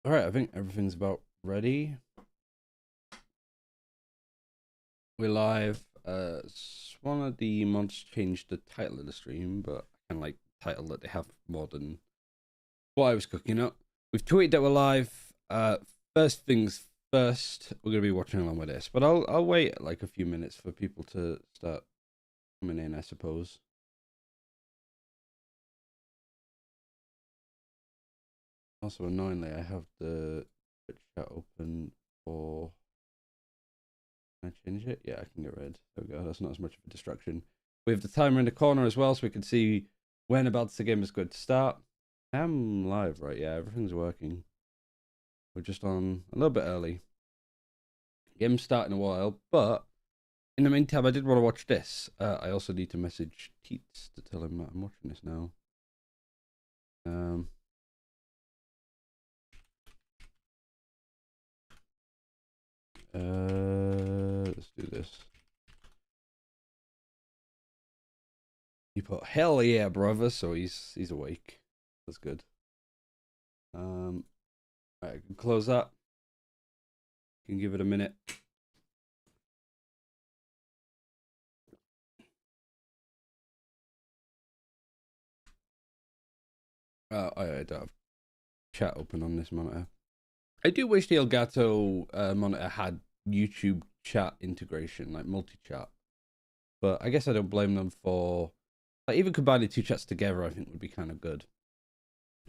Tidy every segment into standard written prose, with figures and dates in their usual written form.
All right, I think everything's about ready. We're live. One of the mods changed the title of the stream, but I kind of like the title that they have more than what I was cooking up. We've tweeted that we're live. First things first, we're gonna be watching along with this, but I'll wait like a few minutes for people to start coming in, I suppose. Also, annoyingly, I have the chat open for. Can I change it? Yeah, I can get rid. There we go. That's not as much of a distraction. We have the timer in the corner as well, so we can see when about the game is going to start. I'm live, right? Yeah, everything's working. We're just on a little bit early. Game's starting a while, but in the meantime, I did want to watch this. I also need to message Teets to tell him that I'm watching this now. Let's do this. He put hell yeah, brother. So he's awake. That's good. Right, I can close that. Can give it a minute. I don't have chat open on this monitor. I do wish the Elgato monitor had YouTube chat integration, like multi-chat. But I guess I don't blame them for... Like, even combining two chats together, I think would be kind of good.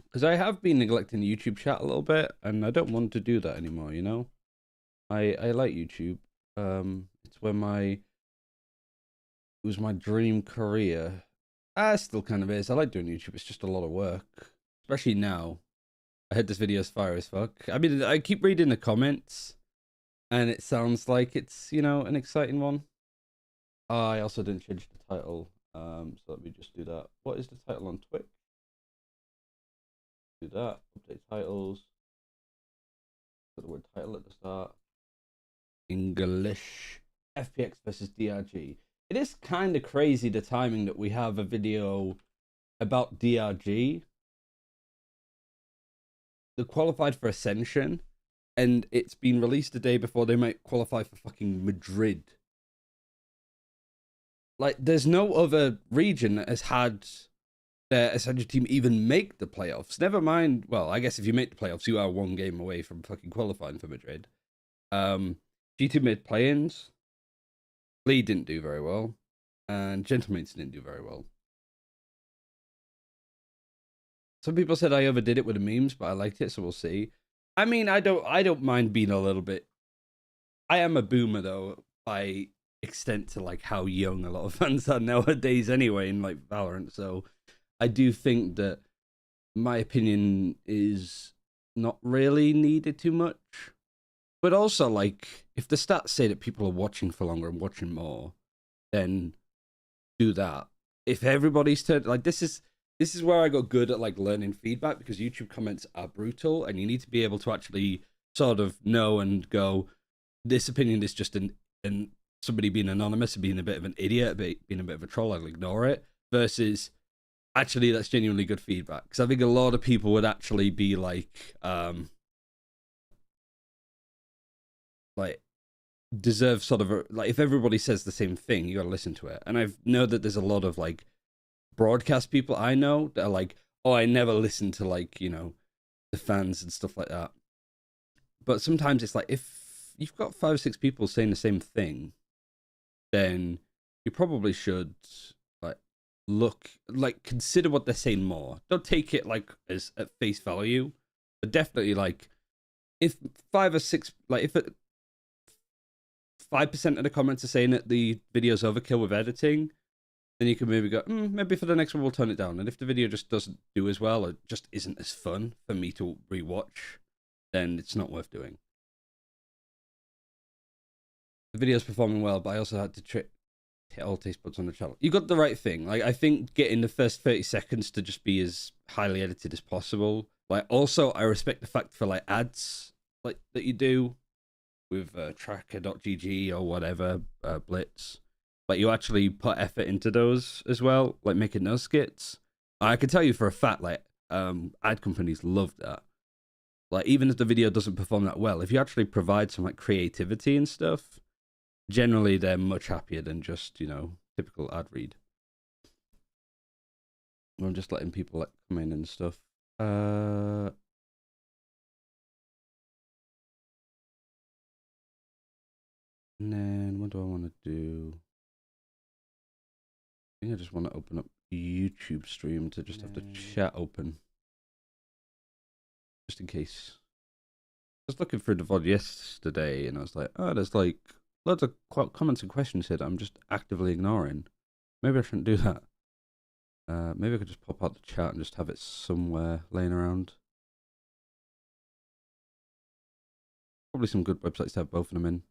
Because I have been neglecting the YouTube chat a little bit, and I don't want to do that anymore, you know? I like YouTube. It's where it was my dream career. Still kind of is. I like doing YouTube. It's just a lot of work. Especially now. I heard this video is fire as fuck. I mean, I keep reading the comments, and it sounds like it's, you know, an exciting one. I also didn't change the title, so let me just do that. What is the title on Twitch? Do that. Update titles. Put the word title at the start. English. FPX versus DRG. It is kind of crazy the timing that we have a video about DRG. They qualified for Ascension, and it's been released the day before they might qualify for fucking Madrid. Like, there's no other region that has had their Ascension team even make the playoffs. Never mind, well, I guess if you make the playoffs, you are one game away from fucking qualifying for Madrid. G2 made play-ins. Lee didn't do very well, and Gentleman's didn't do very well. Some people said I overdid it with the memes, but I liked it, so we'll see. I mean, I don't mind being a little bit... I am a boomer, though, by extent to, like, how young a lot of fans are nowadays anyway in, like, Valorant, so I do think that my opinion is not really needed too much. But also, like, if the stats say that people are watching for longer and watching more, then do that. If everybody's turned... Like, this is where I got good at, like, learning feedback, because YouTube comments are brutal, and you need to be able to actually sort of know and go, this opinion is just an somebody being anonymous and being a bit of an idiot, being a bit of a troll, I'll ignore it, versus actually that's genuinely good feedback. Because I think a lot of people would actually be like deserve sort of like, if everybody says the same thing, you gotta listen to it. And I know that there's a lot of, like, broadcast people I know that are like, oh, I never listen to, like, you know, the fans and stuff like that. But sometimes it's like, if you've got 5 or 6 people saying the same thing, then you probably should, like, consider what they're saying more. Don't take it, like, as at face value, but definitely, like, if 5 or 6, like, if 5% of the comments are saying that the video's overkill with editing, then you can maybe go, maybe for the next one we'll turn it down. And if the video just doesn't do as well, or just isn't as fun for me to rewatch, then it's not worth doing. The video's performing well, but I also had to hit all taste buds on the channel. You got the right thing. Like, I think getting the first 30 seconds to just be as highly edited as possible. Like, also, I respect the fact for, like, ads, like, that you do with tracker.gg or whatever, Blitz. Like, you actually put effort into those as well, like making those skits. I can tell you for a fact, like, ad companies love that. Like, even if the video doesn't perform that well, if you actually provide some like creativity and stuff, generally they're much happier than just, you know, typical ad read. I'm just letting people like come in and stuff. And then what do I want to do? I think I just want to open up YouTube stream to just have the chat open. Just in case. I was looking through the VOD yesterday and I was like, oh, there's like loads of comments and questions here that I'm just actively ignoring. Maybe I shouldn't do that. Maybe I could just pop out the chat and just have it somewhere laying around. Probably some good websites to have both of them in.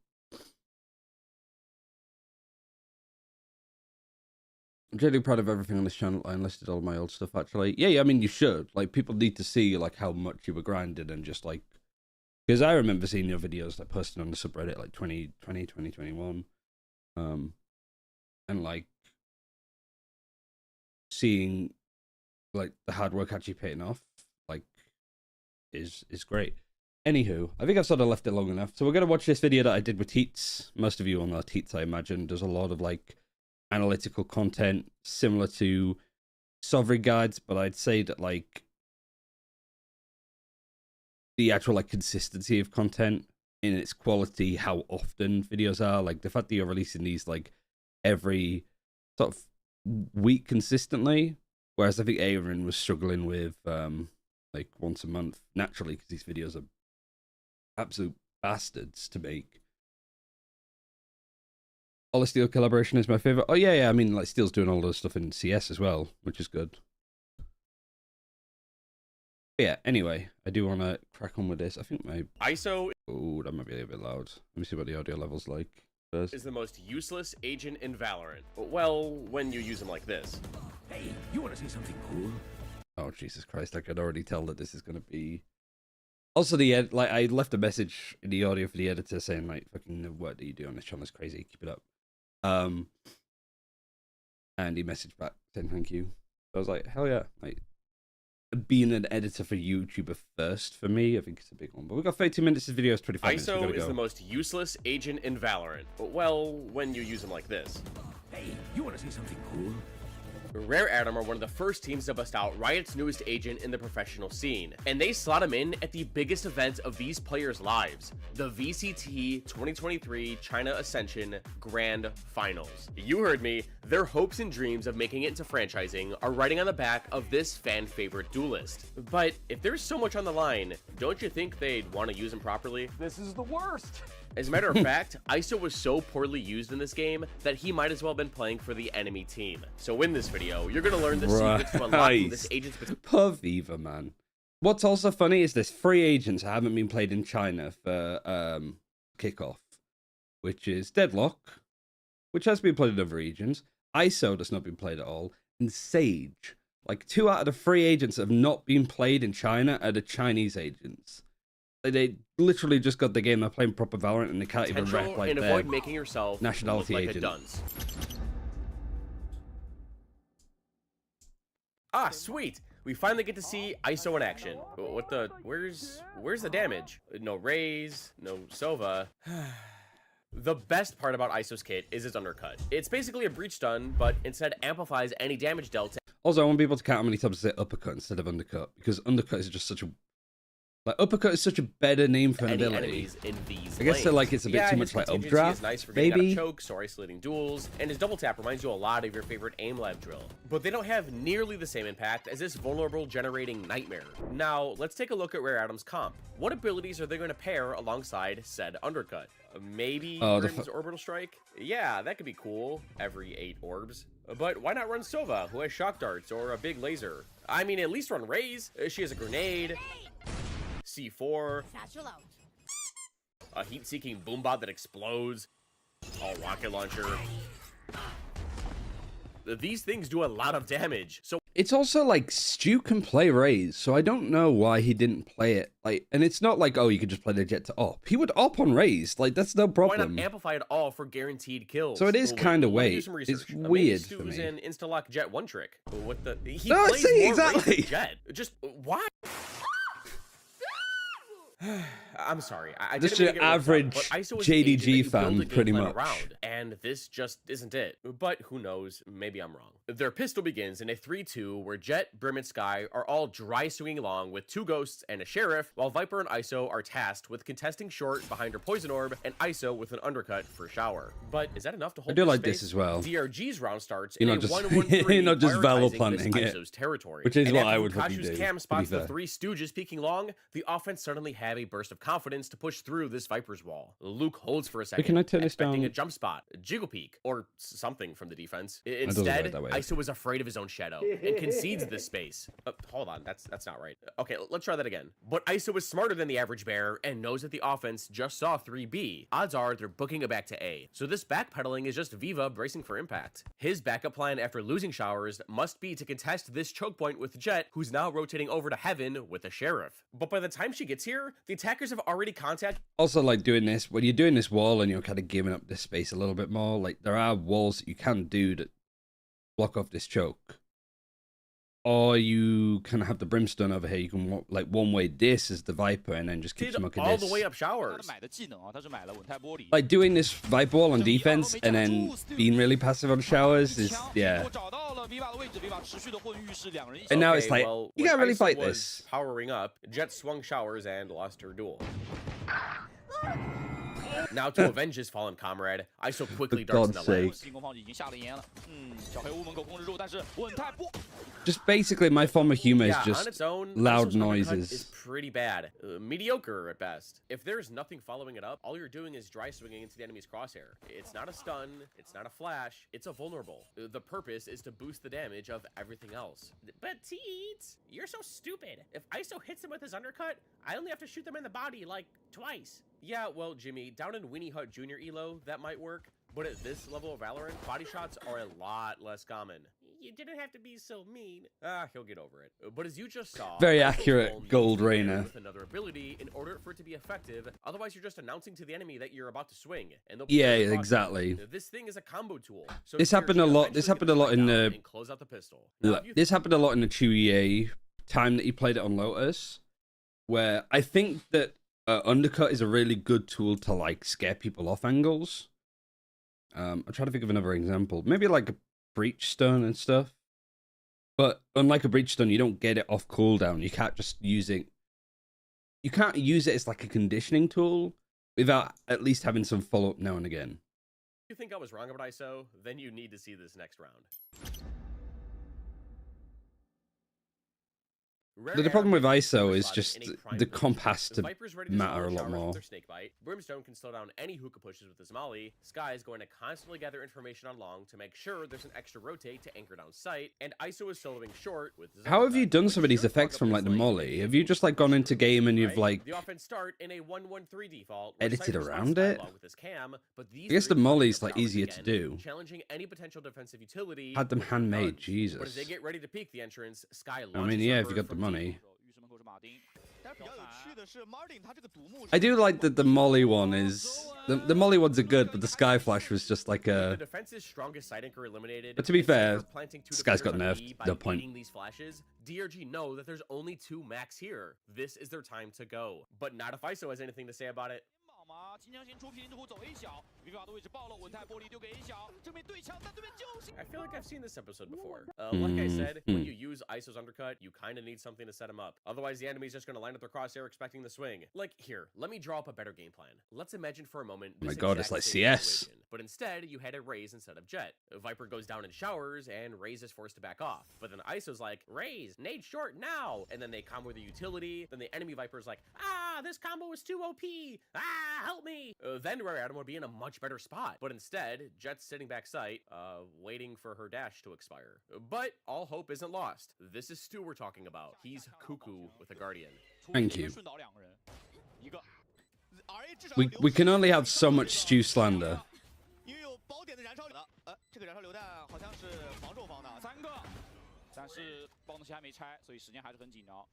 I'm really proud of everything on this channel. I enlisted all my old stuff, actually. Yeah, I mean, you should. Like, people need to see, like, how much you were grinding and just, like... Because I remember seeing your videos, like, posted on the subreddit, like, 2020, 2021. And, like, seeing, like, the hard work actually paying off, like, is great. Anywho, I think I've sort of left it long enough. So we're going to watch this video that I did with Teets. Most of you all know Teets, I imagine. There's a lot of, like... analytical content similar to sovereign guides, but I'd say that like the actual like consistency of content in its quality, how often videos are, like the fact that you're releasing these like every sort of week consistently, whereas I think Aaron was struggling with like once a month naturally because these videos are absolute bastards to make. All the Steel collaboration is my favorite. Oh yeah, I mean, like Steel's doing all those stuff in CS as well, which is good. But yeah. Anyway, I do want to crack on with this. I think my ISO. Oh, that might be a bit loud. Let me see what the audio level's like first. Is the most useless agent in Valorant. Well, when you use them like this. Hey, you want to see something cool? Oh Jesus Christ! I could already tell that this is gonna be. Also, the like I left a message in the audio for the editor saying like, "Fucking the work that you do on this channel is crazy. Keep it up." And he messaged back saying thank you. So I was like, hell yeah. Like, being an editor for YouTuber first for me, I think it's a big one. But we've got 30 minutes. This video is 25 minutes. ISO is the most useless agent in Valorant. Well, when you use them like this. Hey, you want to see something cool? Rare Atom are one of the first teams to bust out Riot's newest agent in the professional scene, and they slot him in at the biggest event of these players' lives, the VCT 2023 China Ascension Grand Finals. You heard me, their hopes and dreams of making it into franchising are riding on the back of this fan-favorite duelist. But if there's so much on the line, don't you think they'd want to use him properly? This is the worst. As a matter of fact, ISO was so poorly used in this game that he might as well have been playing for the enemy team. So in this video, you're going to learn the secrets to unlocking this agent's... Poor Viva, man. What's also funny is there's 3 agents that haven't been played in China for kickoff, which is Deadlock, which has been played in other regions, ISO that's not been played at all, and Sage. Like 2 out of the 3 agents that have not been played in China are the Chinese agents. They literally just got the game. They're playing proper Valorant and they can't even rep like and avoid making yourself nationality look like agent. A dunce. Ah, sweet. We finally get to see ISO in action. What the? Where's the damage? No Raze, no Sova. The best part about ISO's kit is its undercut. It's basically a breach stun, but instead amplifies any damage dealt. Also, I want people to count how many times I say uppercut instead of undercut, because undercut is just such a... Like, uppercut is such a better name for an ability. In these I guess so, like, it's a bit too much like updraft, nice for maybe? Chokes or isolating duels, and his double tap reminds you a lot of your favorite aim lab drill. But they don't have nearly the same impact as this vulnerable generating nightmare. Now, let's take a look at Rare Atom's comp. What abilities are they going to pair alongside said undercut? Maybe Grim's Orbital Strike? Yeah, that could be cool, every 8 orbs. But why not run Sova, who has shock darts or a big laser? I mean, at least run Raze. She has a grenade. C4, a heat-seeking boombot that explodes, a rocket launcher. These things do a lot of damage. So it's also like Stu can play Raze, so I don't know why he didn't play it. Like, and it's not like, oh, you could just play the jet to op. He would op on Raze, like that's no problem. Why not amplify it all for guaranteed kills? So it is kind of weird. It's weird for me. An insta-lock jet one trick. What the? He no, plays see, more exactly. Raze than jet. Just why? I'm sorry. I Just didn't mean to your get worked up, average but ISO is an agent that JDG you build fan, a game pretty plan much. around, and this just isn't it. But who knows? Maybe I'm wrong. Their pistol begins in a 3-2 where Jet, Brim, and Sky are all dry swinging along with 2 ghosts and a sheriff, while Viper and ISO are tasked with contesting short behind her poison orb and ISO with an undercut for shower. But is that enough to hold? I do this like space? this as well. DRG's round starts You're in not a just 1-1-3, you're not just valor prioritizing planting this it, ISO's territory. which is And what after I would probably Fukashu's do. cam To be spots the fair. 3 stooges peeking long, the offense suddenly have a burst of confidence to push through this Viper's wall. Luke holds for a second, can I turn this expecting down? a jump spot, a jiggle peek, or something from the defense. doesn't Instead, work that way. ISO is afraid of his own shadow and concedes this space. Hold on, that's not right. Okay, let's try that again. But ISO is smarter than the average bear and knows that the offense just saw 3B. Odds are they're booking it back to A. So this backpedaling is just Viva bracing for impact. His backup plan after losing showers must be to contest this choke point with Jet, who's now rotating over to Heaven with the Sheriff. But by the time she gets here, the attackers have already contacted. Also, like doing this when you're doing this wall and you're kind of giving up this space a little bit more. Like there are walls that you can do that block off this choke, or you can have the brimstone over here. You can like one way this as the Viper and then just keep smoking all this. the way up showers. Like doing this Viper wall on defense and then being really passive on showers is And now it's like, well, you when can't really ISO fight was this. Powering up, Jet swung showers and lost her duel. Now to avenge his fallen comrade, ISO quickly darts in the lane. Just basically, my form of humor is On just its own, loud ISO's undercut noises. is pretty bad. Mediocre at best. If there's nothing following it up, all you're doing is dry swinging into the enemy's crosshair. It's not a stun, it's not a flash, it's a vulnerable. The purpose is to boost the damage of everything else. But Teets, you're so stupid. If ISO hits him with his undercut, I only have to shoot them in the body like twice. Yeah, well, Jimmy, down in Winnie Hut Jr. Elo, that might work. But at this level of Valorant, body shots are a lot less common. You didn't have to be so mean. He'll get over it. But as you just saw, Very ISO's accurate goal needs Gold to be Rainer. with another ability in order for it to be effective. Otherwise, you're just announcing to the enemy that you're about to swing, and they'll Yeah, put you across. exactly. This thing is a combo tool. So This DRG happened a lot. eventually This happened gets a lot in down the. and close out the pistol. Now, Look, this happened a lot in the 2EA time that he played it on Lotus, where I think that undercut is a really good tool to like scare people off angles. I'm trying to think of another example. Maybe like a breach stun and stuff. But unlike a breach stun, you don't get it off cooldown. You can't just use it. You can't use it as like a conditioning tool without at least having some follow up now and again. If you think I was wrong about ISO, then you need to see this next round. The problem with ISO is just the comp has to Viper's ready matter a swallow lot showers more. with their snake bite. Brimstone can slow down any hookah pushes with his molly. Sky is going to constantly gather information on long to make sure there's an extra rotate to anchor down sight, and ISO is soloing short with his How have you undercut, done which some of these should effects fog from up like the his lane. molly? Have you just like gone into game and you've Right? like The offense start in a 1-1-3 default, where edited Cypher's around on it? dialogue with his cam, but these I guess the three molly's are like powers easier to again, do. challenging any potential defensive utility. Had them with their handmade, guns. Jesus. But as they get ready to peek the entrance, Sky I launches mean, yeah, her if you got the from money. deep. I do like that the molly one is the molly ones are good, but the sky flash was just like The a. defense's strongest side anchor eliminated. But to be and Cypher fair, planting two Sky's got defenders on nerfed, B by no point. baiting these flashes, DRG know that there's only 2 max here. This is their time to go. But not if ISO has anything to say about it. I feel like I've seen this episode before. Like I said, when you use ISO's undercut, you kind of need something to set him up. Otherwise, the enemy's just going to line up their crosshair expecting the swing. Like, here, let me draw up a better game plan. Let's imagine for a moment Oh my this God, it's exact like same CS. situation, but instead, you had a Raze instead of Jet. Viper goes down in showers, and Raze is forced to back off. But then ISO's like, Raze, nade short now! And then they combo the utility, then the enemy Viper's like, ah, this combo is too OP! Ah, help me! Then Rare Adam would be in a much better spot. But instead, Jet's sitting back sight, waiting for her dash to expire. But all hope isn't lost. This is Stu we're talking about. He's cuckoo with a Guardian. Thank you. We can only have so much Stew slander.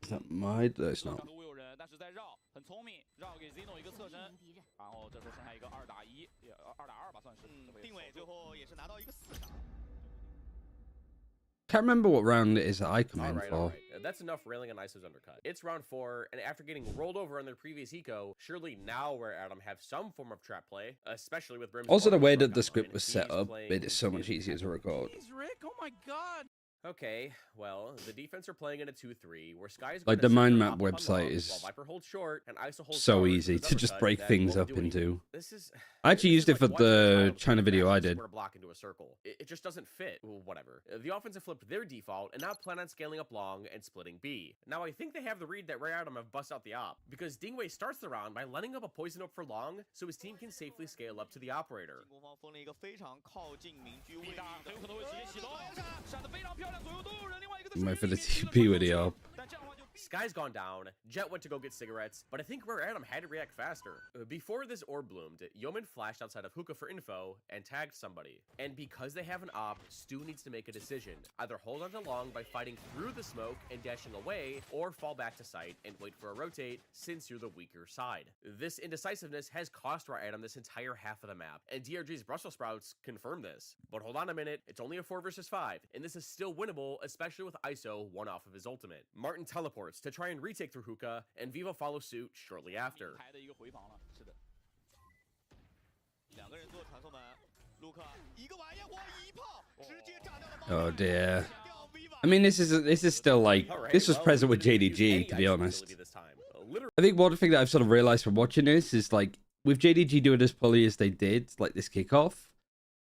Is that my? No, it's not. Can't remember what round it is that I come in for. that's enough railing on ISO's undercut. It's round 4, and after getting rolled over on their previous eco, surely now Rare Atom have some form of trap play, especially with Brim's Also, the way orbital that the strike script online. was set He's up playing made it so much his easier to record. Jeez, Rick, oh my god. Okay, well, the defense are playing in a 2-3, where Sky's Like, the mind map website is while Viper holds short, and ISO holds so forward easy with his to just undercut break that things won't up do anything. into. This is... I actually this used is it for like watching a the child China trying to video match I a did. square block into a circle. It just doesn't fit. Well, whatever. The offense have flipped their default and now plan on scaling up long and splitting B. Now I think they have the read that Rare Atom have bust out the op, because Dingwei starts the round by lining up a poison up for long so his team can safely scale up to the operator. 攻方封了一个非常靠近民居位置 大很有可能会直接启动，闪得非常漂亮，左右都有人，另外一个在 Wait for the 水 TP 里 video. 但这样的话就 Sky's gone down, Jet went to go get cigarettes, but I think Rare Atom had to react faster. Before this orb bloomed, Yeoman flashed outside of Hookah for info and tagged somebody. And because they have an op, Stu needs to make a decision. Either hold on to long by fighting through the smoke and dashing away, or fall back to site and wait for a rotate since you're the weaker side. This indecisiveness has cost Rare Atom this entire half of the map, and DRG's Brussels sprouts confirm this. But hold on a minute, it's only a 4 versus 5, and this is still winnable, especially with ISO one off of his ultimate. Martin teleports to try and retake through Hookah, and Vivo follows suit shortly after. 排的一个回防了，是的。两个人做传送门，卢克一个玩意儿，哇，一炮直接炸掉了爆 Oh 弹 dear. 掉 Viva I mean, this is still like, Alright, this was well, present with we didn't use JDG, any to be ISO honest. facility this time. Literally. I think one thing that I've sort of realized from watching this is like, with JDG doing as poorly as they did, like this kickoff,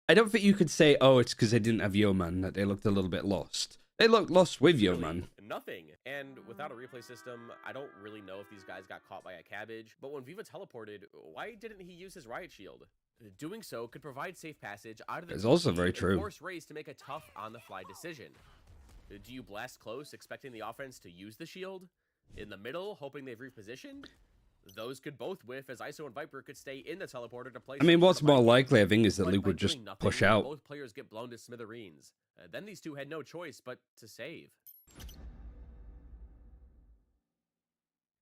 I don't think you could say, oh, it's because they didn't have Yeoman that they looked a little bit lost. They looked lost with Yeoman. Nothing. And without a replay system, I don't really know if these guys got caught by a cabbage, but when Viva teleported, why didn't he use his riot shield? Doing so could provide safe passage out of the It's also TP very and true. force Raze to make a tough on-the-fly decision. Do you blast close, expecting the offense to use the shield? In the middle, hoping they've repositioned? Those could both whiff, as ISO and Viper could stay in the teleporter to play. I mean, what's more Viking. likely, I think, is that But Luke by would just doing nothing, push out. Both players get blown to smithereens. Then these two had no choice but to save.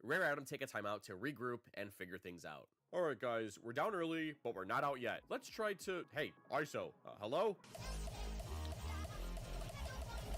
Rare Atom take a timeout to regroup and figure things out. Alright guys, we're down early, but we're not out yet. Let's try to... Hey, ISO, hello?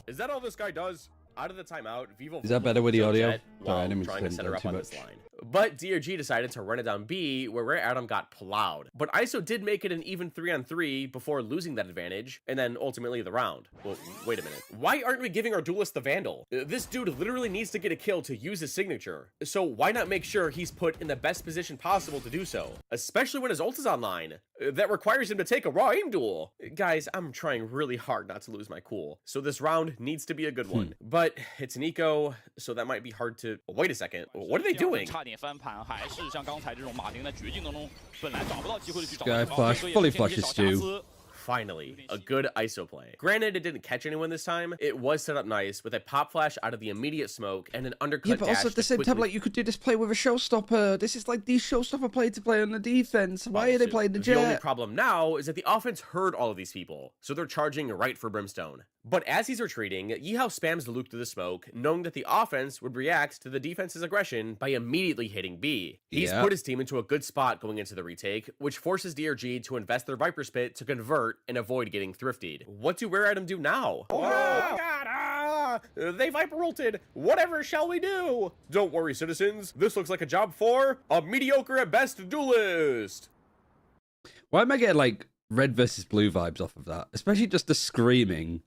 Is that all this guy does? Out of the timeout, Vivo... Is that better with the so audio? Jet, Sorry, I while didn't mean to trying to turn set it her down up too on much. this line. But DRG decided to run it down B, where Rare Atom got plowed. But ISO did make it an even 3-on-3 before losing that advantage, and then ultimately the round. Well, wait a minute. Why aren't we giving our duelist the Vandal? This dude literally needs to get a kill to use his signature. So why not make sure he's put in the best position possible to do so? Especially when his ult is online. That requires him to take a raw aim duel. Guys, I'm trying really hard not to lose my cool. So this round needs to be a good one. But it's an eco, so that might be hard to... Wait a second. What are they doing? 差点翻盘，还是像刚才这种马丁在绝境当中，本来找不到机会的去找 Guy 对方 flash, 所以 fully 也出现一些 flushes 小瑕 Stu. 疵。 Finally, a good ISO play. Granted, it didn't catch anyone this time. It was set up nice with a pop flash out of the immediate smoke and an undercut Yeah, but also dash at the to same time, quickly- like, you could do this play with a showstopper. This is like the showstopper play to play on the defense. Why are they playing the The only jet? problem now is that the offense heard all of these people, so they're charging right for Brimstone. But as he's retreating, Yihao spams the Luke through the smoke, knowing that the offense would react to the defense's aggression by immediately hitting B. He's Yeah. put his team into a good spot going into the retake, which forces DRG to invest their Viper Spit to convert and avoid getting thriftied. What do Rare Atom do now? Oh my god! They Viper ulted! Whatever shall we do? Don't worry, citizens. This looks like a job for a mediocre at best duelist. Why am I getting like red versus blue vibes off of that? Especially just the screaming.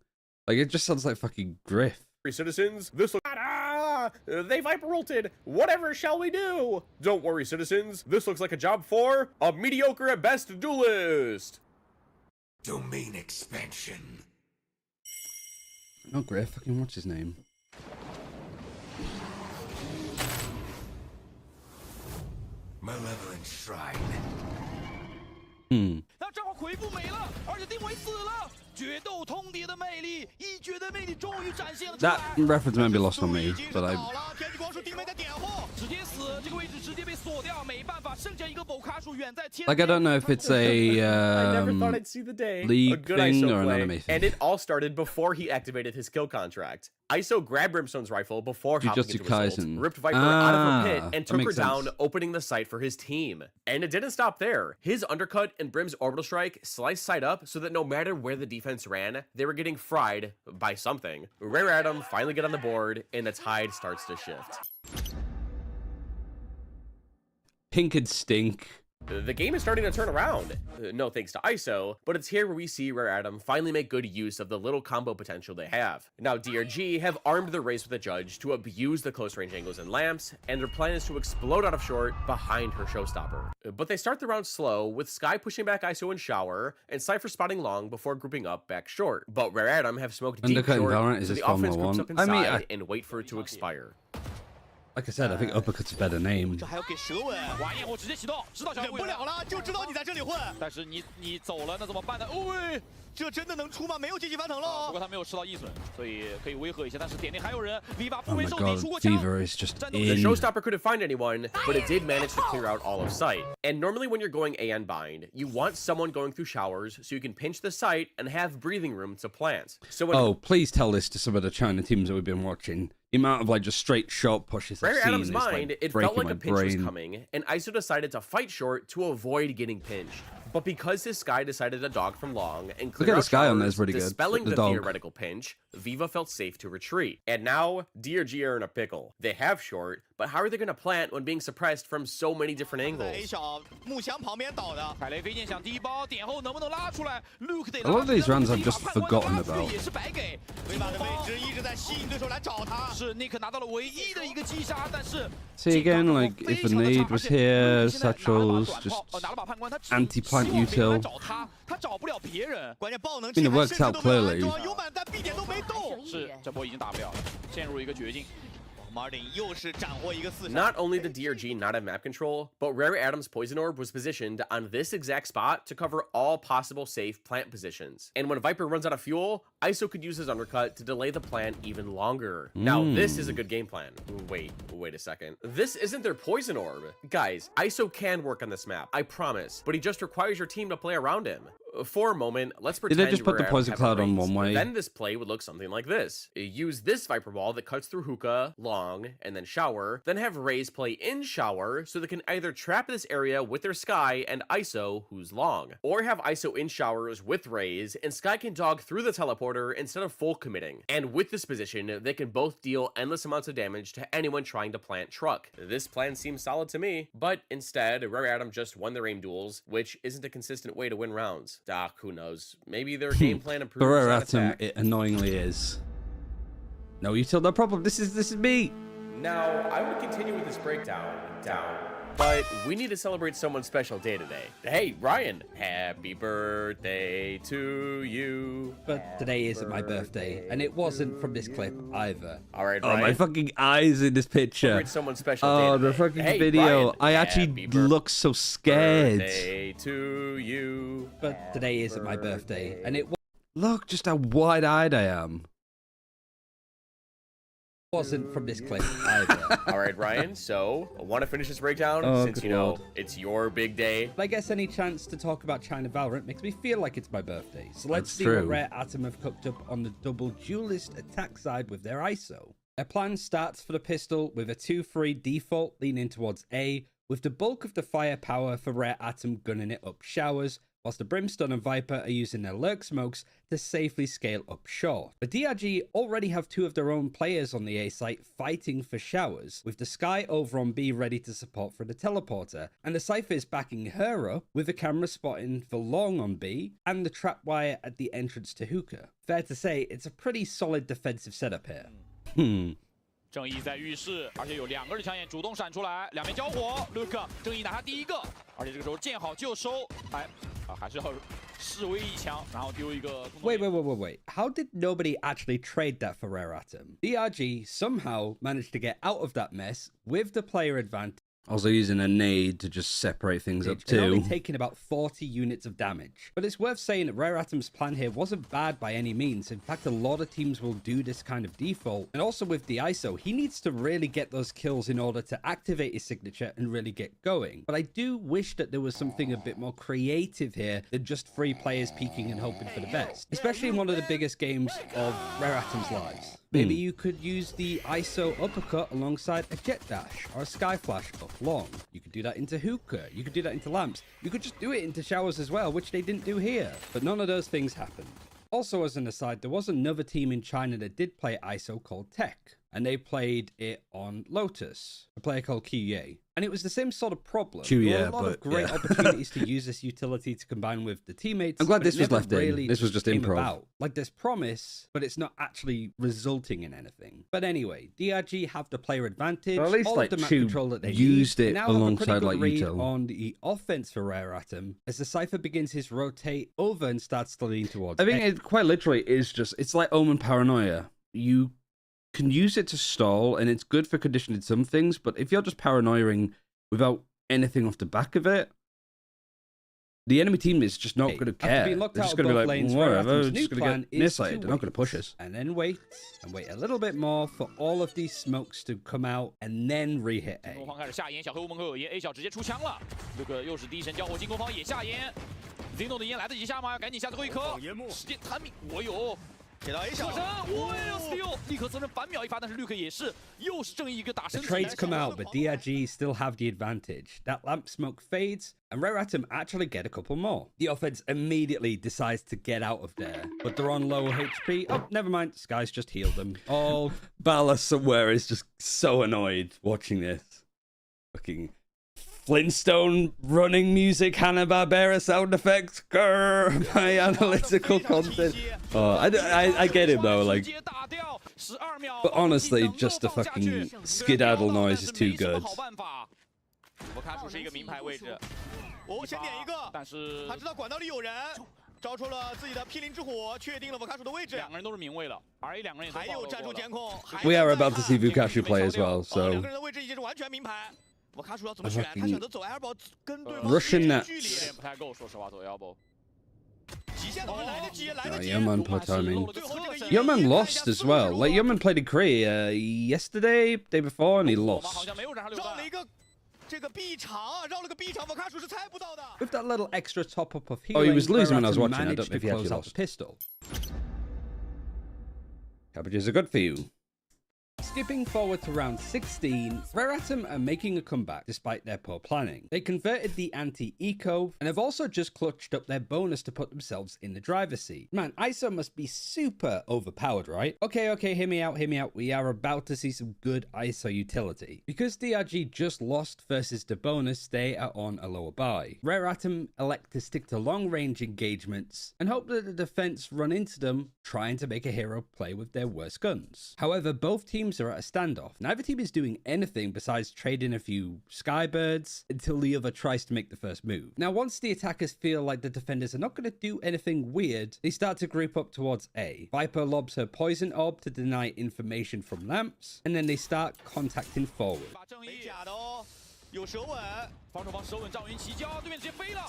Like, it just sounds like fucking Griff. Citizens, this looks... They Viper ulted! Whatever shall we do? Don't worry, citizens. This looks like a job for a mediocre at best duelist. Domain expansion. No, Griff. Fucking what's his name? Malevolent Shrine. 那正好回复没了，而且定位死了。决斗通牒的魅力，一决的魅力终于展现了出 That 来。 reference might be lost on me, 已经是 but 倒 I... 了，天际光束定位在点火，直接死，这个位置直接被锁掉，没办法，剩下一个某卡数远在天 Like, I 边。 don't know if it's a I never thought I'd see the day. league A good thing ISO or an play, anime thing. and it all started before he activated his kill contract. ISO grabbed Brimstone's rifle before hopping Jujutsu into his ult, Kaisen. ripped Viper out of her pit, Ah, and that took her makes down, sense. opening the site for his team. And it didn't stop there. His undercut and Brim's orbital strike sliced side up so that no matter where the defense defense ran, they were getting fried by something. Rare Atom finally get on the board, and the tide starts to shift. Pink and stink. The game is starting to turn around, no thanks to ISO, but it's here where we see Rare Atom finally make good use of the little combo potential they have. Now DRG have armed the race with a judge to abuse the close range angles and lamps, and their plan is to explode out of short behind her showstopper. But they start the round slow, with Sky pushing back ISO in shower, and Cypher spotting long before grouping up back short. But Rare Atom have smoked deep short, so the offense groups up inside and wait for it to expire. Like I said, I think uppercut's a better name. 这还要给舌吻，晚宴我直接启动，知道小忍不了了，就知道你在这里混。但是你走了，那怎么办呢？喂，这真的能出吗？没有阶级翻腾了。不过他没有吃到易损，所以可以威吓一下。但是点点还有人，Viva 不 Oh 为 my 受敌， god, 出过墙。 Viva is just The in. showstopper couldn't find anyone, but it did manage to clear out all of sight. And normally when you're going AN bind, you want someone going through showers so you can pinch the site and have breathing room to plant. So when Oh, please tell this to some of the China teams that we've been watching. The amount of like just straight short pushes I've Rare seen Atom's is mind, like it felt breaking like my a pinch was brain. coming, and ISO decided to fight short to avoid getting pinched. But because his Sky decided to dog from long and clear at the out Sky on there, showers, it's pretty good. dispelling The the dog. theoretical pinch, Viva felt safe to retreat. And now, DRG are in a pickle. They have short, but how are they going to plant when being suppressed from so many different 在 angles? A 小木箱旁边倒的。凯雷飞剑想第一包，点后能不能拉出来 ？Luke 得 A lot of these rounds I've just forgotten about. 也是白给。维瓦的位置一直在吸引对手来找他。是 Nick 拿到了唯一的一个击杀，但是 See again, like if the need was here, Satchel's just 拿了把判官，他 anti-plant 希望别人来 util. 找他，他找不了别人。关键爆能 I mean, it 还 works 甚至 out 都没有安 clearly. 装，有满但 B 点都没动。是这波已经打不了了，陷入一个绝境。 Martin 又是斩获一个4杀。 Not only did DRG not have map control, but Rare Atom's Poison Orb was positioned on this exact spot to cover all possible safe plant positions. And when Viper runs out of fuel, ISO could use his undercut to delay the plant even longer. Now, this is a good game plan. Wait a second. This isn't their Poison Orb. Guys, ISO can work on this map, I promise, but he just requires your team to play around him. For a moment, let's pretend they just put the Rare Poison Atom have Cloud on rings. one way? Then this play would look something like this. Use this Viper Ball that cuts through hookah, long, and then shower, then have Raze play in shower so they can either trap this area with their Sky and ISO, who's long, or have ISO in showers with Raze, and Sky can dog through the teleporter instead of full committing. And with this position, they can both deal endless amounts of damage to anyone trying to plant truck. This plan seems solid to me, but instead, Rare Atom just won their aim duels, which isn't a consistent way to win rounds. Doc, who knows? Maybe their game plan improves Rare on Atom, attack. it annoyingly is. No, you told no problem. This is me. Now, I would continue with this breakdown, but we need to celebrate someone's special day today. Hey, Ryan, happy birthday to you. But today isn't my birthday, and it wasn't from this clip either. All right, Oh, Ryan. my fucking eyes in this picture. Celebrate someone's special Oh, day the today. fucking Hey, video. Ryan, I actually happy look so scared. birthday to you. But today isn't my birthday, and it look just how wide-eyed I am. Wasn't from this clip either. All right, Ryan, so I want to finish this breakdown Oh, since, good you know, lord. it's your big day. I guess any chance to talk about China Valorant makes me feel like it's my birthday. So let's That's see true. what Rare Atom have cooked up on the double duelist attack side with their ISO. Their plan starts for the pistol with a 2-3 default leaning towards A, with the bulk of the firepower for Rare Atom gunning it up showers, whilst the Brimstone and Viper are using their lurk smokes to safely scale up short. The DRG already have 2 of their own players on the A site fighting for showers, with the Sky over on B ready to support for the teleporter, and the Cypher is backing her up with the camera spotting for long on B, and the trap wire at the entrance to hookah. Fair to say, it's a pretty solid defensive setup here. 正义在浴室，而且有2个人抢眼主动闪出来，两边交火 ，Luke 正义拿下第一个，而且这个时候见好就收，哎，还是要示威一枪，然后丢一个。Wait. How did nobody actually trade that for Rare Atom? DRG somehow managed to get out of that mess with the player advantage. Also using a nade to just separate things up too. Only taking about 40 units of damage. But it's worth saying that Rare Atom's plan here wasn't bad by any means. In fact, a lot of teams will do this kind of default. And also with the ISO, he needs to really get those kills in order to activate his signature and really get going. But I do wish that there was something a bit more creative here than just 3 players peeking and hoping for the best. Especially in one of the biggest games of Rare Atom's lives. Maybe you could use the ISO uppercut alongside a jet dash or a sky flash up long. You could do that into hookah. You could do that into lamps. You could just do it into showers as well, which they didn't do here. But none of those things happened. Also, as an aside, there was another team in China that did play ISO called Tech, and they played it on Lotus, a player called QA. And it was the same sort of problem. There were a lot of great opportunities to use this utility to combine with the teammates. I'm glad this was left really in. This was just improv. Like, there's promise, but it's not actually resulting in anything. But anyway, DRG have the player advantage. Well, at least all like of the map two control that they used need. it Now alongside have a like pretty good util. read on the offense for Rare Atom as the Cypher begins his rotate over and starts to lean towards. I think it quite literally is just, it's like Omen Paranoia. You can use it to stall, and it's good for conditioning some things, but if you're just paranoiaing without anything off the back of it, the enemy team is just not going to care. They're just going to be like, whatever, we're just going to get nearsighted. They're not going to push us. And then wait a little bit more for all of these smokes to come out and then re-hit A. 进攻方开始下烟，小黑乌蒙克有烟 ，A 小直接出枪了。这个又是第一神交火，进攻方也下烟。Zeno 的烟来得及下吗？要赶紧下最后一颗。时间贪命，我有。 铁到 A 小，我有 steal， 立刻责任反秒一发，但是绿克也是，又是正义一个打 The 身体。 trades come out, but DRG still have the advantage. That lamp smoke fades, and Rare Atom actually get a couple more. The offense immediately decides to get out of there, but they're on low HP. Oh, never mind. Sky's just healed them. Oh, Bala somewhere is just so annoyed watching this. Fucking Flintstone running music, Hanna-Barbera sound effects, grrr, my analytical content. Oh, I get him though, like, but honestly, just the fucking skedaddle noise is too good. 我看出是一个名牌位置，我先点一个，但是他知道管道里有人，招出了自己的霹雳之火，确定了瓦卡鼠的位置。两个人都是名位了，而两个人也都还有战术监控。 We are about to see Vukashu play as well, so 两个人的位置已经是完全名牌。瓦卡鼠要怎么选？他选择走 airball 跟对方 Russian 距 nets. 离有点不太够，说实话，走 elbow。 极限都是来得及，来得及。 Yeoman poor timing. Yeoman lost as well. Like Yeoman played in Korea yesterday, day before, and he 我们好 lost. 像没有让他留弹绕了一。个这个臂长，绕了个臂长，瓦卡鼠是猜不到的。 with that little extra top up of healing, Oh, he was losing when I was Rare Atom watching. I don't managed know if to he actually close out the lost. pistol. Cabbages are good for you. Skipping forward to round 16, Rare Atom are making a comeback despite their poor planning. They converted the anti-eco and have also just clutched up their bonus to put themselves in the driver's seat. Man, ISO must be super overpowered, right? Okay, hear me out. We are about to see some good ISO utility. Because DRG just lost versus the bonus, they are on a lower buy. Rare Atom elect to stick to long-range engagements and hope that the defense run into them, trying to make a hero play with their worst guns. However, both teams are at a standoff. Neither team is doing anything besides trading a few skybirds until the other tries to make the first move. Now, once the attackers feel like the defenders are not going to do anything weird, they start to group up towards A. Viper lobs her poison orb to deny information from lamps, and then they start contacting forward. 把正义没假的哦，有舌吻。防守方手稳，赵云齐交，对面直接飞了。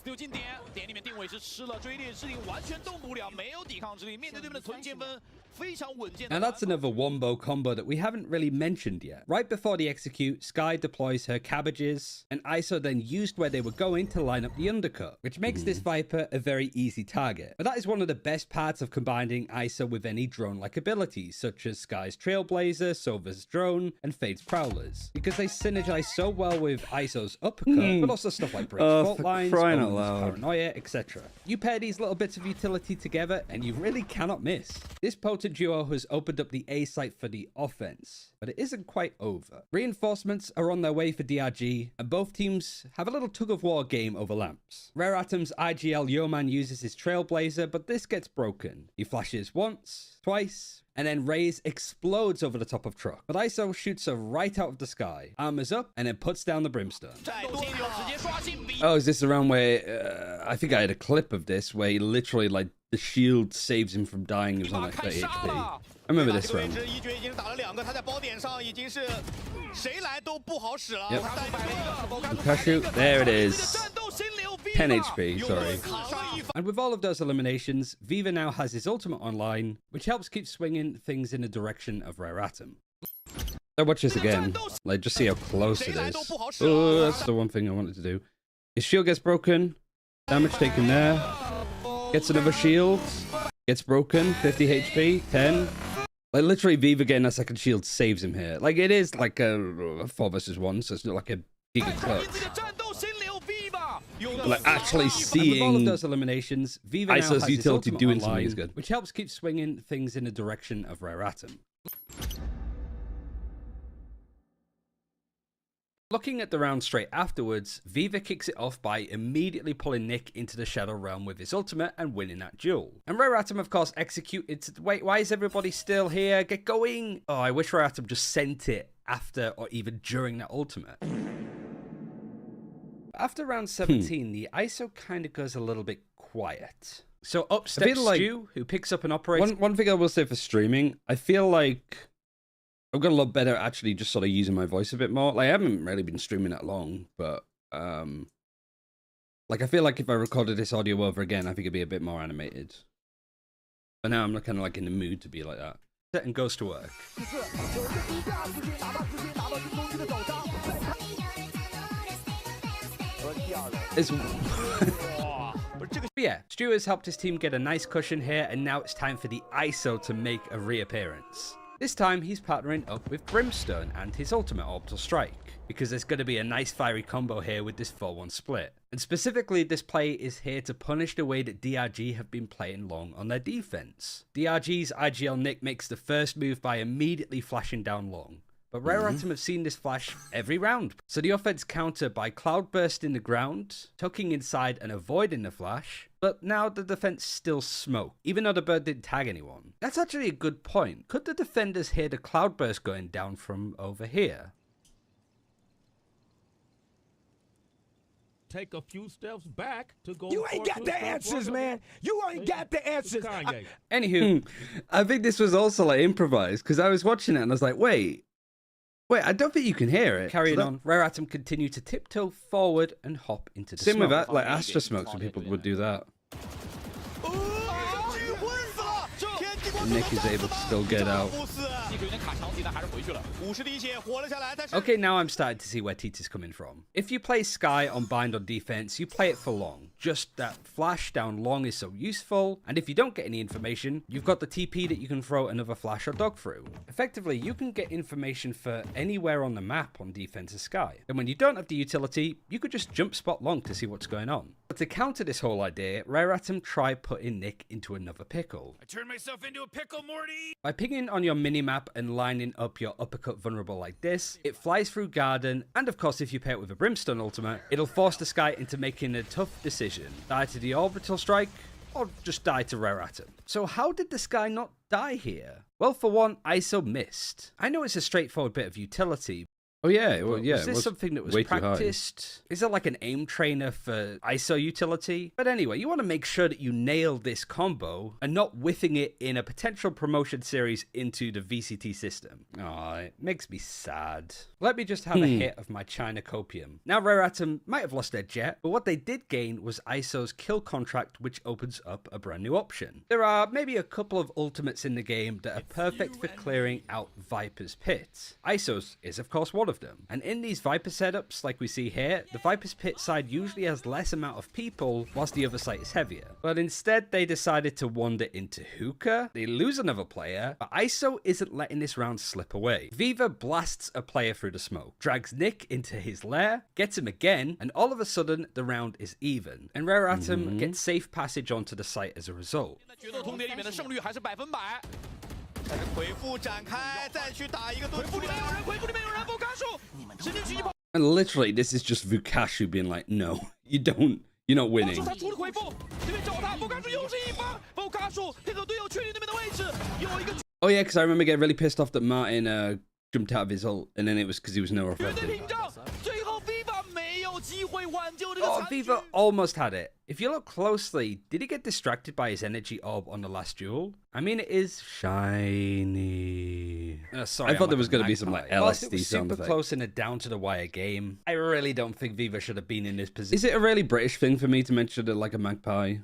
steal 进点，点里面定位是吃了追猎之力，完全动不了，没有抵抗之力。面对对面的存剑分，非常稳健。 Now that's another wombo combo that we haven't really mentioned yet. Right before they execute, Sky deploys her cabbages, and ISO then used where they were going to line up the undercut, which makes this Viper a very easy target. But that is one of the best parts of combining ISO with any drone-like abilities, such as Sky's Trailblazer, Sova's drone, and Fade's Prowlers, because they synergize so well with ISO's uppercut, but also stuff like Break's fault lines, Omen's paranoia, etc. You pair these little bits of utility together, and you really cannot miss. This potent duo has opened up the A site for the offense, but it isn't quite over. Reinforcements are on their way for DRG, and both teams have a little tug-of-war game over lamps. Rare Atom's IGL Yeoman uses his Trailblazer, but this gets broken. He flashes once, twice, and then Raze explodes over the top of Truck. But ISO shoots her right out of the sky, armors up, and then puts down the brimstone. 战斗心流直接刷新比。 Oh, is this around where I think I had a clip of this where he literally like the shield saves him from dying. He was on like 30 HP. I remember this round. 一决已经打了2个，他在包点上已经是谁来都不好使了。 Yep. Vukashu, there it is. 10 HP, sorry. And with all of those eliminations, Viva now has his ultimate online, which helps keep swinging things in the direction of Rare Atom. So watch this again. Like, just see how close it is. Oh, that's the one thing I wanted to do. His shield gets broken. Damage taken there. Gets another shield. Gets broken. 50 HP. 10. Like, literally, Viva getting a second shield saves him here. Like, it is like a 4 versus 1, so it's not like a giga clutch. But like actually And with all of seeing those eliminations, Viva now has ISO's his utility ultimate doing something online, is good. which helps keep swinging things in the direction of Rare Atom. Looking at the round straight afterwards, Viva kicks it off by immediately pulling Nick into the Shadow Realm with his ultimate and winning that duel. And Rare Atom, of course, executed. Wait, why is everybody still here? Get going! Oh, I wish Rare Atom just sent it after or even during that ultimate. After round 17, the ISO kind of goes a little bit quiet. So up steps like Stu, who picks up and operates. One thing I will say for streaming, I feel like I've got a lot better at actually just sort of using my voice a bit more. Like I haven't really been streaming that long, but like I feel like if I recorded this audio over again, I think it'd be a bit more animated. But now I'm not kind of like in the mood to be like that. And goes to work. It's But yeah, Stu has helped his team get a nice cushion here, and now it's time for the ISO to make a reappearance. This time he's partnering up with Brimstone and his ultimate Orbital Strike, because there's going to be a nice fiery combo here with this 4-1 split. And specifically, this play is here to punish the way that DRG have been playing long on their defense. DRG's IGL Nick makes the first move by immediately flashing down long. But Rare Atom have seen this flash every round. So the offense counter by cloudbursting the ground, tucking inside and avoiding the flash. But now the defense still smoke, even though the bird didn't tag anyone. That's actually a good point. Could the defenders hear the cloudburst going down from over here? Take a few steps back to go. You ain't got the answers, man. You ain't got the answers. Anywho, I think this was also like improvised because I was watching it and I was like, wait, I don't think you can hear it. carrying on, Rare Atom continue to tiptoe forward and hop into the Same with smoke. that, like Astra Smoke, some people would do that. Nick is able to still get out. Okay, now I'm starting to see where Tita's coming from. If you play Sky on bind on defense, you play it for long. Just that flash down long is so useful, and if you don't get any information, you've got the TP that you can throw another flash or dog through. Effectively, you can get information for anywhere on the map on defense of Sky. And when you don't have the utility, you could just jump spot long to see what's going on. But to counter this whole idea, Rare Atom tried putting Nick into another pickle. I turned myself into a pickle, Morty. By pinging on your minimap and lining up your uppercut vulnerable like this, it flies through Garden, and of course if you pair it with a Brimstone ultimate, it'll force the Sky into making a tough decision. Die to the Orbital Strike, or just die to Rare Atom. So how did the Sky not die here? Well, for one, ISO missed. I know it's a straightforward bit of utility. Oh yeah, well, yeah. Was this something that was way too high. practiced? Is it like an aim trainer for ISO utility? But anyway, you want to make sure that you nail this combo and not whiffing it in a potential promotion series into the VCT system. Aw, it makes me sad. Let me just have a hit of my China Copium. Now Rare Atom might have lost their jet, but what they did gain was ISO's kill contract, which opens up a brand new option. There are maybe a couple of ultimates in the game that are perfect for clearing out Viper's Pit. ISO's is of course one of them. And in these Viper setups, like we see here, the Viper's Pit side usually has less amount of people, whilst the other side is heavier. But instead, they decided to wander into Hookah. They lose another player, but ISO isn't letting this round slip away. Viva blasts a player through the smoke, drags Nick into his lair, gets him again, and all of a sudden, the round is even. And Rare Atom gets safe passage onto the site as a result. 决斗通牒里面的胜率还是100%。但是回复展开，再去打一个盾。回复里面有人，回复里面有人，不干数。神经狙击炮。 And literally, this is just Vukashu being like, no, you don't, you're not winning. 他出了回复，这边找他，不干数又是一发，不干数配合队友确定那边的位置，有一个。 Oh yeah, because I remember getting really pissed off that Martin jumped out of his ult, and then it was because he was no 绝对 effective. 屏障，最后 Viva 没有机会挽救这个 Oh, 残局。 Viva almost had it. If you look closely, did he get distracted by his energy orb on the last duel? I mean, it is shiny. Sorry, I thought I'm there was like a going to be some like magpie. Whilst it LSD was sound super effect. close in a down-to-the-wire game, I really don't think Viva should have been in this position. Is it a really British thing for me to mention it like a magpie?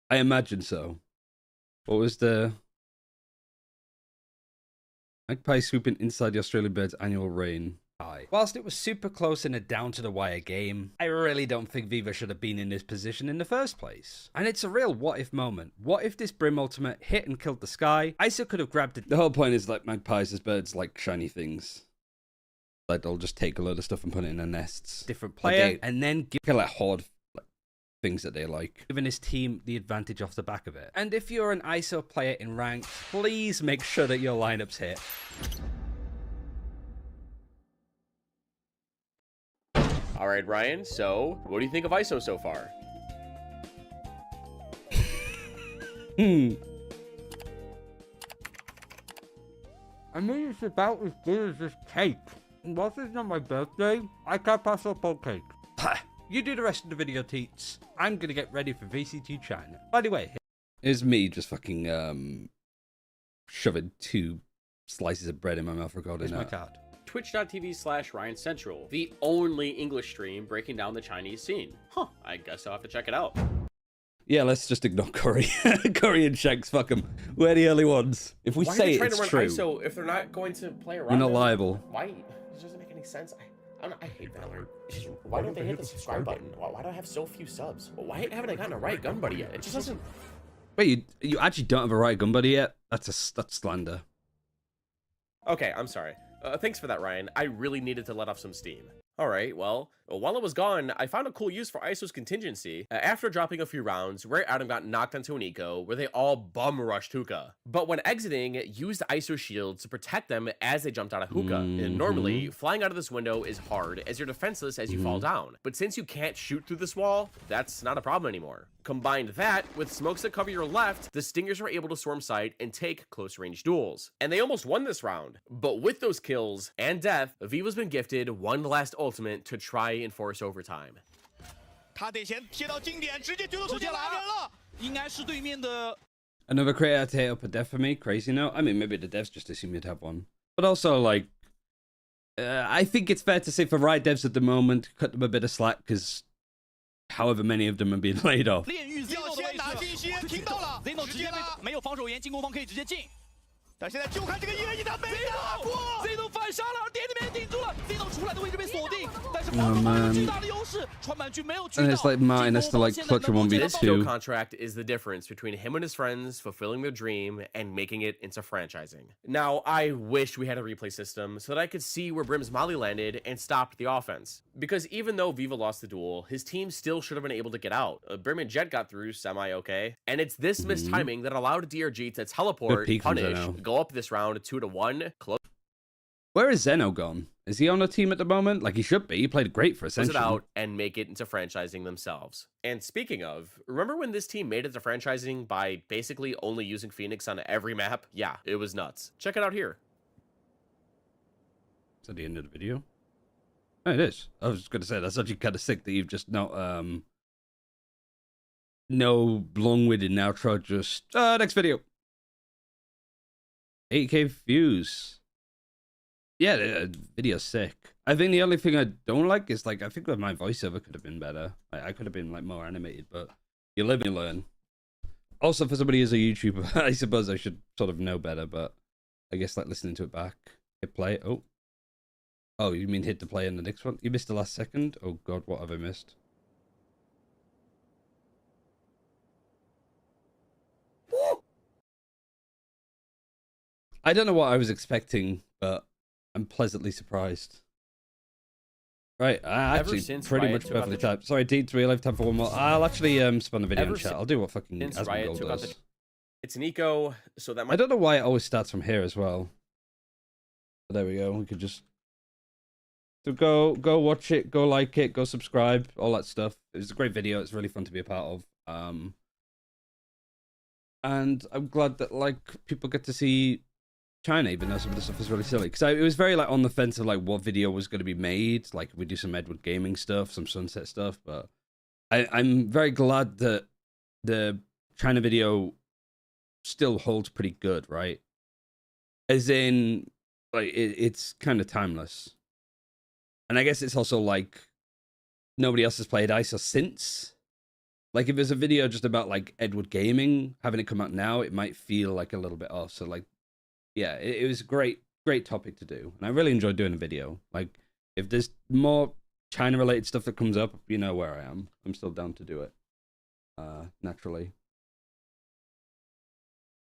I imagine so. What was the magpie swooping inside the Australian bird's annual reign? Whilst it was super close in a down-to-the-wire game, I really don't think Viva should have been in this position in the first place. And it's a real what-if moment. What if this Brim ultimate hit and killed the Sky? ISO could have grabbed it. The whole point is like magpies as birds like shiny things. Like they'll just take a load of stuff and put it in their nests. Different player, Like and then give kind of like hoard like things that they like, giving his team the advantage off the back of it. And if you're an ISO player in ranked, please make sure that your lineups hit. All right, Ryan, so what do you think of ISO so far? I mean, it's about as good as this cake. Whilst it's not my birthday, I can't pass up on cake. You do the rest of the video, Teats. I'm gonna get ready for VCT China. By the way, here's me just fucking shoving 2 slices of bread in my mouth recording Here's my that. card. Twitch.tv/Ryan Central, the only English stream breaking down the Chinese scene. Huh, I guess I'll have to check it out. Yeah, let's just ignore Curry. Curry and Shanks, fuck them. We're the early ones. If we Why are say they it, trying it's to run true. ISO if they're not going to play around? We're not liable. Why? It doesn't make any sense. I hate Valorant. It's just, why don't they hit the subscribe button? Why do I have so few subs? Why haven't I gotten a right gun buddy yet? It just doesn't. Wait, you actually don't have a right gun buddy yet? That's slander. Okay, I'm sorry. Thanks for that, Ryan. I really needed to let off some steam. Alright, well, while it was gone, I found a cool use for ISO's contingency. After dropping a few rounds, Rare Adam got knocked onto an eco, where they all bum-rushed Hookah. But when exiting, used ISO shields to protect them as they jumped out of Hookah. And normally, flying out of this window is hard, as you're defenseless as you fall down. But since you can't shoot through this wall, that's not a problem anymore. Combine that with smokes that cover your left, the Stingers were able to swarm site and take close-range duels. And they almost won this round. But with those kills and death, Vivo's been gifted one last ultimate to try and force overtime. 他得先贴到经典，直接决斗直接拉人了，应该是对面的。 Another creator to hit up a dev for me? Crazy no? I mean, maybe the devs just assume you'd have one. But also, like, I think it's fair to say for Riot devs at the moment, cut them a bit of slack, because however many of them are being laid off. 炼狱 Zeno 的位置，听到了 ，Zeno 直接被没有防守员，进攻方可以直接进。但现在就看这个1v1的没打过 ，Zeno 反杀了，点里面顶住了 ，Zeno 出来的位置被锁定，但是防守方有巨大的优势，川板区没有狙 And 到。 it's like Martin has to like clutch a 1v2. This skill contract is the difference between him and his friends fulfilling their dream and making it into franchising. Now, I wish we had a replay system so that I could see where Brim's molly landed and stopped the offense. Because even though Viva lost the duel, his team still should have been able to get out. Brim and Jet got through semi-okay. And it's this missed timing that allowed DRG to teleport, peek from punish, Zeno. go up this round 2-1, close Where is Zeno gone? Is he on a team at the moment? Like, he should be. He played great for it Ascension. out, and make it into franchising themselves. And speaking of, remember when this team made it to franchising by basically only using Phoenix on every map? Yeah, it was nuts. Check it out here. Is that the end of the video? Oh, it is. I was just going to say, that's actually kind of sick that you've just not, no long-winded outro, just, next video. 8K views. Yeah, the video's sick. I think the only thing I don't like is, like, I think that my voiceover could have been better. I could have been, like, more animated, but you live and you learn. Also, for somebody who's a YouTuber, I suppose I should sort of know better, but I guess, like, listening to it back. Hit play. Oh. Oh, you mean hit the play in the next one? You missed the last second? Oh, God, what have I missed? I don't know what I was expecting, but I'm pleasantly surprised. Right, I actually since pretty Riot much took out perfectly the- typed. Sorry, D3, I'll have time for one more. I'll actually spawn a video in Ever chat. I'll do what fucking since Asmongold Riot took out does. It's an eco, so that I might don't know why it always starts from here as well. But there we go. We could just... So go watch it, go like it, go subscribe, all that stuff. It was a great video. It's really fun to be a part of. And I'm glad that, like, people get to see China, even though some of the stuff is really silly. Because it was very, like, on the fence of, like, what video was going to be made. Like, we do some Edward Gaming stuff, some Sunset stuff. But I'm very glad that the China video still holds pretty good, right? As in, like, it's kind of timeless. And I guess it's also, like, nobody else has played ISO since. Like, if there's a video just about, like, Edward Gaming, having it come out now, it might feel, like, a little bit off. So, like, yeah, it was a great topic to do. And I really enjoyed doing a video. Like, if there's more China-related stuff that comes up, you know where I am. I'm still down to do it. Naturally.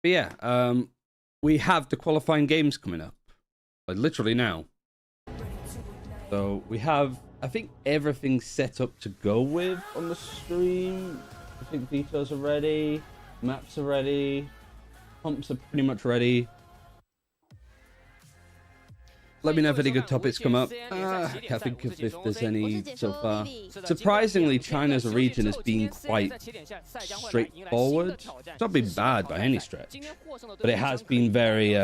But yeah, we have the qualifying games coming up. Like, literally now. So, we have I think everything's set up to go with on the stream. I think vetoes are ready, maps are ready, pumps are pretty much ready. Let me know if any good topics come up. I can't think of if there's any so far. Surprisingly, China as a region has been quite straightforward. It's not been bad by any stretch, but it has been very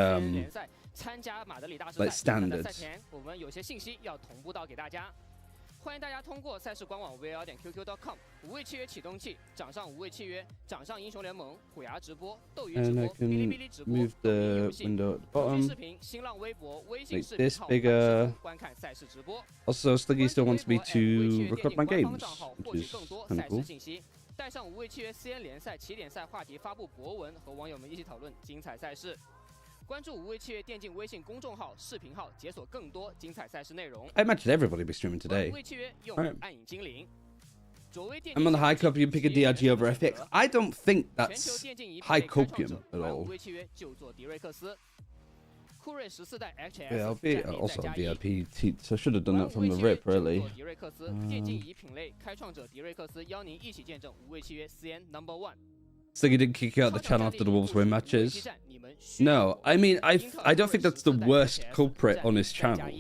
like standards. 欢迎大家通过赛事官网 vr.qq.com 无畏契约启动器掌上无畏契约掌上英雄联盟虎牙直播斗鱼直播哔哩哔哩直播抖音游戏腾讯视频新浪微博微信视频号观看赛事直播 Also, Sliggy still wants me to record my games, which is kind of cool. 带上无畏契约 CN 联赛起点赛话题发布博文和网友们一起讨论精彩赛事 关注无畏契约电竞微信公众号、视频号，解锁更多精彩赛事内容。 I imagine everybody will be streaming today. 无畏契约用暗影精灵。 I'm on the high copium, pick a DRG over FX. I don't think that's high copium at all. Yeah, I'll be also on VIP, so I should have done that from the rip, really. Sliggy didn't kick you out the channel after the Wolves win matches. No, I mean, I don't think that's the worst culprit on his channel.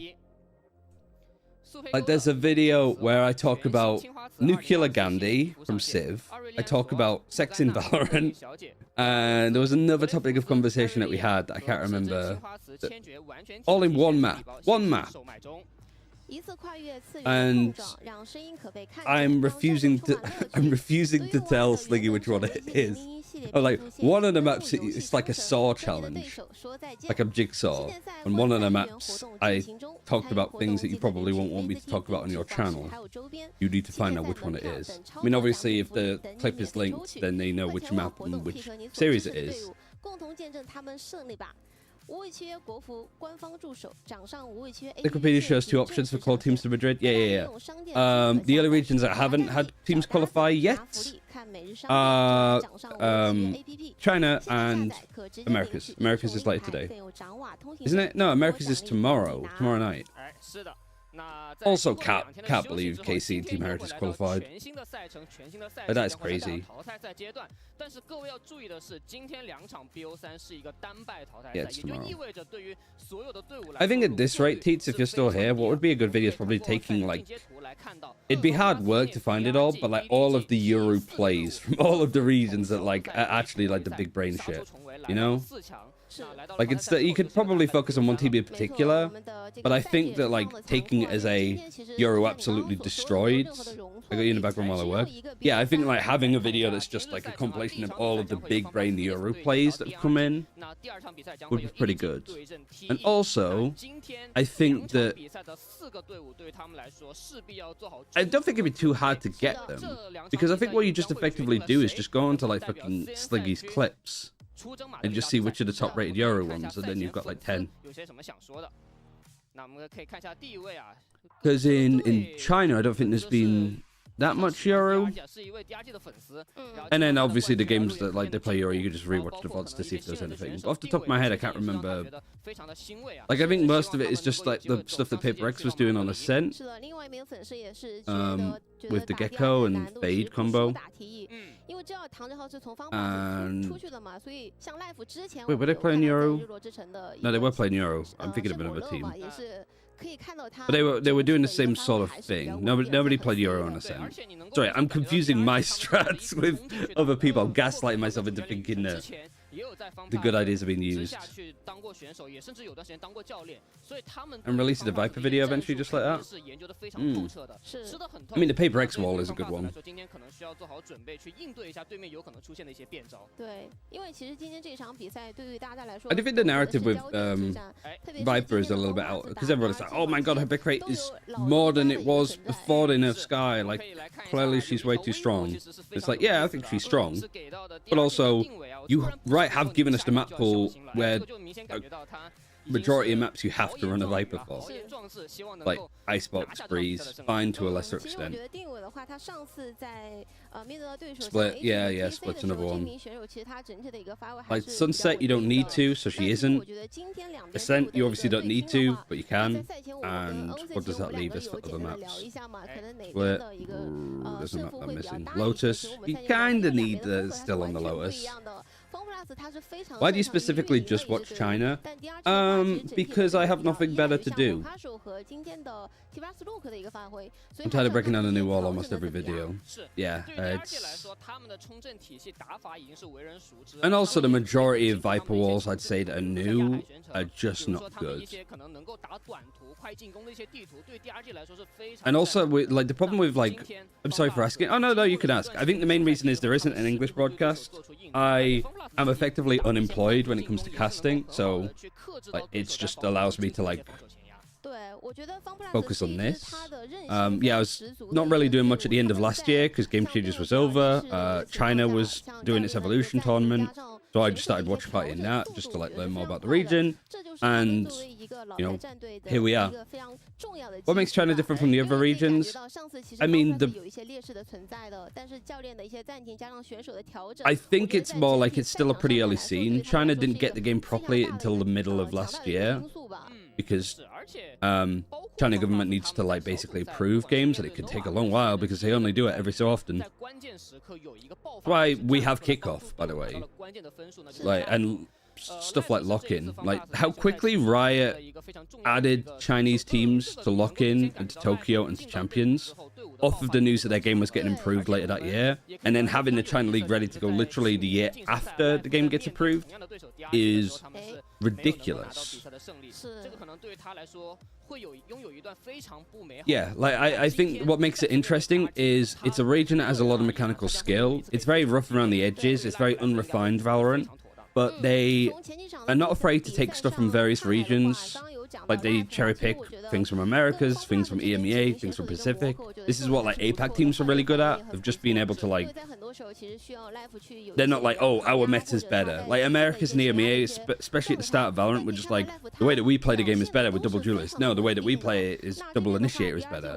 Like, there's a video where I talk about Nuclear Gandhi from Civ. I talk about sex in Valorant. And there was another topic of conversation that we had that I can't remember. All in one map. One map. And I'm refusing to tell Sliggy which one it is. Oh, like, one of the maps, it's like a saw challenge, like a jigsaw. And one of the maps, I talked about things that you probably won't want me to talk about on your channel. You need to find out which one it is. I mean, obviously, if the clip is linked, then they know which map and which series it is. Wikipedia shows 2 options for qual teams to Madrid. Yeah. The other regions that haven't had teams qualify yet are China and Americas. Americas is later today, isn't it? No, Americas is tomorrow night. Also, can't believe KC and Team Heritage qualified. But that's crazy. Yeah, it's tomorrow. I think at this rate, Teats, if you're still here, what would be a good video is probably taking, like... It'd be hard work to find it all, but, like, all of the Euro plays from all of the regions that, like, are actually, like, the big brain shit. You know? Like, it's that you could probably focus on one team in particular, but I think that, like, taking it as a Euro absolutely destroyed, I got you in the background while I work. Yeah, I think, like, having a video that's just, like, a compilation of all of the big brain Euro plays that have come in would be pretty good. And also, I think that I don't think it'd be too hard to get them, because I think what you just effectively do is just go onto, like, fucking Sliggy's clips and just see which are the top rated Euro ones, and then you've got like 10. Because in China, I don't think there's been that much Euro. And then obviously the games that like they play Euro, you can just rewatch the VODs to see if there's anything. But off the top of my head, I can't remember. Like, I think most of it is just like the stuff that Paper X was doing on Ascent. With the Gecko and Fade combo. And... Wait, were they playing Euro? No, they were playing Euro. I'm thinking of another team. But they were doing the same sort of thing. Nobody played Euro on Ascent. Sorry, I'm confusing my strats with other people. I'm gaslighting myself into thinking that the good ideas are being used. And releasing the Viper video eventually just like that? I mean, the Paper X wall is a good one. I do think the narrative with Viper is a little bit out, because everyone's like, oh my god, her pick rate is more than it was before the nerf Sky. Like, clearly she's way too strong. It's like, yeah, I think she's strong. But also, you have given us the map pool where majority of maps you have to run a Viper for. Like Icebox, Breeze, Fine to a lesser extent. Split, yeah, Split's another one. Like Sunset, you don't need to, so she isn't. Ascent, you obviously don't need to, but you can. And what does that leave us for other maps? Split, there's a map I'm missing. Lotus, you kind of need still on the Lotus. Why do you specifically just watch China? Because I have nothing better to do. I'm tired of breaking down a new wall almost every video. Yeah, and also the majority of Viper walls I'd say that are new are just not good. And also, like the problem with like, I'm sorry for asking. Oh no, you can ask. I think the main reason is there isn't an English broadcast. I am effectively unemployed when it comes to casting, so like it just allows me to like focus on this. Yeah, I was not really doing much at the end of last year because Game Changers was over. China was doing its Evolution tournament, so I just started watch partying that just to like learn more about the region. And you know, here we are. What makes China different from the other regions? I mean, I think it's more like it's still a pretty early scene. China didn't get the game properly until the middle of last year because China government needs to like basically approve games, and it can take a long while because they only do it every so often. That's why we have kickoff, by the way, like and stuff like lock-in. Like how quickly Riot added Chinese teams to lock-in and to Tokyo and to Champions off of the news that their game was getting improved later that year, and then having the China League ready to go literally the year after the game gets approved is ridiculous. Yeah, like I think what makes it interesting is it's a region that has a lot of mechanical skill. It's very rough around the edges. It's very unrefined Valorant, but they are not afraid to take stuff from various regions. Like they cherry pick things from Americas, things from EMEA, things from Pacific. This is what like APAC teams are really good at, of just being able to like, they're not like, oh, our meta's better. Like Americas and EMEA, especially at the start of Valorant, were just like, the way that we play the game is better with double duelist. No, the way that we play it is double initiator is better.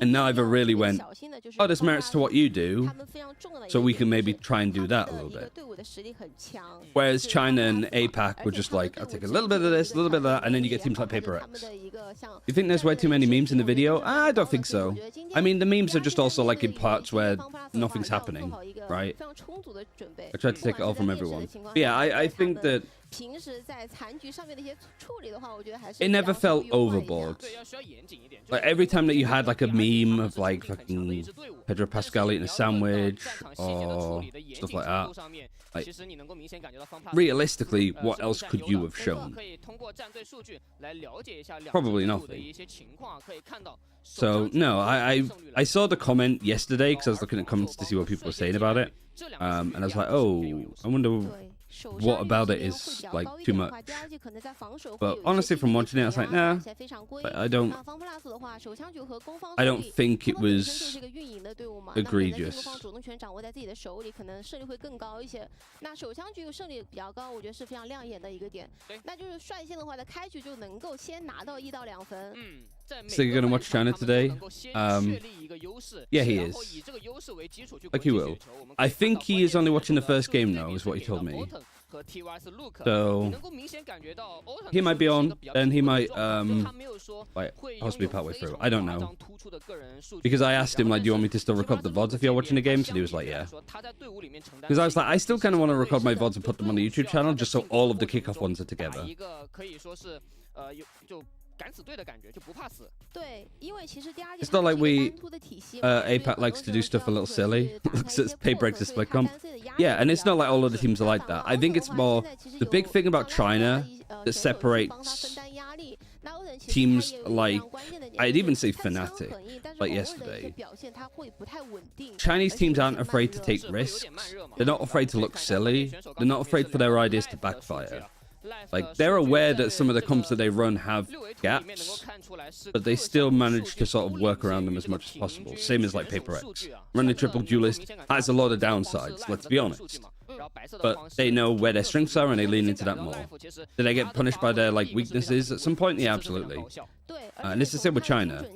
And neither really went, oh, there's merits to what you do, so we can maybe try and do that a little bit. Whereas China and APAC were just like, I'll take a little bit of this, a little bit of that, and then you get teams like Paper X. You think there's way too many memes in the video? I don't think so. I mean, the memes are just also like in parts where nothing's happening, right? I tried to take it all from everyone. But yeah, I think that it never felt overboard. Like every time that you had like a meme of like fucking Pedro Pascal eating a sandwich or stuff like that, like realistically, what else could you have shown? Probably nothing. So no, I saw the comment yesterday because I was looking at comments to see what people were saying about it, and I was like, oh, I wonder what about it is like too much. But honestly, from watching it, I was like, nah, I don't think it was egregious. So you're gonna watch China today? Yeah, he is. Like he will. I think he is only watching the first game though, is what he told me. So he might be on, and he might like possibly partway through. I don't know. Because I asked him like, do you want me to still record the VODs if you're watching the games? And he was like, yeah. Because I was like, I still kind of want to record my VODs and put them on the YouTube channel just so all of the kickoff ones are together. It's not like we APAC likes to do stuff a little silly. Looks at Paper X split comp. Yeah, and it's not like all of the teams are like that. I think it's more the big thing about China that separates teams like, I'd even say Fnatic, like yesterday. Chinese teams aren't afraid to take risks. They're not afraid to look silly. They're not afraid for their ideas to backfire. Like, they're aware that some of the comps that they run have gaps, but they still manage to sort of work around them as much as possible. Same as like Paper X. Running triple duelist has a lot of downsides, let's be honest. but they know where their strengths are and they lean into that more. Do they get punished by their like weaknesses at some point? Yeah, absolutely. And this is the same with China.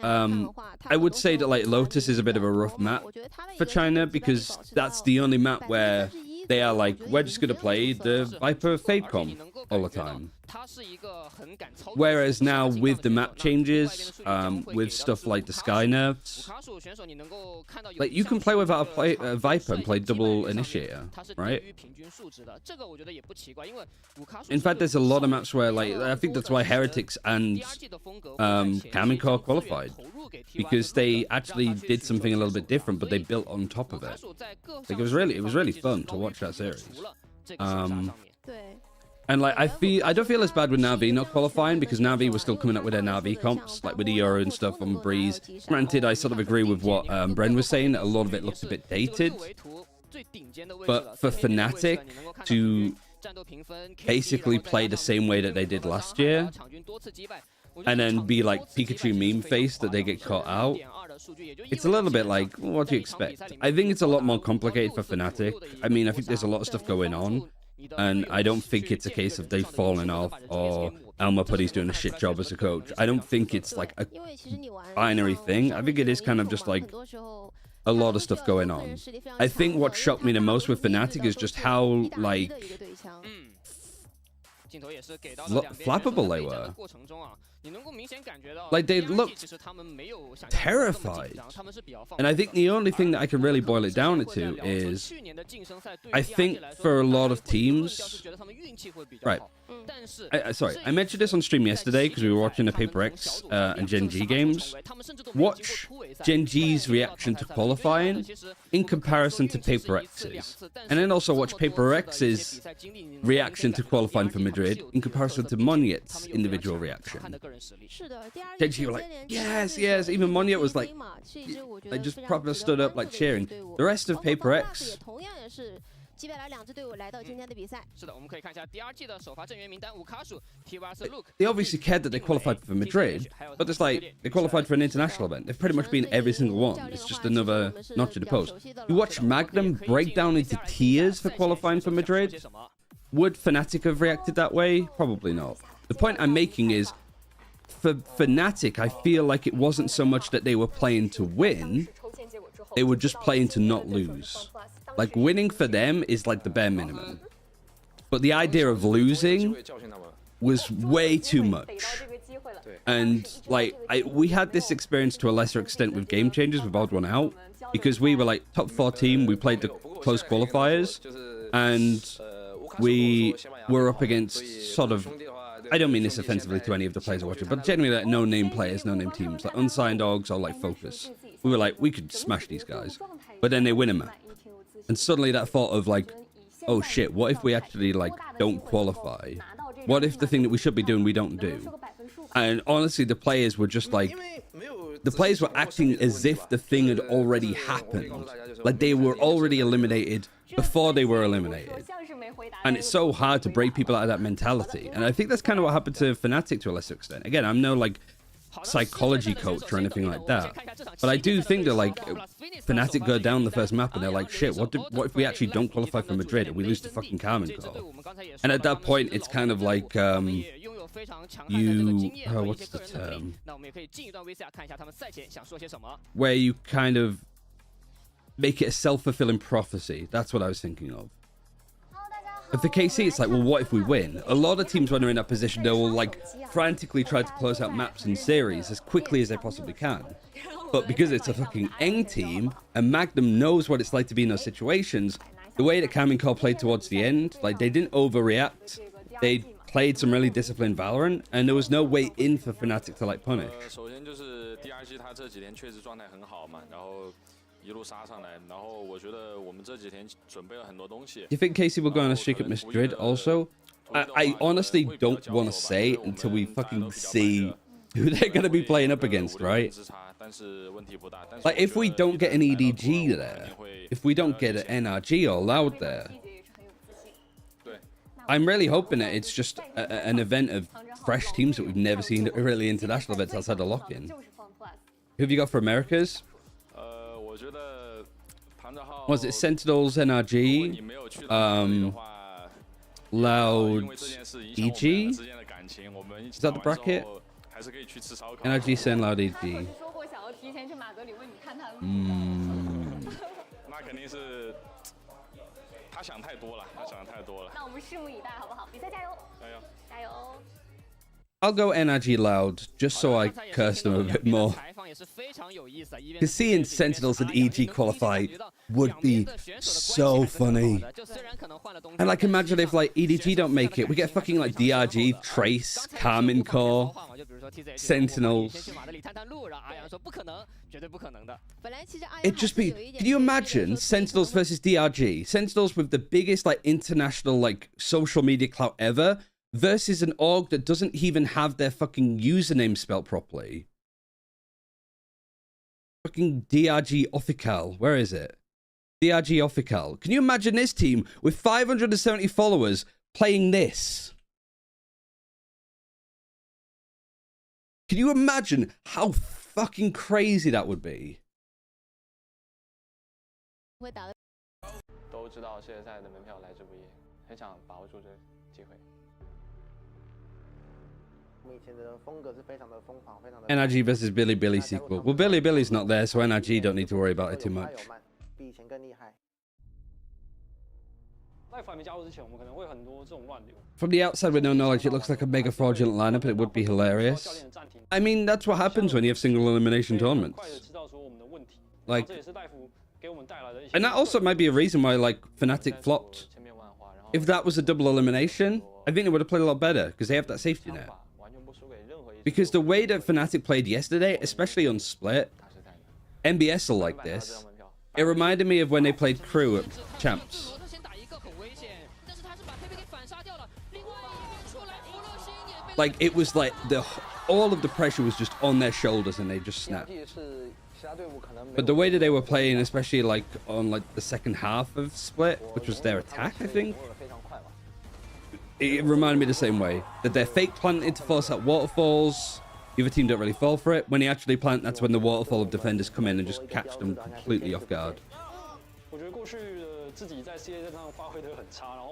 I would say that like Lotus is a bit of a rough map for China because that's the only map where they are like, we're just going to play the Viper Fadecom all the time. Whereas now with the map changes, with stuff like the Sky nerfs, like you can play without a Viper and play double Initiator, right? In fact, there's a lot of maps where like, I think that's why Heretics and Kamen Core qualified, because they actually did something a little bit different, but they built on top of it. Like it was really fun to watch that series. And like I don't feel as bad with Na'Vi not qualifying, because Na'Vi was still coming up with their Na'Vi comps, like with the Euro and stuff on Breeze. Granted, I sort of agree with what Bren was saying, that a lot of it looked a bit dated. But for Fnatic to basically play the same way that they did last year, and then be like Pikachu meme face that they get caught out, it's a little bit like, what do you expect? I think it's a lot more complicated for Fnatic. I mean, I think there's a lot of stuff going on, and I don't think it's a case of they've fallen off or Elmer Putty's doing a shit job as a coach. I don't think it's like a binary thing. I think it is kind of just like a lot of stuff going on. I think what shocked me the most with Fnatic is just how like flappable they were. Like they looked terrified. And I think the only thing that I can really boil it down to is, I think for a lot of teams, right, sorry, I mentioned this on stream yesterday because we were watching the Paper X and Gen G games. Watch Gen G's reaction to qualifying in comparison to Paper X's, and then also watch Paper X's reaction to qualifying for Madrid in comparison to Monyet's individual reaction. Gen G were like, yes, yes. Even Monyet was like, they just properly stood up like cheering. The rest of Paper X, they obviously cared that they qualified for Madrid, but it's like they qualified for an international event. They've pretty much been every single one. It's just another notch in the post. You watch Magnum break down into tears for qualifying for Madrid. Would Fnatic have reacted that way? Probably not. The point I'm making is, for Fnatic, I feel like it wasn't so much that they were playing to win, they were just playing to not lose. Like, winning for them is like the bare minimum. But the idea of losing was way too much. And, like, we had this experience to a lesser extent with Game Changers with Odd One Out, because we were, like, top 4 team, we played the close qualifiers, and we were up against sort of, I don't mean this offensively to any of the players watching, but generally like no-name players, no-name teams, like Unsigned Dogs or like Focus. We were like, we could smash these guys. But then they win a map. And suddenly that thought of like, oh shit, what if we actually like don't qualify? What if the thing that we should be doing we don't do? And honestly, the players were just like, the players were acting as if the thing had already happened. Like they were already eliminated before they were eliminated. And it's so hard to break people out of that mentality. And I think that's kind of what happened to Fnatic to a lesser extent. Again, I'm no like psychology coach or anything like that, but I do think that like Fnatic go down the first map and they're like, shit, what if we actually don't qualify for Madrid and we lose to fucking Kamen Core? And at that point it's kind of like what's the term, where you kind of make it a self-fulfilling prophecy. That's what I was thinking of. And for KC, it's like, well, what if we win? A lot of teams, when they're in that position, they will like frantically try to close out maps and series as quickly as they possibly can. But because it's a fucking ENG team, and Magnum knows what it's like to be in those situations, the way that Kamen Core played towards the end, like they didn't overreact. They played some really disciplined Valorant, and there was no way in for Fnatic to like punish. Do you think Casey will go on a streak at Madrid also? I honestly don't want to say until we fucking see who they're going to be playing up against, right? Like, if we don't get an EDG there, if we don't get an NRG or Loud there, I'm really hoping that it's just an event of fresh teams that we've never seen at really international events outside the lock-in. Who have you got for Americas? Was it Sentinels NRG? Loud EG? Is that the bracket? NRG Sen Loud EG. 那肯定是他想太多了，他想太多了。那我们拭目以待，好不好？比赛加油！加油！加油！ I'll go NRG Loud just so I curse them a bit more. Because seeing Sentinels and EG qualify would be so funny. And like imagine if like EDG don't make it, we get fucking like DRG, Trace, Carmen Core, Sentinels. It'd just be, can you imagine Sentinels versus DRG? Sentinels with the biggest like international like social media clout ever versus an org that doesn't even have their fucking username spelt properly. Fucking DRG Official. Where is it? DRG Official. Can you imagine this team with 570 followers playing this? Can you imagine how fucking crazy that would be? 都知道世界赛的门票来之不易，很想把握住这个机会。 NRG versus Billy Billy sequel. Well, Billy Billy's not there, so NRG don't need to worry about it too much. From the outside with no knowledge, it looks like a mega fraudulent lineup, and it would be hilarious. I mean, that's what happens when you have single elimination tournaments. Like, and that also might be a reason why, like, Fnatic flopped. If that was a double elimination, I think they would have played a lot better, because they have that safety net. Because the way that Fnatic played yesterday, especially on Split, MBS are like this. It reminded me of when they played Crew at Champs. Like, it was like all of the pressure was just on their shoulders and they just snapped. But the way that they were playing, especially like on like the second half of Split, which was their attack, I think, it reminded me the same way. That they're fake planting to force out waterfalls. The other team don't really fall for it. When they actually plant, that's when the waterfall of defenders come in and just catch them completely off guard.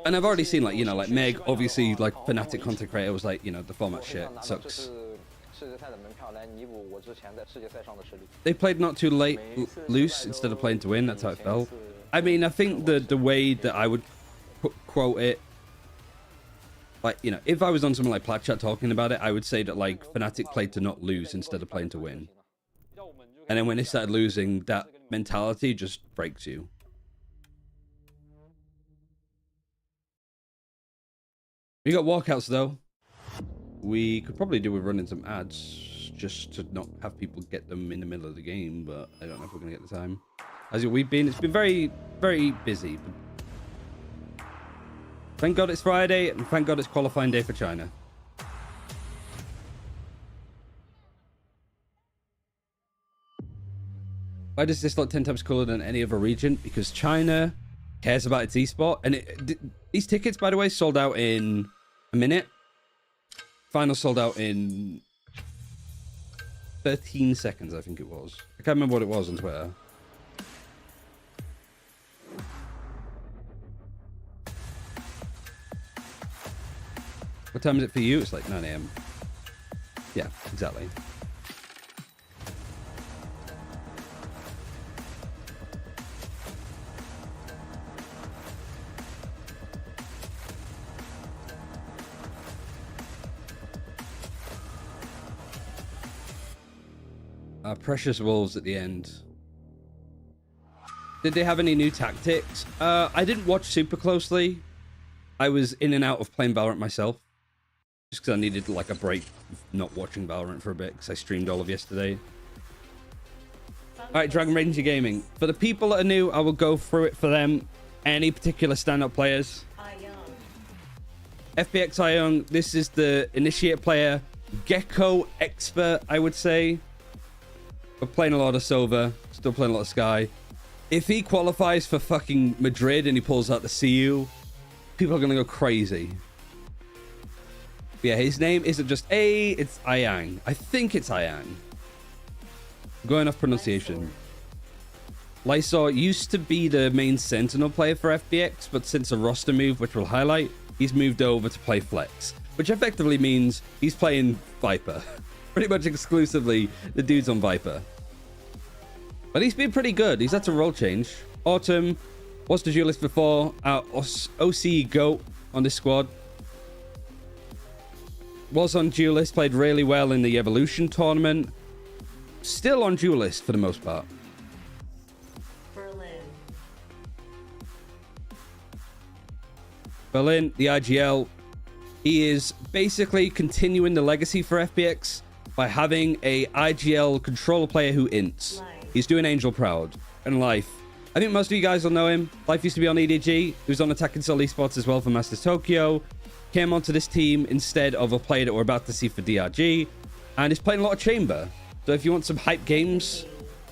And I've already seen, like, you know, like Meg, obviously, like Fnatic content creator was like, you know, the format shit sucks. They played not too late loose instead of playing to win. That's how it felt. I mean, I think the way that I would quote it, like, you know, if I was on something like Plat Chat talking about it, I would say that, like, Fnatic played to not lose instead of playing to win. And then when they started losing, that mentality just breaks you. We got walkouts, though. We could probably do with running some ads just to not have people get them in the middle of the game, but I don't know if we're going to get the time. As we've been, it's been very, very busy. Thank God it's Friday, and thank God it's qualifying day for China. Why does this look 10 times cooler than any other region? Because China cares about its esport. And these tickets, by the way, sold out in a minute. Final sold out in 13 seconds, I think it was. I can't remember what it was on Twitter. What time is it for you? It's like 9 AM. Yeah, exactly. Precious Wolves at the end. Did they have any new tactics? I didn't watch super closely. I was in and out of playing Valorant myself. Just because I needed like a break of not watching Valorant for a bit because I streamed all of yesterday. Alright, Dragon Ranger Gaming. For the people that are new, I will go through it for them. Any particular stand-up players? FPX Ion, this is the initiate player. Gecko expert, I would say. We're playing a lot of Silver. Still playing a lot of Sky. If he qualifies for fucking Madrid and he pulls out the CU, people are going to go crazy. But yeah, his name isn't just A, it's Ayang. I think it's Ayang. I'm going off pronunciation. Lysor used to be the main Sentinel player for FPX, but since a roster move, which we'll highlight, he's moved over to play Flex, which effectively means he's playing Viper. Pretty much exclusively the dude's on Viper. But he's been pretty good. He's had some role change. Autumn was the duelist before. OC GOAT on this squad. Was on duelist, played really well in the Evolution tournament. Still on duelist for the most part. Berlin, the IGL, he is basically continuing the legacy for FPX by having a IGL controller player who ints. He's doing Angel proud. And Life, I think most of you guys will know him. Life used to be on EDG. He was on Attacking Soul Esports as well for Masters Tokyo. Came onto this team instead of a player that we're about to see for DRG. And he's playing a lot of Chamber. So if you want some hype games,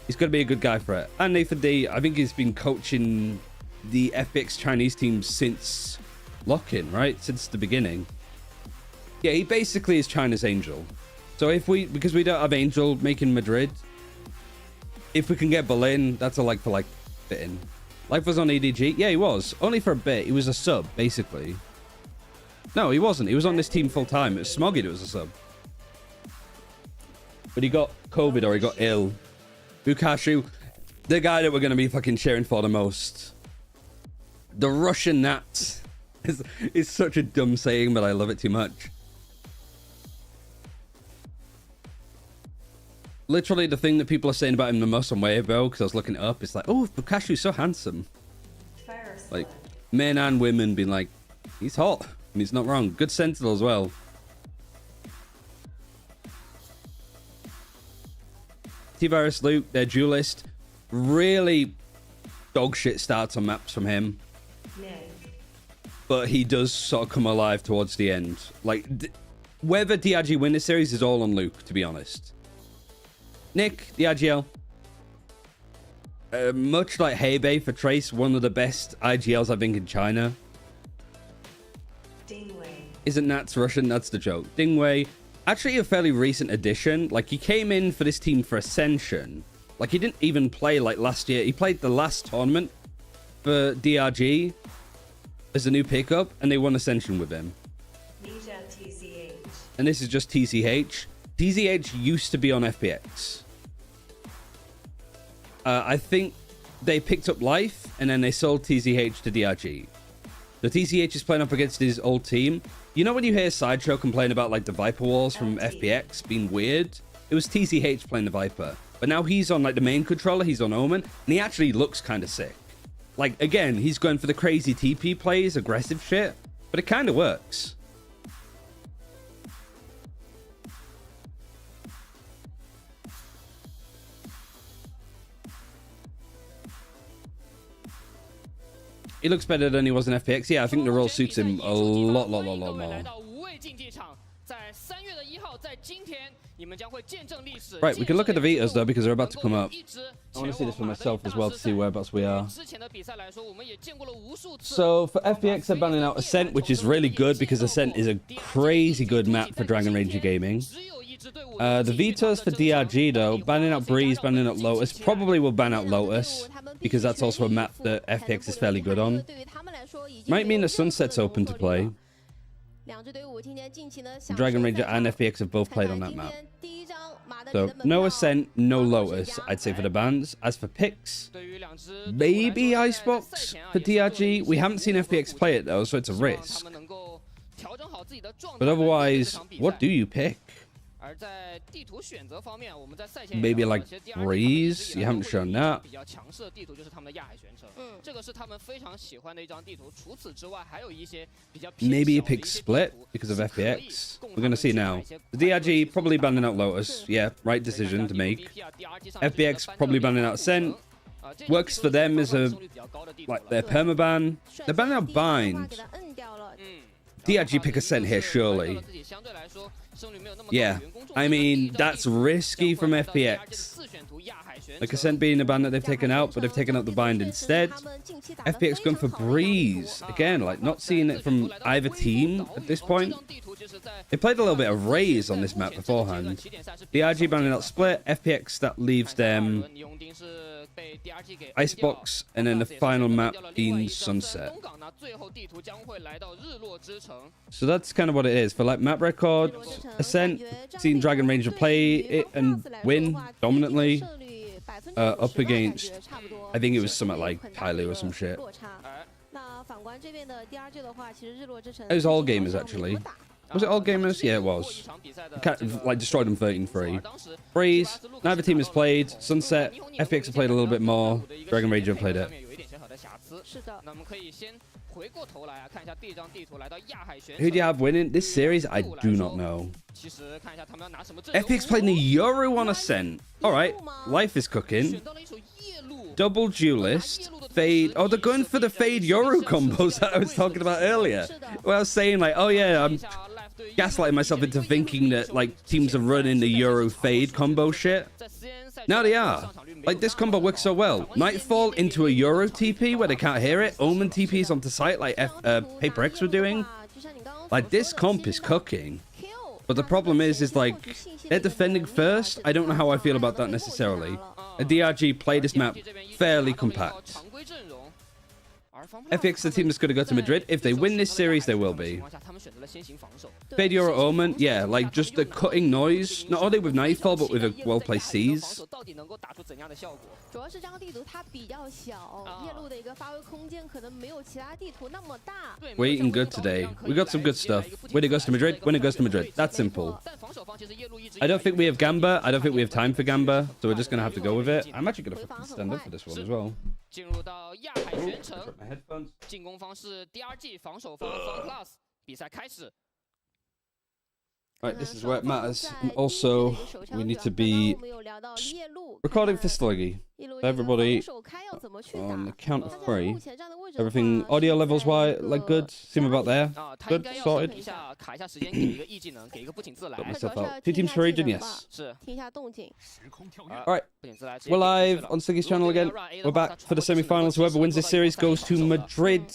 he's going to be a good guy for it. And Nathan D, I think he's been coaching the FPX Chinese team since lock-in, right? Since the beginning. Yeah, he basically is China's Angel. So because we don't have Angel making Madrid, if we can get Berlin, that's a like-for-like fit-in. Life was on EDG. Yeah, he was. Only for a bit. He was a sub, basically. No, he wasn't. He was on this team full-time. It was Smoggy that was a sub. But he got COVID or he got ill. Bukashu, the guy that we're going to be fucking cheering for the most. The Russian Nats. It's such a dumb saying, but I love it too much. Literally, the thing that people are saying about him the most on Weibo, because I was looking it up, it's like, oh, Bukashu's so handsome. Like, men and women being like, he's hot. And he's not wrong. Good Sentinel as well. T-Virus Luke, their duelist. Really dog shit starts on maps from him. But he does sort of come alive towards the end. Like, whether DRG win this series is all on Luke, to be honest. Nick, the IGL. Much like Hebei for Trace, one of the best IGLs I think in China. Dingwei. Isn't Nats Russian? That's the joke. Dingwei, actually a fairly recent addition. Like, he came in for this team for Ascension. Like, he didn't even play like last year. He played the last tournament for DRG as a new pickup, and they won Ascension with him. And this is just TCH. TCH used to be on FPX. I think they picked up Life, and then they sold TCH to DRG. So TCH is playing up against his old team. You know when you hear Sideshow complain about like the Viper walls from FPX being weird? It was TCH playing the Viper. But now he's on like the main controller, he's on Omen, and he actually looks kind of sick. Like, again, he's going for the crazy TP plays, aggressive shit, but it kind of works. He looks better than he was in FPX. Yeah, I think the role suits him a lot more. Right, we can look at the Vitas though, because they're about to come up. I want to see this for myself as well to see whereabouts we are. So for FPX, they're banning out Ascent, which is really good because Ascent is a crazy good map for Dragon Ranger Gaming. The Vitas for DRG though, banning out Breeze, banning out Lotus. Probably will ban out Lotus because that's also a map that FPX is fairly good on. Might mean the Sunset's open to play. Dragon Ranger and FPX have both played on that map. So no Ascent, no Lotus, I'd say for the bans. As for picks, maybe Icebox for DRG. We haven't seen FPX play it though, so it's a risk. But otherwise, what do you pick? Maybe like Breeze? You haven't shown that. Maybe you pick Split because of FPX. We're going to see now. The DRG probably banning out Lotus. Yeah, right decision to make. FPX probably banning out Ascent. Works for them as a like their permaban. They're banning out Bind. DRG pick Ascent here, surely. Yeah, I mean, that's risky from FPX. like Ascent being a band that they've taken out, but they've taken out the bind instead. FPX going for Breeze. Again, like not seeing it from either team at this point. They played a little bit of Raze on this map beforehand. DRG banning out Split. FPX, that leaves them Icebox, and then the final map being Sunset. So that's kind of what it is. For like map records, Ascent, seen Dragon Ranger play it and win dominantly. Up against, I think it was something like Tyloo or some shit. It was all gamers actually. Was it all gamers? Yeah, it was. Like destroyed them 13-3. Breeze, neither team has played. Sunset, FPX have played a little bit more. Dragon Ranger played it. Who do you have winning this series? I do not know. FPX played the Yoru on Ascent. Alright, life is cooking. Double duelist. Fade. Oh, they're going for the Fade Yoru combos that I was talking about earlier. Well, I was saying like, oh yeah, I'm gaslighting myself into thinking that like teams are running the Yoru Fade combo shit. Now they are. Like this combo works so well. Nightfall into a Yoru TP where they can't hear it. Omen TPs onto site like Paper X were doing. Like this comp is cooking. But the problem is like they're defending first. I don't know how I feel about that necessarily. A DRG play this map fairly compact. FPX, the team that's going to go to Madrid. If they win this series, they will be. Fade Yoru Omen, yeah, like just the cutting noise, not only with Nightfall, but with a well-placed Seize. We're eating good today. We got some good stuff. Winner goes to Madrid, winner goes to Madrid. That's simple. I don't think we have Gamba. I don't think we have time for Gamba, so we're just going to have to go with it. I'm actually going to stand up for this one as well. 进入到亚海全程，进攻方是 DRG， 防守方 FunPlus， 比赛开始。 Right, this is where it matters. And also, we need to be recording for Sluggy. Everybody, on the count of 3. Everything audio levels wise, like good. Seem about there. Good, sorted. Got myself out. 2 teams per region, yes. Alright, we're live on Sluggy's channel again. We're back for the semi-finals. Whoever wins this series goes to Madrid.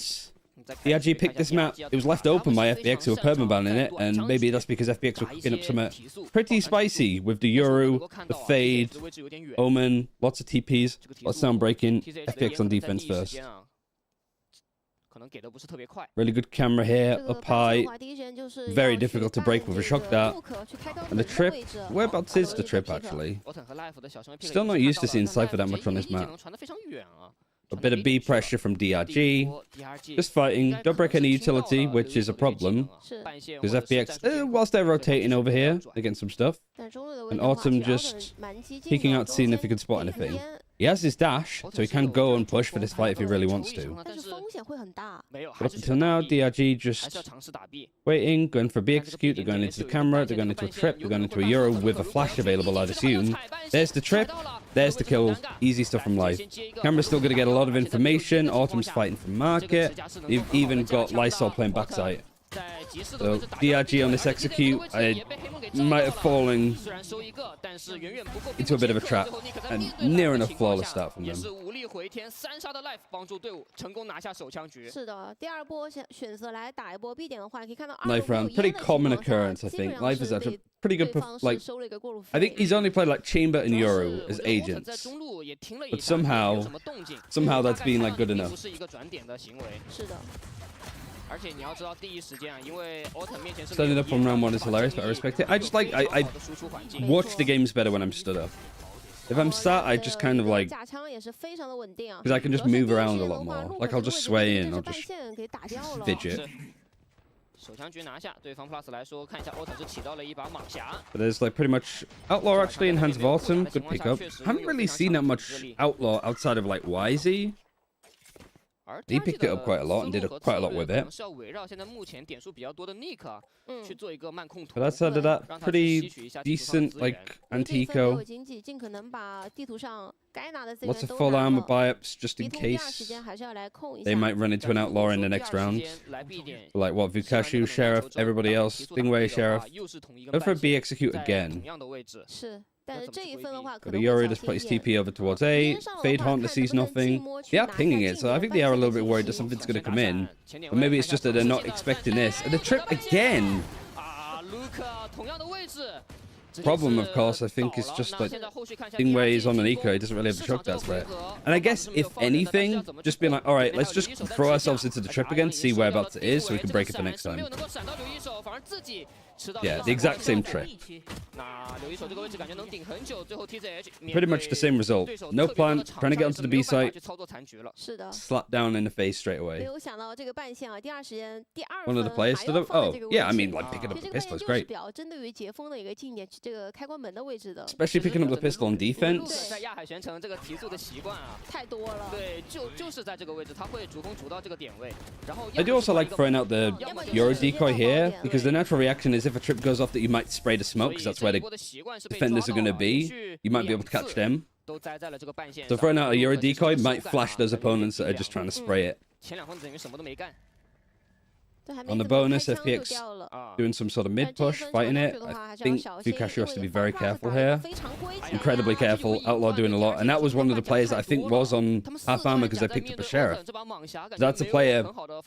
EDG picked this map. It was left open by FPX who were permabanning it, and maybe that's because FPX were cooking up something pretty spicy with the Yoru, the Fade, Omen, lots of TPs, lots of sound breaking. FPX on defense first. Really good camera here, up high. Very difficult to break with a shock dart. And the trip, whereabouts is the trip actually? Still not used to seeing Cypher that much on this map. A bit of B pressure from DRG. Just fighting. Don't break any utility, which is a problem. Because FPX, whilst they're rotating over here, they're getting some stuff. And Autumn just peeking out to see if he can spot anything. He has his dash, so he can go and push for this fight if he really wants to. But up until now, DRG just waiting, going for a B execute. They're going into the camera, they're going into a trip, they're going into a Yoru with a flash available, I'd assume. There's the trip, there's the kill. Easy stuff from life. Camera's still going to get a lot of information. Autumn's fighting for market. They've even got Lysol playing backside. So DRG on this execute, I might have fallen into a bit of a trap, and near enough flawless start from them. Knife round, pretty common occurrence, I think. Life is actually pretty good, like, I think he's only played like Chamber and Yoru as agents, but somehow that's been like good enough. Standing up on round 1 is hilarious, but I respect it. I just like, I watch the games better when I'm stood up. If I'm sat, I just kind of like, because I can just move around a lot more. Like I'll just sway in, I'll just fidget. But there's like pretty much Outlaw actually in hands of Autumn. Good pickup. Haven't really seen that much Outlaw outside of like YZ. He picked it up quite a lot and did quite a lot with it. But outside of that, pretty decent, like, Antico. Lots of full armor buy-ups just in case they might run into an Outlaw in the next round. Like, what, Vukashu, Sheriff, everybody else, Stingray, Sheriff. Go for a B execute again. Got a Yuri just put his TP over towards A. Fade Hunter sees nothing. They are pinging it, so I think they are a little bit worried that something's going to come in. But maybe it's just that they're not expecting this. And the trip again! Problem, of course, I think is just like thing where he's on an eco, he doesn't really have the choke that's right. And I guess if anything, just being like, all right, let's just throw ourselves into the trip again, see whereabouts it is, so we can break it for next time. Yeah, the exact same trip. Pretty much the same result. No plan, trying to get onto the B site. Slap down in the face straight away. One of the players stood up. Oh, yeah, I mean, like picking up the pistol is great. Especially picking up the pistol on defense. I do also like throwing out the Euro decoy here, because the natural reaction is if a trip goes off that you might spray the smoke, because that's where the defenders are going to be. You might be able to catch them. So throwing out a Euro decoy might flash those opponents that are just trying to spray it. On the bonus, FPX doing some sort of mid push, fighting it. I think Fukashu has to be very careful here. Incredibly careful. Outlaw doing a lot. And that was one of the players that I think was on half armor because I picked up a sheriff. That's a player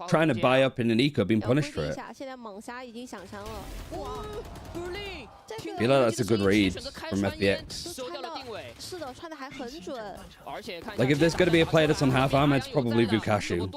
trying to buy up in an eco being punished for it. I feel like that's a good read from FPX. Like if there's going to be a player that's on half armor, it's probably Fukashu.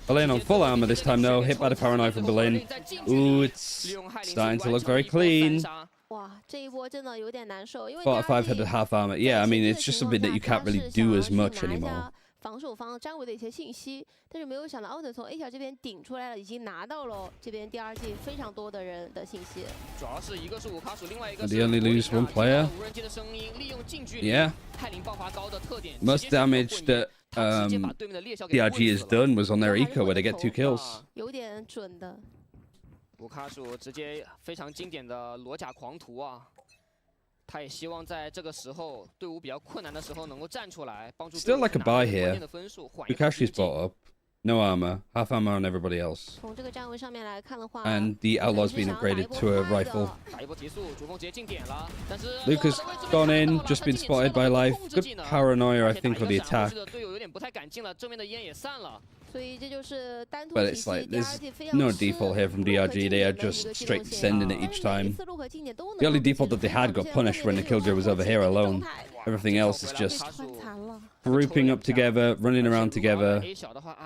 Berlin on full armor this time though, hit by the paranoia from Berlin. Ooh, it's starting to look very clean. 45 headed half armor. Yeah, I mean, it's just something that you can't really do as much anymore. 防守方张伟的一些信息，但是没有想到奥特从 A 角这边顶出来了，已经拿到了这边第二季非常多的人的信息。主要是一个是五卡鼠，另外一个是 They only lose one player. 无人机的声音，利用近距离 Yeah. 泰林爆发高的特点。 Most damage that DRG has done was on their eco where they get 2 kills. 有点准的。五卡鼠直接非常经典的裸甲狂徒啊！ 他也希望在这个时候队伍比较困难的时候能够站出来帮助。 Still like a buy here. Fukashu's bought up. No armor. Half armor on everybody else. 从这个站位上面来看的话 And the outlaw's been upgraded to a rifle. Lucas gone in, just been spotted by life. Good paranoia, I think, on the attack. But it's like, there's no default here from DRG. They are just straight sending it each time. The only default that they had got punished when the killjoy was over here alone. Everything else is just grouping up together, running around together.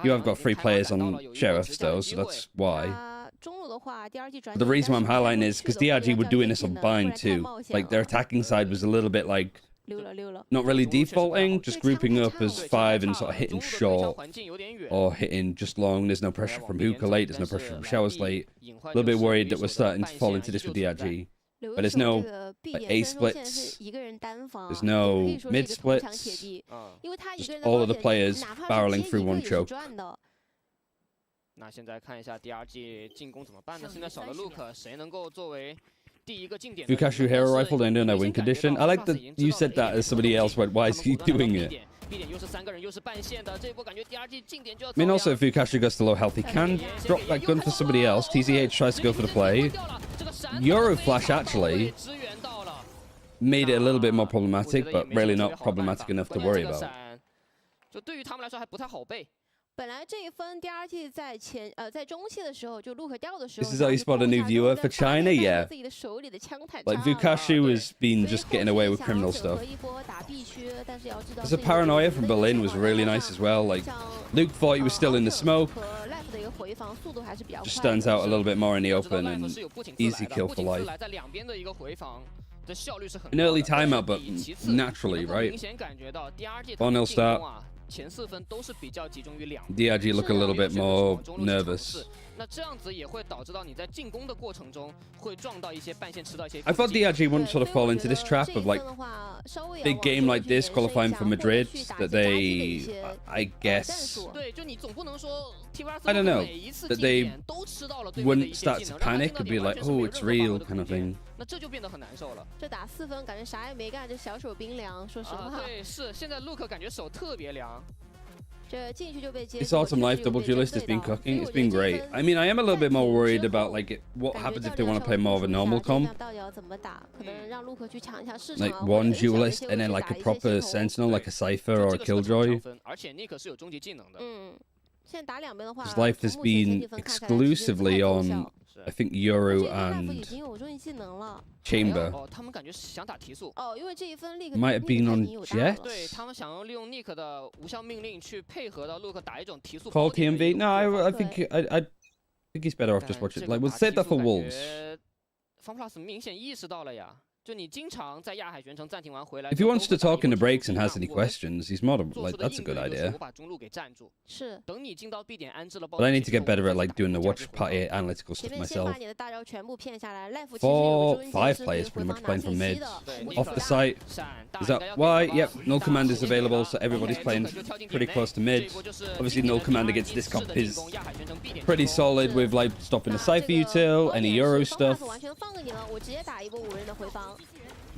You have got 3 players on sheriffs though, so that's why. But the reason why I'm highlighting is because DRG were doing this on bind too. Like their attacking side was a little bit like not really defaulting, just grouping up as 5 and sort of hitting short or hitting just long. There's no pressure from Hookah late, there's no pressure from Showers late. A little bit worried that we're starting to fall into this with DRG. But there's no like A splits, there's no mid splits, just all of the players barreling through one choke. 那现在看一下 DRG 进攻怎么办呢？现在少了 Luke， 谁能够作为 Fukashu hero rifle, they don't know win condition. I like that you said that as somebody else went, why is he doing it? I mean, also if Fukashu goes to low health, he can drop that gun for somebody else. TZH tries to go for the play. Euro Flash actually made it a little bit more problematic, but really not problematic enough to worry about. 本来这一分第二季在中期的时候就 Luke 掉的时候 This is how you spot a new viewer for China, yeah. Like Fukashu has been just getting away with criminal stuff. There's a paranoia from Berlin was really nice as well. Like Luke thought he was still in the smoke. Just stands out a little bit more in the open and easy kill for life. An early timeout, but naturally, right? 1-0 start. DRG look a little bit more nervous. I thought DRG wouldn't sort of fall into this trap of like big game like this qualifying for Madrid that they, I guess, I don't know, that they wouldn't start to panic and be like, oh, it's real kind of thing. 那这就变得很难受了。这打4分，感觉啥也没干，这小手冰凉。说实话。对，是现在 Luke 感觉手特别凉。This autumn life double duelist has been cooking. It's been great. I mean, I am a little bit more worried about like what happens if they want to play more of a normal comp. Like one duelist and then like a proper sentinel, like a Cypher or a Killjoy. His life has been exclusively on, I think, Yoru and Chamber. Might have been on Jets. Call TMV? No, I think he's better off just watching. Like, we'll save that for Wolves. If he wants to talk in the breaks and has any questions, he's more than, like, that's a good idea. But I need to get better at like doing the watch party analytical stuff myself. 5 players pretty much playing from mid. Off the site. Is that why? Yep, Null Command is available, so everybody's playing pretty close to mid. Obviously, Null Command against this comp is pretty solid with like stopping the Cypher util, any Euro stuff.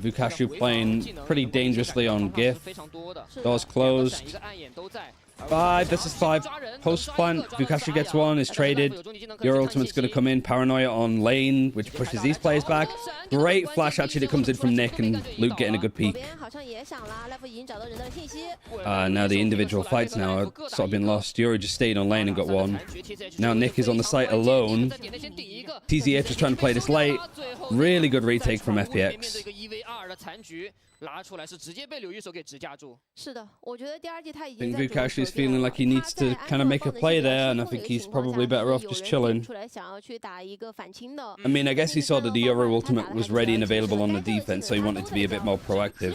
Vukashu playing pretty dangerously on GIF. Doors closed. 5 versus 5 post plant. Vukashu gets 1, is traded. Your ultimate's going to come in. Paranoia on lane, which pushes these players back. Great flash actually that comes in from Nick and Luke getting a good peek. Now the individual fights now are sort of been lost. Yuri just stayed on lane and got 1. Now Nick is on the site alone. TZH is trying to play this late. Really good retake from FPX. I think Vukash is feeling like he needs to kind of make a play there, and I think he's probably better off just chilling. I mean, I guess he saw that the Euro ultimate was ready and available on the defense, so he wanted to be a bit more proactive.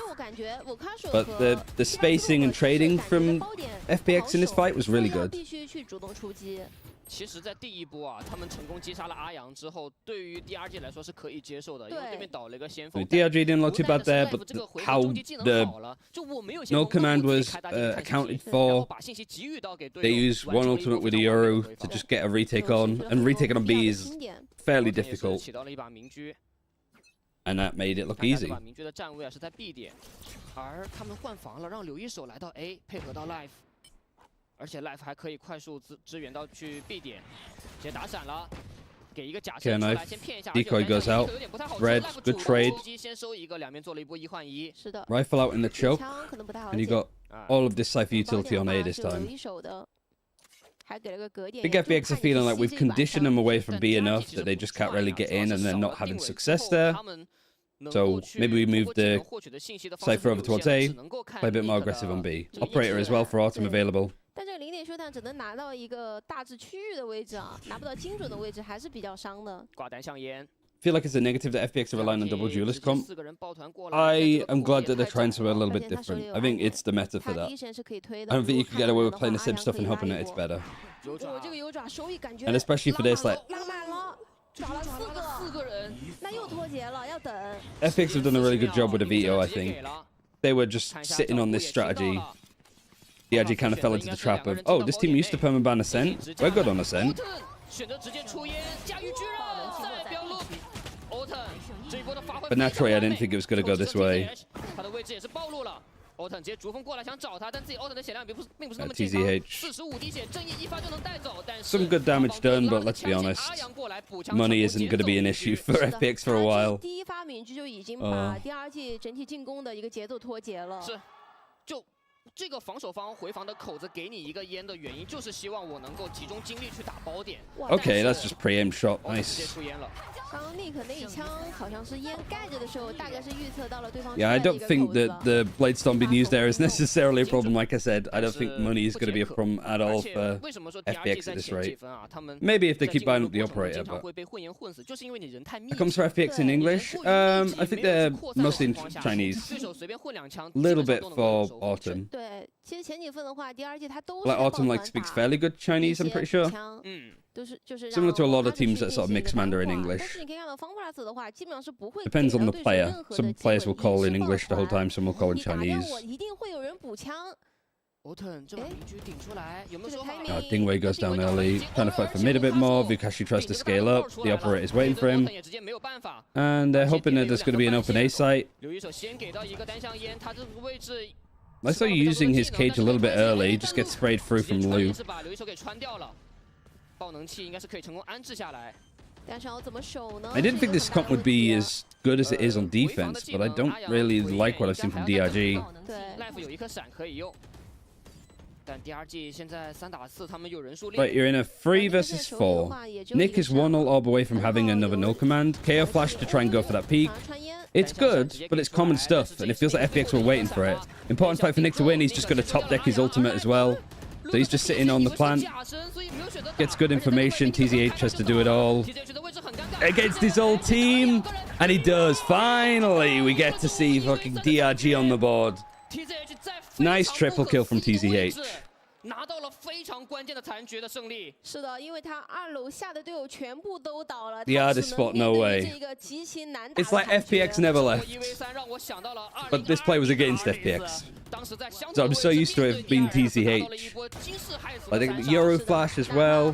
But the spacing and trading from FPX in this fight was really good. 其实，在第一波啊，他们成功击杀了阿阳之后，对于 DRG 来说是可以接受的，因为对面倒了一个先锋。DRG didn't look too bad there, but how the no command was accounted for, they used one ultimate with the Yoru to just get a retake on, and retaking on B is fairly difficult. And that made it look easy. 明局的站位啊是在 B 点，而他们换防了，让刘一手来到 A， 配合到 Life。 而且 Life 还可以快速支援到去 B 点，直接打闪了，给一个假身出来先骗一下。Decoy goes out. Red, good trade. 先收一个，两边做了一波1换1。是的。 Rifle out in the choke, and you got all of this Cypher utility on A this time. I think FPX are feeling like we've conditioned them away from B enough that they just can't really get in, and they're not having success there. So maybe we move the Cypher over towards A, play a bit more aggressive on B. Operator as well for Autumn available. 但这个0点血弹只能拿到一个大致区域的位置啊，拿不到精准的位置，还是比较伤的。挂弹向烟。 I feel like it's a negative that FPX are relying on double duelist comp. I am glad that they're trying to a little bit different. I think it's the meta for that. I don't think you can get away with playing the same stuff and hoping that it's better. And especially for this, like FPX have done a really good job with the veto. I think they were just sitting on this strategy. EDG kind of fell into the trap of, oh, this team used to permaban Ascent. We're good on Ascent. But naturally, I didn't think it was going to go this way. TZH. Some good damage done, but let's be honest, money isn't going to be an issue for FPX for a while. 这个防守方回防的口子给你一个烟的原因，就是希望我能够集中精力去打包点。Okay, that's just pre-aim shot. Nice. Yeah, I don't think that the blade storm being used there is necessarily a problem. Like I said, I don't think money is going to be a problem at all for FPX at this rate. Maybe if they keep buying up the operator, but it comes for FPX in English. I think they're mostly in Chinese. Little bit for Autumn. Like Autumn like speaks fairly good Chinese, I'm pretty sure. Similar to a lot of teams that sort of mix Mandarin English. Depends on the player. Some players will call in English the whole time, some will call in Chinese. Dingwei goes down early, trying to fight for mid a bit more. Vukashi tries to scale up. The operator is waiting for him. And they're hoping that there's going to be an open A site. I saw you using his cage a little bit early, just get sprayed through from Lu. I didn't think this comp would be as good as it is on defense, but I don't really like what I've seen from DRG. Right, you're in a 3 versus 4. Nick is 1-0 orb away from having another null command. KO flash to try and go for that peak. It's good, but it's common stuff, and it feels like FPX were waiting for it. Important fight for Nick to win. He's just going to top deck his ultimate as well. So he's just sitting on the plant. Gets good information. TZH has to do it all against his old team. And he does. Finally, we get to see fucking DRG on the board. Nice triple kill from TZH. 拿到了非常关键的残局的胜利。是的，因为他2楼下的队友全部都倒了。 The hardest spot, no way. It's like FPX never left. But this play was against FPX. So I'm so used to it being TCH. I think the Euro Flash as well.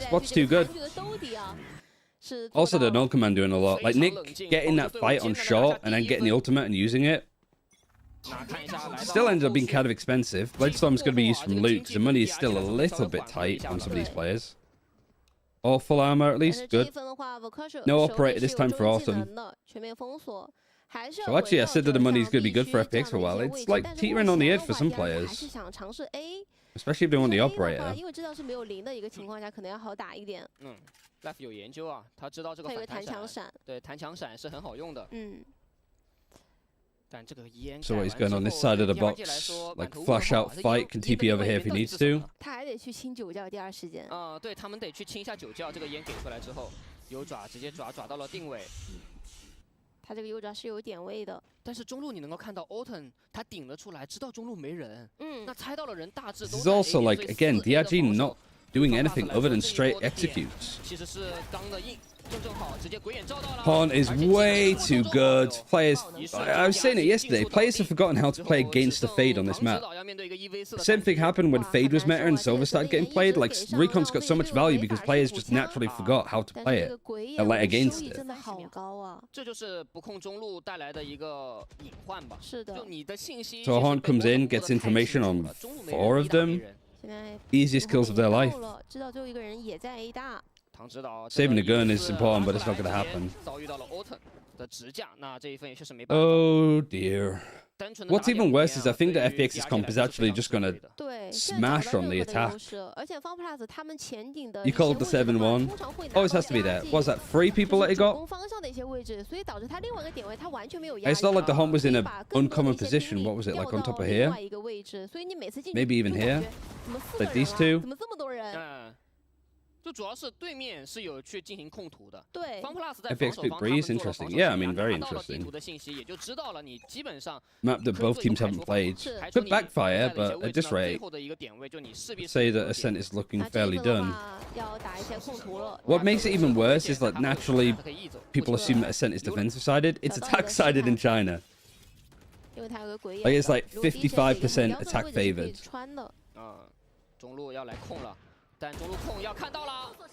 Spot's too good. Also, the null command doing a lot. Like Nick getting that fight on short and then getting the ultimate and using it. Still ended up being kind of expensive. Bladestorm's going to be used from loot because the money is still a little bit tight on some of these players. Or full armor at least. Good. No operator this time for Autumn. So actually I said that the money is going to be good for FPX for a while. It's like teetering on the edge for some players. Especially if they want the operator. Life 有研究啊，他知道这个反弹闪，对，弹墙闪是很好用的。但这个 ENG So what he's going on this side of the box, like flash out fight, can TP over here if he needs to. 他还得去清酒窖第2时间。对他们得去清一下酒窖，这个烟给出来之后，有爪直接爪到了定位。他这个有爪是有点位的，但是中路你能够看到 Autumn 他顶了出来，知道中路没人，那猜到了人大致都。This is also like again DRG not doing anything other than straight executes. Pawn is way too good. Players, I was saying it yesterday, players have forgotten how to play against the Fade on this map. The same thing happened when Fade was meta and Silver started getting played. Like, Recon's got so much value because players just naturally forgot how to play it and like against it. So Horn comes in, gets information on 4 of them. Easiest kills of their life. Saving the gun is important, but it's not going to happen. Oh dear. What's even worse is I think the FPX's comp is actually just going to smash on the attack. You called the 7-1. Always has to be there. What was that, 3 people that he got? It's not like the Hunt was in an uncommon position. What was it, like on top of here? Maybe even here? Like these 2? 就主要是对面是有去进行控图的。对。FPX pick Breeze, interesting. Yeah, I mean, very interesting. Map that both teams haven't played. Could backfire, but at this rate, say that Ascent is looking fairly done. What makes it even worse is that naturally people assume that Ascent is defensive sided. It's attack sided in China. Like it's like 55% attack favored.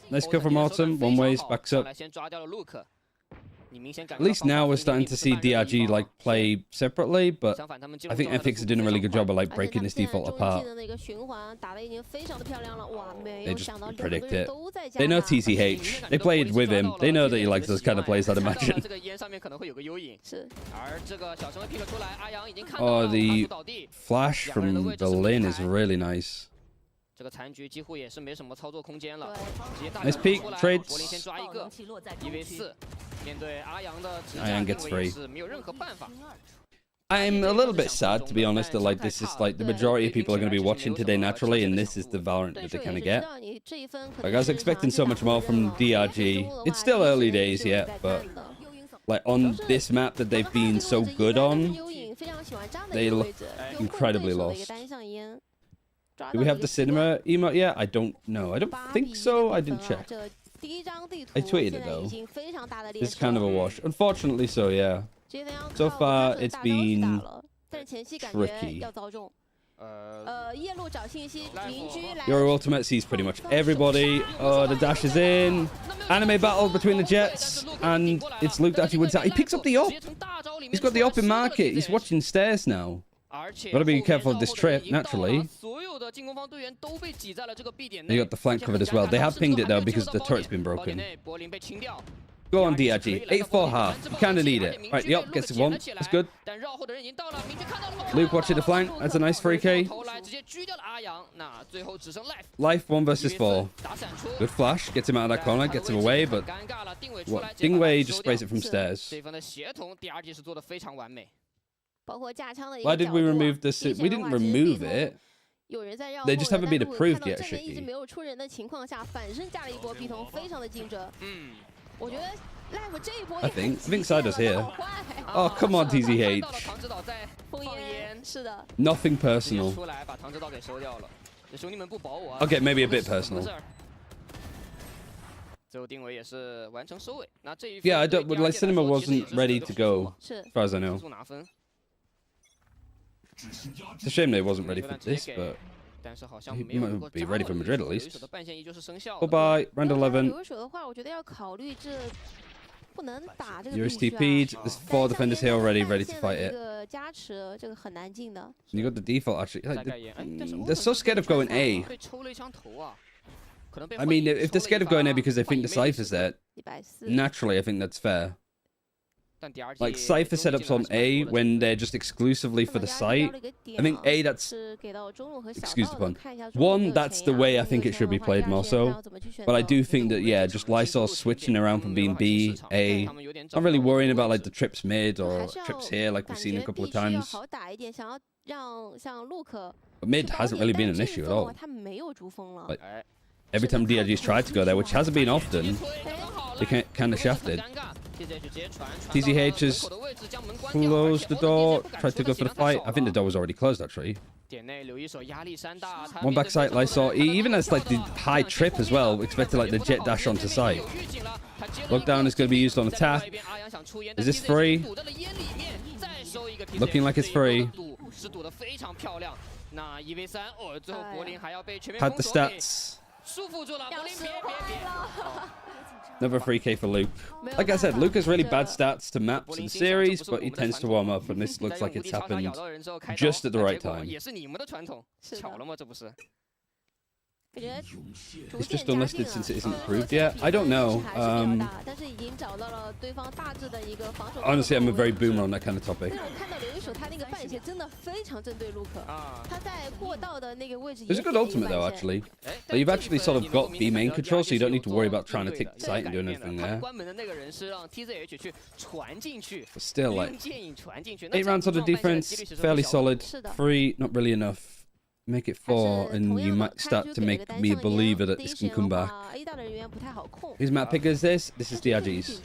Nice kill from Autumn. One ways, backs up. At least now we're starting to see DRG like play separately, but I think FPX are doing a really good job of like breaking this default apart. They just predict it. They know TCH. They played with him. They know that he likes those kind of plays, I'd imagine. Oh, the flash from the lane is really nice. Nice peek, trades. Ayan gets free. I'm a little bit sad, to be honest, that like this is like the majority of people are going to be watching today naturally, and this is the Valorant that they kind of get. Like I was expecting so much more from DRG. It's still early days yet, but like on this map that they've been so good on, they look incredibly lost. Do we have the cinema emote yet? I don't know. I don't think so. I didn't check. I tweeted it though. It's kind of a wash. Unfortunately so, yeah. So far it's been tricky. Your ultimate sees pretty much everybody. Oh, the dash is in. Anime battle between the Jets. And it's Luke that actually wins that. He picks up the up. He's got the open market. He's watching stairs now. Gotta be careful of this trip, naturally. You got the flank covered as well. They have pinged it though because the turret's been broken. Go on, DRG. 8-4 half. You kind of need it. Right, the op gets one. That's good. Luke watching the flank. That's a nice 3K. Life 1 versus 4. Good flash. Gets him out of that corner. Gets him away, but what? Dingwei just sprays it from stairs. Why did we remove this? We didn't remove it. They just haven't been approved yet, Shiki. I think Sido's here. Oh, come on, TZH. Nothing personal. Okay, maybe a bit personal. Yeah, I don't. Like, Cinema wasn't ready to go, as far as I know. It's a shame they wasn't ready for this, but he might be ready for Madrid at least. Bye-bye, round 11. You're TP'd. There's 4 defenders here already, ready to fight it. You got the default, actually. Like, they're so scared of going A. I mean, if they're scared of going A because they think the Cypher's there, naturally, I think that's fair. Like, Cypher setups on A when they're just exclusively for the site. I think A, that's... Excuse the pun. 1, that's the way I think it should be played more so. But I do think that, yeah, just Lysol switching around from being B, A. Not really worrying about, like, the trips mid or trips here, like we've seen a couple of times. But mid hasn't really been an issue at all. Like, every time DRG's tried to go there, which hasn't been often, they kind of shafted. TZH has closed the door, tried to go for the fight. I think the door was already closed, actually. One backside, Lysol. He even has, like, the high trip as well, expected, like, the jet dash onto site. Lockdown is going to be used on attack. Is this free? Looking like it's free. Had the stats. Another 3K for Luke. Like I said, Luke has really bad stats to maps in series, but he tends to warm up, and this looks like it's happened just at the right time. It's just unlisted since it isn't approved yet. I don't know. Honestly, I'm a very boomer on that kind of topic. There's a good ultimate though, actually. But you've actually sort of got B main control, so you don't need to worry about trying to take the site and doing anything there. But still, like, 8 rounds on the defense, fairly solid. 3, not really enough. Make it 4, and you might start to make me a believer that this can come back. Whose map pick is this? This is DRG's.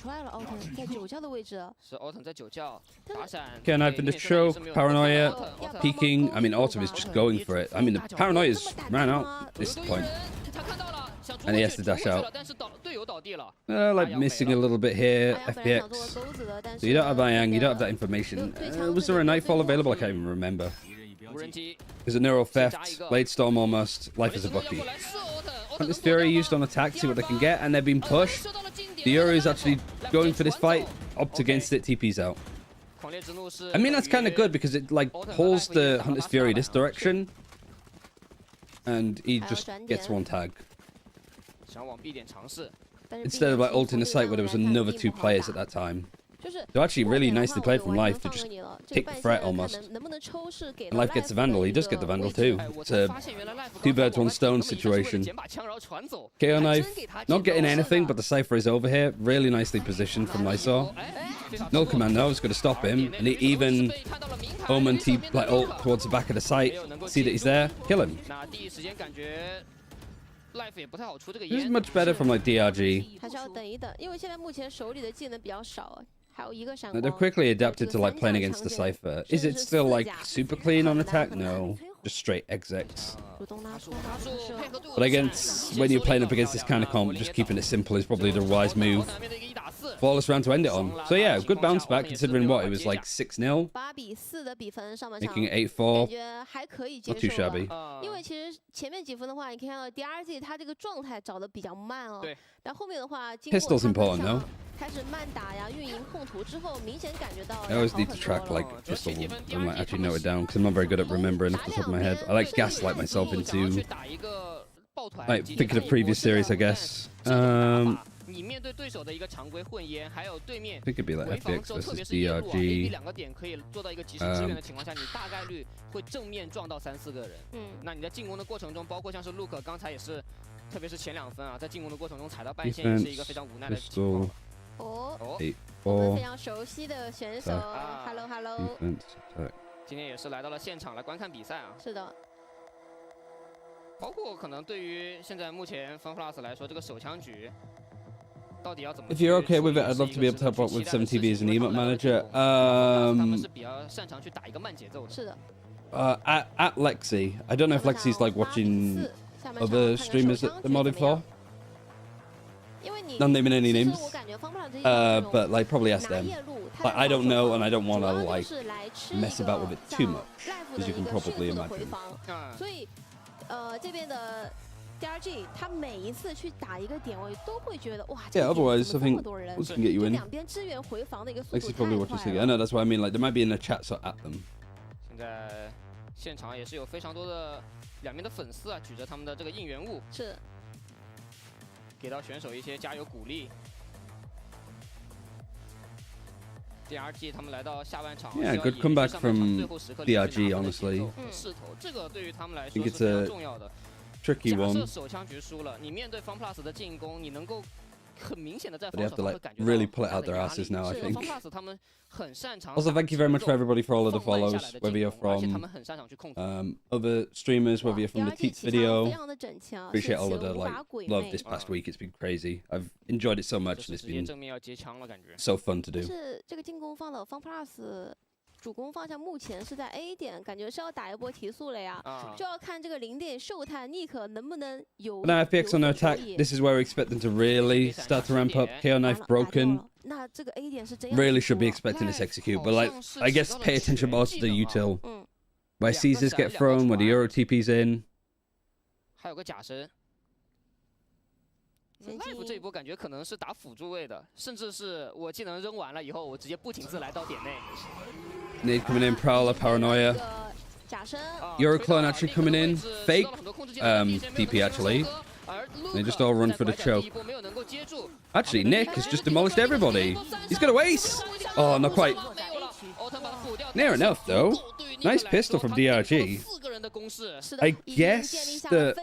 Okay, and I've been to show Paranoia, peeking. I mean, Autumn is just going for it. I mean, the Paranoia's ran out at this point. And he has to dash out. Like missing a little bit here, FPX. So you don't have Ayang, you don't have that information. Was there a Nightfall available? I can't even remember. There's a Neural Theft, Blade Storm almost, Life is a Bucky. Hunter's Fury used on attack, see what they can get, and they're being pushed. The Euro is actually going for this fight, opts against it, TP's out. I mean, that's kind of good because it, like, pulls the Hunter's Fury this direction, and he just gets one tag. Instead of, like, ulting the site where there was another 2 players at that time. So actually really nicely played from Life to just take the threat almost. And Life gets the Vandal. He does get the Vandal too. It's a 2 birds 1 stone situation. KO Knife, not getting anything, but the Cypher is over here. Really nicely positioned from Lysol. No commando is going to stop him. And he even Omen like ult towards the back of the site. See that he's there. Kill him. This is much better from like DRG. They're quickly adapted to like playing against the Cypher. Is it still like super clean on attack? No. Just straight execs. But against, when you're playing up against this kind of comp, just keeping it simple is probably the wise move. Flawless round to end it on. So yeah, good bounce back considering what, it was like 6-0. Making it 8-4. Not too shabby. Pistol's important though. 开始慢打呀，运营控图之后，明显感觉到 I always need to track like pistol and like actually note it down because I'm not very good at remembering off the top of my head. I like gaslight myself into like thinking of previous series, I guess. 你面对对手的一个常规混烟，还有对面 I think it'd be like 回防 FPX 之后，特别 versus 是夜路啊 DRG. 两个点可以做到一个及时支援的情况下，你大概率会正面撞到3、4个人。那你在进攻的过程中，包括像是 Luke 刚才也是，特别是前2分啊，在进攻的过程中踩到半线，也是一个非常无奈的情况。我们非常熟悉的选手 ，Hello Hello， 今天也是来到了现场来观看比赛啊。是的。 包括可能对于现在目前 FunPlus 来说，这个手枪局到底要怎么？ If you're okay with it, I'd love to be able to help out with 7TV as an emote manager. 他们是比较擅长去打一个慢节奏的。是的。At Lexi, I don't know if Lexi's like watching other streamers that they're modding for. Not naming any names. But like probably ask them. Like I don't know, and I don't want to like mess about with it too much, as you can probably imagine. 所以，这边的 DRG 他每一次去打一个点位，都会觉得哇， Yeah, otherwise I 这 think 么多人， we can get you in. 两边支援回防的一个速度 Lexi's 太 probably watching 快 Siggy. 了。 I know that's what I mean. Like they might be in the chat, so at them. 现在现场也是有非常多的两边的粉丝啊，举着他们的这个应援物，是给到选手一些加油鼓励。 DRG 他们来到下半场 Yeah, good comeback from DRG, honestly. 势头，这个对于他们来 I 说 think 是 it's 非常 a 重要的。 tricky 假设 one. 手枪局输了，你面对 FunPlus 的进攻，你能够很明显的在 But 防 they 守 have to 上 like 会感觉 really 到 pull it 大 out 的 their 压 asses 力。 now, I 是 think. FunPlus 他们很擅长。 Also, thank you very much for everybody for all of the 放慢 follows, 下来的 whether you're 进攻，而且他 from 们很擅长去控制。 other streamers, whether you're from the Teats video. 非常的整齐啊， Appreciate all 是 of the 无 like 法鬼 love 魅 this past week. It's been crazy. I've enjoyed it so much, 这 and 是 it's 直接 been 正面要接枪了，感觉。 so fun to do. 是这个进攻方的 FunPlus 主攻方向目前是在 A 点，感觉是要打一波提速了呀，就要看这个0点秀探 Nick 能不能有。 But now FPX on no attack. This is where we expect them to really start to ramp up. KO knife broken. 那这个 A 点是真 Really should be expecting this execute, but like I guess pay attention more to the util. Where Caesars get thrown, where the Euro TP's in. 还有个假身。Life 这一波感觉可能是打辅助位的，甚至是我技能扔完了以后，我直接不请自来到点内。 Nade coming in, Prowler, Paranoia. Euroclone actually coming in. Fake TP actually. They just all run for the choke. Actually, Nick has just demolished everybody. He's got a ace. Oh, not quite. Near enough though. Nice pistol from DRG. I guess that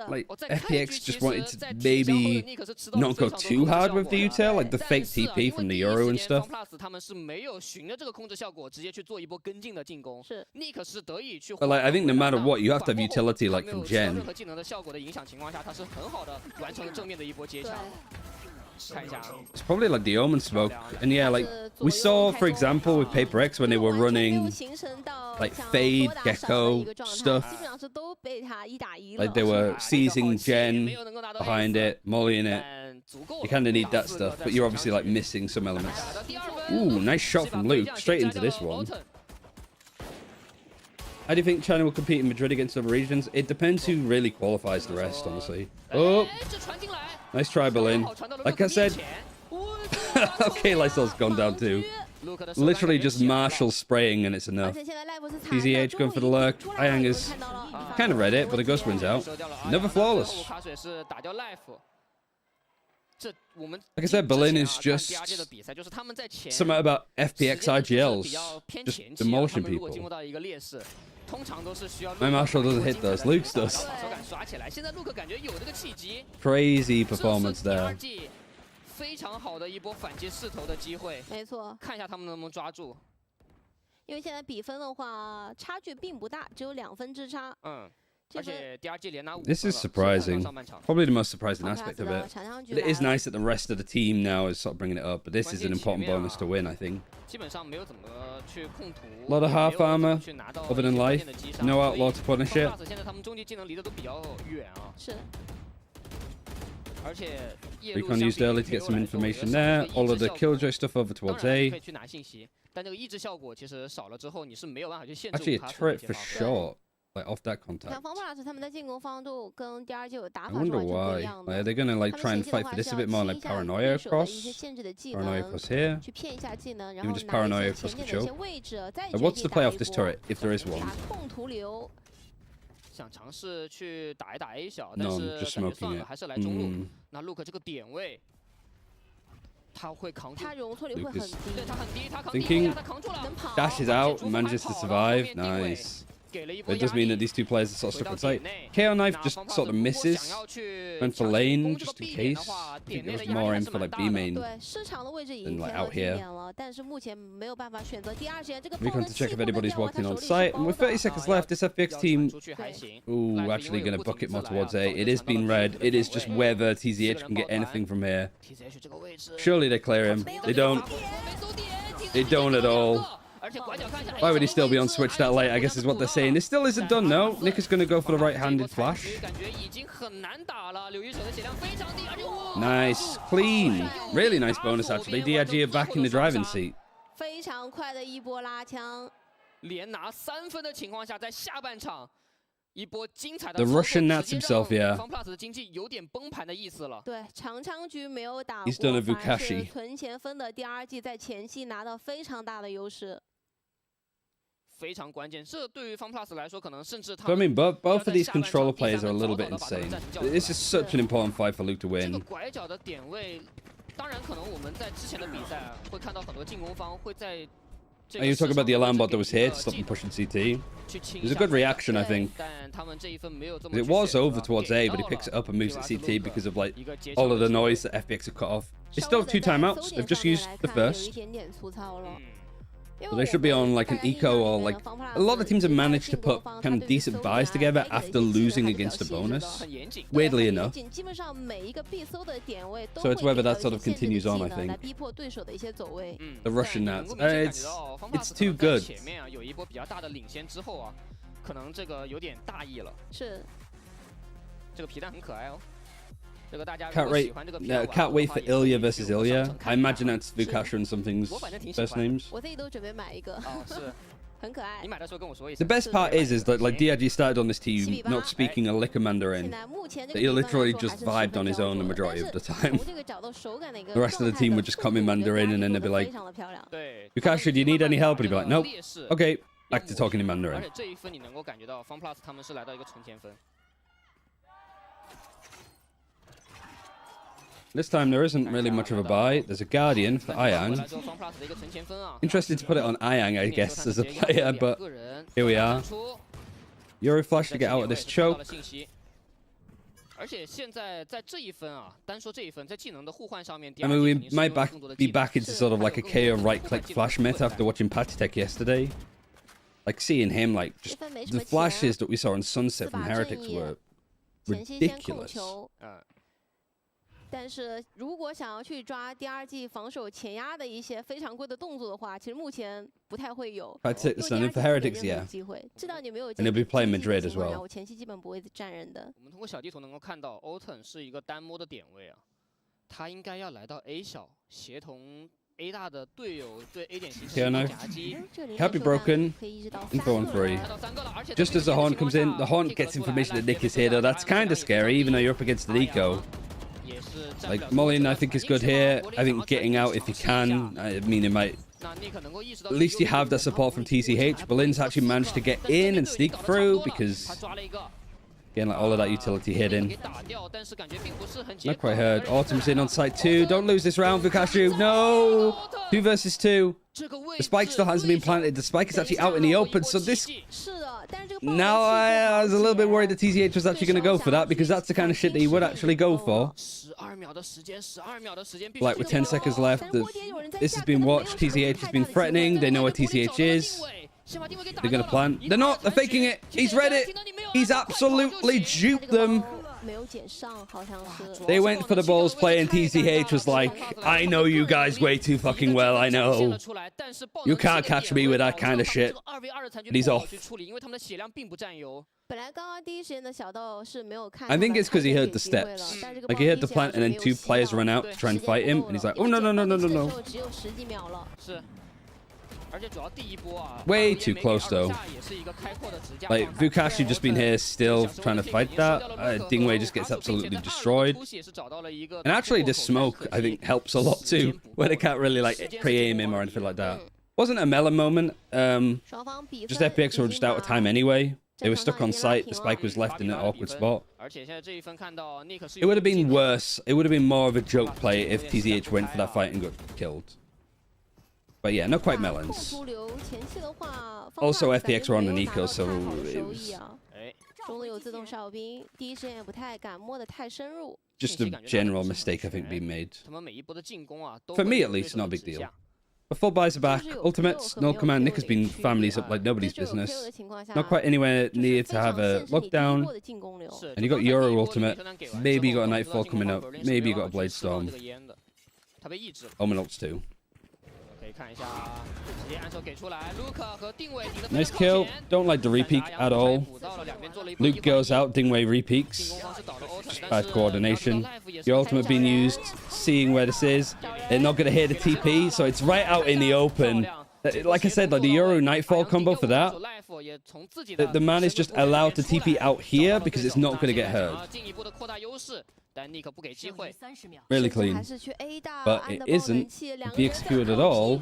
like FPX just wanted to maybe not go too hard with the util, like the fake TP from the Euro and stuff. 他们是没有循着这个控制效果直接去做一波跟进的进攻。是 Nick 是得以去。 But like I think no matter what, you have to have utility like from Gen. 任何技能的效果的影响情况下，他是很好的完成了正面的一波接枪。 It's probably like the Omen smoke, and yeah, like we saw, for example, with Paper X when they were running like Fade, Gecko stuff, like they were seizing Gen behind it, mollying it. You kind of need that stuff, but you're obviously like missing some elements. Ooh, nice shot from Luke, straight into this one. How do you think China will compete in Madrid against other regions? It depends who really qualifies the rest, honestly. Oh, nice try, Berlin. Like I said, okay, Lysol's gone down too. Literally just Marshall spraying and it's enough. PZH going for the lurk. Ianga's kind of read it, but the ghost wins out. Never flawless. Like I said, Berlin is just something about FPX IGLs, just demolishing people. My Marshall doesn't hit those, Luke's does. Crazy performance there. 非常好的一波反击势头的机会，没错，看一下他们能不能抓住。因为现在比分的话，差距并不大，只有2分之差。而且DRG连拿5分了。 This is surprising. Probably the most surprising aspect of it. But it is nice that the rest of the team now is sort of bringing it up. But this is an important bonus to win, I think. 基本上没有怎么去控图。 A lot of half armor, other than life. No outlaw to punish it. 现在他们终极技能离得都比较远啊。是。 Recon used early to get some information there. All of the killjoy stuff over towards A. Actually, a turret for short. like off that 看 contact. 方布拉斯他们在进攻方都跟第二季有打 I 法是 wonder 完全不 why. 一样 Like, 的。are they gonna like 他 try 们 and 前期的 fight 话 for 是 this a 要 bit more 清 like 一下 paranoia 对手的一些 across? 限制的技 Paranoia 能， across here. 去骗一下技能，然 Even 后 just 拿一 paranoia 些 across 前 the 面的一些 choke. 位置，再 Like, 决 what's 定 the play 打 off 一 this 波， turret if there is 把 one? 控图流。想尝试去打一打 A 小，但 No, 是 just 感觉 smoking 算了， it. 还是来中路。 Mm. 那 Luke 这个点位，他会扛住，他容错率会 Lucas 很低，对他很低，他扛 Thinking 第一波呀，他扛住了，能跑。 Dashes out, manages to survive. Nice. 给了一 But 波 it does 压 mean 力 that these two players are sort of 回 stuck 到 on 点 site. 内。 KO Knife 那 just 方 sort 胖 of 子如果 misses. 想要去 Went for 强行 lane 攻这 just 个 in 必点的 case. 话， I 点 think 内 it 的 was 压力 more 还 in 是 for 蛮 like 大 B 的。 main. 对，市场的位置已 Then 经 like 填了 out 地 here. 点了，但是目前没有办法选择第二时间。这个 Recon 爆 to 的 check 气 if 不能 anybody's 掉啊， walking 他 on 手里 site. 是 And 包 with 的。 30 seconds left, this FPX 要 team 传出去还行。 ooh, 赖 actually 因为 going to 有 book it 个 more 种子来啊 towards A. 导 It 致 is 传到 being 了 red. 敌人 It 的 is 点 just 位 whether TZH can get 4个人包 anything 团 from here. TCH 这个位置 Surely they clear him. They don't. They don't at all. 而且拐角看下来 Why would he still be on Switch that late? I guess is what they're saying. It still isn't done, no. Nick is going to go for the right-handed flash. 感觉已经很难打了，柳一手的血量非常低，而且哇 Nice. Clean. Really nice bonus, actually. DRG are back in the driving seat. 非常快的一波拉枪，连拿3分的情况下，在下半场一波精彩的 The 操作 Russian nuts 直接 himself, 让 yeah. FunPlus 的经济有点崩盘的意思了。对，长枪局没有打 He's done a 过，反而是 Vukashi. 存钱分的第二季在前期拿到非常大的优势。非常关键，这对于 FunPlus 来说，可能甚至他 But I 们 mean, both of these 要在下半场 controller players are a 第三 little 早 bit 早地把他们 insane. 战术叫出来 This is such an important fight for Luke to 这个 win. 拐角的点位，当然可能我们在之前的比赛啊，会看到很多进攻方会在。 And you talk about the alarm bot that was here to stop them pushing CT. It was a good reaction, I think. It was over towards A, but he picks it up and moves to CT because of like all of the noise that FPX have cut off. It's still 2 timeouts. They've just used the first. But they should be on like an eco or like a lot of teams have managed to put kind of decent buys together after losing against a bonus. Weirdly enough. So it's whether that sort of continues on, I think. The Russian nuts. It's too good. 前面啊有一波比较大的领先之后啊，可能这个有点大意了。是。这个皮蛋很可爱哦。 Can't wait for Ilya versus Ilya. I imagine that's Vukashi and something's first names. 我自己都准备买一个。哦，是。很可爱。你买的时候跟我说一下。 The best part is that like DRG started on this team not speaking a lick of Mandarin. That he literally just vibed on his own the majority of the time. The rest of the team would just come in Mandarin and then they'd be like, Vukashi, do you need any help? And he'd be like, nope. Okay, back to talking in Mandarin. 而且这一分你能够感觉到 FunPlus 他们是来到一个存钱分。 This time there isn't really much of a buy. There's a Guardian for Ayang. Interested to put it on Ayang, I guess, as a player, but here we are. Euro Flash to get out of this choke. 而且现在在这一分啊，单说这一分，在技能的互换上面 I mean, we might be back into sort of like a KO right-click flash meta after watching Patch Tech yesterday. Like seeing him, like just the flashes that we saw on Sunset from Heretics were ridiculous. 但是如果想要去抓第二季防守前压的一些非常贵的动作的话，其实目前不太会有。 And for Heretics, yeah. 机会，知道你没有。And they'll be playing Madrid as well. 我前期基本不会站人的。我们通过小地图能够看到 Oten 是一个单摸的点位啊，他应该要来到 A 小，协同 A 大的队友对 A 点形成一个夹击。 Can't be broken. Info on 3. Just as the Horn comes in, the Horn gets information that Nick is here though. That's kind of scary, even though you're up against the Eco. Like, Molin, I think, is good here. I think getting out if he can. I mean, it might... At least you have that support from TCH. Berlin's actually managed to get in and sneak through because... Again, like all of that utility hidden. Not quite heard. Autumn's in on site 2. Don't lose this round, Vukashi. No! 2 versus 2. The spike still hasn't been planted. The spike is actually out in the open. So this... Now I was a little bit worried that TCH was actually going to go for that because that's the kind of shit that he would actually go for. Like with 10 seconds left, this has been watched. TCH has been threatening. They know where TCH is. They're going to plant. They're not. They're faking it. He's read it. He's absolutely duped them. They went for the balls play and TCH was like, I know you guys way too fucking well, I know. You can't catch me with that kind of shit. And he's off. I think it's because he heard the steps. Like he heard the plant and then 2 players run out to try and fight him. And he's like, oh no, no, no, no, no, no. Way too close though. Like Vukashi just been here still trying to fight that. Dingwei just gets absolutely destroyed. And actually this smoke I think helps a lot too, where they can't really like pre-aim him or anything like that. Wasn't a melon moment. Just FPX were just out of time anyway. They were stuck on site. The spike was left in an awkward spot. It would have been worse. It would have been more of a joke play if TZH went for that fight and got killed. But yeah, not quite melons. Also, FPX were on an eco, so it was just a general mistake, I think, being made. For me, at least, not a big deal. But full buys are back. Ultimates, null command. Nick has been families up like nobody's business. Not quite anywhere near to have a lockdown. And you got Euro ultimate. Maybe you got a Nightfall coming up. Maybe you got a Blade Storm. Omen ults too. Nice kill. Don't like the repeat at all. Luke goes out, Dingwei repeats. Just bad coordination. Your ultimate being used, seeing where this is. They're not going to hear the TP, so it's right out in the open. Like I said, like the Yoru Nightfall combo for that, the man is just allowed to TP out here because it's not going to get heard. Really clean. But it isn't be executed at all.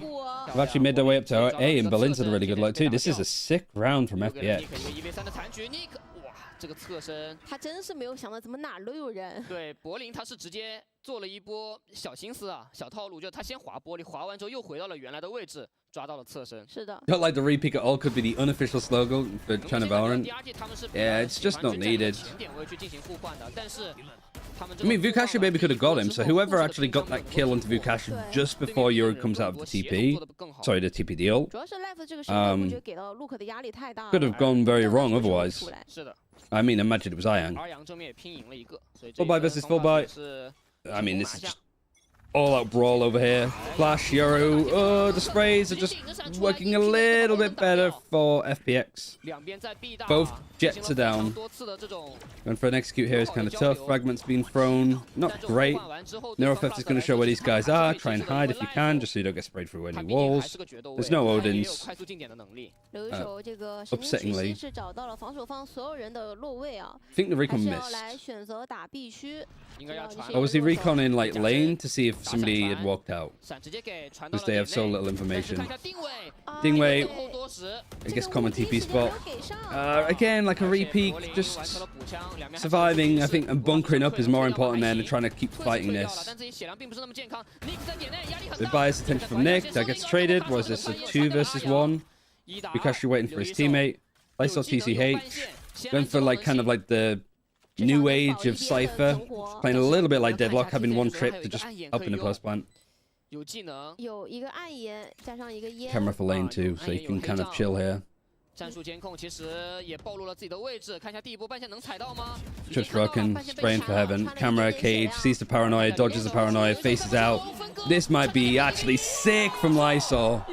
We've actually made their way up to A, and Berlin's had a really good luck too. This is a sick round from FPX. 这个侧身，他真是没有想到怎么哪都有人。对，柏林他是直接做了一波小心思啊，小套路，就是他先滑玻璃，滑完之后又回到了原来的位置，抓到了侧身。是的。Don't like the repeat at all. Could be the unofficial slogan for China Valorant. Yeah, it's just not needed. I mean, Vukashi maybe could have got him, so whoever actually got that kill onto Vukashi just before Yoru comes out of the TP, sorry, the TP deal, could have gone very wrong otherwise. I mean, imagine it was Ayang. Full buy versus full buy. I mean, this is just all-out brawl over here. Flash, Yoru. Oh, the sprays are just working a little bit better for FPX. Both jets are down. Going for an execute here is kind of tough. Fragments being thrown. Not great. Neurotheft is going to show where these guys are. Try and hide if you can, just so you don't get sprayed through any walls. There's no Odins. Upsettingly. I think the recon missed. Or was he reconning like lane to see if somebody had walked out? Because they have so little information. Dingwei, I guess common TP spot. Again, like a repeat, just surviving, I think, and bunkering up is more important than trying to keep fighting this. The bias attention from Nick, that gets traded. Was this a 2 versus 1? Vukashi waiting for his teammate. I saw TCH. Going for like kind of like the new age of Cypher. Playing a little bit like Deadlock, having one trip to just up in the post plant. Camera for lane too, so you can kind of chill here. Just rocking, spraying for heaven. Camera, cage, sees the paranoia, dodges the paranoia, faces out. This might be actually sick from Lysol.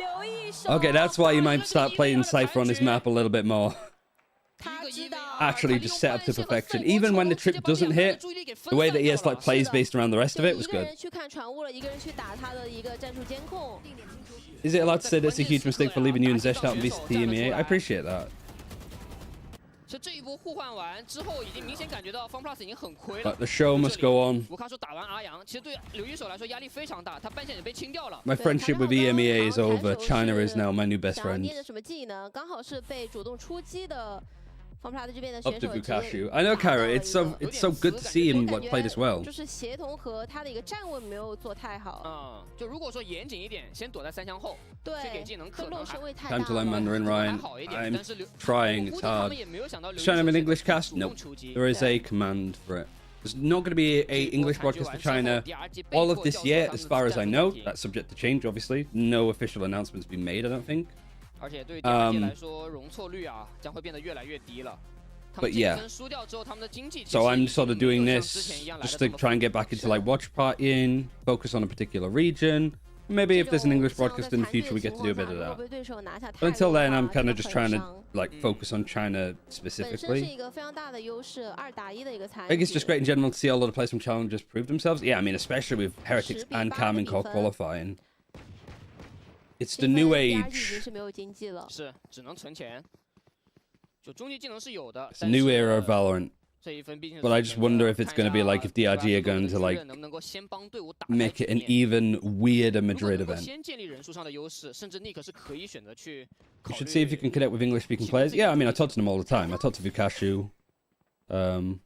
Okay, that's why you might start playing Cypher on this map a little bit more. Actually just set up to perfection. Even when the trip doesn't hit, the way that ES like plays based around the rest of it was good. Is it allowed to say that's a huge mistake for leaving you and Zesh out in VCT EMEA? I appreciate that. But the show must go on. My friendship with EMEA is over. China is now my new best friend. Up to Vukashi. I know, Kyra. It's so good to see him like play this well. But time to learn Mandarin, Ryan. I'm trying. It's hard. Is China an English cast? Nope. There is a command for it. There's not going to be a English broadcast for China all of this year, as far as I know. That's subject to change, obviously. No official announcements been made, I don't think. But yeah, so I'm sort of doing this just to try and get back into like watch partying, focus on a particular region. Maybe if there's an English broadcast in the future, we get to do a bit of that. But until then, I'm kind of just trying to like focus on China specifically. I think it's just great in general to see all of the players from Challengers prove themselves. Yeah, I mean, especially with Heretics and Carmen Core qualifying. It's the new 已 age. 经是没有经济了。是只能存钱。就终极技能是有的， It's a new era of Valorant. 这一分毕竟 But I just wonder if it's going to be like if DRG are going to like 能不能够先帮队伍打 make it an even weirder Madrid 如果能够 event. 先建立人数上的优势，甚至 Nick 是可以选择去 You should see if you can connect with English-speaking players. Yeah, I mean, I talk to them all the time. I talk to Vukashu. I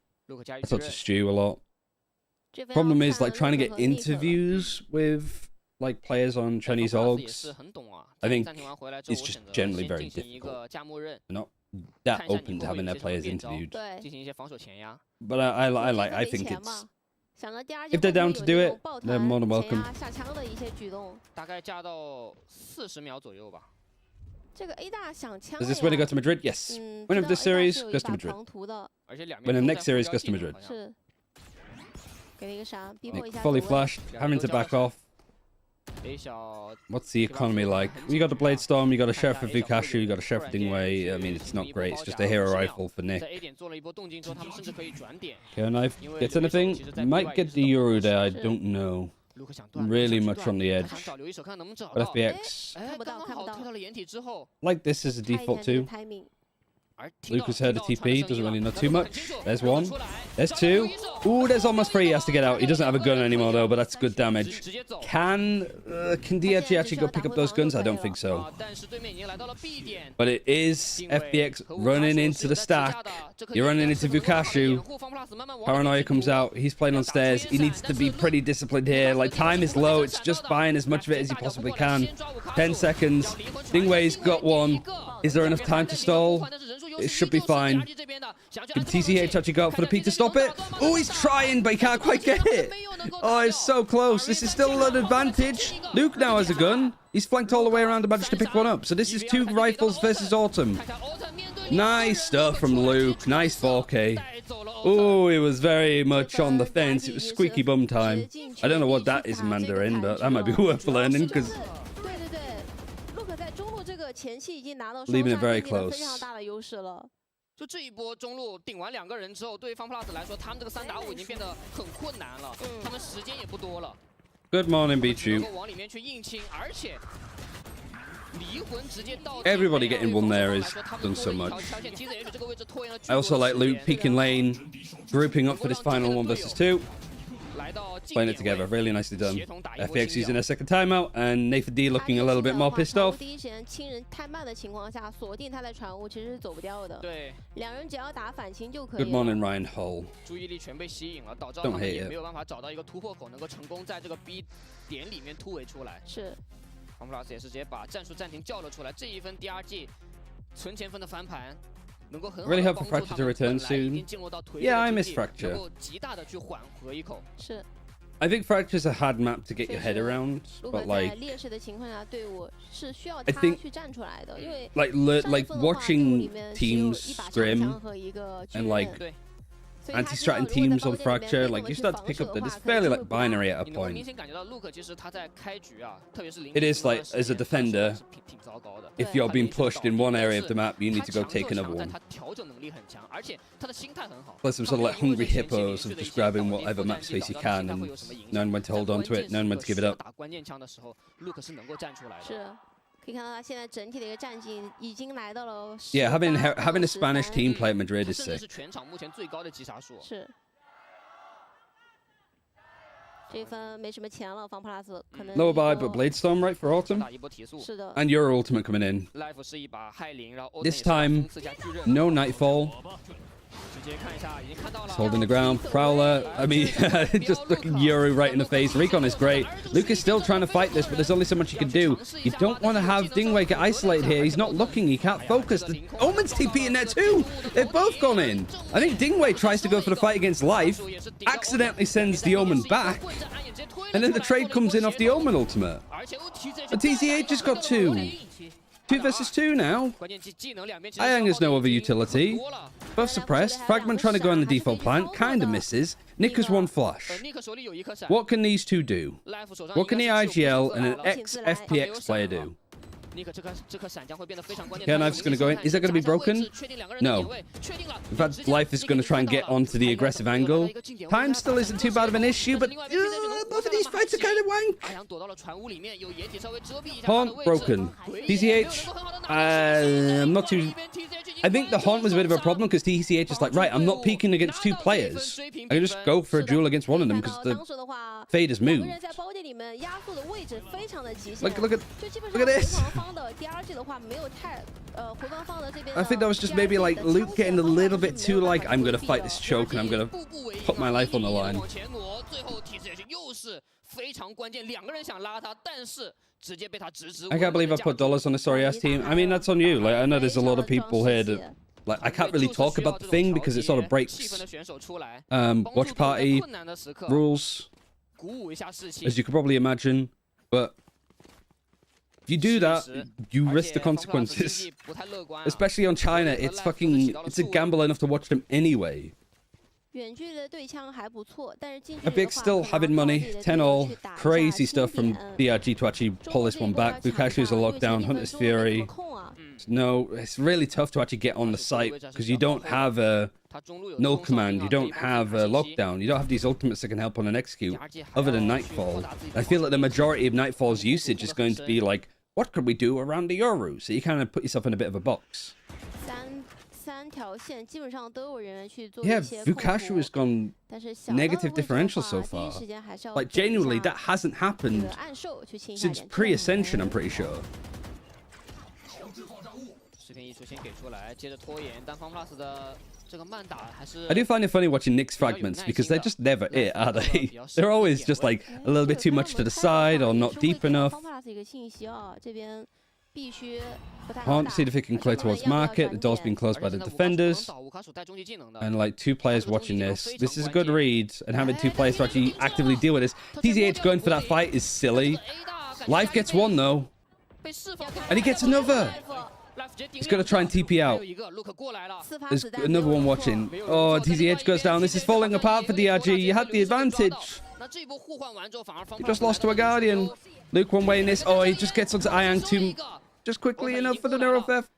talk to Stu a lot. Problem is like trying to get interviews with like players on Chinese orgs. I think it's just generally very difficult. They're not that open to having their players interviewed. But I think it's if they're down to do it, they're more than welcome. 下枪的一些举动。大概架到40秒左右吧。这个 A 大想枪。 Does this winner go to Madrid? Yes. Winner of this series goes to Madrid. Winner of next series goes to Madrid. 是。给了一个闪，逼迫一下。 Fully flashed, having to back off. What's the economy like? You got a Blade Storm, you got a Sheriff of Vukashu, you got a Sheriff of Dingwei. I mean, it's not great. It's just a hero rifle for Nick. KO Knife gets anything? Might get the Euro there. I don't know. Really much on the edge. But FBX. Like this as a default too. Lucas heard a TP, doesn't really know too much. There's one. There's two. Ooh, there's almost three. He has to get out. He doesn't have a gun anymore though, but that's good damage. Can DRG actually go pick up those guns? I don't think so. But it is FBX running into the stack. You're running into Vukashu. Paranoia comes out. He's playing on stairs. He needs to be pretty disciplined here. Like, time is low. It's just buying as much of it as he possibly can. 10 seconds. Dingwei's got one. Is there enough time to stall? It should be fine. Can TCH actually go out for the P to stop it? Oh, he's trying, but he can't quite get it. Oh, it's so close. This is still an advantage. Luke now has a gun. He's flanked all the way around and managed to pick one up. So this is 2 rifles versus Autumn. Nice stuff from Luke. Nice 4K. Oh, it was very much on the fence. It was squeaky bum time. I don't know what that is in Mandarin, but that might be worth learning because... Leaving it very close. 就这一波中路顶完2个人之后，对于方 plus 来说，他们这个3打5已经变得很困难了，他们时间也不多了。Good morning, Bichu. Everybody getting one there is done so much. I also like Luke peeking lane, grouping up for this final 1 versus 2. Playing it together, really nicely done. FPX using their second timeout, and Nathan D looking a little bit more pissed off. Good morning, Ryan Hull. Don't hate it. 方 plus 也是直接把战术暂停叫了出来，这一分 DRG 存钱分的翻盘，能够很好 Really 地 hope 帮 for 助 Fracture 他 to 们 return 本来已经 soon. 进入到颓 Yeah, I 废的 miss 境地， Fracture. 能够极大的去缓和一口。是。 I think Fracture's a hard map to get your head around, but like, I think like watching teams scrim and like anti-stratting teams on Fracture, like you start to pick up that it's fairly like binary at a point. It is like, as a defender, if you're being pushed in one area of the map, you need to go take another one. Plus some sort of like hungry hippos of just grabbing whatever map space you can and knowing when to hold on to it, knowing when to give it up. Yeah, having a Spanish team play at Madrid is sick. Lower buy, but Blade Storm right for Autumn. And your ultimate coming in. This time, no Nightfall. He's holding the ground. Prowler, I mean, just looking Yuri right in the face. Recon is great. Luke is still trying to fight this, but there's only so much he can do. You don't want to have Dingwei get isolated here. He's not looking. He can't focus. The Omen's TP in there too. They've both gone in. I think Dingwei tries to go for the fight against Life, accidentally sends the Omen back, and then the trade comes in off the Omen ultimate. But TCH just got 2. 2 versus 2 now. Iang has no other utility. Buff suppressed. Fragment trying to go on the default plant. Kinda misses. Nick has 1 flash. What can these two do? What can the IGL and an ex-FPX player do? Yeah, knife's gonna go in. Is that gonna be broken? No. In fact, Life is gonna try and get onto the aggressive angle. Time still isn't too bad of an issue, but both of these fights are kind of wank. Haunt broken. TCH, I'm not too... I think the Haunt was a bit of a problem because TCH is like, right, I'm not peeking against 2 players. I can just go for a duel against one of them because the fade is moved. Look at this. I think that was just maybe like Luke getting a little bit too like, I'm gonna fight this choke and I'm gonna put my life on the line. I can't believe I put dollars on the sorry ass team. I mean, that's on you. Like, I know there's a lot of people here that, like, I can't really talk about the thing because it sort of breaks watch party rules, as you could probably imagine. But if you do that, you risk the consequences. Especially on China, it's a gamble enough to watch them anyway. FPX still having money, 10-all, crazy stuff from DRG to actually pull this one back. Bukashu's a lockdown, Hunter's Fury. No, it's really tough to actually get on the site because you don't have a null command, you don't have a lockdown, you don't have these ultimates that can help on an execute other than Nightfall. I feel like the majority of Nightfall's usage is going to be like, what could we do around the Yoru? So you kind of put yourself in a bit of a box. Yeah, Bukashu has gone negative differential so far. Like, genuinely, that hasn't happened since pre-Ascension, I'm pretty sure. I do find it funny watching Nick's fragments because they're just never it, are they? They're always just like a little bit too much to the side or not deep enough. Can't see if it can clear towards market. The door's been closed by the defenders. And like 2 players watching this. This is a good read. And having 2 players to actually actively deal with this. TZH going for that fight is silly. Life gets 1 though. And he gets another. He's going to try and TP out. There's another one watching. Oh, TZH goes down. This is falling apart for DRG. You had the advantage. You just lost to a Guardian. Luke one way in this. Oh, he just gets onto Ayang too just quickly enough for the neural theft.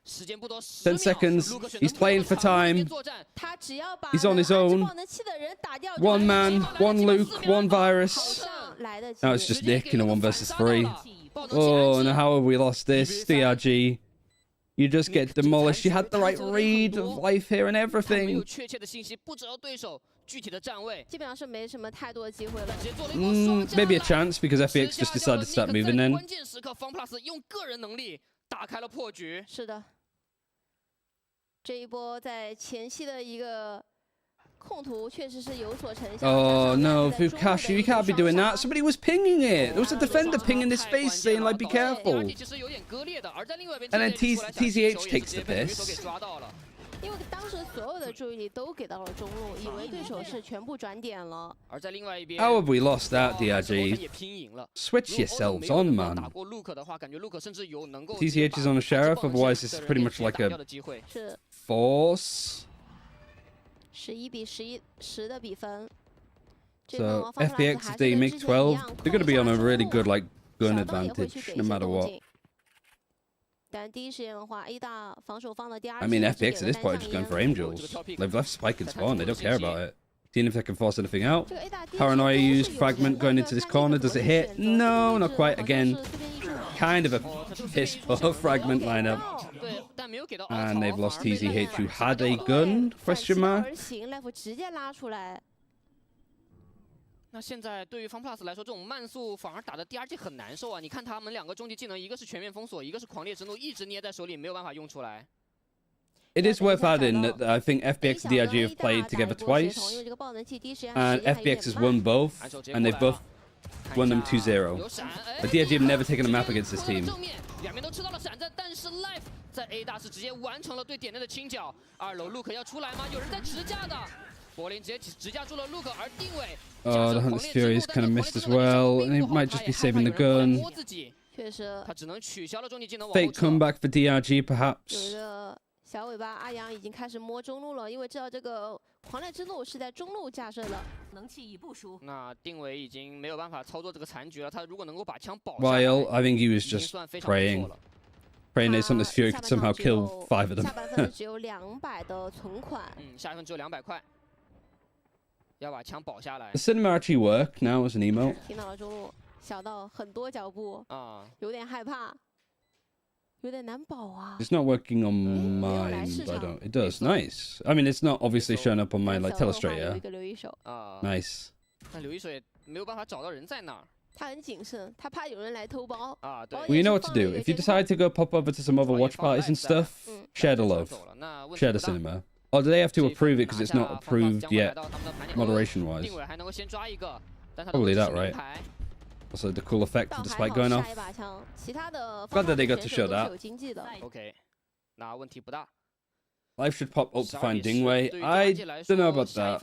10 seconds. He's playing for time. He's on his own. 1 man, 1 Luke, 1 virus. Now it's just Nick in a 1 versus 3. Oh, and how have we lost this? DRG. You just get demolished. You had the right read of life here and everything. Maybe a chance because FPX just decided to start moving then. Oh no, Fukashi, you can't be doing that. Somebody was pinging it. There was a defender pinging this space saying like, be careful. And then TZH takes the piss. How have we lost that, DRG? Switch yourselves on, man. TZH is on a sheriff, otherwise this is pretty much like a force. So FPX, if they make 12, they're going to be on a really good like gun advantage, no matter what. I mean, FPX at this point are just going for Angels. They've left Spike and Spawn, they don't care about it. Seeing if they can force anything out. Paranoia used Fragment going into this corner. Does it hit? No, not quite. Again, kind of a piss poor Fragment lineup. And they've lost TZH, who had a gun? Question mark. 那现在对于 FunPlus 来说，这种慢速反而打的 DRG 很难受啊！你看他们2个终极技能，一个是全面封锁，一个是狂烈之怒，一直捏在手里，没有办法用出来。 It is worth adding that I think FPX and DRG have played together twice, and FPX has won both, and they've both won them 2-0. But DRG have never taken a map against this team. 两边都吃到了闪战，但是 Life 在 A 大是直接完成了对点内的清剿。2楼 Luke 要出来吗？有人在持架的。 柏林直接直架住了 Luke， 而定位。The Hunter's Fury is kind of missed as well, and he might just be saving the gun. Fake comeback for DRG, perhaps. 小尾巴阿阳已经开始摸中路了，因为知道这个狂烈之怒是在中路架设的，能气已部署。那定伟已经没有办法操作这个残局了，他如果能够把枪保。While I think he was just praying. Praying Ace on this Fury could somehow kill 5 of them. 下半分只有200的存款。下一分只有200块，要把枪保下来。The cinema actually work now as an emote. 听到了中路，小到很多脚步啊，有点害怕，有点难保啊。It's not working on mine, but I don't. It does. Nice. I mean, it's not obviously showing up on my like telestrator. Nice. 但刘一手也没有办法找到人在哪儿。 他很谨慎，他怕有人来偷包。Well, you know what to do. If you decide to go pop over to some other watch parties and stuff, share the love. Share the cinema. Or do they have to approve it because it's not approved yet, moderation-wise? Probably that, right? Also, the cool effect of the spike going off. Glad that they got to show that. OK， 那问题不大。 Life should pop up to find Dingwei. I don't know about that.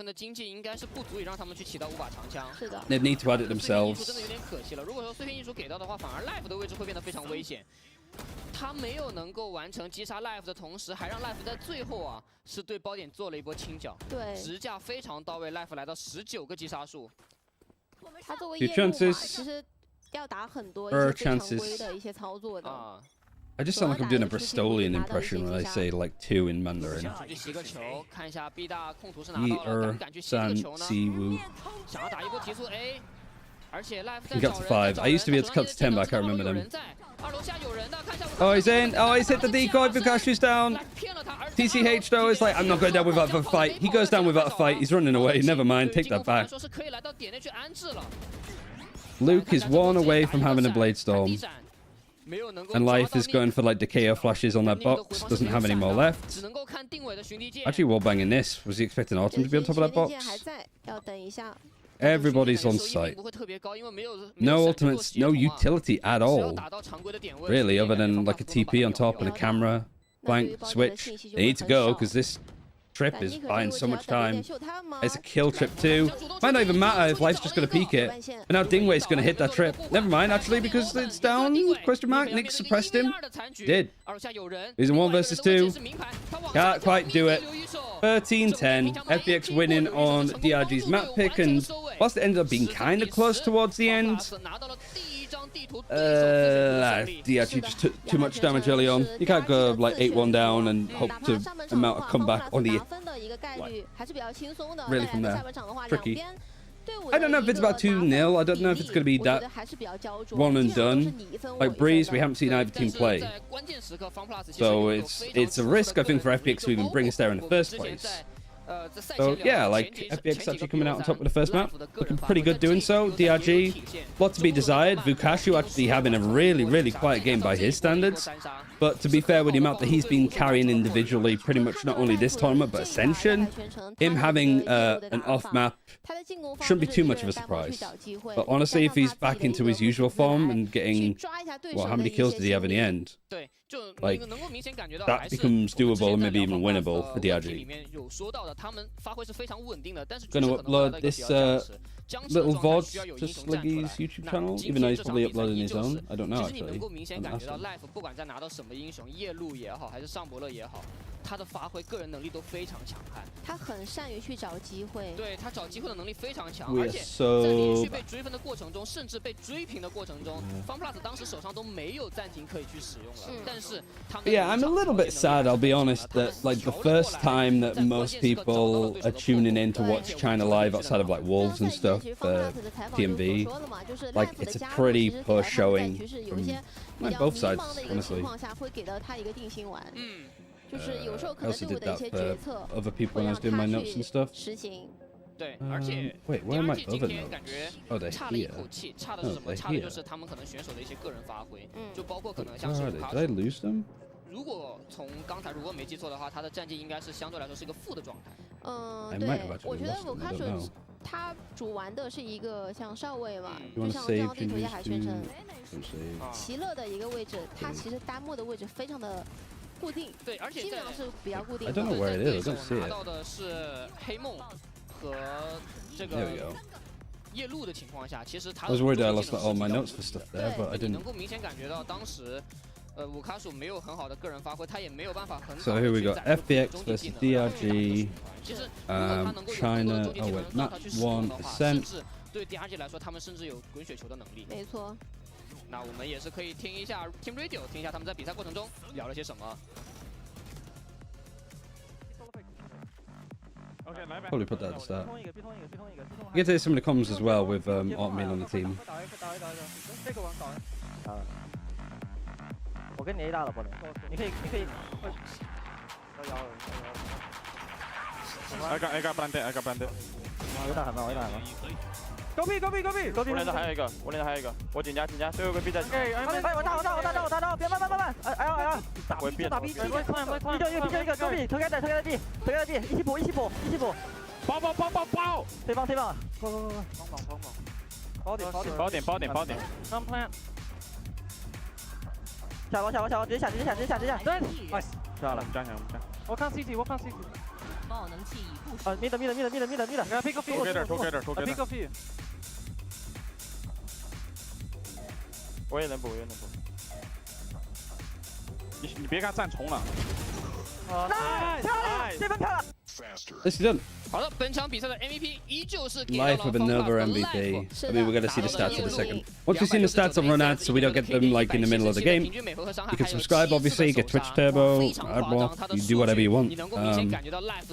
They'd need to add it themselves. 真的有点可惜了。如果说碎片艺术给到的话，反而 Life 的位置会变得非常危险。他没有能够完成击杀 Life 的同时，还让 Life 在最后啊是对包点做了一波清剿，对，直架非常到位 ，Life 来到19个击杀数。他作为业务嘛，其实要打很多一些非常规的一些操作的。 I just sound like I'm doing a Bristolian impression when I say like 2 in Mandarin. 想要打一波提速 A， 而且 Life He got to 5. I used to be able to cut to 10, but I can't remember them. Oh, he's in. Oh, he's hit the decoy. Bukashu's down. TCH though is like, I'm not going down without a fight. He goes down without a fight. He's running away. Never mind. Take that back. Luke is 1 away from having a Blade Storm. And Life is going for like the KO flashes on that box. Doesn't have any more left. Actually wallbanging this. Was he expecting Autumn to be on top of that box? Everybody's on site. No ultimates, no utility at all. Really, other than like a TP on top and a camera. Blank switch. They need to go because this trip is buying so much time. It's a kill trip too. Might not even matter if Life's just going to peek it. And now Dingwei's going to hit that trip. Never mind, actually, because it's down. Question mark. Nick suppressed him. Did. He's in 1 versus 2. Can't quite do it. 13-10. FBX winning on DRG's map pick. And whilst it ended up being kind of close towards the end, DRG just took too much damage early on. You can't go like 8-1 down and hope to amount a comeback on the really from there. Tricky. I don't know if it's about 2-0. I don't know if it's going to be that one and done. Like Breeze, we haven't seen either team play. So it's a risk, I think, for FPX to even bring us there in the first place. So yeah, like FBX actually coming out on top of the first map, looking pretty good doing so. DRG, lot to be desired. Vukashu actually having a really quiet game by his standards. But to be fair, with the amount that he's been carrying individually, pretty much not only this tournament but Ascension, him having an off map shouldn't be too much of a surprise. But honestly, if he's back into his usual form and getting, well, how many kills did he have in the end? Like, that becomes doable and maybe even winnable for DRG. Gonna upload this little VOD to Sliggy's YouTube channel, even though he's probably uploading his own. I don't know actually. 他的发挥个人能力都非常强悍，他很善于去找机会，对他找机会的能力非常强，而且在连续被追分的过程中，甚至被追平的过程中，FunPlus 当时手上都没有暂停可以去使用了。但是他们 Yeah, I'm a little bit sad, I'll be honest, that like the first time that most people are tuning in to watch China Live outside of like Wolves and stuff, TMV, like it's a pretty poor showing from like, both sides, honestly. I also did that for other people when I was doing my notes and stuff. Wait, where are my other notes? Oh, they're here. Oh, they're here. Did I lose them? 如果从刚才如果没记错的话，他的战绩应该是相对来说是一个负的状态。对，我觉得我开始他主玩的是一个像少尉嘛，就像这样地图也海全城，奇乐的一个位置，他其实单幕的位置非常的。 固定，对，而且基本上是比较固定。I don't know where it is. I don't see it. 拿到的是黑梦和这个夜路的情况下，其实他 I was worried I lost all my notes for stuff there, but I didn't. 能够明显感觉到当时，武卡鼠没有很好的个人发挥，他也没有办法很。So here we go. FBX versus DRG. China. Oh wait, map 1%. 对 DRG 来说，他们甚至有滚雪球的能力。没错。那我们也是可以听一下 Team Radio， 听一下他们在比赛过程中聊了些什么。 Probably put that at the start. You get to hear some of the comms as well with Otmin on the team. 我跟你 A 大了，不能，你可以。I got planted。我 A 大很慢，我 A 大很慢。Go B。我连着还有一个，我紧加，最后一个 B 在。哎，我打，别慢，哎，我 B 打 B，一个 Go B，头开在 B，一起补，包，对方，包点。Come plan。下包，直接下，对，下了，站。我看 CT。爆能器已部署。啊 ，mid，pick up feed。我也能补。你别看站重了。漂亮，这分漂亮。This is done. 好的，本场比赛的 MVP 依旧是 Life with another MVP. I mean, we're going to see the stats in a second. Once we've seen the stats on run ads, so we don't get them like in the middle of the game, you can subscribe, obviously, get Twitch Turbo, add more, you do whatever you want. I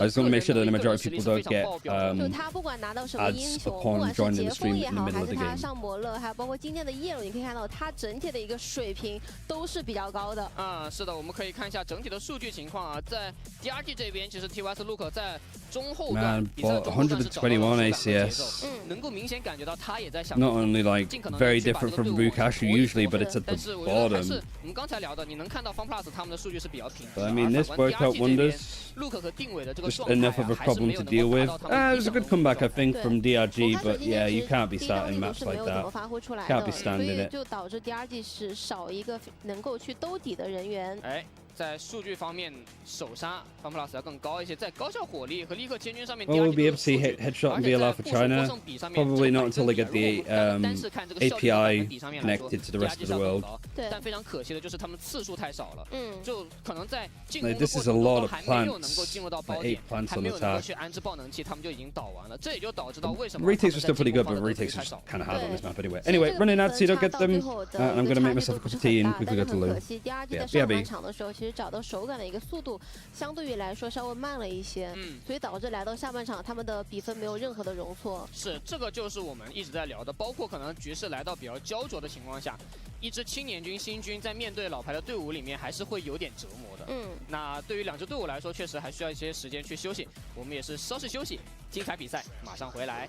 just want to make sure that the majority of people don't get ads upon joining the stream in the middle of the game. 上伯乐，还有包括今天的夜龙，你可以看到它整体的一个水平都是比较高的。是的，我们可以看一下整体的数据情况啊，在 DRG 这边，其实 TYS Luke 在中后段 121 ACS. 能够明显感觉到他也在想 Not only like very different from Rukashu usually, but it's at the bottom. 我们刚才聊的，你能看到 FunPlus 他们的数据是比较平。 But I mean, this worked out wonders. Luke 和定伟的这个 Just enough of a problem to deal with. It was a good comeback, I think, from DRG, but yeah, you can't be starting maps like that. Can't be standing it. 就导致 DRG 是少一个能够去兜底的人员。在数据方面，首杀 FunPlus 要更高一些，在高效火力和立刻千钧上面。 Well, we'll be able to see headshot and VLR for China. Probably not until they get the API connected to the rest of the world. 但非常可惜的就是他们次数太少了，就可能在进 This is a lot of plants. 8 plants on the top. 去安置爆能器，他们就已经倒完了，这也就导致到为什么 retakes are still pretty good, but retakes are just kind of hard on this map anyway. Anyway, running ads, so you don't get them. And I'm gonna make myself a cup of tea and quickly go to Lou. BRB. 其实找到手感的一个速度，相对于来说稍微慢了一些，所以导致来到下半场，他们的比分没有任何的容错。是，这个就是我们一直在聊的，包括可能局势来到比较焦灼的情况下，一支青年军、新军在面对老牌的队伍里面，还是会有点折磨的。那对于两支队伍来说，确实还需要一些时间去休息。我们也是稍事休息，精彩比赛马上回来。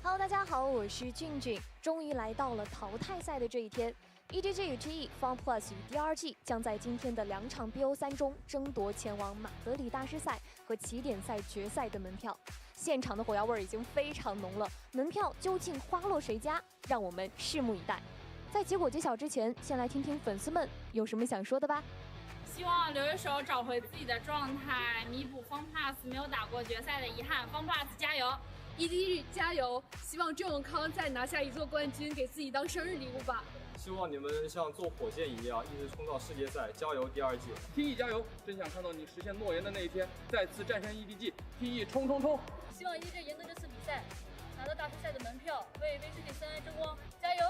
Hello， 大家好，我是俊俊。终于来到了淘汰赛的这一天 ，EDG 与 TE、FunPlus 与 DRG 将在今天的2场 BO3 中争夺前往马德里大师赛和起点赛决赛的门票。现场的火药味已经非常浓了，门票究竟花落谁家？让我们拭目以待。在结果揭晓之前，先来听听粉丝们有什么想说的吧。 希望留一手找回自己的状态，弥补 FunPlus 没有打过决赛的遗憾。FunPlus 加油 ！EDG 加油！希望郑永康再拿下一座冠军，给自己当生日礼物吧。希望你们像坐火箭一样，一直冲到世界赛。加油，DRG！TE 加油！真想看到你实现诺言的那一天，再次战胜 EDG！TE 冲！希望 EDG 赢得这次比赛，拿到大师赛的门票，为威士忌森安争光！加油！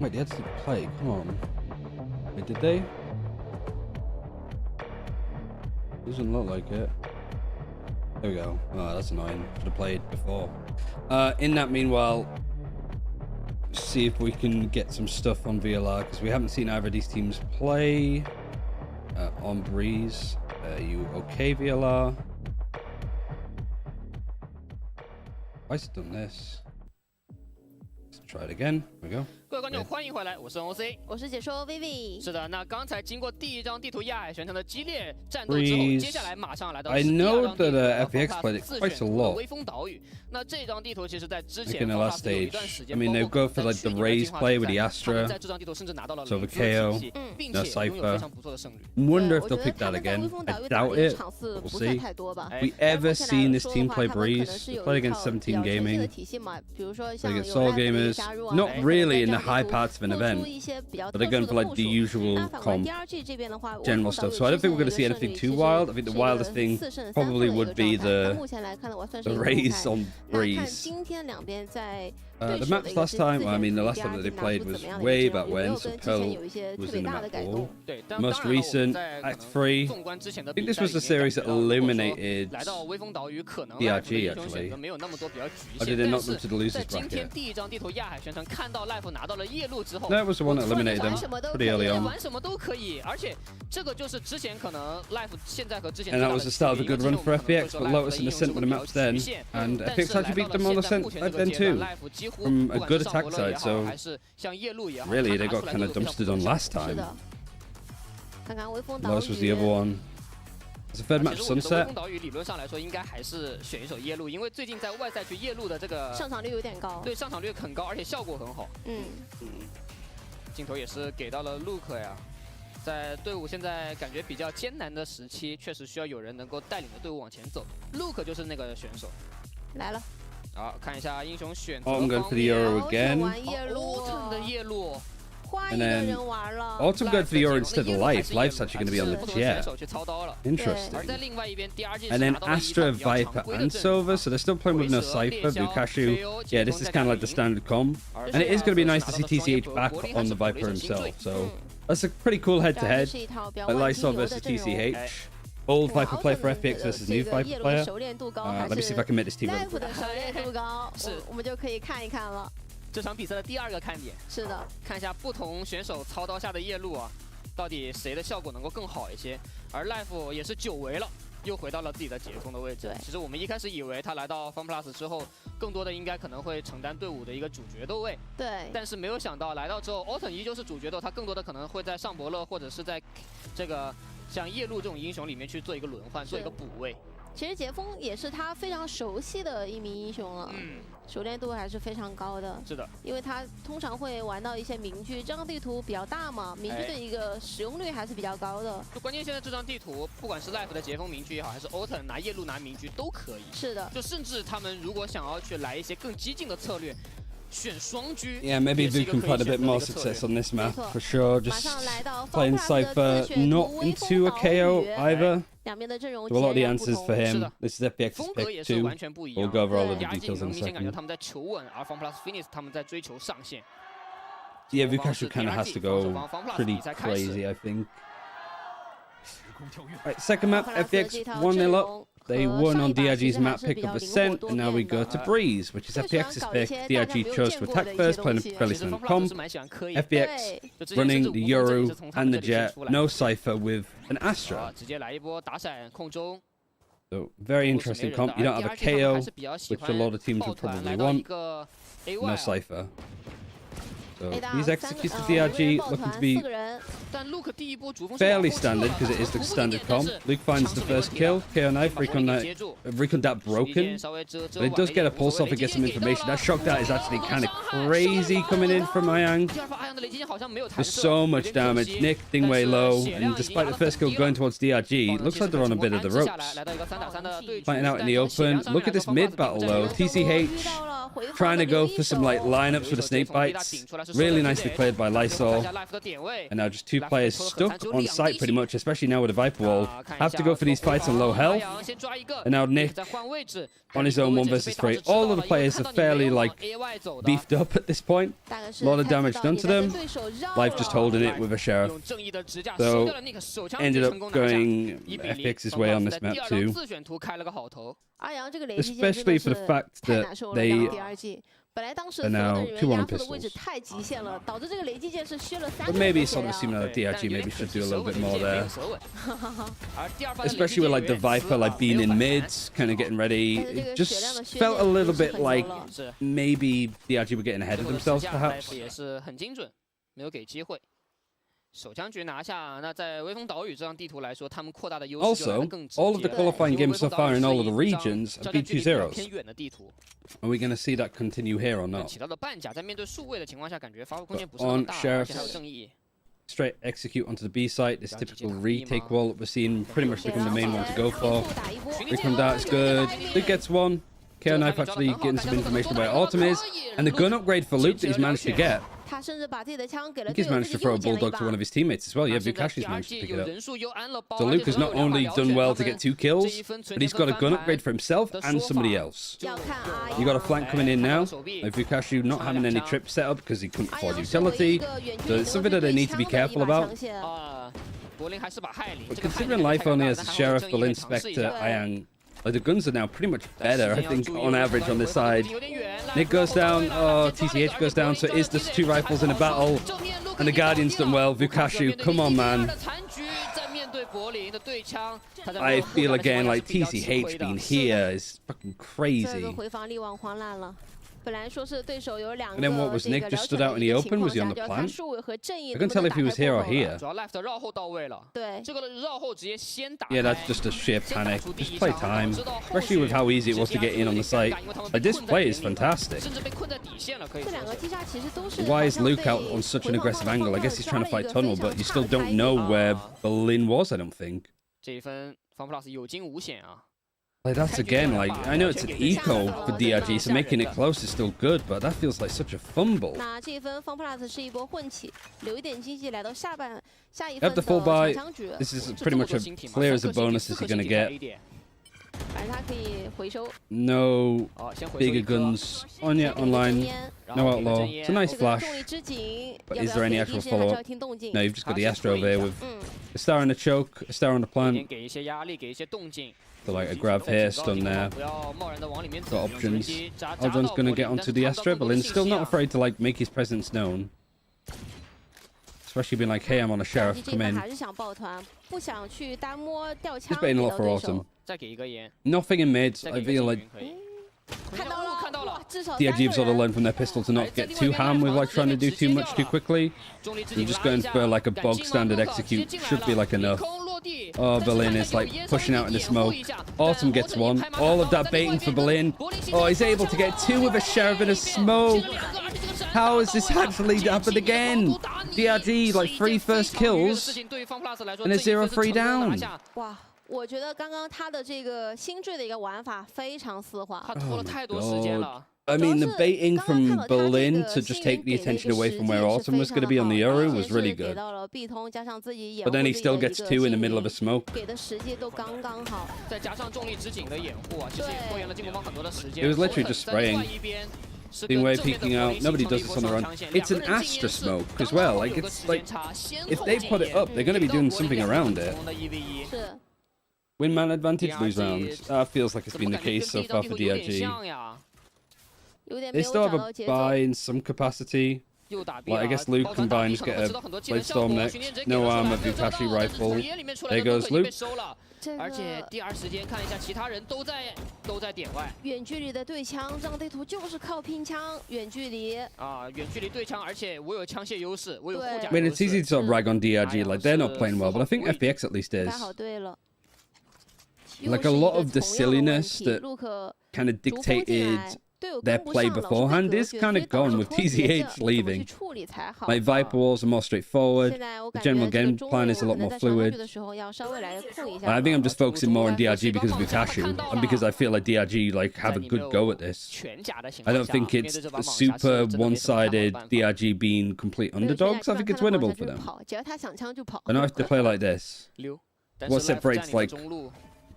Wait, they had to play. Come on. Wait, did they? Doesn't look like it. There we go. Oh, that's annoying. Should have played before. In that meanwhile, see if we can get some stuff on VLR because we haven't seen either of these teams play. On Breeze, you okay, VLR? Why has it done this? Let's try it again. Here we go. 各位观众，欢迎回来，我是 OC， 我是解说 Vivi。是的，那刚才经过第一张地图亚海玄城的激烈战斗之后，接下来马上来到I know that FPX played it quite a lot. 微风岛屿。那这张地图其实在之前 in the last stage. I mean, they go for like the Raze play with the Astra, 在这张地图甚至拿到了 so the KO, 并 no 且拥有非 Cypher. 常不错的胜率。 Wonder if they'll pick that again. I doubt it. We'll see. We ever seen this team play Breeze? They played against 17 Gaming. Played against Soul Gamers. Not really in the high parts of an event, but they're going for like the usual comp, general stuff. So I don't think we're going to see anything too wild. I think the wildest thing probably would be the Raze on Breeze. The maps last time, I mean, the last time that they played was way back when, so Pearl was in the map pool. Most recent, Act 3. I think this was the series that eliminated DRG, actually. Or did they knock them to the losers bracket? No, it was the one that eliminated them pretty early on. And that was the start of a good run for FPX, but Lotus and Ascent were the maps then, and FPX actually beat them on Ascent then too, from a good attack side, so really they got kind of dumpstered on last time. Lotus was the other one. It's a third match Sunset. 微风岛屿理论上来说应该还是选一手夜路，因为最近在外赛区夜路的这个上场率有点高，对，上场率很高，而且效果很好。镜头也是给到了 Luke 呀，在队伍现在感觉比较艰难的时期，确实需要有人能够带领着队伍往前走。Luke 就是那个选手。来了。好，看一下英雄选择。I'm going for the Euro again. Autumn 的夜路。 And then Autumn going for the Euro instead of Life. Life's actually going to be on the Jet. Interesting. And then Astra, Viper, and Silver. So they're still playing with no Cypher. Bukashu. Yeah, this is kind of like the standard comp. And it is going to be nice to see TCH back on the Viper himself. So that's a pretty cool head-to-head. Like Lysol versus TCH. Old Viper player for FPX versus new Viper player. Let me see if I can make this team run. 这场比赛的第二个看点是的，看一下不同选手操刀下的夜路啊，到底谁的效果能够更好一些。而 Life 也是久违了，又回到了自己的解封的位置。其实我们一开始以为他来到 FunPlus 之后，更多的应该可能会承担队伍的一个主角斗位。对。但是没有想到来到之后 ，Autumn 依旧是主角斗，他更多的可能会在上伯乐或者是在这个像夜路这种英雄里面去做一个轮换，做一个补位。 其实杰峰也是他非常熟悉的一名英雄了，熟练度还是非常高的。是的，因为他通常会玩到一些明狙，这张地图比较大嘛，明狙的一个使用率还是比较高的。就关键现在这张地图，不管是 Life 的杰峰明狙也好，还是 Autumn 拿夜路拿明狙都可以。是的，就甚至他们如果想要去来一些更激进的策略。 Yeah, maybe Vu can find a bit more success on this map for sure. Just playing Cypher, not into a KO either. So a lot of the answers for him. This is FPX's pick too. We'll go over all of the details in a second. Yeah, Vukashu kind of has to go pretty crazy, I think. Right, second map, FPX 1-0 up. They won on DRG's map pick of Ascent, and now we go to Breeze, which is FPX's pick. DRG chose to attack first, playing a fairly standard comp. FPX running the Euro and the Jet, no Cypher with an Astra. So, very interesting comp. You don't have a KO, which a lot of teams would probably want. No Cypher. So these executes the DRG looking to be fairly standard because it is the standard comp. Luke finds the first kill, KO knife, recon dat broken. But it does get a pulse off and get some information. That shock dart is actually kind of crazy coming in from Ayang. There's so much damage. Nick, Dingwei low, and despite the first kill going towards DRG, looks like they're on a bit of the ropes. Fighting out in the open. Look at this mid battle though. TCH trying to go for some like lineups with the snake bites. Really nicely played by Lysol. And now just two players stuck on site pretty much, especially now with a Viper wall. Have to go for these fights on low health. And now Nick on his own 1 versus 3. All of the players are fairly like beefed up at this point. A lot of damage done to them. Life just holding it with a Sheriff. So ended up going FPX's way on this map too. Especially for the fact that they 本来当时 And 所有 now 的人 2-1 员 on 压缩的位置 pistols. 太极限了，导致这个雷击剑是削了3 But 个 maybe 人 it's 的 sort of 血 seeming 量。 like DRG maybe should do a little bit more there. 而第二发的雷击 Especially with like the 剑员 Viper like being in mids, kind of getting ready. It just felt a little bit like maybe DRG were getting ahead of themselves, perhaps. 也是很精准，没有给机会。首枪局拿下，那在微风岛屿这张地图来说，他们扩大的优势就来 Also, 得更直 all of 接 the 了。 qualifying 因为 games 微 so 风岛 far 屿 in 是 all of 一 the 张 regions 交 have 战 been 距离比较 2-0s. 偏远的地图。 Are we going to see that continue here or not? 起到了半甲，在面对数位的情况下，感觉发挥空间不是那 On 么大，而 Sheriff 且还有正义。 straight execute onto the B site. This typical retake wall that we're seeing pretty much become the main one to go for. Recon dart's good. Luke gets one. KO Knife actually getting some information about where Autumn is. And the gun upgrade for Luke that he's managed to get. 他甚至把自己的枪给 I 了 think 队 he's 友， managed 自 to 己 throw 又 a 捡了一 bulldog 把 to one of his teammates as well. Yeah, Vukashi's managed to pick it up. So Luke has not only done well to get 2 kills, but he's got a gun upgrade for himself and somebody else. 要看啊， You got a flank coming in now. Like Vukashi not having any trip set up because he couldn't afford utility. So it's something that they need to be careful about. 柏林还是把害里。 But considering Life only has Sheriff, Berlin, Spectre, Ayang, like the guns are now pretty much better, I think, on average on this side. Nick goes down, oh, TCH goes down, so it is just 2 rifles in a battle. And the Guardian's done well. Vukashu, come on, man. I feel again like TCH being here is fucking crazy. And then what was Nick just stood out in the open? Was he on the plant? I couldn't tell if he was here or here. Yeah, that's just a sheer panic. Just play time. Especially with how easy it was to get in on the site. Like, this play is fantastic. Why is Luke out on such an aggressive angle? I guess he's trying to fight tunnel, but you still don't know where Berlin was, I don't think. Like, that's again, like, I know it's an eco for DRG, so making it close is still good, but that feels like such a fumble. Have the full buy. This is pretty much as clear as a bonus as you're going to get. No bigger guns on yet online. No outlaw. It's a nice flash. But is there any actual follow-up? No, you've just got the Astro there with a star on the choke, a star on the plant. So like a grab here, stun there. Got options. Aldron's going to get onto the Astro, but Lynn's still not afraid to like make his presence known. Especially being like, hey, I'm on a Sheriff, come in. Just baiting a lot for Autumn. Nothing in mids. I feel like DRG have sort of learned from their pistol to not get too ham with like trying to do too much too quickly. You're just going for like a bog standard execute. Should be like enough. Oh, Berlin is like pushing out in the smoke. Autumn gets one. All of that baiting for Berlin. Oh, he's able to get 2 with a Sheriff in a smoke. How has this actually happened again? DRG like 3 first kills and a 0-3 down. 我觉得刚刚他的这个新坠的一个玩法非常丝滑。他拖了太多时间了。 I mean, the baiting from Berlin to just take the attention away from where Autumn was going to be on the Yoru was really good. But then he still gets 2 in the middle of a smoke. It was literally just spraying. Stingray peeking out. Nobody does this on their own. It's an Astra smoke as well. Like, it's like, if they put it up, they're going to be doing something around it. Win man advantage, lose rounds. That feels like it's been the case so far for DRG. They still have a buy in some capacity. Like, I guess Luke can buy and just get a Blade Storm next. No armor, Vutashi rifle. There goes Luke. 而且第二时间看一下，其他人都在点外。远距离的对枪，这张地图就是靠拼枪，远距离。啊，远距离对枪，而且我有枪械优势，我有护甲。I mean, it's easy to sort of rag on DRG, like they're not playing well, but I think FBX at least is. Like a lot of the silliness that kind of dictated their play beforehand is kind of gone with TZH leaving. Like Viper walls are more straightforward. The general game plan is a lot more fluid. I think I'm just focusing more on DRG because of Vukashu and because I feel like DRG like have a good go at this. I don't think it's a super one-sided DRG being complete underdogs. I think it's winnable for them. I know if they play like this, what separates like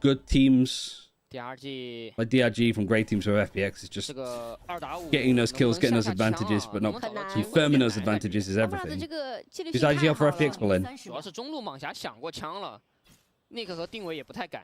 good teams like DRG from great teams with FPX is just getting those kills, getting those advantages, but not confirming those advantages is everything. Who's IGL for FPX Berlin? 主要是中路蟒侠想过枪了，Nick和定伟也不太敢。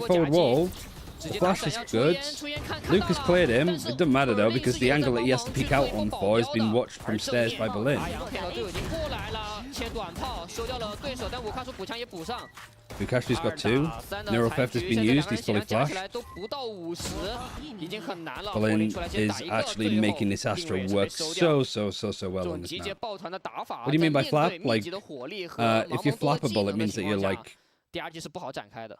straightforward wall. The flash is good. Lucas cleared him. It doesn't matter though because the angle that he has to peek out on for is being watched from stairs by Berlin. Bukashi's got 2. Neural Theft has been used. He's fully flashed. Berlin is actually making this Astra work so well on this map. What do you mean by flap? Like, if you're flappable, it means that you're like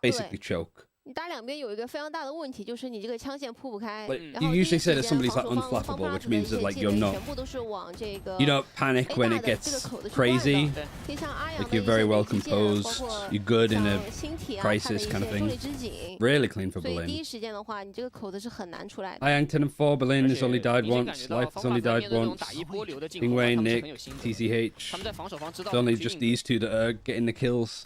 basically choke. 你打两边有一个非常大的问题，就是你这个枪线铺不开。 But you usually say that somebody's like unflappable, which means that like you're not. You don't panic when it gets crazy. Like you're very well composed. You're good in a crisis kind of thing. Really clean for Berlin. Iang 10 and 4. Berlin has only died once. Life has only died once. Dingwei, Nick, TCH. It's only just these two that are getting the kills.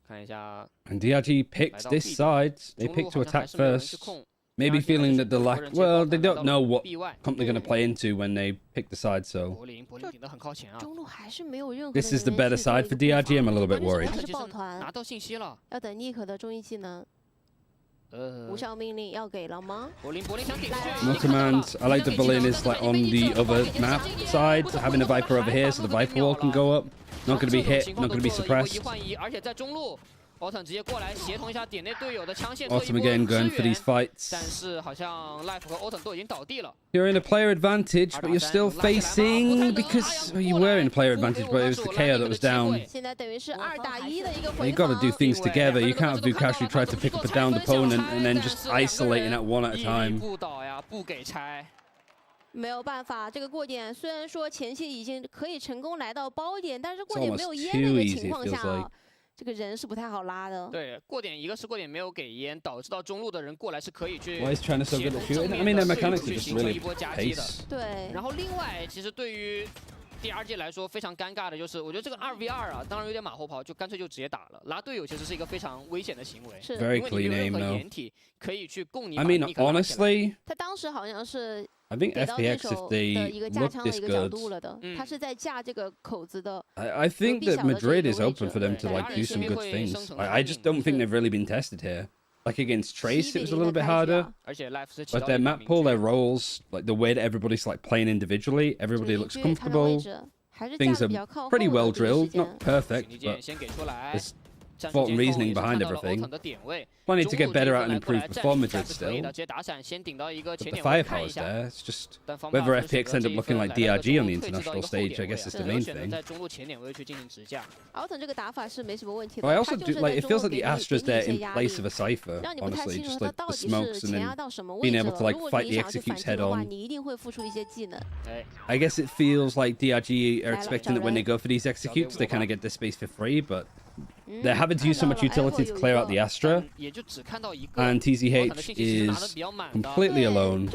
And DRG picked this side. They picked to attack first. Maybe feeling that the lack... Well, they don't know what comp they're going to play into when they pick the side, so... This is the better side for DRG. I'm a little bit worried. Multi-mans. I like the Berlin is like on the other map side, having the Viper over here so the Viper wall can go up. Not going to be hit, not going to be suppressed. Autumn again going for these fights. You're in a player advantage, but you're still facing... Because well, you were in a player advantage, but it was the KO that was down. You got to do things together. You can't have Vukashi try to pick up a downed opponent and then just isolating at one at a time. 没有办法，这个过点虽然说前期已经可以成功来到包点，但是过点没有烟的一个情况下，这个人是不太好拉的。对，过点一个是过点没有给烟，导致到中路的人过来是可以去。Why is China so good at shooting? I mean, their mechanics are just really pace. 对。然后另外，其实对于DRG来说非常尴尬的就是，我觉得这个2v2啊，当然有点马后炮，就干脆就直接打了。拉队友其实是一个非常危险的行为，是。Very clean aim, though. 掩体可以去供你。I mean, honestly. 他当时好像是。 I think FPX, if they look this good, I think that Madrid is open for them to like do some good things. I just don't think they've really been tested here. Like against Trace, it was a little bit harder. But their map pool, their roles, like the way that everybody's like playing individually, everybody looks comfortable. Things are pretty well drilled, not perfect, but there's thought and reasoning behind everything. Plenty to get better at and improve before Madrid still. But the firepower's there. It's just whether FPX end up looking like DRG on the international stage, I guess is the main thing. I also do like it feels like the Astra's there in place of a Cypher, honestly, just like the smokes and then being able to like fight the executes head on. I guess it feels like DRG are expecting that when they go for these executes, they kind of get this space for free, but they're having to use so much utility to clear out the Astra, and TCH is completely alone.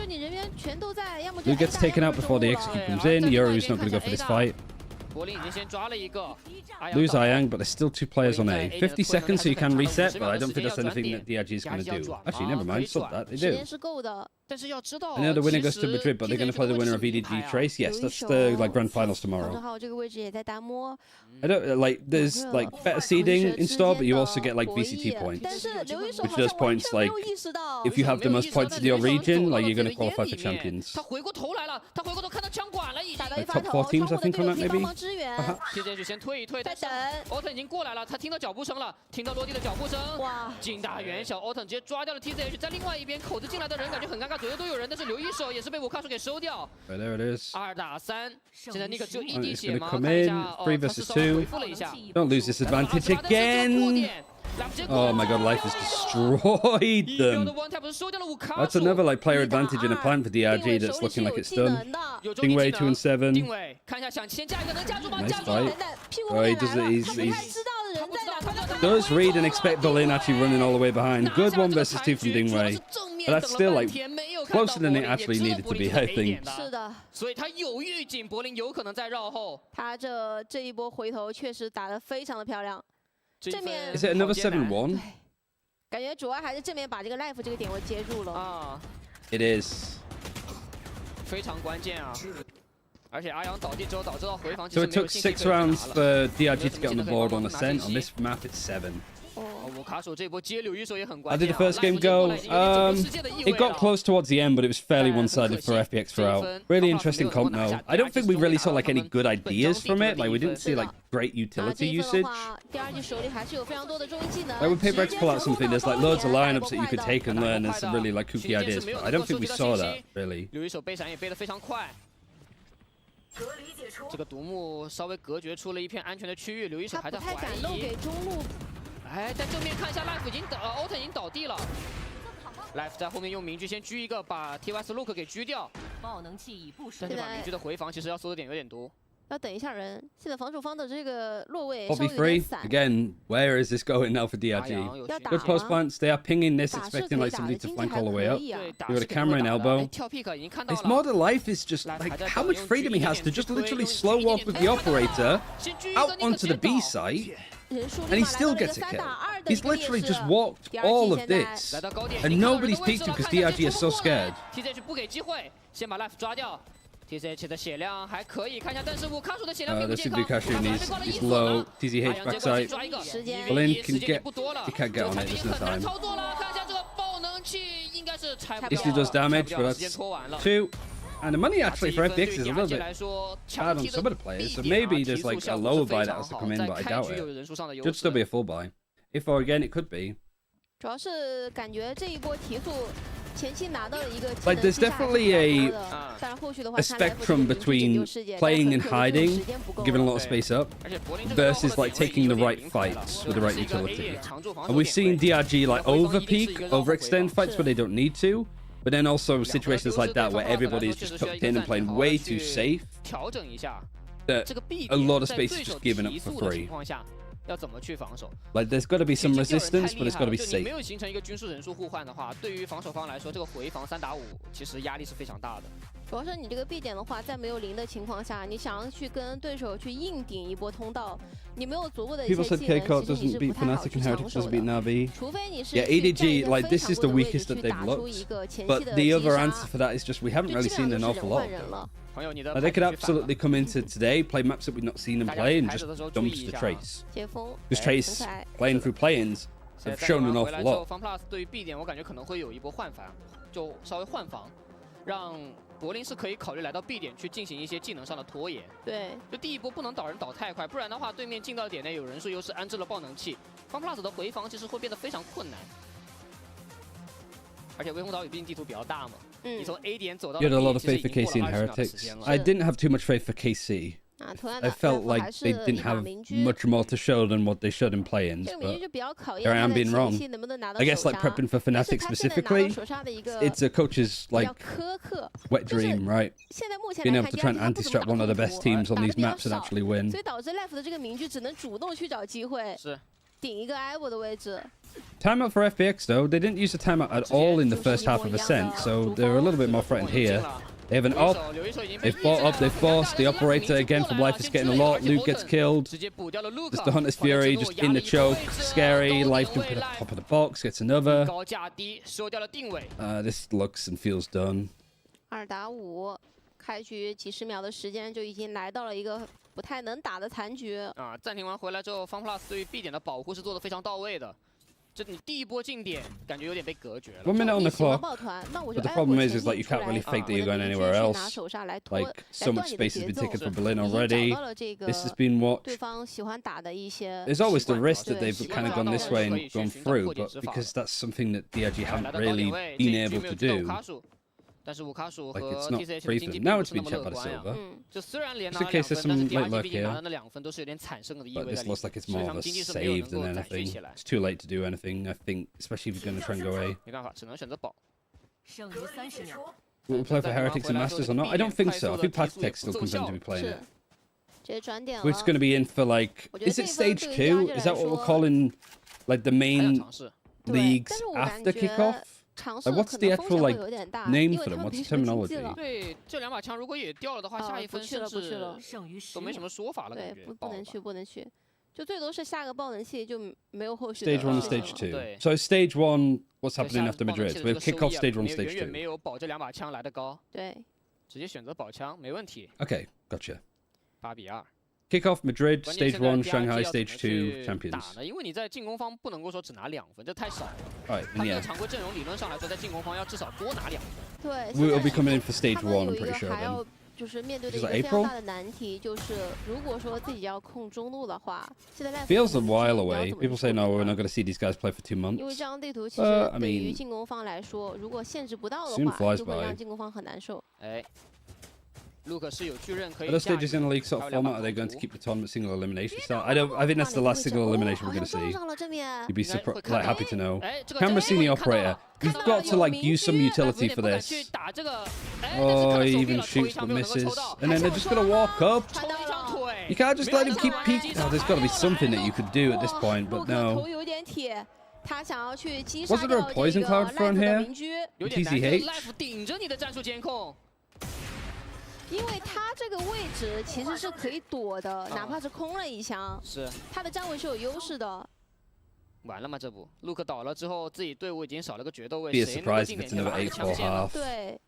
Luke gets taken out before the execute comes in. Yoru's not going to go for this fight. Lose Iang, but there's still two players on A. 50 seconds so you can reset, but I don't think that's anything that DRG is going to do. Actually, never mind, stop that, they do. I know the winner goes to Madrid, but they're going to play the winner of EDG Trace. Yes, that's the like grand finals tomorrow. I don't like there's like better seeding in store, but you also get like VCT points, which does points like if you have the most points in your region, like you're going to qualify for champions. Like top 4 teams, I think, on that maybe. TJ 就先退一退，但是 Autumn 已经过来了，他听到脚步声了，听到落地的脚步声，哇！近大远小 Autumn 直接抓掉了 TZH， 在另外一边口子进来的人感觉很尴尬，左右都有人，但是留一手也是被我卡手给收掉。There it is. 2打3，现在那个只有一滴血吗？ Come in 3 versus 2. Don't lose this advantage again. Oh my god, life has destroyed them. That's another like player advantage in a plan for DRG that's looking like it's done. Dingwei 2 and 7. Nice fight. Oh, he does it. He's does read and expect Berlin actually running all the way behind. Good 1 versus 2 from Dingwei. But that's still like closer than it actually needed to be, I think. 是的，所以他有预警柏林有可能在绕后。他这一波回头确实打得非常的漂亮。 正面 Is it another 7-1? 感觉主要还是正面把这个 life 这个点位接住了啊。It is. 非常关键啊！而且阿阳倒地之后导致到回防。So it took 6 rounds for DRG to get on the board on Ascent. On this map, it's 7. How did the first game go? It got close towards the end, but it was fairly one-sided for FPX throughout. Really interesting comp though. I don't think we really saw like any good ideas from it. Like we didn't see like great utility usage. Like when PaperX pull out something, there's like loads of lineups that you could take and learn and some really like kooky ideas. But I don't think we saw that really. 这个独木稍微隔绝出了一片安全的区域，刘一手还在怀疑。哎，在正面看一下 ，Life 已经Oten 已经倒地了。Life 在后面用明狙先狙一个，把 TYS Look 给狙掉。爆能器已部署。但是把明狙的回防其实要搜的点有点多。 要等一下人，现在防守方的这个落位 Poppy 3 again. Where is this going now for DRG? Good post plants. They are pinging this, expecting like somebody to flank all the way up. We got a camera in elbow. It's more than Life is just like how much freedom he has to just literally slow walk with the operator out onto the B site, and he still gets a kill. He's literally just walked all of this, and nobody's peeked him because DRG is so scared. TCH 的血量还可以，看一下，但是五卡数的血量并不健康。He's low. TZH backside. Flynn can get. He can't get on it. There's no time. 操作了，看一下这个爆能器应该是拆不 He 掉。 still does damage, but that's 2. And the money actually for FPX is a little bit bad on some of the players, so maybe there's like a lower buy that has to come in, but I doubt it. Should still be a full buy. If or again, it could be. 主要是感觉这一波提速。 Like there's definitely a spectrum between playing and hiding, giving a lot of space up, versus like taking the right fights with the right utility. And we've seen DRG like overextend fights where they don't need to, but then also situations like that where everybody is just tucked in and playing way too safe. That a lot of space is just given up for free. 要怎么去防守 ？Like there's got to be some resistance, but it's got to be safe. 你没有形成一个均数人数互换的话，对于防守方来说，这个回防3打5其实压力是非常大的。主要是你这个 B 点的话，在没有零的情况下，你想要去跟对手去硬顶一波通道，你没有足够的一些技能，其实你是不太好去防守的。除非你是 EDG, like this is the weakest that they've looked. But the other answer for that is just we haven't really seen an awful lot. Like they could absolutely come into today, play maps that we've not seen them play, and just dumpster TRACE. Because TRACE playing through play-ins have shown an awful lot. FunPlus 对于 B 点，我感觉可能会有一波换防，就稍微换防，让柏林是可以考虑来到 B 点去进行一些技能上的拖延。对，就第一波不能倒人倒太快，不然的话，对面进到点内有人数优势，安置了爆能器，FunPlus 的回防其实会变得非常困难。而且微风岛屿毕竟地图比较大嘛。 You had a lot of faith for KC and Heretics. I didn't have too much faith for KC. I felt like they didn't have much more to show than what they showed in play-ins, but here I am being wrong. I guess like prepping for Fnatic specifically, it's a coach's like wet dream, right? Being able to try and anti-strap one of the best teams on these maps and actually win. 所以导致 Life 的这个明狙只能主动去找机会，顶一个 Ivo 的位置。 Timeout for FPX though, they didn't use a timeout at all in the first half of Ascent, so they're a little bit more threatened here. They have an op, they've bought up, they've forced, the operator again from Life is getting a lot, Luke gets killed. Just the Hunter's Fury just in the choke, scary, Life can put a top of the box, gets another. This looks and feels done. 2打5，开局几十秒的时间就已经来到了一个不太能打的残局。啊，暂停完回来之后 ，FunPlus 对于 B 点的保护是做得非常到位的。 这你第一波进点，感觉有点被隔绝了。 1 minute on the clock. But the problem is like you can't really fake that you're going anywhere else. Like so much space has been taken from Berlin already. This has been what. There's always the risk that they've kind of gone this way and gone through, but because that's something that DRG haven't really been able to do. 但是五卡数 Like 和 it's not TCH free 的 for 经 them. 济 Now 并 it's 不是那 been 么 checked 乐 by the 观 silver. 就虽然连 It's 拿 a 了2 case of 分，但 some 是 late luck DRG 拿 here. 的那2分都是有点惨胜的意 But 味在 this 里 looks like it's 面。 more 市 of 场 a 经济是没有 save 能 than 够再聚 anything. 起来。 It's too late to do anything, I think, especially if you're going to try and go A. 没办法，只能选择保。剩余30秒。 Will we play for Heretics and Masters or not? I don't think so. I think Patek still comes in to be playing it. We're just going to be in for like, is it stage 2? Is that what we're calling like the main leagues after kickoff? Like what's the actual like name for them? What's the terminology? 对，这2把枪如果也掉了的话，下一分甚至都没什么说法了，感觉。不能去，不能去，就最多是下个爆能器就没有后续。 Stage 1 and Stage 2. So Stage 1, what's happening after Madrid? We've kick off Stage 1, Stage 2. 没有保这2把枪来的高。对，直接选择保枪没问题。 Okay, gotcha. 8比2。 Kick off Madrid, Stage 1, Shanghai, Stage 2 champions. 因为你在进攻方不能够说只拿2分，这太少了。Right, 他们 yeah. 的常规阵容理论上来说，在进攻方要至少多拿2分。对。We'll be coming in for Stage 1, I'm pretty sure. 还要就是面对的一个非常大的难题，就是如果说自己要控中路的话，现在 feels a while away. People say no, we're not going to see these guys play for 2 months. 因为这张地图其实对于进攻方来说，如果限制不到的话，就会让进攻方很难受。哎。Luke 是有巨刃可以 Are those 驾驭 stages in the league sort of format? Are they going to keep the tournament single elimination style? I think that's the last single elimination we're going to see. You'd be like happy to know. Camera scene the operator. You've got to like use some utility for this. Oh, he even shoots but misses. And then they're just going to walk up. You can't just let him keep peeking. Oh, there's got to be something that you could do at this point, but no. Wasn't there a poison cloud thrown here? TCH? 因为他这个位置其实是可以躲的，哪怕是空了一枪，是他的站位是有优势的。完了吗？这不，Luke 倒了之后，自己队伍已经少了个决斗位， Be a 谁能够 surprise 进 if 点 it's 就 another 把这 8-4 枪线呢？ half. 对，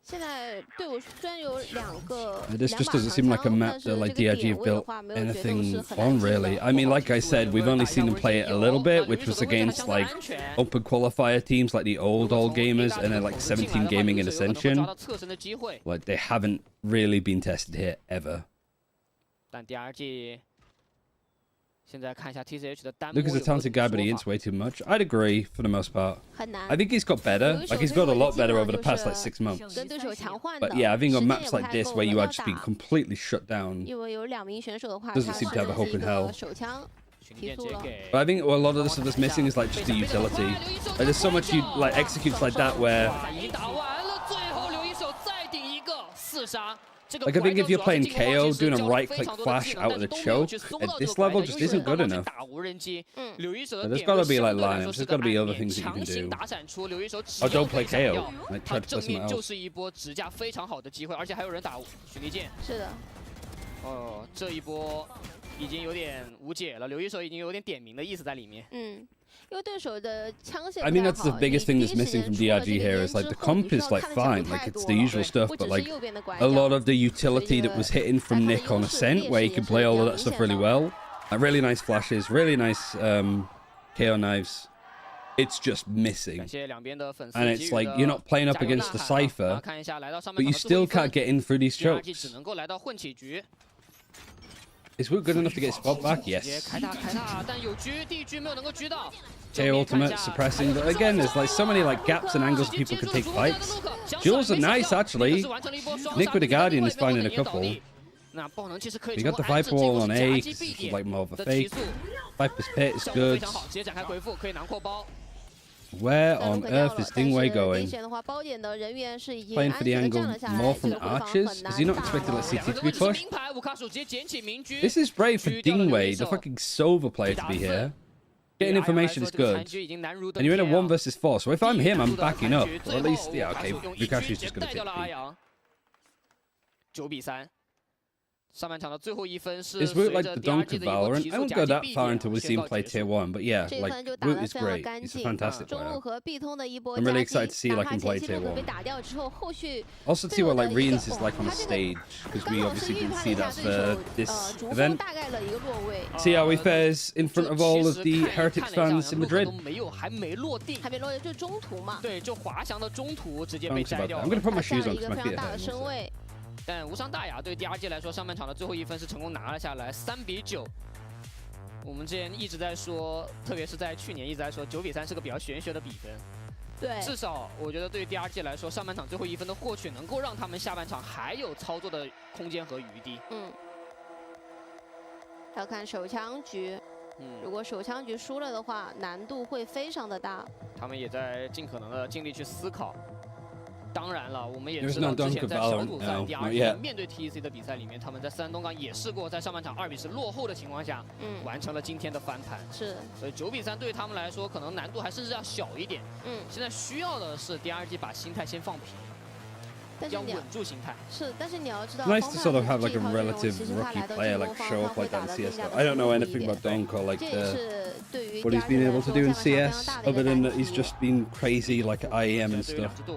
现在队伍虽然有两个 This just doesn't seem like a map that like DRG have built anything on really. I mean, like I said, we've only seen them play it a little bit, which was against like open qualifier teams like the old gamers and then like 17 Gaming in Ascension. Like they haven't really been tested here ever. 但 DRG 现在看一下 TCH 的单 Luke is a talented guy, but he ints way too much. I'd agree for the most part. I think he's got better. Like he's got a lot better over the past like 6 months. But yeah, I think on maps like this where you are just being completely shut down, doesn't seem to have a hope in hell. But I think a lot of the stuff that's missing is like just the utility. Like, there's so much like executes like that where. Like I think if you're playing KO, doing a right-click flash out of the choke at this level just isn't good enough. But there's got to be like lines. There's got to be other things that you can do. Or don't play KO. Like try to play something else. 就是一波直架非常好的机会，而且还有人打巡离剑。是的。哦，这一波已经有点无解了，刘一手已经有点点名的意思在里面。嗯。 I mean, that's the biggest thing that's missing from DRG here is like the comp is like fine, like it's the usual stuff, but like a lot of the utility that was hitting from Nick on Ascent, where he could play all of that stuff really well, like really nice flashes, really nice KO knives. It's just missing, and it's like you're not playing up against the Cypher, but you still can't get in through these chokes. Is Woot good enough to get his spot back? Yes. K ultimate suppressing, but again, there's like so many like gaps and angles people can take fights. Duels are nice actually. Nick with the Guardian is finding a couple. You got the Viper Wall on A, it's like more of a fake. Viper's Pit is good. Where on earth is Dingwei going? Playing for the angle more from archers? Is he not expecting like CT to be pushed? This is brave for Dingwei, the fucking Sova player, to be here. Getting information is good. And you're in a 1 versus 4, so if I'm him, I'm backing up. Or at least, yeah, okay, Rikashi's just going to take the beat. Is Woot like the dunk of Valorant? I won't go that far until we see him play Tier 1, but yeah, like, Woot is great. He's a fantastic player. I'm really excited to see like him play Tier 1. Also to see what like Reans is like on the stage, because we obviously didn't see that for this event. See how he fares in front of all of the Heretics fans in Madrid. I'm going to put my shoes on because my feet are hurting. 但无伤大雅对 DRG 来说，上半场的最后1分是成功拿了下来，3比9。我们之前一直在说，特别是在去年一直在说9比3是个比较玄学的比分。对，至少我觉得对于 DRG 来说，上半场最后1分的获取能够让他们下半场还有操作的空间和余地。要看手枪局，如果手枪局输了的话，难度会非常的大。他们也在尽可能的尽力去思考。 当然了，我们也知道之前在小组赛 DRG 面对 TEC 的比赛里面，他们在3东港也试过在上半场2比10落后的情况下，完成了今天的翻盘。是，所以9比3对于他们来说，可能难度还甚至要小一点。现在需要的是 DRG 把心态先放平。 要稳住心态。是，但是你要知道 Nice to sort of have like a relative rookie player like show up like that in CS. Though. I don't know anything about Donk or like what he's been able to do in CS, other than that he's just been crazy like IEM and stuff. Do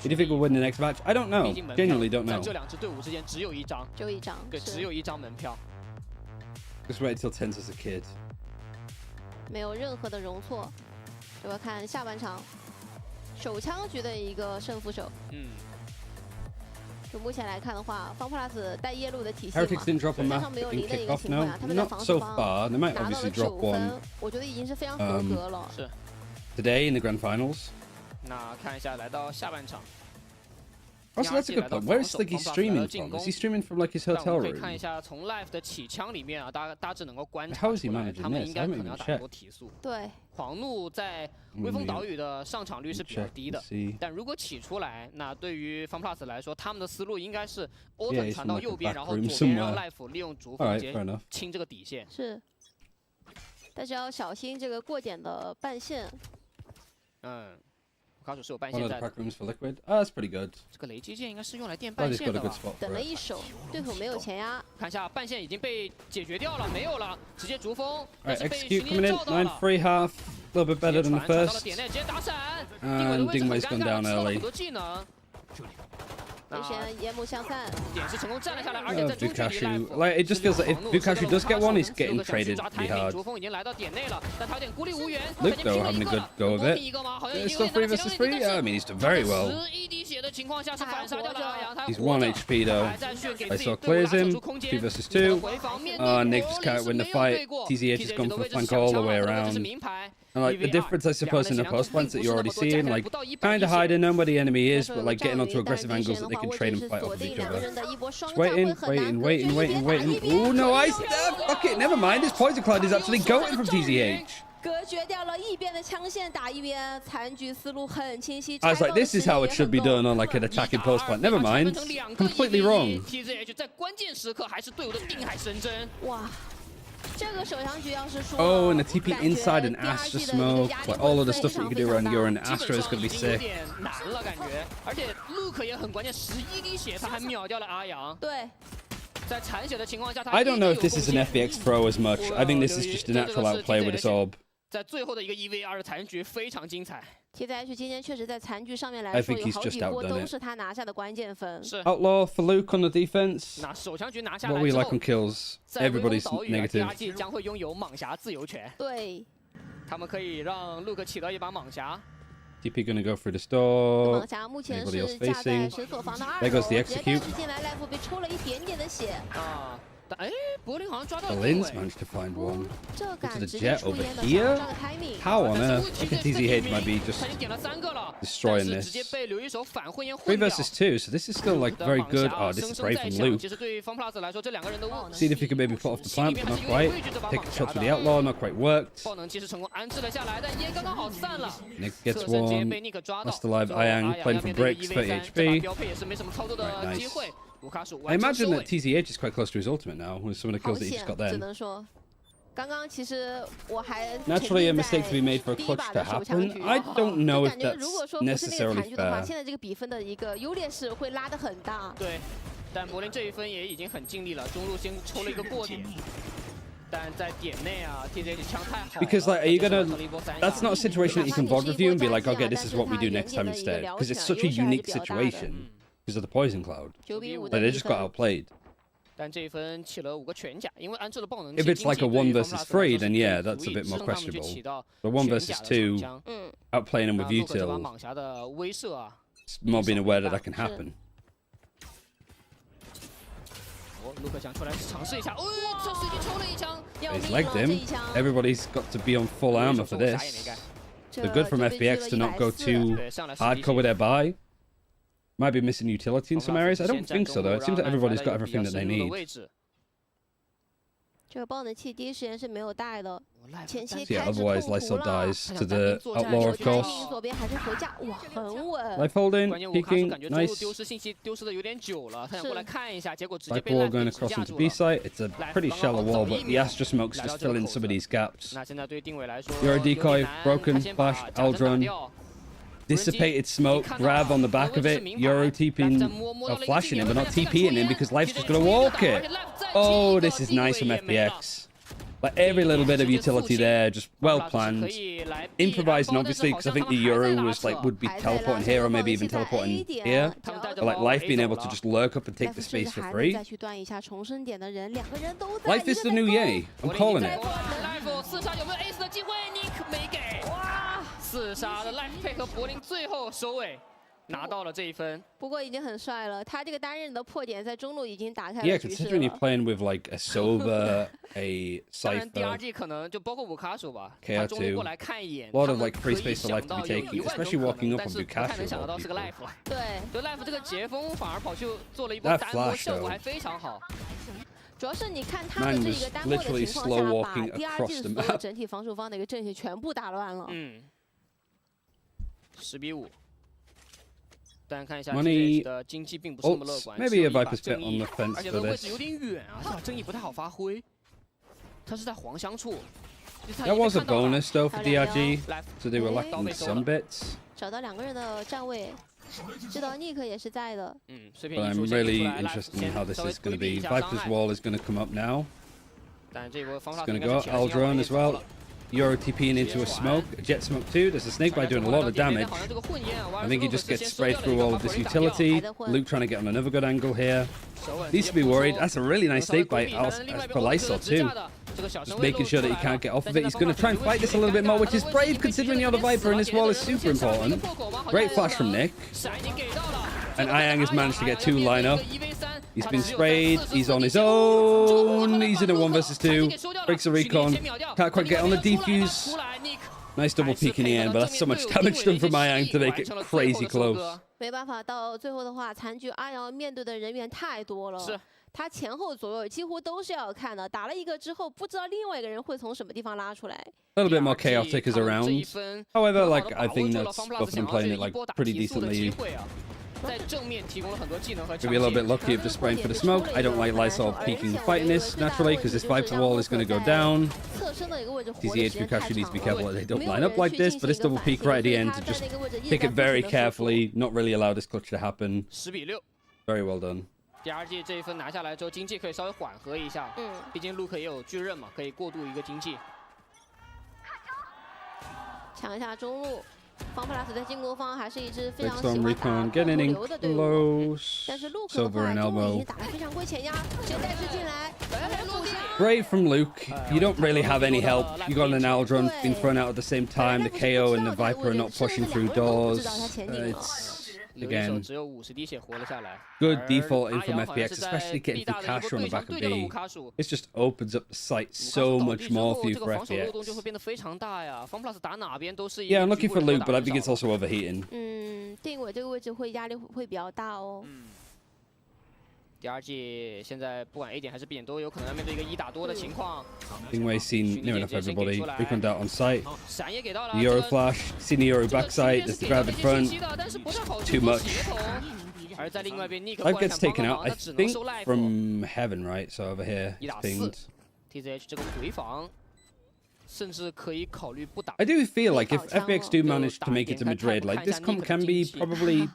you think we'll win the next match? I don't know. Genuinely don't know. 这2支队伍之间只有1张，对，只有1张门票。 Just wait till Tense as a kid. 没有任何的容错，就要看下半场手枪局的一个胜负手。就目前来看的话，方 plus 带耶路的体系嘛， Heretics didn't drop a map in kickoff now. Not so far. They might obviously drop one. 我觉得已经是非常合格了。是。 Today in the grand finals. 那看一下，来到下半场， Also, that's a good point. Where is Sliggy streaming from? Is he streaming from like his hotel 可以 room? 看一下从 live 的起枪里面啊，大致能够观察 How is he 出来， managing 他们 this? 应 I 该 haven't 可能 even 要打很多 checked. 提速。对，狂怒在微风岛屿的上场率是比较低的，但如果起出来，那对于 FunPlus 来说，他们的思路应该是 Autumn 传到右边，然后左边让 Life 利用主锋直接清这个底线。是，但是要小心这个过点的半线。嗯。 卡手是有半 One 线 of 在 the 的。 crack rooms for liquid. Oh, that's pretty good. 这个雷击剑应该是用来垫半线的吧？等了一手，对手没有前压。看一下半线已经被解决掉了，没有了，直接逐风。 Alright, execute coming in. 9-3 half. A little bit better than the first. 点内直接打闪。 And Dingwei's gone down 吃了 early. 很多技能。 危险烟幕相散，点是成功站了下来，而且在中距离 Like it just feels like if Bukashu does get one, he's getting traded pretty hard. 逐风已经来到点内了，但他有点孤立无援。 Luke though having a good go of it. It's still 3 versus 3. Yeah, I mean he's done very well. 11滴血的情况下是反杀掉了阿阳， He's 1 HP though. I saw clears him. 2 versus 2. Nick just can't win the fight. TZH has gone for flank all the way around. And like the difference, I suppose, in the post plants that you're already seeing, like kind of hiding them where the enemy is, but like getting onto aggressive angles that they can trade and fight off of each other. Just waiting. Oh no, I fuck it, never mind. This poison cloud is actually going from TZH. 隔绝掉了一边的枪线，打一边，残局思路很清晰。 I was like, this is how it should be done on like an attacking post plant. Never mind, completely wrong. TZH 在关键时刻还是队友的定海神针。哇！ 这个首相局要是输 Oh, and the TP inside an Astra smoke, like all of the stuff that you can do around Ura and Astra is gonna be sick. 难了感觉，而且 Luke 也很关键，11滴血他还秒掉了阿阳。对，在残血的情况下，他 I don't know if this is an FBX throw as much. I think this is just a natural outplay with his orb. 在最后的一个1v2的残局非常精彩。 TZH 今天确实在残局上面来说，有好几波都是他拿下的关键分。是 Outlaw for Luke on the defense. 那首枪局拿下 What 来 we 之 like 后 on kills. Everybody's negative. EDG 将会拥有蟒侠自由权。对，他们可以让 Luke 起到一把蟒侠。 TP gonna go through the store. 蟒侠目前 Anybody 是 else 架在 facing? 神锁房的2 There 楼， goes the 直接 execute. 进来 ，Life 被抽了一点点的血。啊，但哎，柏林好像抓到 The 了定 Lin's 位。 managed to find one. 这 Into 敢 the 直接 jet 出 over 烟的 here. 这个 timing。 How on earth? I think TZH might be just 他已经点了3个了， destroying 但是直接 this. 被刘一手反混烟 3混掉。 versus 2, so this is still like very good. Oh, this is great from Luke. 其实对于 FunPlus 来说，这两个人的 See if he can maybe put off the plant, but not quite. Take a shot to the outlaw, not quite worked. 爆能其实成功安置了下来，但烟刚刚好散了。 Nick gets 侧身直接 one. 被 Nick 抓到。 Last alive, Ayang playing for 面对 bricks, 1v3 30 这把 HP. 标配也是没什么操作的机会。卢卡鼠 I 完成 imagine 收 that 尾。 TZH is quite close to his ultimate now with some of the 好 kills that he 险 just got， 只 then. 能说，刚刚其实我还 Naturally, a mistake to be made for a clutch to happen. I don't know if 感觉如果 that's 说不是那个 necessarily 残局的话， fair. 现在这个比分的一个优劣势会拉得很大。对，但柏林这一分也已经很尽力了，中路先抽了一个过点。但在点内啊 ，TZH 枪太好了。 Because like, are you gonna? That's not a situation that you can VOD review and be like, okay, this is what we do next time instead. Because it's such a unique situation because of the poison cloud. 9比5 Like they just got outplayed. 但这一分起了5个全甲，因为安置了爆能。 If it's like a 1 versus 3, then yeah, that's a bit more questionable. But 1 versus 2, outplaying him with util, 蟒侠的威慑啊 more being aware that that can happen. 卢克想出来尝试一下，哦，这时已经抽了一枪， He's legged him. Everybody's got to be on full armor for this. So good from FBX to not go too hardcore with their buy. Might be missing utility in some areas. I don't think so though. It seems like everybody's got everything that they need. 这个爆能器第一时间是没有带的，前期 Yeah, 开始 otherwise 痛 Lysol 苦了。 dies to the outlaw, of course. 左边还是回家，哇，很稳。 Life holding, 关键我卡 peeking, 感觉中路 nice. 丢失信息丢失的有点久了，他想过来看一下，结果直接 Life 被 wall 赖 going 给 across 架 into 住 B 了。 site. It's a pretty shallow wall, but the Astra smoke's just filling some of these gaps. 那现在对定位来说 You're a decoy, 有点难 broken, 他先把 flash, 假身打 Aldron. 掉 Dissipated smoke, grab on the back of it. Euro TPing, or flashing him, but not TPing him because Life's just gonna walk it. Oh, this is nice from FBX. Like every little bit of utility there, just well planned. Improvising, obviously, because I think the Euro was like would be teleporting here or maybe even teleporting here. But like Life being able to just lurk up and take the space for free. 再去断一下重生点的人，两个人都在。 Life is the new Ye. I'm calling it. Life 四杀有没有 ace 的机会？Nick 没给。哇，四杀的 Life 配合柏林最后收尾。拿到了这一分。不过已经很帅了，他这个单刃的破点在中路已经打开了 Yeah, 局势 considering 了。 you're playing with like a Sova, a 当然 Cypher, ，DRG 可能就包括五卡手吧，他 KR2, 中路过来看一眼， a lot 他 of 们 like 可 free 以 space for 想 life to 到 be 有 taken, 1万 especially 种可 walking 能， up 但 on 是不太 Bukash 能想 of 得到 all 是个 people. life。对，就 life 这个截风反而跑去做了一波 That 单波， flash 效果 though. 还非常好。主要是你看他的 Man 这 was 个单波的 literally 情 slow 况下，把 walking across DRG the 的所有 map. 整体防守方的一个阵型全部打乱了。嗯，10比5。但看一下 Money 的经济并不是那么乐 Ults, 观， maybe a 只有一把 Viper's 正 bet on 义 the fence 而且 for 这个位 this. 置有点远啊，正义不太好发挥。他是在黄香处。 That was a bonus though for DRG, so they were 哎 lacking some bits. 找到2个人的站位，知道 Nick 也是在的。But I'm really interested in how this is going to be. Viper's wall is going to come up now. 但这波方 It's 法 going to go Aldron as well. Euro TPing into a smoke, a jet smoke too. There's a snake bite doing a lot of damage. I think he just gets sprayed through all of this utility. Luke trying to get on another good angle here. Needs to be worried. That's a really nice snake bite for Lysol too. Just making sure that he can't get off of it. He's going to try and fight this a little bit more, which is brave considering you're the Viper and this wall is super important. Great flash from Nick. And Iang has managed to get 2 line up. He's been sprayed. He's on his own. He's in a 1 versus 2. Breaks the recon. Can't quite get on the defuse. Nice double peek in the end, but that's so much damage done from Iang to make it crazy close. 没办法，到最后的话，残局阿瑶面对的人员太多了。是。他前后左右几乎都是要看的，打了一个之后，不知道另外一个人会从什么地方拉出来。A little bit more chaotic as around. However, like I think that's both of them playing it like pretty decently. 在正面提供了很多技能和 Maybe a little bit lucky of just spraying for the smoke. I don't like Lysol peeking fighting this naturally because this Viper wall is going to go down. TZH Bukash needs to be careful that they don't line up like this, but this double peek right at the end to just pick it very carefully, not really allow this clutch to happen. 10比6。 Very well done. DRG 这一分拿下来之后，经济可以稍微缓和一下。毕竟 Luke 也有巨刃嘛，可以过渡一个经济。抢一下中路。 方普拉斯在进攻方还是一支非常喜 Some 欢打 recon 过 getting in 流的队伍， close. 但是 Luke 的 Silver 话 and 中路已 elbow. 经打得非常龟前压，现在是进来，Great from Luke. You don't really have any help. You got an Aldron being thrown out at the same time. The KO and the Viper are not pushing through doors. It's again 只有50滴血活了下来。 good default in from FPX, especially getting Bukash on the back of B. It just opens up the site so much more for you for FPX. Yeah, I'm looking for Luke, but I think it's also overheating. 定位这个位置会压力会比较大哦。DRG 现在不管 A 点还是 B 点都有可能要面对一个1打多的情况。 Dingwei seen near enough everybody. Recon out on site. The Euro flash. Seen the Euro backside. There's the grab in front. Too much. Life gets taken out, I think, from heaven, right? So over here, it's pinged. TZH 这个回防。 甚至可以考虑不打。 I do feel like if FPX do manage to make it to Madrid, like this comp can be probably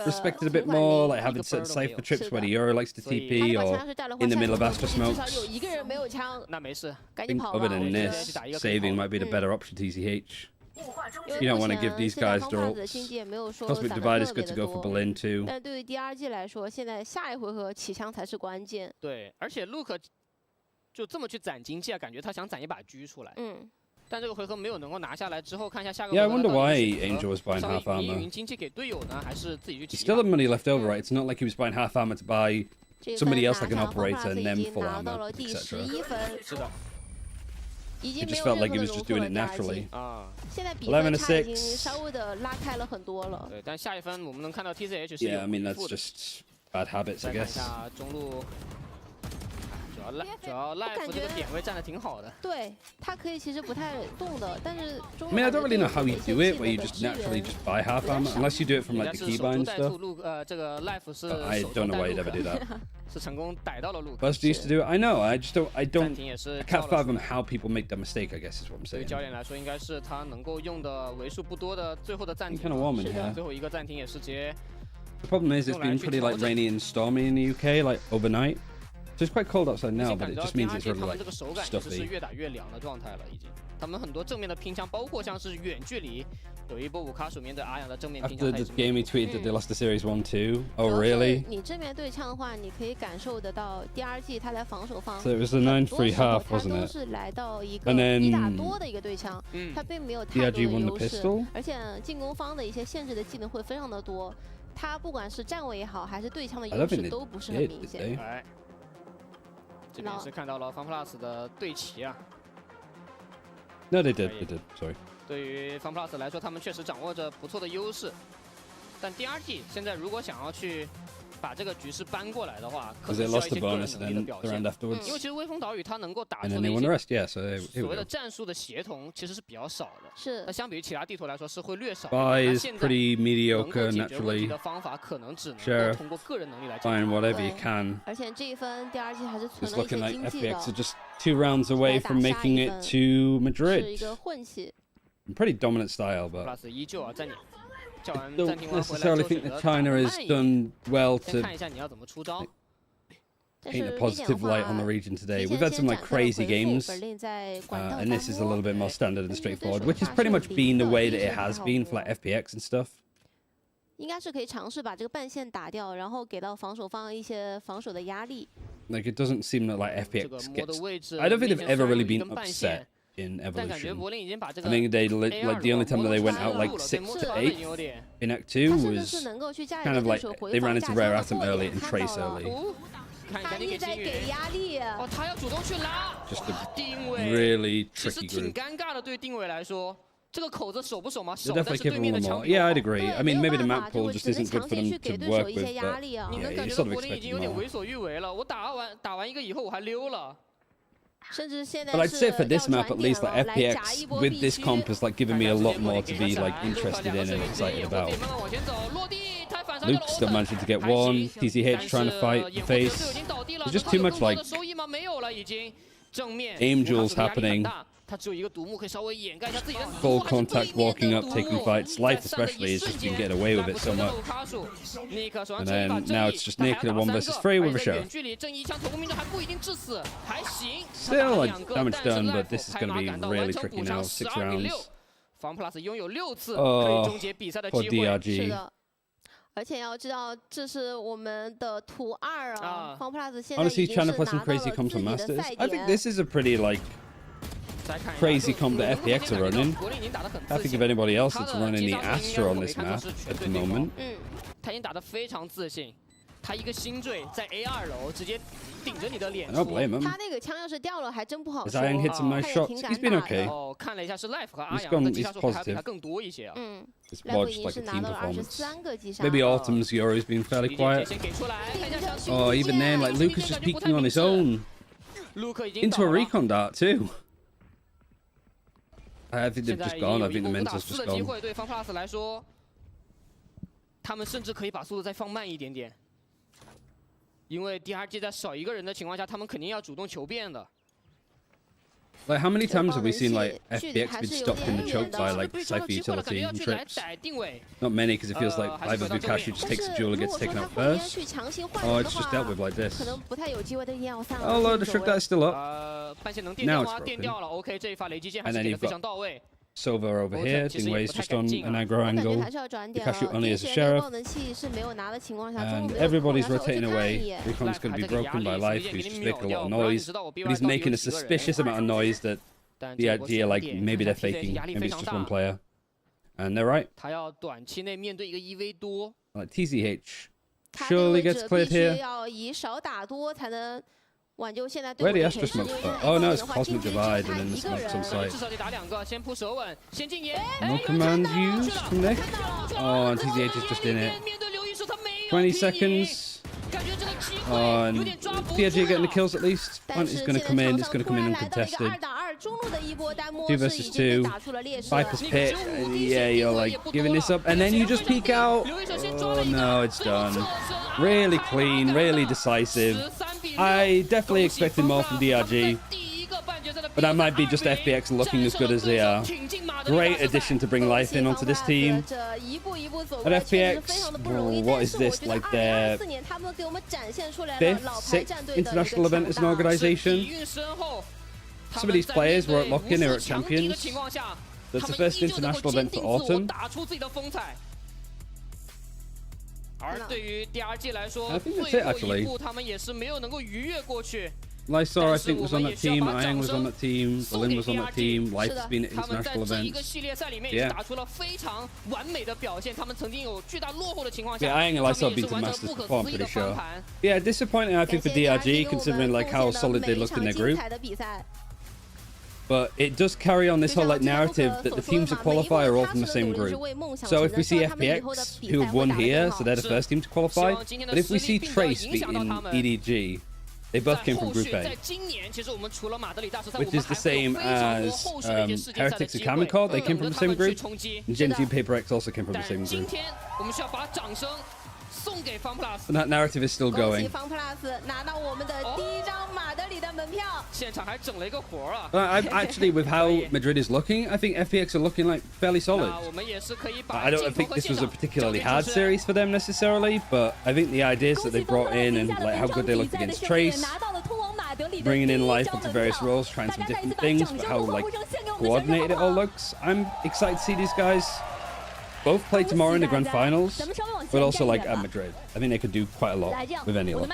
respected a bit more, like having certain cypher trips where the Euro likes to TP or in the middle of Astra smokes. I think other than this, saving might be the better option, TCH. You don't want to give these guys their ults. Cosmic Divide is good to go for Berlin too. 但对于 DRG 来说，现在下一回合起枪才是关键。对，而且 Luke 就这么去攒经济啊，感觉他想攒一把狙出来。但这个回合没有能够拿下来之后，看一下下个回合。 Yeah, I wonder why Angel was buying half armor. He still had money left over, right? It's not like he was buying half armor to buy somebody else like an operator and then full armor, etc. It just felt like he was just doing it naturally. 11 to 6. 稍微的拉开了很多了。对，但下一分我们能看到 TZH 是 Yeah, I mean that's just bad habits, I guess. 中路。 主要 Life 这个点位站得挺好的。对，他可以其实不太动的，但是 I mean, I don't really know how you do it, where you just naturally just buy half armor, unless you do it from like the keybind stuff. 这个 Life 是 I don't know why you'd ever do that. 是成功逮到了路。Buzz used to do it. I know. I can't fathom how people make that mistake. I guess is what I'm saying. 对于教练来说，应该是他能够用的为数不多的最后的暂停。 Kind of warm in here. 最后一个暂停也是直接。 The problem is it's been pretty like rainy and stormy in the UK like overnight. So So it's quite cold outside now, but it just means it's really like 这个手感其实是 stuffy. 越打越凉的状态了，已经。他们很多正面的拼枪，包括像是远距离，有一波五卡鼠面对阿阳的正面拼枪。 After the game, he tweeted that they lost the series 1-2. Oh, really? 你正面对枪的话，你可以感受得到第二季他在防守方。 So it was a 9-3 half, wasn't 都 it? 是来到一个 And then 1打多的一个对枪，他并没有太多的 EDG won the 优势 pistol.，而且进攻方的一些限制的技能会非常的多。他不管是站位也好，还是对枪的优势都不是很明显。哎，这边是看到了 FunPlus 的对齐啊。 No, they did. They did. Sorry. 对于 FunPlus 来说，他们确实掌握着不错的优势，但 DRG 现在如果想要去把这个局势搬过来的话，可能需要一些个人能力的表现。因为其实微风岛屿它能够打出的一些所谓的战术的协同，其实是比较少的。是。那相比于其他地图来说，是会略少。Spy is pretty mediocre 能够解决问题 naturally. 的方法可能只能够通过个人能力来解决。 Find whatever you can. 而且这一分第二季还是存 It's 了一些 looking like 经济的。 FPX are just 2 rounds away from making it to 是 Madrid. 一个混血。 Pretty dominant style, but FunPlus 依旧啊，在你叫完 I don't 暂停完回来之 necessarily 后 think 选 that 择 China 打 has done well 先 to 看一下你要怎么出招。 paint a positive light on the region today. We've had some like crazy games, and this is a little bit more standard and straightforward, which has pretty much been the way that it has been for like FPX and stuff. 应该是可以尝试把这个半线打掉，然后给到防守方一些防守的压力。 Like it doesn't seem that like FPX gets. I don't think they've ever really been upset in Evolution. I think they like the only time that they went out like 6-8 in Act 2 was kind of like they ran into Rare Atom early and Trace early. 他一直在给压力。哦，他要主动去拉。 Just a 定位 really 其实 tricky 挺 group. 尴尬的，对定位来说，这个口子守不守嘛？ They're 守，但 definitely 是对 capable 面的 of 枪 more. 比 Yeah, 我 I'd 好。 agree. I mean, maybe the map pool just isn't good for them to work with, but 你 yeah, 能 you 感觉 sort 到 of 柏林已经 expect 有点 more. 为所欲为了。我打完一个以后，我还溜了。 甚至现在 But I'd 是 say for this 要 map 转 at 点 least, 了， like 来夹 FPX 一波 with 必 this 须。 comp is like giving me a lot more to be like interested in and excited about. 慢慢往前走，落地，他反杀 Luke still managing to get one. TCH trying to fight the face. There's just too much like 收益吗？没有了，已经正面 angels happening. 他只有一个独木可以稍微掩盖一下自己的 Full contact, walking up, taking fights. Life especially has just been getting away with it so much. And then now it's just Naked at 1 versus 3 with a show. Still like damage done, but this is going to be really tricky now. 6 rounds. FunPlus 拥有6次可哦以终结比赛的 for 机会。 DRG. 是的。而且要知道，这是我们的图2啊。FunPlus 现在已 Honestly, 经 trying 是 to play 拿 some 到了 crazy 自 comps 己 on 的 Masters. 赛 I think 点。 this is a pretty like crazy comp that FPX are running. I think if anybody else is running the Astra on this map at the moment. 他已经打得非常自信，他一个星坠在 A2 楼直接顶着你的脸 I don't blame him. 他那个枪要是掉了，还真不好 As 说。 Iron hits some nice 他也 shots, 挺 he's 敢 been 打 okay. 的。哦，看了一下是 Life 和阿 He's 阳 gone- 的击杀 he's 数还比他 positive. 更多一些啊。This Life Bodge 已 is 经 like 是 a 拿 team 到了 performance. 23个击杀。 Maybe Autumn's Yori's been fairly quiet. 先给出来，看一下小 Oh, even then, like Lucas just peeking on his own. Into a recon dart too. I think they've just gone. I think the mental's just 机 gone. 会对 FunPlus 来说，他们甚至可以把速度再放慢一点点，因为 DRG 在少一个人的情况下，他们肯定要主动求变的。 Like, how many times have we seen like FPX been stopped in the choke by like Cypher utility and trips? Not many, because it feels like either Vukashi just takes a duel or gets taken out first, or it's just dealt with like this. 可能不太有机会的1-3。 Oh, look, the Shook Guy's still up. 半线能电 Now 掉 it's 吗？电 broken. 掉了 ，OK， 这一发雷击剑还 And 是 then 给的 you've 非常 got 到位。 Sova over here. Dingwei's just on an aggro 感觉 angle. 还是要转点了。 Vukashi only 地 as a 血那个 sheriff. 爆能器是没有拿的情况下， And 中路没有 everybody's 控，然后我去 rotating 看 away. 一眼。 Recon's going to be broken by Life, who's just making a lot of noise. But he's making a suspicious amount of noise that DRG are like, maybe they're faking. Maybe it's just one player. And they're right. 他要短期内面对一个1v 多。 Like TCH 他 surely 的位 gets 置 cleared 必须 here. 要以少打多才能挽救现在 Where 队伍 the 的 Astra 颓势。 smoke? 因为 Oh no, 的 it's 话 Cosmic 进去只有 Divide 他 and then 一 the 个 smokes on 人。 site. 至少得打2个，先扑舌吻，先禁言。 No command used from Nick. Oh, and TCH is just in it. 20 seconds. Oh, and TRG getting the kills at least. One is going to come in. It's going to come in uncontested. 2打2，中路的一波单摸 2是 versus 已经被 2. 打出了劣势。 Viper's Pit. Yeah, you're like giving this up. And then you just peek out. Oh no, it's done. Really clean, really decisive. I definitely expected more from DRG. But that might be just FPX looking as good as they are. Great addition to bring life in onto this team. And FPX, what is this, like their 5th, 6th international event as an organization? Some of these players were at Lock-In, they were at Champions. That's the first international event for Autumn. I think that's it, actually. Lysar, I think, was on that team. Iang was on that team. Berlin was on that team. Life's been at international events. Yeah. Yeah, Iang and Lysar have been to Masters before, I'm pretty sure. Yeah, disappointing, I think, for DRG, considering like how solid they looked in their group. But it does carry on this whole like narrative that the teams that qualify are all from the same group. So if we see FPX, who have won here, so they're the first team to qualify. But if we see TRACE beating EDG, they both came from Group A, which is the same as Heretics and Kamenkor. They came from the same group. And Gen G and Paper X also came from the same group. And that narrative is still going. Actually, with how Madrid is looking, I think FPX are looking like fairly solid. I don't think this was a particularly hard series for them necessarily, but I think the ideas that they brought in and like how good they looked against TRACE, bringing in life onto various roles, trying some different things, but how like coordinated it all looks. I'm excited to see these guys both play tomorrow in the grand finals, but also like at Madrid. I think they could do quite a lot with any luck.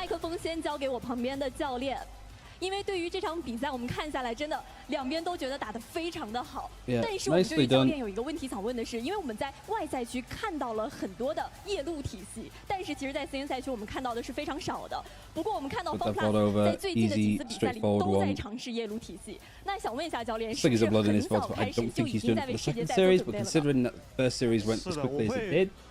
因为对于这场比赛，我们看下来，真的两边都觉得打得非常的好。Yeah, 但是我们对于教练有一个问题想问的是，因为我们在外赛区看到了很多的夜路体系，但是其实，在 CN 赛区我们看到的是非常少的。不过我们看到 FunPlus 在最近的几次比赛里都在尝试夜路体系。那想问一下教练，是不是很早开始就已经在为世界赛做准备了？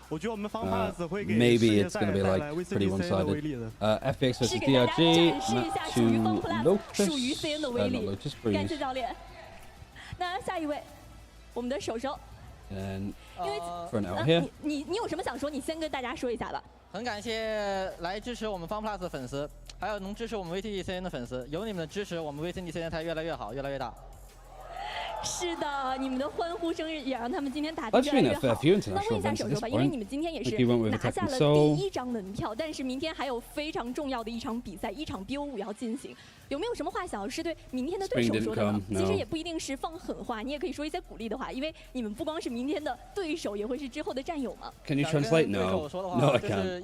Maybe it's going to be like pretty one-sided. FPX versus DRG, map to Lotus. 属于 CN 的威力。感谢教练。那下一位，我们的手手。And 因为 for an hour here. 你有什么想说？你先跟大家说一下吧。很感谢来支持我们 FunPlus 的粉丝，还有能支持我们 VTDCN 的粉丝。有你们的支持，我们 VTDCN 才越来越好，越来越大。 是的，你们的欢呼声也让他们今天打得越来越好。那问一下手手吧，因为你们今天也是拿下了第一张门票，但是明天还有非常重要的一场比赛，一场 BO5要进行。有没有什么话想要是对明天的对手说的呢？其实也不一定是放狠话，你也可以说一些鼓励的话，因为你们不光是明天的对手，也会是之后的战友嘛。Can you translate? No, no, I can't.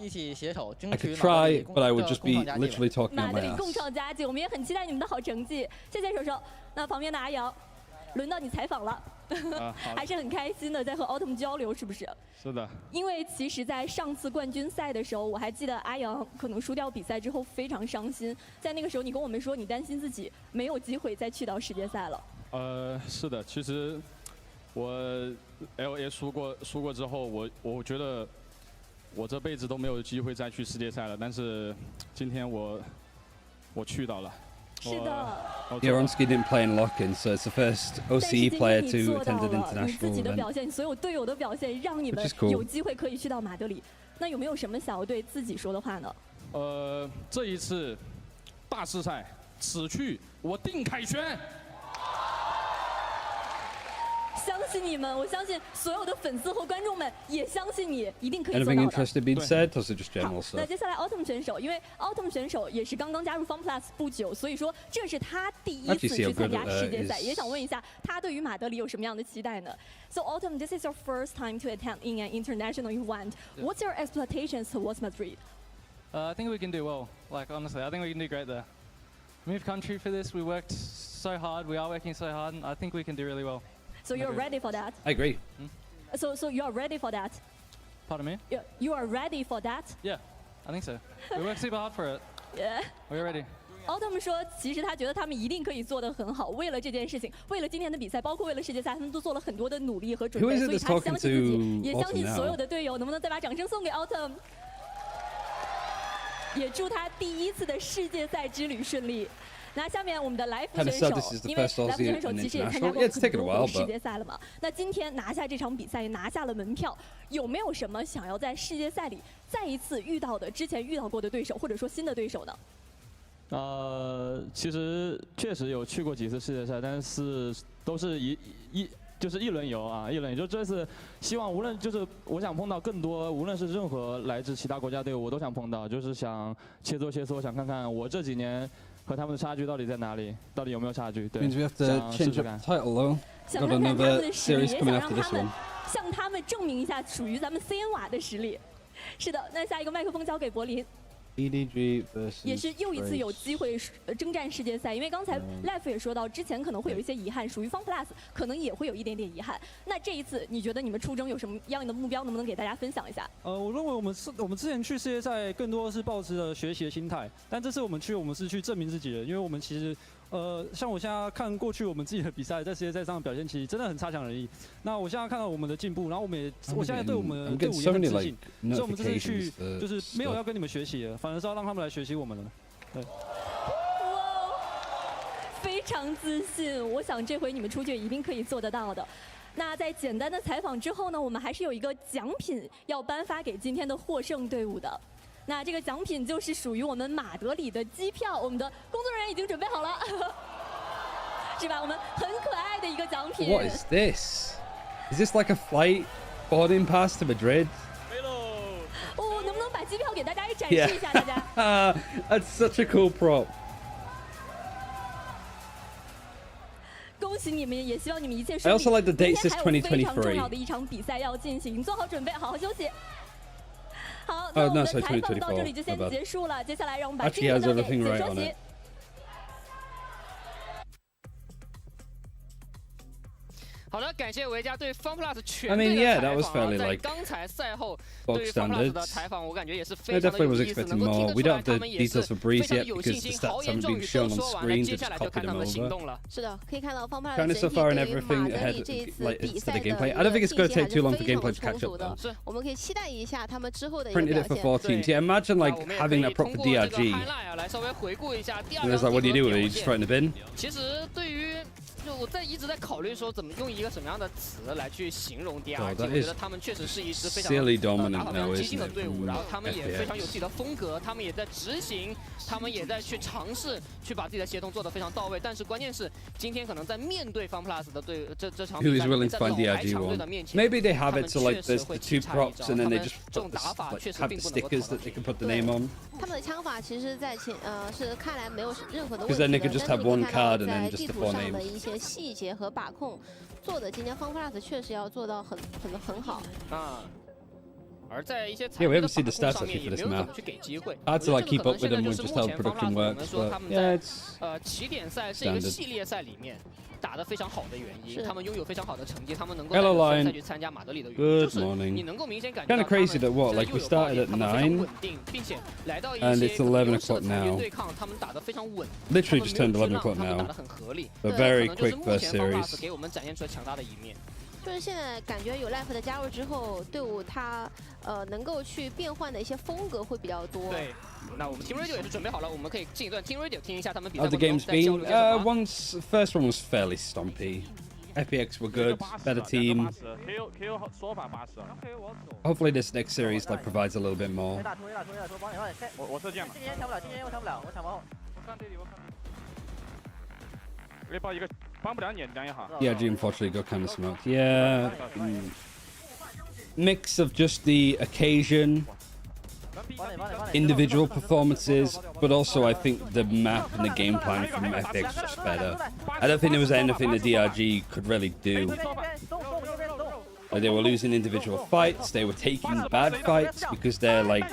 I could try, but I would just be literally talking out my ass. 马德里共创佳绩，我们也很期待你们的好成绩。谢谢手手。那旁边的阿瑶。 轮到你采访了，还是很开心的，在和 Autumn 交流，是不是？是的。因为其实，在上次冠军赛的时候，我还记得阿阳可能输掉比赛之后非常伤心，在那个时候你跟我们说，你担心自己没有机会再去到世界赛了。是的，其实我 LA 输过之后，我觉得我这辈子都没有机会再去世界赛了，但是今天我去到了。 Yaronski didn't play in Lock-In, so it's the first OCE player to attend an international event. 所有队友的表现让你们有机会可以去到马德里。那有没有什么想要对自己说的话呢？这一次大师赛，此去我定凯旋。 相信你们，我相信所有的粉丝和观众们也相信你，一定可以做到的。 Anything interested being said, or just general stuff? 那接下来 Autumn 选手，因为 Autumn 选手也是刚刚加入 FunPlus 不久，所以说这是他第一次去参加世界赛，也想问一下他对于马德里有什么样的期待呢 ？So Autumn, this is your first time to attend in an international event. What's your expectations towards Madrid? I think we can do well. Like honestly, I think we can do great there. Moved country for this. We worked so hard. We are working so hard. And I think we can do really well. So you're ready for that? I agree. So you are ready for that? Pardon me? You are ready for that? Yeah, I think so. We work super hard for it. Yeah. We're ready. Autumn 说，其实他觉得他们一定可以做得很好。为了这件事情，为了今天的比赛，包括为了世界赛，他们都做了很多的努力和准备。所以他相信自己，也相信所有的队友。能不能再把掌声送给 Autumn？ 也祝他第一次的世界赛之旅顺利。 那下面我们的来福选手，因为来福选手其实也参加过很多世界赛了嘛。那今天拿下这场比赛，拿下了门票，有没有什么想要在世界赛里再一次遇到的之前遇到过的对手，或者说新的对手呢？其实确实有去过几次世界赛，但是都是就是一轮游啊，一轮游。就这次希望无论就是我想碰到更多，无论是任何来自其他国家队伍，我都想碰到，就是想切磋，想看看我这几年和他们的差距到底在哪里，到底有没有差距？对。Means we have to change up title though. 想 Got 看看他们 another 的实力， series 也 coming 想 after 让 this 他们 one. 向他们证明一下属于咱们 CN 瓦的实力。是的，那下一个麦克风交给柏林。 EDG versus 也是又一次有机会征战世界赛，因为刚才 Life 也说到，之前可能会有一些遗憾，属于 FunPlus 可能也会有一点点遗憾。那这一次，你觉得你们出征有什么样的目标？能不能给大家分享一下？我认为我们之前去世界赛更多的是抱持着学习的心态，但这次我们是去证明自己的，因为我们其实。像我现在看过去我们自己的比赛，在世界赛上的表现其实真的很差强人意。那我现在看到我们的进步，然后我现在对我们的队伍也很自信，所以我们这次去就是没有要跟你们学习的，反而是要让他们来学习我们的。对。哇，非常自信，我想这回你们出去一定可以做得到的。那在简单的采访之后呢，我们还是有一个奖品要颁发给今天的获胜队伍的。 那这个奖品就是属于我们马德里的机票，我们的工作人员已经准备好了，是吧？我们很可爱的一个奖品。What is this? Is this like a flight boarding pass to Madrid? 哦，能不能把机票给大家展示一下？大家。That's such a cool prop. 恭喜你们，也希望你们一切顺 I 利。 also like the date says 今天还有非常重 2023. 要的一场比赛要进行，做好准备，好好休息。 好， Oh, 那我 no, 们的 sorry, 采访到这 2024. 里就先 My bad. 结束了。接下来让我们把 Actually 镜 has 头交给 everything 解 right 说 on 席 it.。好的，感谢维嘉对 FunPlus 全 I 队 mean, 的 yeah, 采 that was 访啊。 fairly 在 like 刚才赛后 bog 对于 FunPlus 的 standards. 采访，我感觉也是 I 非常的有 definitely was 意思， expecting 能够听 more. 得 We 出 don't 来 have 他 the 们也是 details for Breeze 非常 yet 有信 because the 心，豪 stats 言 haven't 壮 been 语 shown 都 on 说完了， screen. 接 They 下来 just 就看 copied 他 them 们的行 over. 动了。是的，可以看到 FunPlus 的 Kind of so 整体 far and 对于 everything 马德 ahead 里这一次 like 比 to 赛 the 的 gameplay. 一 I don't think 个 it's 信 going 息 to 还 take 是 too long for 非常 gameplay to 充 catch 足 up 的 though. 是，我们可以期待一下他们之后的一 Printed 个 it 表 for 现。 14. Can you imagine like 我们也 having 可 that 以通 proper 过这个 DRG? highlight 啊，来稍微回顾一下第二 And 场 it's like, what do you 比 do? 赛 Do 的 you 表 just throw it 现 in the bin? 其实对于，就我一直在考虑说怎么用一个什么样的词来去形容 DRG。 Oh, 我 that 觉 is 得他们确实是一支非常 silly 打 dominant 法非 now, 常激 isn't 进的 it? 队伍， From 然后他们也 FPX. 非常有自己的风格，他们也在执行，他们也在去尝试去把自己的协同做得非常到位。但是关键是今天可能在面对 FunPlus 的这场 Who 比 is 赛， willing 在 to 老 find 牌 DRG 强队 one? 的面前， Maybe they 他 have 们 it so 确 like 实 there's 会 the 去 two 差一 props 招。 and 他 then they 们 just 这种打法 like 确实 have 并 the 不能够讨 stickers 论。 that they can put the name on. 他们的枪法其实在是看来没有任何的问 Because 题 then 的， they could 但 just 是 have 你可以 one 看到 card and 在 then 地 just the 图 four 上的 names. 一些细节和把控做的，今天 FunPlus 确实要做到很好。啊。而在一些 Yeah, we haven't seen the 裁 stats 判的把控上面 actually 也 for 没 this 有怎 map. 么去给机会。 Hard to like keep up with them 就 with 是 just 目 how 前 production FunPlus 我们 works, 说 but 他们 yeah, 在 it's 起点赛这个 standard. 系列赛里面打得非常好的原因，是他们拥有非常好的成绩，他们能够 Hello, 在 Lion. 赛去参加马德里的原因， Good 就是 morning. 你能够明显感觉 Kind 到 of crazy that what, 他们 like we 现在 started 又有 at 爆点，他们非常 9, 稳定，并且来到一 and 些 it's 可能 11优势的 o'clock 残局 now. 对抗，他们打得非常稳， Literally 他 just 们 turned 没有 11 让 o'clock 他们打 now. 得很合理， A 这 very 可能就是 quick 目 first 前 series. FunPlus 给我们展现出来强大的一面。就是现在感觉有 Life 的加入之后，队伍它能够去变换的一些风格会比较多。对，那我们 Team Radio 也是准备好了，我们可以进一段 Team Radio 听一下他们比赛 How the 过程 game's 中在交流 been? 些什么。 Once first one was fairly stompy. FPX were good, better team. KO 说法80啊。Hopefully this next series like provides a little bit more. 我射箭了。今天抢不了，今天我抢不了，我抢完后。我看这里，我看。可以报一个，帮不了你量一下。DRG unfortunately got kind of smoked. Yeah. Mix of just the occasion, individual performances, but also I think the map and the game plan from FPX was just better. I don't think there was anything the DRG could really do. They were losing individual fights, they were taking bad fights because their like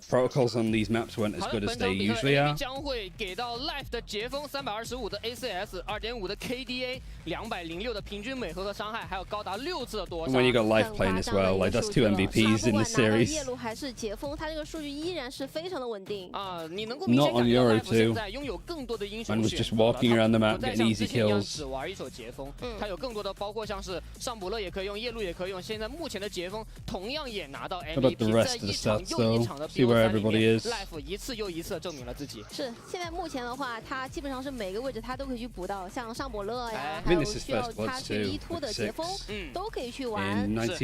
protocols on these maps weren't as good as they usually are. 将会给到 Life 的截锋325的 ACS 2.5的 KDA 206的平均每回合伤害，还有高达6次的夺 And 杀。 when you got Life playing as well, like that's 2 MVPs in the series. 夜路还是解封，它这个数据依然是非常的稳定。啊，你能够明显 Not on 感觉到 Euro Life 现 too. 在拥有更多的英 And 雄 was 选 just 择了， walking around the 不 map 再 getting 像 easy 之前一样 kills. 只玩一手截锋，它有更多的包括像是上伯乐也可以用，夜路也可以用，现在目前的截锋同样也拿到 about the MVP， rest 在 of the 一场 stats, 又 though? go. See where everybody is. Life 一次又一次证明了自己。是，现在目前的话，他基本上是每个位置他都可以去补到，像上伯乐呀，还有需要他去依托的杰锋，都可以去玩。那整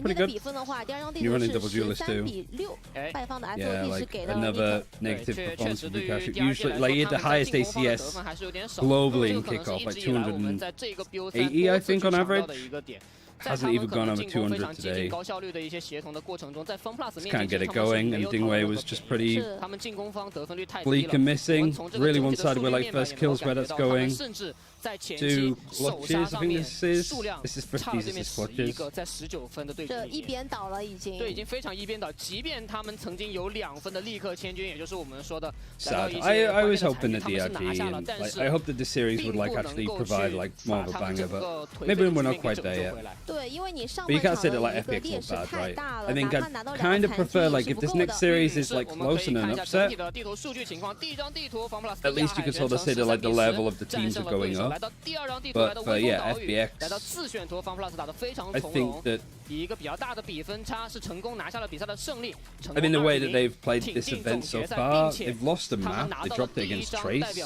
体的比分的话，第二张地图是13比6，败方的 SOP 是给到another negative performance from Lukash. Usually, like he had the highest ACS globally in kickoff, like 280, I think, on average. Hasn't even gone over 200 today. Just can't get it going, and Dingwei was just pretty bleak and missing. Really one-sided with like first kills where that's going. 2 clutches, I think this is 50s, this is clutches. 这一边倒了已经。对，已经非常一边倒。即便他们曾经有2分的立刻千军，也就是我们说的。Sad. I was hoping that DRG, and like, I hope that the series would like actually provide like more of a banger, but maybe we're not quite there yet. 对，因为你上 But you can't say that like FPX was bad, right? I think I'd kind of prefer like if this next series is like close and an upset, at least you could sort of say that like the level of the teams are going up. But yeah, FPX, I think that I mean, the way that they've played this event so far, they've lost a map, they dropped it against Trace.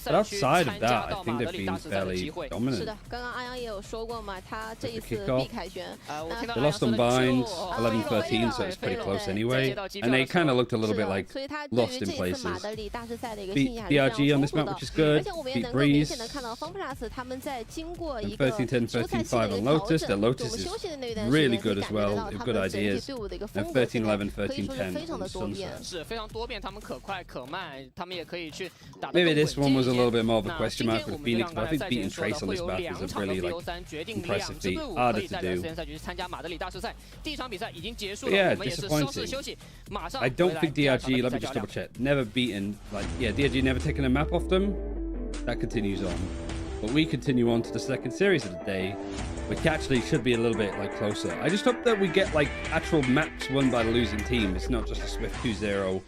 But outside of that, I think they've been fairly dominant. 是的，刚刚阿阳也有说过嘛，他这一次 Kickoff. 必凯旋。They lost on Bind, 11-13, so it's pretty close anyway. And they kind of looked a little bit like lost in places. Beat DRG on this map, which is good. Beat Breeze. And 13-10, 13-5 on Lotus. Their Lotus is really good as well. They have good ideas. And 13-11, 13-10 on Sunset. Maybe this one was a little bit more of a question mark for Phoenix, but I think beating Trace on this map is a really like impressive feat. Harder to do. Yeah, disappointing. I don't think DRG, let me just double check, never beaten, like, yeah, DRG never taken a map off them. That continues on. But we continue on to the second series of the day, which actually should be a little bit like closer. I just hope that we get like actual maps won by the losing team. It's not just a swift 2-0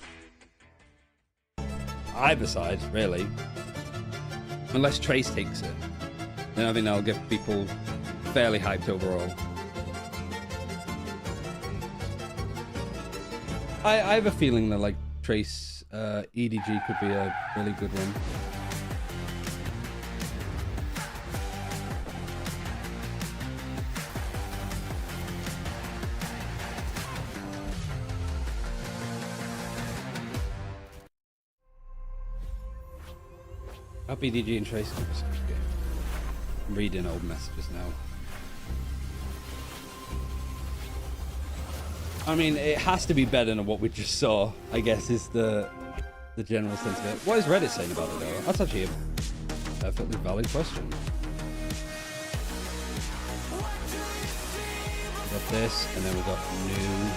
either side, really. Unless Trace takes it. Then I think that'll get people fairly hyped overall. I have a feeling that like Trace EDG could be a really good one. Up EDG and Trace. I'm reading old messages now. I mean, it has to be better than what we just saw, I guess, is the general sense of it. What is Reddit saying about it, though? That's actually a perfectly valid question. We got this, and then we got new.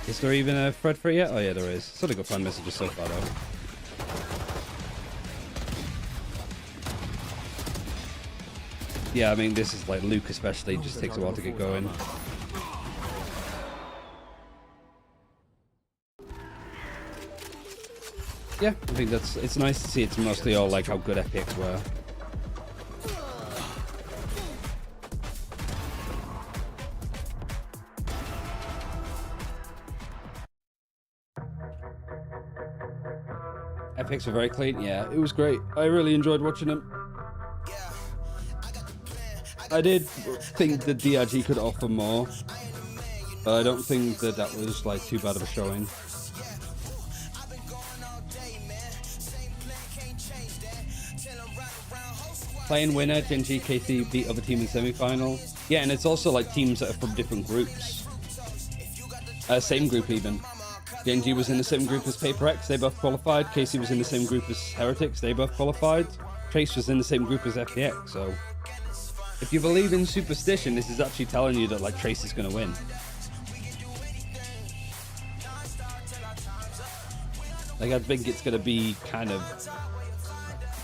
Is there even a thread for it yet? Oh, yeah, there is. Sort of got fan messages so far, though. Yeah, I mean, this is like Luke especially, just takes a while to get going. Yeah, I think it's nice to see it's mostly all like how good FPX were. FPX were very clean, yeah, it was great. I really enjoyed watching them. I did think that DRG could offer more, but I don't think that that was like too bad of a showing. Playing winner, ENG KC beat other team in semi-final. Yeah, and it's also like teams that are from different groups. Same group even. ENG was in the same group as Paper X, they both qualified. KC was in the same group as Heretics, they both qualified. Trace was in the same group as FPX, so... If you believe in superstition, this is actually telling you that like Trace is going to win. Like I think it's going to be kind of,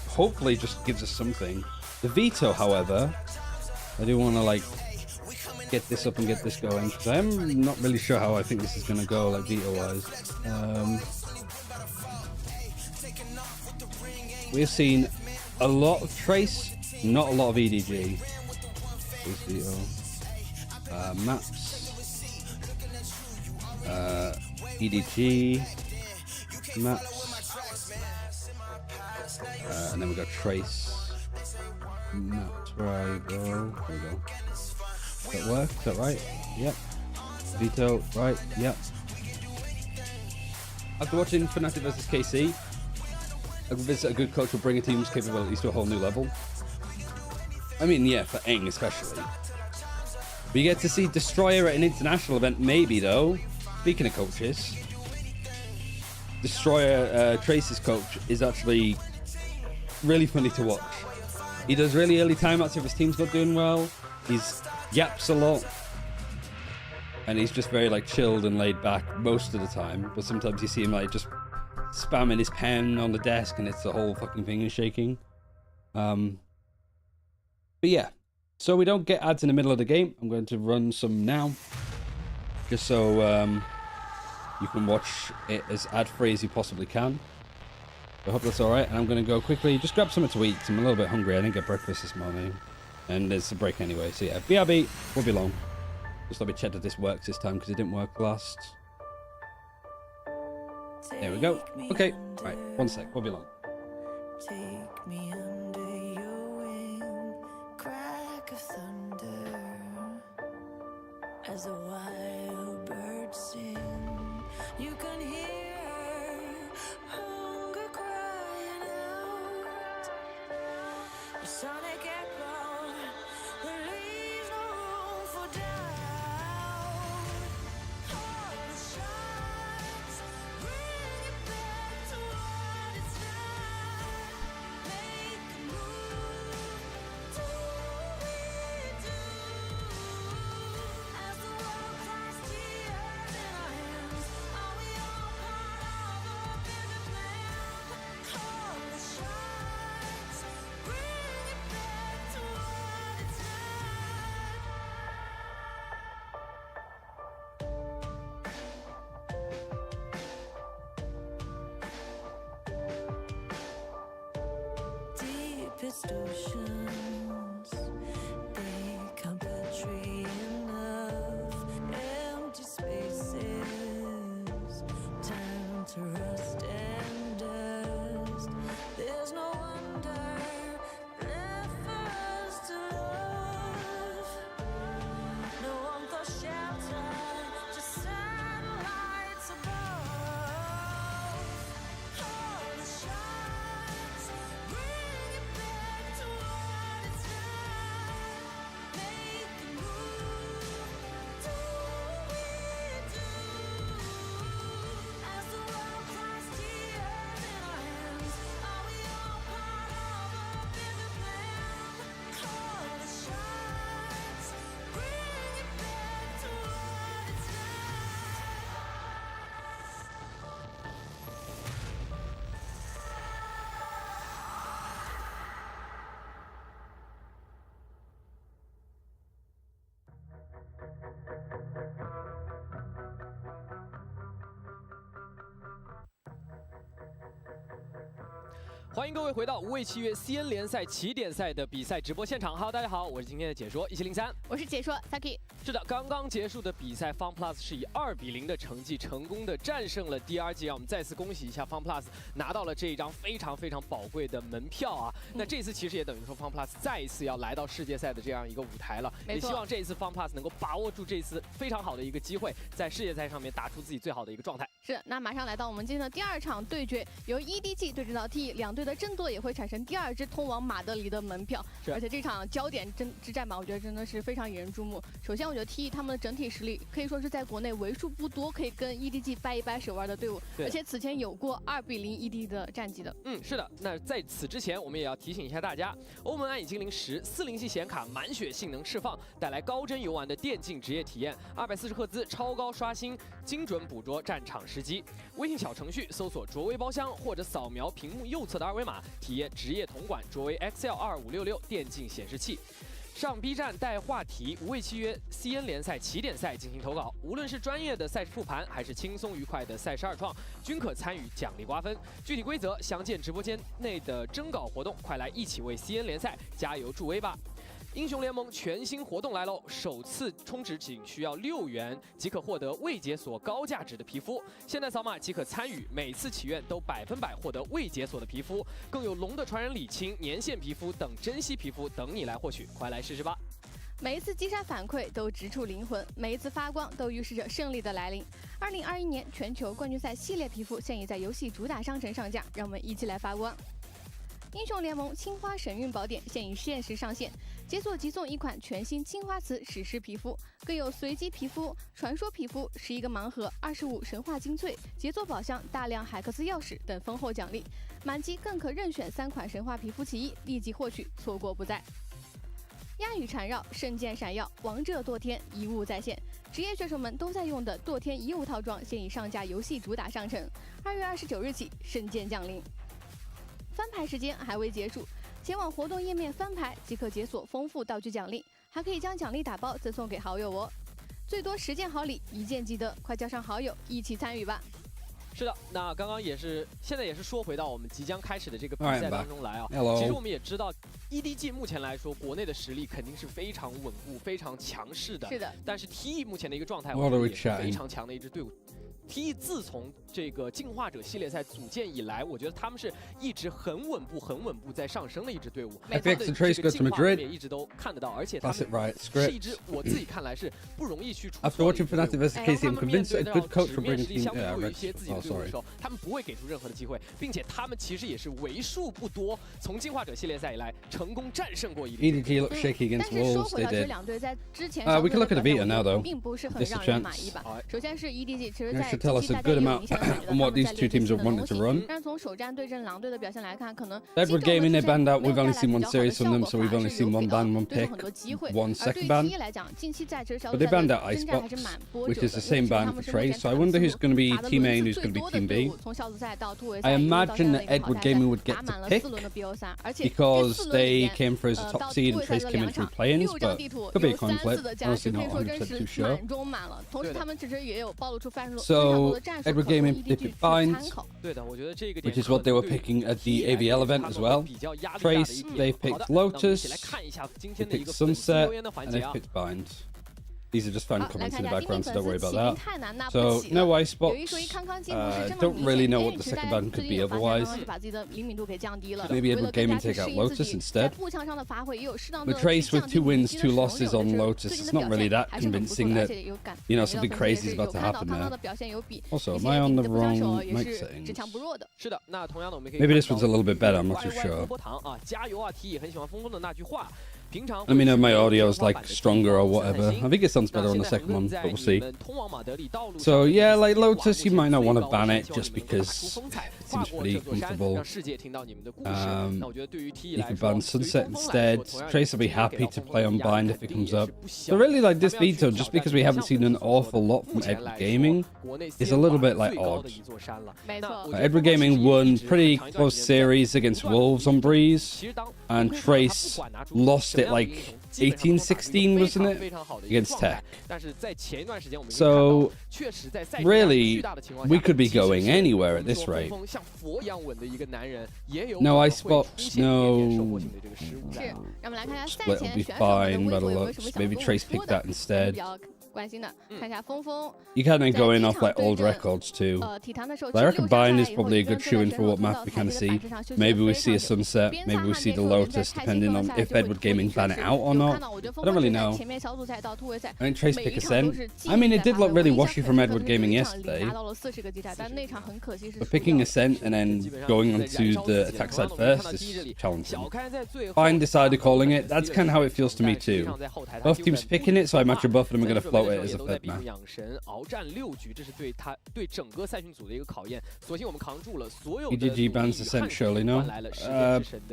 hopefully just gives us something. The veto, however, I do want to like get this up and get this going because I'm not really sure how I think this is going to go like veto wise. We've seen a lot of Trace, not a lot of EDG. Maps. EDG maps, and then we got TRACE maps. Where I go? There we go. Does that work? Is that right? Yep. Veto, right? Yep. After watching Fnatic vs KC, I convinced that a good coach will bring a team's capabilities to a whole new level. I mean, yeah, for ENG especially. We get to see Destroyer at an international event, maybe though. Speaking of coaches, Destroyer, Trace's coach, is actually really funny to watch. He does really early timeouts if his team's not doing well. He's yaps a lot. And he's just very like chilled and laid back most of the time. But sometimes you see him like just spamming his pen on the desk and it's the whole fucking thing is shaking. But yeah. So we don't get ads in the middle of the game. I'm going to run some now. Just so you can watch it as ad-free as you possibly can. I hope that's alright. And I'm going to go quickly, just grab something to eat. I'm a little bit hungry. I didn't get breakfast this morning. And there's a break anyway. So yeah, BRB, won't be long. Just let me check that this works this time because it didn't work last. There we go. Okay, right, 1 sec, won't be long. Take me under your wing, crack of thunder, as a wild bird sing. You can hear hunger crying out, a sonic echo that leaves no room for doubt. All the shots bring it back to what it's like. Make a move, do we do? As the world cries tears in our hands, are we all part of a bigger plan? All the shots bring it back to what it's like. Deepest oceans, they can't betray enough. Empty spaces, time to rust and dust. There's no wonder left for us to love. No warmth or shelter, just satellites above. All the shots bring it back to what it's like. Make a move, do we do? As the world cries tears in our hands, are we all part of a bigger plan? All the shots bring it back to what it's like. 欢迎各位回到无畏契约 CN 联赛起点赛的比赛直播现场。Hello， 大家好，我是今天的解说1703，我是解说 Saki。是的，刚刚结束的比赛 FunPlus 是以2-0的成绩成功的战胜了 DRG， 让我们再次恭喜一下 FunPlus 拿到了这一张非常非常宝贵的门票啊。那这次其实也等于说 FunPlus 再一次要来到世界赛的这样一个舞台了，也希望这一次 FunPlus 能够把握住这次非常好的一个机会，在世界赛上面打出自己最好的一个状态。是，那马上来到我们今天的第2场对决，由 EDG 对阵到 T， 两队的争夺也会产生第2支通往马德里的门票。而且这场焦点之战吧，我觉得真的是非常引人注目。首先，我觉得 T 他们的整体实力可以说是在国内为数不多可以跟 EDG 掰一掰手腕的队伍，而且此前有过2-0 ED 的战绩的。是的。那在此之前，我们也要提醒一下大家，欧盟暗影精灵1040系显卡满血性能释放，带来高帧游玩的电竞职业体验，240赫兹超高刷新，精准捕捉战场时机。微信小程序搜索卓威包厢，或者扫描屏幕右侧的2维码，体验职业铜管卓威 XL2566电竞显示器。上 B 站带话题无畏契约 CN 联赛起点赛进行投稿，无论是专业的赛事复盘，还是轻松愉快的赛事二创，均可参与奖励瓜分。具体规则详见直播间内的征稿活动，快来一起为 CN 联赛加油助威吧！英雄联盟全新活动来喽！首次充值仅需要6元即可获得未解锁高价值的皮肤，现在扫码即可参与，每次祈愿都100%获得未解锁的皮肤，更有龙的传人礼青、年限皮肤等珍稀皮肤等你来获取，快来试试吧！每一次击杀反馈都直触灵魂，每一次发光都预示着胜利的来临。2021年全球冠军赛系列皮肤现已在游戏主打商城上架，让我们一起来发光。英雄联盟青花神韵宝典现已限时上线，解锁即送一款全新青花瓷史诗皮肤，更有随机皮肤、传说皮肤、11个盲盒、25神话精粹、杰作宝箱、大量海克斯钥匙等丰厚奖励，满级更可任选3款神话皮肤奇异，立即获取，错过不再。鸦羽缠绕，圣剑闪耀，王者堕天，一物再现。职业选手们都在用的堕天一物套装现已上架游戏主打商城，2月29日起圣剑降临。翻牌时间还未结束，前往活动页面翻牌即可解锁丰富道具奖励，还可以将奖励打包赠送给好友哦。最多10件好礼，1件即得，快叫上好友一起参与吧。是的，那刚刚现在也是说回到我们即将开始的这个比赛当中来啊。其实我们也知道 ，EDG 目前来说，国内的实力肯定是非常稳固、非常强势的。是的。但是 TE 目前的一个状态，我觉得也是非常强的一支队伍。TE 自从这个进化者系列赛组建以来，我觉得他们是一直很稳步在上升的一支队伍。FX and Trace go to Madrid. 也一直都看得到，而且他们 right. 是一支我自己看来是不容易去出错的。 After watching Fnatic vs KC, I'm convinced a good coach will bring a team. 有一些自己的队伍的时候，他们不会给出任何的机会，并且他们其实也是为数不多从进化者系列赛以来成功战胜过EDG look shaky against Wolves. They did. 两队在之前 we can look at the Vita now, though. 并不是很让人满意吧。首先是 EDG， 其实在 should tell us a good amount on what these two teams are wanting to run. 但是从首战对阵狼队的表现来看，可能 Edward Gaming they banned out. We've only seen one series from them, so we've only seen one ban, one pick, one second ban. But they banned out Icebox, which is the same ban for Trace. So I wonder who's going to be Team A and who's going to be Team B. I imagine that Edward Gaming would get to pick because they came for as a top seed and Trace came in through play-ins, but could be a coin flip. Honestly, not 100% too sure. So Edward Gaming they picked Bind, which is what they were picking at the AVL event as well. Trace they picked Lotus, they picked Sunset, and they picked Bind. These are just fan comments in the background, so don't worry about that. So, no Icebox. Don't really know what the second ban could be otherwise. Maybe Edward Gaming take out Lotus instead. But Trace with 2 wins, 2 losses on Lotus, it's not really that convincing that, you know, something crazy is about to happen there. Also, am I on the wrong mic settings? Maybe this one's a little bit better, I'm not too sure. Let me know if my audio is like stronger or whatever. I think it sounds better on the second one, but we'll see. So yeah, like Lotus, you might not want to ban it just because it seems pretty comfortable. You could ban Sunset instead. Trace will be happy to play on Bind if it comes up. So really, like this veto, just because we haven't seen an awful lot from Edward Gaming, is a little bit like odd. Edward Gaming won pretty close series against Wolves on Breeze, and Trace lost it like 18-16, wasn't it, against Tech? So really, we could be going anywhere at this rate. No Icebox, no. Split will be fine, Battle Lux. Maybe Trace picked that instead. You can then go in off like old records too. But I reckon Bind is probably a good shoe-in for what map we kind of see. Maybe we see a Sunset, maybe we see the Lotus, depending on if Edward Gaming ban it out or not. I don't really know. I think Trace pick Ascent. I mean, it did look really washy from Edward Gaming yesterday. But picking Ascent and then going onto the attack side first is challenging. Bind decided calling it. That's kind of how it feels to me too. Both teams picking it, so I imagine both of them are going to float it as a third map. EDG bans Ascent, surely no?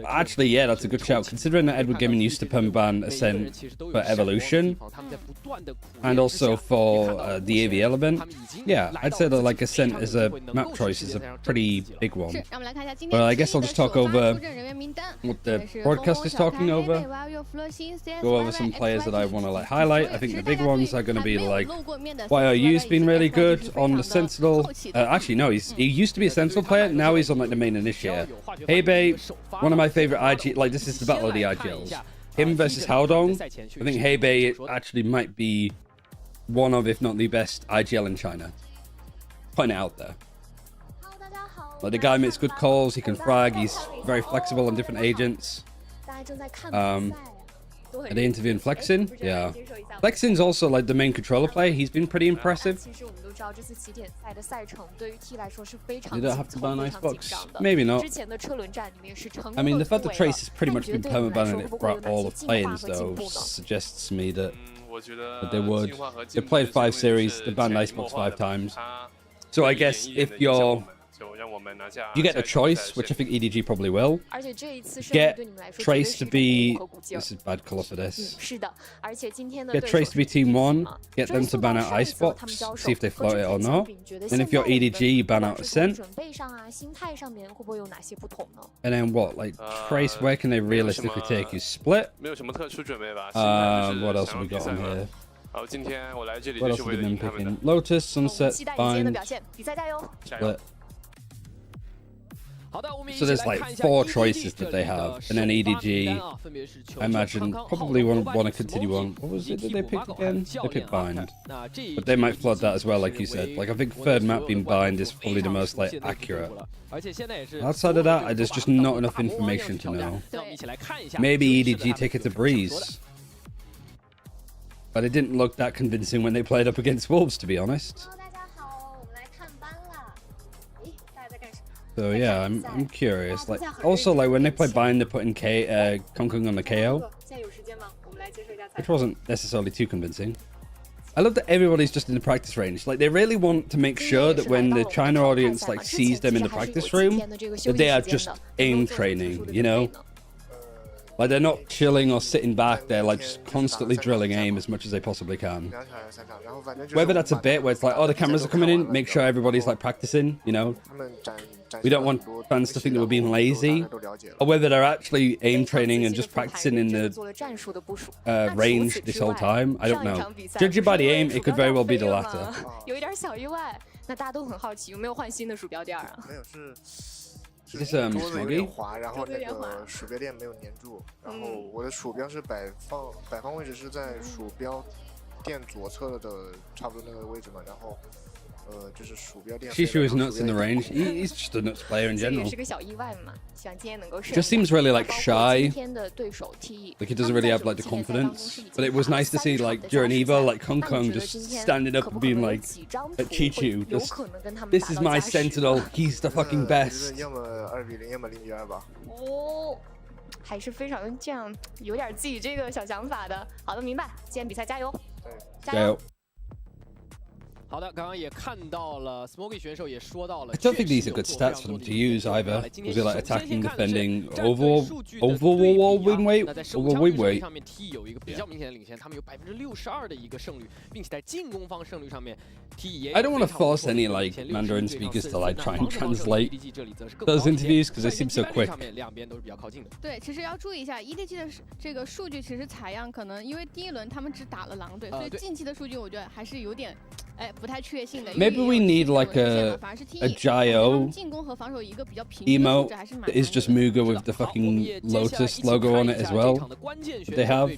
Actually, yeah, that's a good shout. Considering that Edward Gaming used to perm ban Ascent for Evolution, and also for the AVL event, yeah, I'd say that like Ascent as a map choice is a pretty big one. But I guess I'll just talk over what the broadcast is talking over. Go over some players that I want to like highlight. I think the big ones are going to be like YRU's been really good on the Sentinel. Actually, no, he used to be a Sentinel player. Now he's on like the main initiator. Hebe, one of my favorite IG. Like this is the battle of the IGLs. him versus Haodong, I think Hebei actually might be one of, if not the best IGL in China. Putting it out there. Like, the guy makes good calls, he can frag, he's very flexible on different agents. Are they interviewing Flexin? Yeah. Flexin's also like the main controller player. He's been pretty impressive. You don't have to ban Icebox? Maybe not. I mean, the fact that Trace has pretty much been permabanning it for all the play-ins, though, suggests to me that they would. They played 5 series, they banned Icebox 5 times. So I guess if you're... You get a choice, which I think EDG probably will. Get Trace to be... This is bad colour for this. Get Trace to be Team 1, get them to ban out Icebox, see if they float it or not. And if you're EDG, you ban out Ascent. And then what? Like, Trace, where can they realistically take you? Split? What else have we got on here? What else have we been picking? Lotus, Sunset, Bind, Split. So there's like 4 choices that they have, and then EDG, I imagine, probably want to continue on. What was it that they picked again? They picked Bind. But they might flood that as well, like you said. Like, I think third map being Bind is probably the most, like, accurate. Outside of that, there's just not enough information to know. Maybe EDG take it to Breeze. But it didn't look that convincing when they played up against Wolves, to be honest. So yeah, I'm curious. Like, also, like, when they play Bind, they're putting Kong Kong on the KO, which wasn't necessarily too convincing. I love that everybody's just in the practice range. Like, they really want to make sure that when the China audience like sees them in the practice room, that they are just aim training, you know? Like, they're not chilling or sitting back, they're like just constantly drilling aim as much as they possibly can. Whether that's a bit where it's like, oh, the cameras are coming in, make sure everybody's like practicing, you know? We don't want fans to think that we're being lazy. Or whether they're actually aim training and just practicing in the range this whole time, I don't know. Judging by the aim, it could very well be the latter. Is this Smoggy? 然后那个鼠标垫没有粘住，然后我的鼠标是摆放位置是在鼠标垫左侧的差不多那个位置嘛，然后就是鼠标垫。Shishu is nuts in the range. He's just a nuts player in general. 是个小意外嘛，希望今天能够 Just seems really like shy. Like, he doesn't really have like the confidence. But it was nice to see like during Evo, like Kong Kong just standing up and being like, Chichu, this is my sentinel. He's the fucking best. 要么2-0，要么0-2吧。哦，还是非常这样有点自己这个小想法的。好的，明白。今天比赛加油！加油！ 好的，刚刚也看到了 Smoggy 选手也说到了。 I don't think these are good stats for them to use either. Was it like attacking, defending, overwhelming weight? 上面 T 有一个比较明显的领先，他们有62%的一个胜率，并且在进攻方胜率上面 T 也。 I don't want to force any like Mandarin speakers to like try and translate those interviews because they seem so quick. 两边都是比较靠近的。对，其实要注意一下 EDG 的这个数据，其实采样可能因为第一轮他们只打了狼队，所以近期的数据我觉得还是有点。 Maybe we need like a Gyro emote that is just Muga with the fucking Lotus logo on it as well. They have.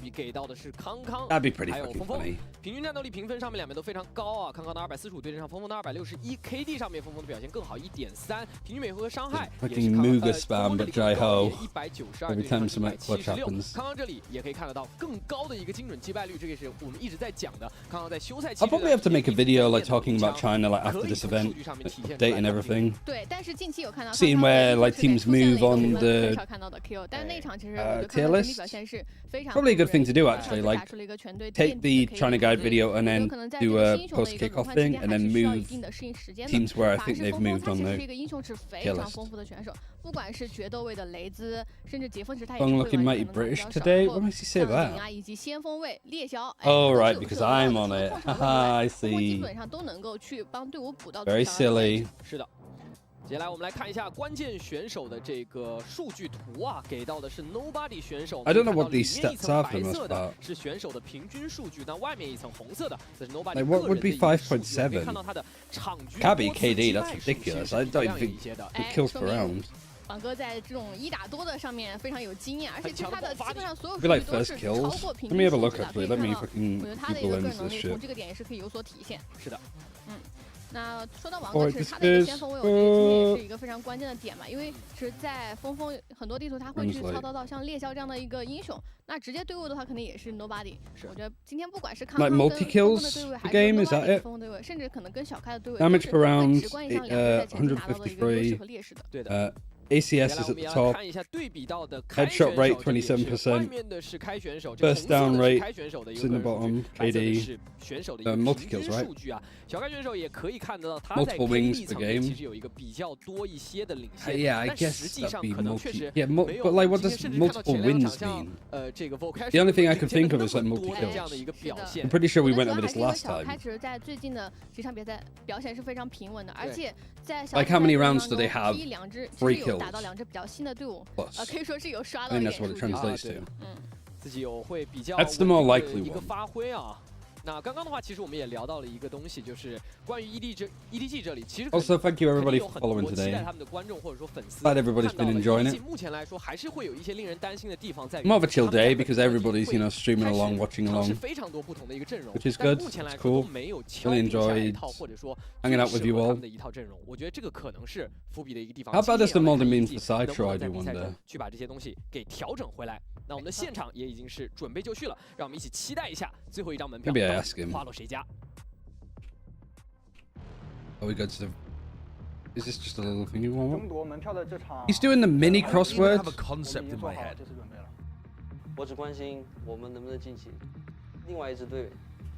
That'd be pretty fucking funny. 平均战斗力评分上面两边都非常高啊，康康的245对阵上峰峰的261 ，KD 上面峰峰的表现更好1.3，平均每回合伤害 fucking Muga spam but Jaiho. Every time some clutch happens. 康康这里也可以看得到更高的一个精准击败率，这个是我们一直在讲的。康康在休赛期 I'll probably have to make a video like talking about China like after this event, update and everything. Seeing where like teams move on the tier list. Probably a good thing to do actually. Like take the China Guide video and then do a post kickoff thing, and then move teams where I think they've moved on the tier list. I'm looking mighty British today. What makes you say that? Oh right, because I'm on it. Haha, I see. Very silly. 是的。接下来我们来看一下关键选手的这个数据图啊，给到的是 Nobody 选手。I don't know what these stats are for the most part. 是选手的平均数据，那外面一层红色的这是 Nobody。 Like what would be 5.7? 看到他的场均 Can't be KD. That's ridiculous. I don't even think it kills per round. 网哥在这种1打多的上面非常有经验，而且其实他的基本上所有数 Be 据 like 都 first 是超 kills. 过平 Let 均 me have a 数 look 值的。 actually. 可以 Let 看 me 到， fucking 我觉得他的 Google 一个个 lens 人能 this 力 shit. 从这个点也是可以有所体现。是的。那说到王 Alright, 哥，其实 this 他的一个 is 先锋位，我觉得今天也是一个非常关键的点嘛，因为是在峰很多地图他会去操作到像猎枭这样的一个英雄，那直接对位的话肯定也是 nobody。我觉得今天不管是康康跟峰峰的对位，还是 nobody 峰峰对位，甚至可能跟小开的对位，都是会直观意向两个在前期拿到的一个优势和劣势的。对的。ACS is at the top. 看一下对比到的开 Headshot 选 rate 手，这里是 27%. 外面的是开选手，这个 Burst 红色 down 的是 rate 开选手的一 is 个 in 个 the 人数据 bottom. 白色的 KD 是选手的一个 multi 平 kills, 均 right? 数据啊。小开选手也可以看得到他在 Multiple wings KD per 层面 game. 其实有一个比较多一些的领先， Yeah, I 但 guess 实际 that'd 上 be 可能确实 multi. Yeah, 没有 but like, 我 what 们 does 今天甚至看到 multiple 前两场 wins 像 mean? 这个 Vocation The only thing I could 领先 think 的 of is 那 like 么 multi 多的这样的一个 kills. 表现。 I'm pretty sure we 我 went 觉 over 得还 this 是因为 last 小 time. 开其实在最近的几场比赛表现是非常平稳的，而且在 Like how many rounds do they have? 2支 3有打到 kills. 2支比较新的队伍， Plus. 可以说是有刷 I 到 think 一 that's 点 what it 数据。 translates to. 自己有会比较 That's the more 稳定 likely 的一个 one. 发挥啊。那刚刚的话，其实我们也聊到了一个东西，就是关于 EDG 这里，其实 Also, thank you 肯定 everybody 有 for 很 following 多期 today. 待他们的观众或者说粉丝 Glad everybody's 看到 been 了 enjoying EDG it. 目前来说还是会有一些令人担心的地方在于 More of a chill 他们 day 在 because 本季 everybody's, you know, streaming 开始 along, watching 尝试 along, 非常多不同的一个阵容， which is 但 good. 目前来 It's 说都 cool. 没有敲 Really 定下来一 enjoyed 套或者说 hanging out with you 最适合他 all. 们的一套阵容。我觉得这个可能是伏笔的一个地方。 How bad does the 今年 molding 也要 mean 看 for 能不 Sideshow, I 能在 do 比赛中 wonder. 去把这些东西给调整回来。那我们的现场也已经是准备就绪了，让我们一起期待一下最后一张门票 Maybe I 到 ask 底 him. 花落谁家。 Oh, we got to. Is this just a little thing you want? 争夺门票的这场 He's doing the mini 我们已经 crossword. 做好这次准备了。我只关心我们能不能晋级。另外一支队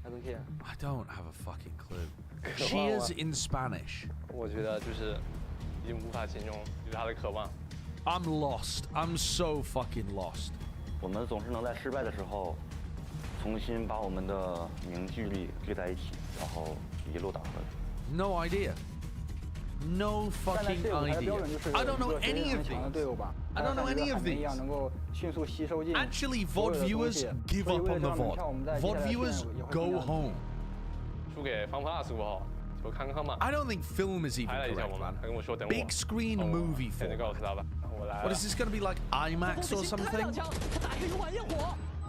，I don't care。 I don't have a fucking clue. Cheers in Spanish. 我觉得就是已经无法形容，就是他的渴望。 I'm lost. I'm so fucking lost. 我们总是能在失败的时候，重新把我们的凝聚力聚在一起，然后一路打回来。 No idea. No fucking idea. I don't know any of these. I don't know any of these. Actually, VOD viewers give up on the VOD. VOD viewers go home. 输给方 plus 过后，就康康嘛。 I don't think film is even 拍了一下 correct, 我 man. 们，他跟我说等我。 Big screen movie 现在 format. 告诉他吧，我来了。 What is this going to be like IMAX or something?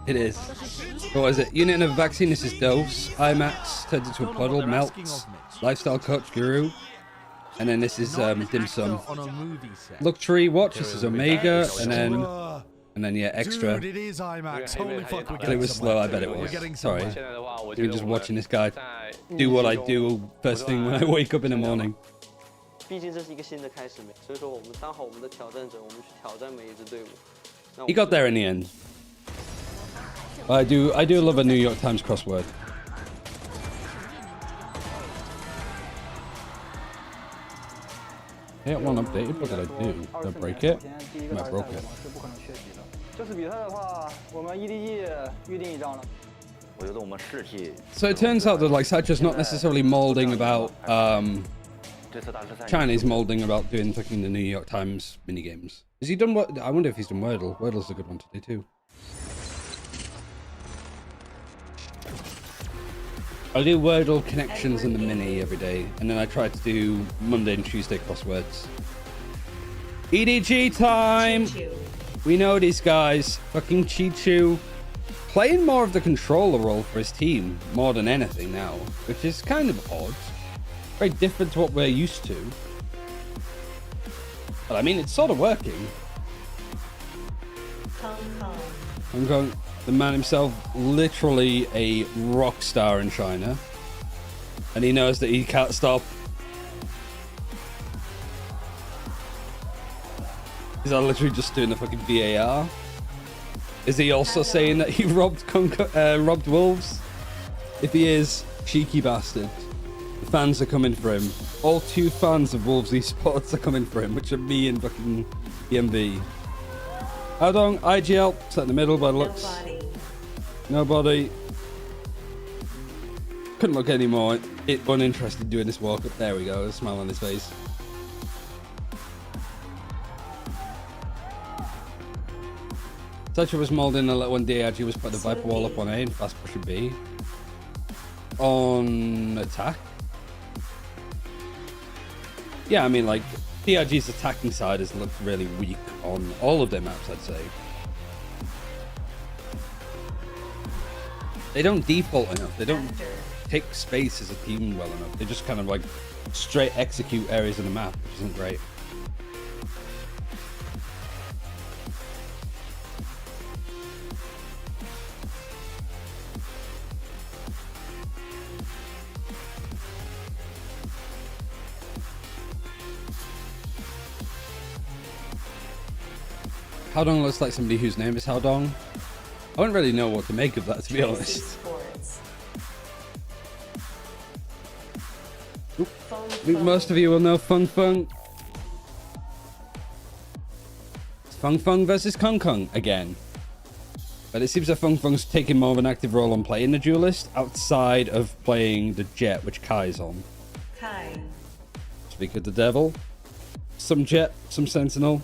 It is. What is it? Unit of vaccine. This is dose. IMAX turns into a puddle, melts. Lifestyle coach guru. And then this is dim sum. On a movie set. Luxury watch. This is Omega. And then yeah, extra. Dude, it is IMAX. Holy fuck, we're It getting was somewhere. slow. I bet it We're was. getting Sorry. somewhere. You're just watching this guy do what I do first thing when I wake up in the morning. 毕竟这是一个新的开始，所以说我们当好我们的挑战者，我们去挑战每一支队伍。 He got there in the end. I do love a New York Times crossword. I got one updated. What did I do? Did I break it? I broke it. 这次比赛的话，我们 EDG 预定一张了。我觉得我们士气。 So it turns out that like Sideshow's not necessarily molding about Chinese molding about doing fucking the New York Times mini games. Has he done what? I wonder if he's done Wordle. Wordle's a good one to do too. I do Wordle connections in the mini every day, and then I try to do Monday and Tuesday crosswords. EDG time! We know these guys. Fucking Chichu. Playing more of the controller role for his team, more than anything now, which is kind of odd. Very different to what we're used to. But I mean, it's sort of working. Hong Kong, the man himself, literally a rock star in China. And he knows that he can't stop. Is that literally just doing the fucking VAR? Is he also saying that he robbed Wolves? If he is, cheeky bastard. The fans are coming for him. All 2 fans of Wolves esports are coming for him, which are me and fucking EMB. Adong, IGL, set in the middle by the looks. Nobody. Couldn't look any more uninterested doing this walk up. There we go, a smile on his face. Thatcher was molding a little one DRG was putting the Viper wall up on A and fast pushing B. On attack. Yeah, I mean, like, TRG's attacking side has looked really weak on all of their maps, I'd say. They don't default enough. They don't take space as a team well enough. They just kind of like straight execute areas of the map, which isn't great. Howdong looks like somebody whose name is Howdong. I don't really know what to make of that, to be honest. Oop. I think most of you will know Fung Fung. It's Fung Fung versus Kung Kung again. But it seems that Fung Fung's taking more of an active role on playing the Duelist outside of playing the Jet, which Kai's on. Kai. Speak of the Devil. Some Jet, some Sentinel.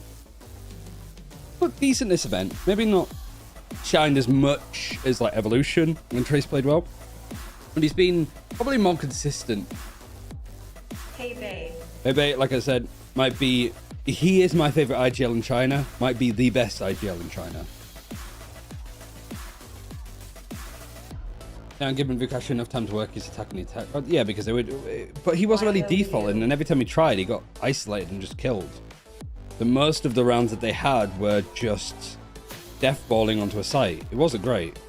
Look decent this event. Maybe not shined as much as like Evolution when Trace played well. But he's been probably more consistent. Hey, Bebe, like I said, might be... He is my favorite IGL in China. Might be the best IGL in China. Now, given Vukash enough time to work his attack and attack. Oh, yeah, because they would... But he wasn't really defaulting, and every time he tried, he got isolated and just killed. The most of the rounds that they had were just death balling onto a site. It wasn't great.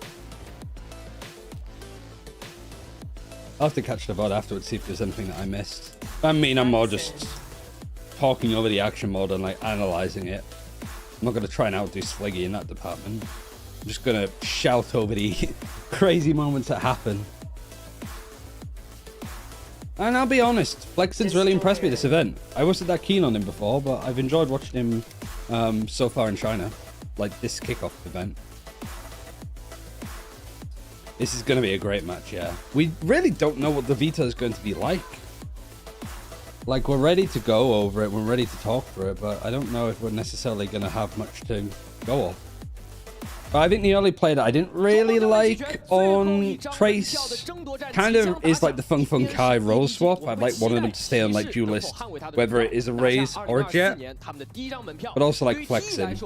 I'll have to catch the VOD afterwards, see if there's anything that I missed. I mean, I'm more just talking over the action mode and like analyzing it. I'm not going to try and outdo Sliggy in that department. I'm just going to shout over the crazy moments that happen. And I'll be honest, Flexen's really impressed me this event. I wasn't that keen on him before, but I've enjoyed watching him so far in China. Like this kickoff event. This is going to be a great match, yeah. We really don't know what the Vita is going to be like. Like, we're ready to go over it, we're ready to talk through it, but I don't know if we're necessarily going to have much to go off. But I think the early play that I didn't really like on Trace kind of is like the Fung Fung Kai role swap. I'd like one of them to stay on like Duelist, whether it is a Raze or a Jet, but also like Flexing.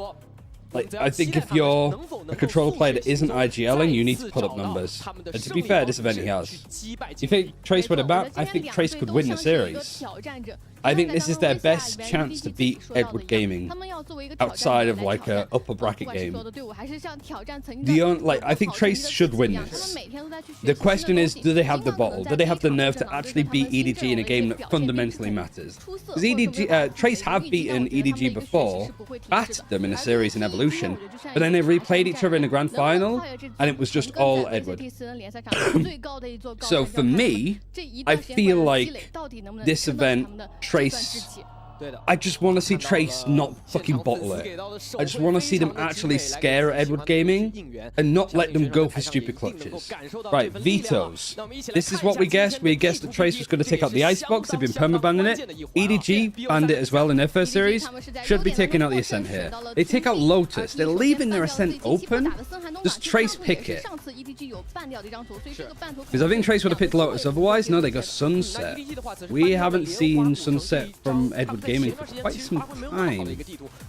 Like, I think if you're a controller player that isn't IGLing, you need to put up numbers. And to be fair, this event he has. You think Trace would have backed? I think Trace could win the series. I think this is their best chance to beat Edward Gaming outside of like a upper bracket game. I think Trace should win this. The question is, do they have the bottle? Do they have the nerve to actually beat EDG in a game that fundamentally matters? Because EDG, Trace have beaten EDG before, battered them in a series in Evolution, but then they replayed each other in the grand final, and it was just all Edward. So for me, I feel like this event, Trace, I just want to see Trace not fucking bottle it. I just want to see them actually scare Edward Gaming and not let them go for stupid clutches. Right, vetoes. This is what we guessed. We guessed that Trace was going to take out the Icebox. They've been permabanning it. EDG banned it as well in their first series. Should be taking out the Ascent here. They take out Lotus. They're leaving their Ascent open. Does Trace pick it? Because I think Trace would have picked Lotus. Otherwise, no, they go Sunset. We haven't seen Sunset from Edward Gaming for quite some time,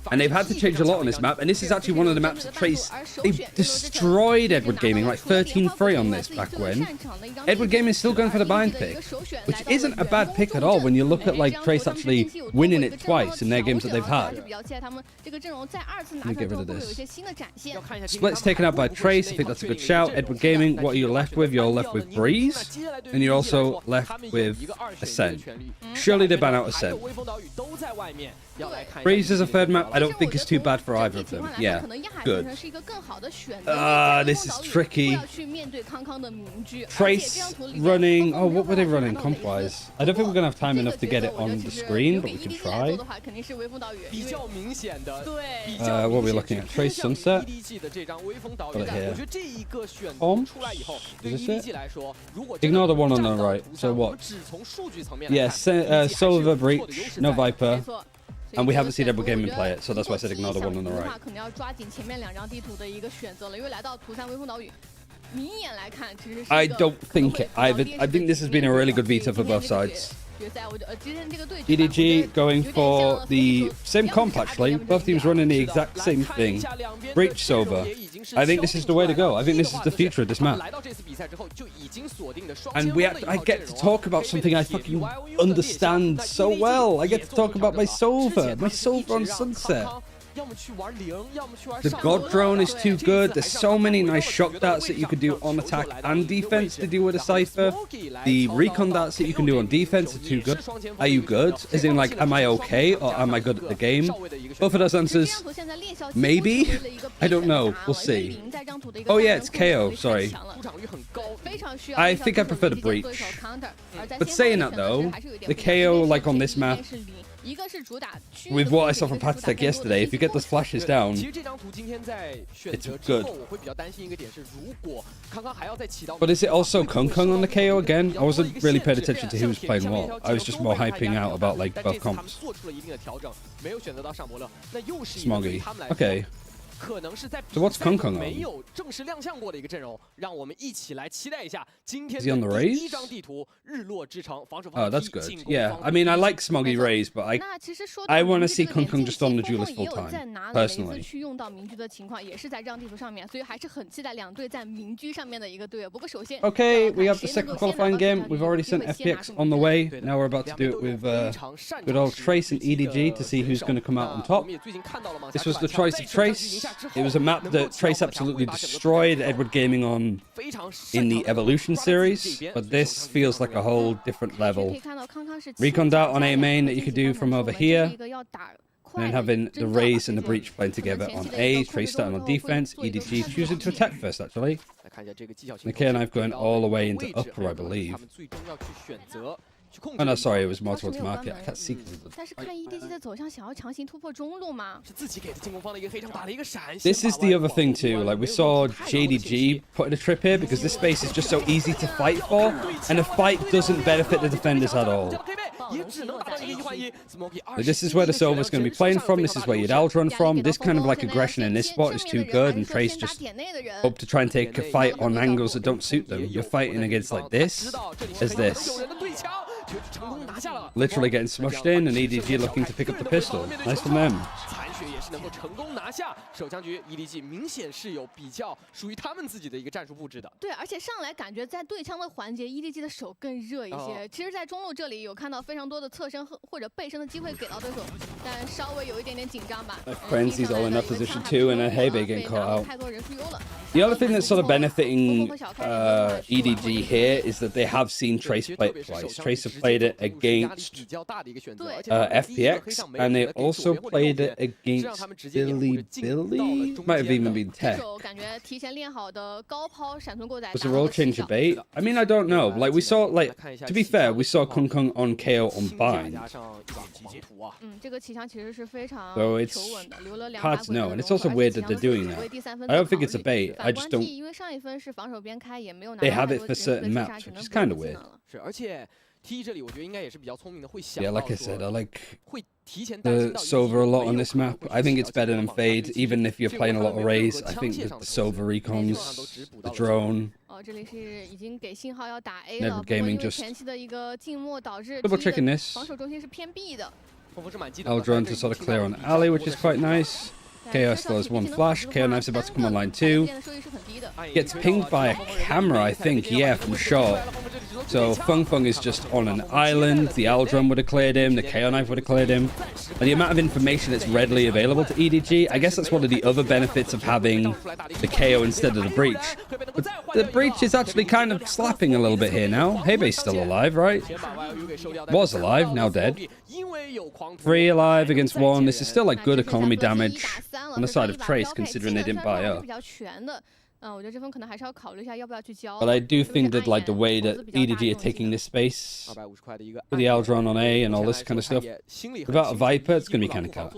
and they've had to change a lot on this map, and this is actually one of the maps that Trace, they've destroyed Edward Gaming, like 13-3 on this back when. Edward Gaming is still going for the bind pick, which isn't a bad pick at all when you look at like Trace actually winning it twice in their games that they've had. Let me get rid of this. Split's taken out by Trace. I think that's a good shout. Edward Gaming, what are you left with? You're left with Breeze, and you're also left with Ascent. Surely they ban out Ascent. Breeze is a third map. I don't think it's too bad for either of them. Yeah, good. This is tricky. Trace running. Oh, what were they running comp-wise? I don't think we're going to have time enough to get it on the screen, but we can try. What are we looking at? Trace Sunset? Got it here. Is this it? Ignore the one on the right. So what? Yes, Silver Breach, no Viper. And we haven't seen Edward Gaming play it, so that's why I said ignore the one on the right. I don't think it either. I think this has been a really good veto for both sides. 决赛，今天这个对决 EDG going for the same comp actually. Both teams running the exact same thing. Breach Sova. I think this is the way to go. I think this is the future of this map. And I get to talk about something I fucking understand so well. I get to talk about my Sova on Sunset. The God Drone is too good. There's so many nice shock darts that you could do on attack and defense to do with a Cypher. The recon darts that you can do on defense are too good. Are you good? As in, like, am I okay or am I good at the game? Both of those answers, maybe? I don't know. We'll see. Oh yeah, it's KO. Sorry. I think I prefer the Breach. But saying that though, the KO, like on this map, with what I saw from Patitech yesterday, if you get those flashes down, it's good. But is it also Kung Kung on the KO again? I wasn't really paying attention to who was playing what. I was just more hyping out about like both comps. Smoggy. Okay. So what's Kung Kung on? Is he on the Rays? Oh, that's good. Yeah, I mean, I like Smoggy Rays, but I want to see Kung Kung just on the Duelist full time, personally. Okay, we have the second qualifying game. We've already sent FPX on the way. Now we're about to do it with good old Trace and EDG to see who's going to come out on top. This was the choice of Trace. It was a map that Trace absolutely destroyed Edward Gaming on in the Evolution series, but this feels like a whole different level. Recon dart on A main that you could do from over here, and then having the Raze and the Breach playing together on A, Trace starting on defense, EDG choosing to attack first actually. The K-Knife going all the way into upper, I believe. Oh no, sorry, it was more towards market. I can't see because of the... This is the other thing too, like we saw JDG put in a trip here because this space is just so easy to fight for, and the fight doesn't benefit the defenders at all. Like, this is where the Sova's going to be playing from, this is where you'd outrun from. This kind of like aggression in this spot is too good, and Trace just hope to try and take a fight on angles that don't suit them. You're fighting against like this, as this. Literally getting smushed in, and EDG looking to pick up the pistol. Nice from them. 也是能够成功拿下首枪局 ，EDG 明显是有比较属于他们自己的一个战术布置的。对，而且上来感觉在对枪的环节 ，EDG 的手更热一些。其实，在中路这里有看到非常多的侧身或者背身的机会给到对手，但稍微有一点点紧张吧。Frenzy's all in that position too, and then Hebe getting caught out. The other thing that's sort of benefiting EDG here is that they have seen Trace play it twice. Trace have played it against FPX, and they also played it against Billy. Might have even been Tech. Was the role change a bait? I mean, I don't know. Like we saw, like to be fair, we saw Kung Kung on KO on bind. So it's hard to know, and it's also weird that they're doing that. I don't think it's a bait. I just don't. They have it for certain maps, which is kind of weird. Yeah, like I said, I like the Sova a lot on this map. I think it's better than Fade, even if you're playing a lot of Raze. I think the Sova recons, the drone. Never Gaming just double checking this. L drone to sort of clear on alley, which is quite nice. KO still has one flash. KO Knife's about to come online too. Gets pinged by a camera, I think. Yeah, from short. So Fung Fung is just on an island. The L drum would have cleared him. The KO Knife would have cleared him. And the amount of information that's readily available to EDG, I guess that's one of the other benefits of having the KO instead of the Breach. But the Breach is actually kind of slapping a little bit here now. Hebe's still alive, right? Was alive, now dead. 3 alive against 1. This is still like good economy damage on the side of Trace, considering they didn't buy up. But I do think that like the way that EDG are taking this space with the Aldron on A and all this kind of stuff, without a Viper, it's going to be kind of hard.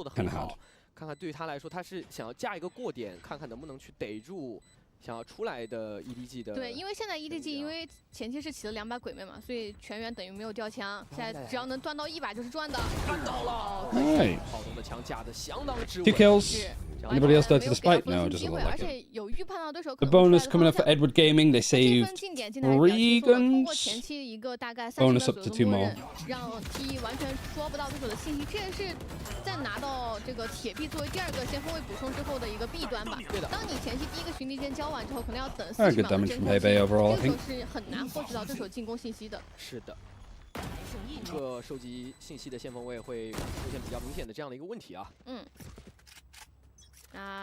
看看对于他来说，他是想要架一个过点，看看能不能去逮住想要出来的 EDG 的。对，因为现在 EDG 因为前期是起了2把鬼魅嘛，所以全员等于没有掉枪，现在只要能断到1把就是赚的。看到了，好动的枪架的相当之稳。 2 kills. Anybody else died to the spike? No, just a lot 而 like 且 it. 有预判到对手 The 可能会 bonus coming up for Edward Gaming. They 这份 saved 进点进来表现 3出了通过 guns. 前期一个大概30 Bonus 秒 up 左 to 2右的默 more. 认，让 T1 完全抓不到对手的信息，这也是在拿到这个铁币作为第2个先锋位补充之后的一个弊端吧。当你前期第1个寻敌键交完之后，可能要等 Very 40 good 秒的 damage 真 from 空期， Hebe overall, I 这个时 think. 候是很难获取到对手进攻信息的。是的。一个收集信息的先锋位会出现比较明显的这样的一个问题啊。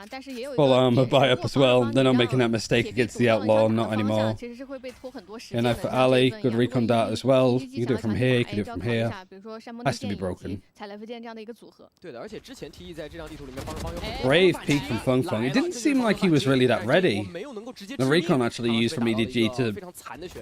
但是也有一 Full 个 armor 点是 buy 如 up 果 as well. 方 They're not 你 making that 让 mistake 铁币 against 堵 the 到了 outlaw, 你 not 方向 anymore. 其实是会被拖很多时 And 间 now 的。 for 像 Ali, 这一 good 份 recon 呀 dart as well. EDG You can do it from 想要 here, you 抢 can do 就 it 要 from 考虑一 here. 下，比如说山崩 Has 地 to 线 be 以及 broken. 踩雷飞剑这样的一个组合。对的，而且之前 TE 在这张地图里面帮方有很 Brave peek from Feng Feng. It didn't seem like he was really that ready. The recon actually used from EDG to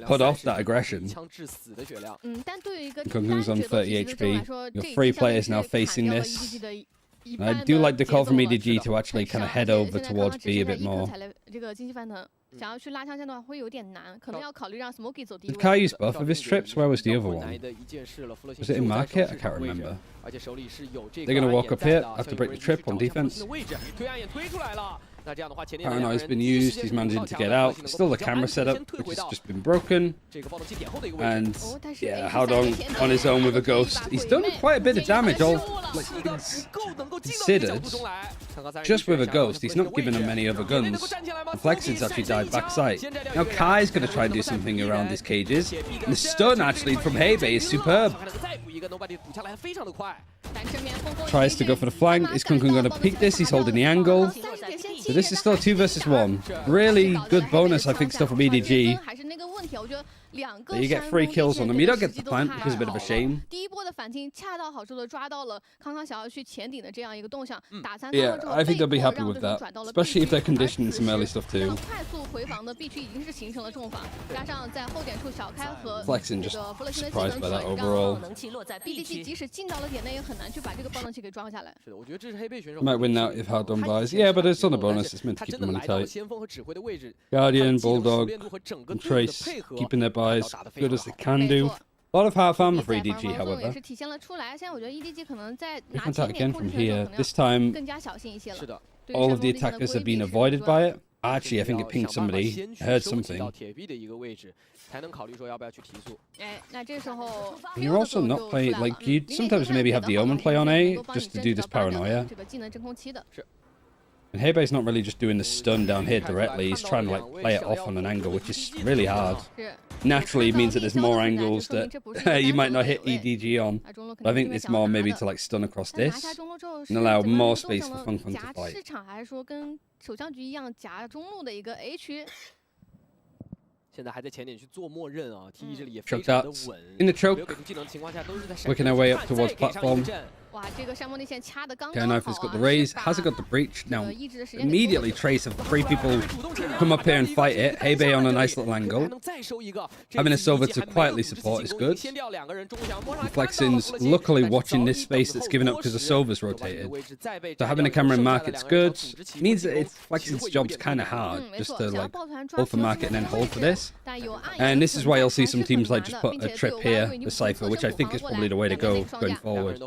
put off that aggression. 枪致死的血量。但对于一个 Kung Kung's on 30 HP. Your 这 free 相当于 players now 是砍 facing 掉了 this. EDG 的一 And I 半 do 的 like the 节 call 奏 from 了。 EDG to actually kind of head 而 over 且现在刚 towards 刚只 B 剩 a 下 bit 一颗 more. 踩雷这个经济翻腾，想要去拉枪线的话会有点难，可能要考虑让 Smokey 走第一 Did 位。 Kai use both of his trips? Where was the other one? 难的一件事了，弗洛辛 Was it in 就在 market? 手 I 上 can't 位置 remember. 而且手里是有这个 They're gonna 暗 walk 眼 up 在 here 的， after 所以 break 有 the 人 trip 去 on 找一下弗洛 defense. 辛的位置，推暗眼推出来了。那这样的话，前点 Paranoid's been used. He's managing to get out. Still the camera setup, which has just been broken. 这个暴动器点后的一个位置。 And yeah, held on his own with a ghost. He's done quite a bit of damage. All like things considered. Just with a ghost, he's not given him many other guns. And Flexen's actually died backside. Now Kai's going to try and do something around his cages. And the stun actually from Hebe is superb. 再补一个 nobody 补下来非常的快。 Tries to go for the flank. Is Kung Kung going to peek this? He's holding the angle. So this is still 2 versus 1. Really good bonus, I think, still from EDG. 还是那个问题，我觉得2个 You get 3 kills on them. You don't get the plant, which is a bit of a shame. 第一波的反清恰到好处的抓到了康康想要去前顶的这样一个动向，打残 Yeah, 之后 I think they'll be 被迫 happy 让 with 对手 that. 转到了 Especially if they're 而 conditioning 此 some 时 early stuff 让 too. 快速回防的 B 区已经是形成了重防，加上在后点处小开和 Flexing 这 just 个弗洛辛的技 surprised 能 by that 转 overall. 让 EDG 即使进到了点内，也很难去把这个爆能器给抓下来。是的，我觉得这是黑背选手。 Might win that if hard done buys. Yeah, but it's on the bonus. It's meant to keep the money tight. 先锋和指挥的位置 Guardian, Bulldog, and Trace keeping their buys good as they can do. A lot of half armor for EDG, 也 however. 是体现了出来。现在我觉得 EDG 可能在 We 拿 can 前 attack 点 again 控制 from 的时候， here. 可能 This 要 time, 更加小心一些了。 all of the attackers have been avoided by it. Actually, I think it pinged somebody. I heard something. 铁壁的一个位置，才能考虑说要不要去提速。哎，那这时候 And you're also not playing like you'd sometimes maybe have the Omen play on A just to do this paranoia. 这个技能真空期的。 And Heibe's not really just doing the stun down here directly. He's trying to like play it off on an angle, which is really hard. Naturally, it means that there's more angles that you might not hit EDG on. But I think it's more maybe to like stun across this and allow more space for Feng Feng to 夹 fight. 市场还是说跟首相局一样夹中路的一个 A 区？ 现在还在前点去做默认啊 ，TE 这里也 Choke 非常的 darts 稳。 in the 没 choke. 有给出技能的情况下，都是在 Working our way up towards platform. 哇，这个山崩地线掐的刚 Okay, 刚 Knife 好 has got 啊 the！raise, hasn't got the breach. Now, 抑制的时间给 immediately Trace of 3 people come up here and fight it. Heibe on a nice little angle. 能再收一个。 Having a Silver to quietly support is good. 先掉2个人，中路想摸上来 Flexen's luckily watching this space that's given up because the Silver's rotated. So having a camera in market's good. Means that it's Flexen's job's kind of hard just to like hold for market and then hold for this. And this is why you'll see some teams like just put a trip here, the Cypher, which I think is probably the way to go going forward.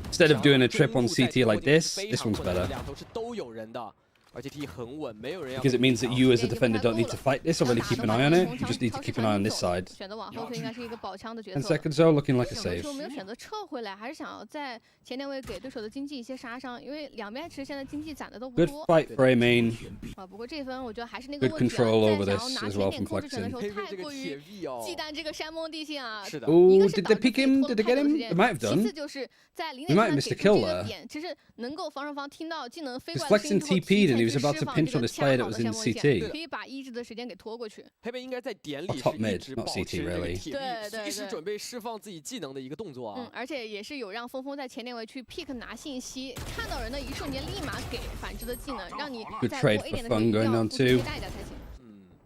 Instead of doing a trip on CT like this one's better. 两头是都有人的，而且 TE 很稳，没有人要。 Because it means that you as a defender don't need to fight this or really keep an eye on it. You just need to keep an eye on this side. 选择往后推应该是一个保枪的决 10策。 seconds though, looking like a 有的 save. 时候没有选择撤回来，还是想要在前点位给对手的经济一些杀伤，因为两边其实现在经济攒的都不 Good 多。 fight for A main. 啊，不过这分我觉得还是那个 Good 问题啊， control over 在 this 想要拿 as 前 well 点 from 控制权的时候 Flexen. 太过于忌惮这个山崩地线啊。是的。 Ooh, did they pick him? Did they get him? They might have 其 done. 次就是在零 They 点 might 上 have 给 missed a 出 kill 这个 there. 点，其实能够防守方听到技能飞 Because 过来的声 Flexen 音之后，提 TP'd and he 前 was 去 about 释 to 放 pinch 这 on 个 his 掐 player that 好 was 的 in 山崩地 CT. 线，可以把抑制的时间给拖过去。黑背应该在点里 Or top 是一 mid, 直 not 保 CT 持这个 really. 铁壁，随时准备释放自己技能的一个动作啊。而且也是有让峰峰在前点位去 pick 拿信息，看到人的一瞬间立马给反制的技能，让你 Good 在 trade 多 A for 点的时候 Fung 一定 going 要 on 付出一些 too. 代价才行。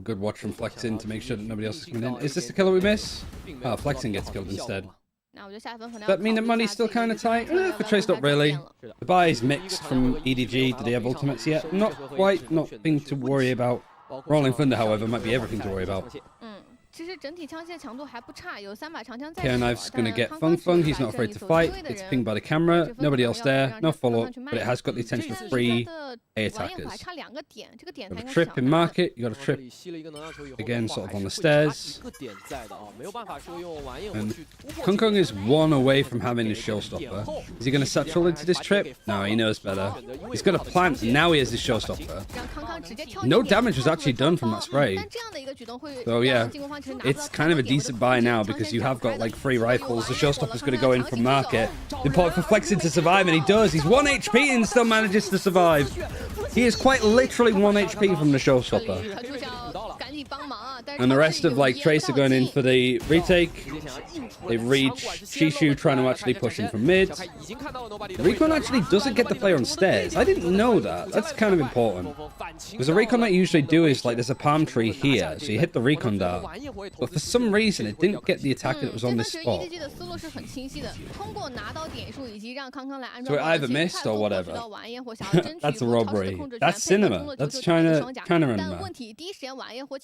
Good watch from Flexen to make sure that nobody else is coming in. Is this the killer we miss? Oh, Flexen gets killed instead. 那我觉得下分可能 Does that mean the money's still kind of tight? For Trace, not really. The buy is mixed from EDG. Do they have ultimates yet? Not quite. Nothing to worry about. Rolling Thunder, however, might be everything to worry about. 其实整体枪械强度还不差，有3把长枪在 Knife's gonna get Feng Feng. He's not afraid to fight. Gets pinged by the camera. Nobody else there. No follow up, but it has got the attention of 3 A attackers. Got a trip in market. You got a trip again, sort of on the stairs. And Kung Kung is 1 away from having his showstopper. Is he gonna satchel into this trip? No, he knows better. He's got a plant, and now he has his showstopper. No damage was actually done from that spray. So yeah, it's kind of a decent buy now because you have got like 3 rifles. The showstopper's going to go in from market. Important for Flexing to survive, and he does. He's 1 HP and still manages to survive. He is quite literally 1 HP from the showstopper. And the rest of like Trace are going in for the retake. They reach Shishu trying to actually push him from mid. Recon actually doesn't get the player on stairs. I didn't know that. That's kind of important. Because the recon that you usually do is like there's a palm tree here, so you hit the recon dart. But for some reason it didn't get the attacker that was on this spot. So it either missed or whatever. That's a robbery. That's cinema. That's China cinema.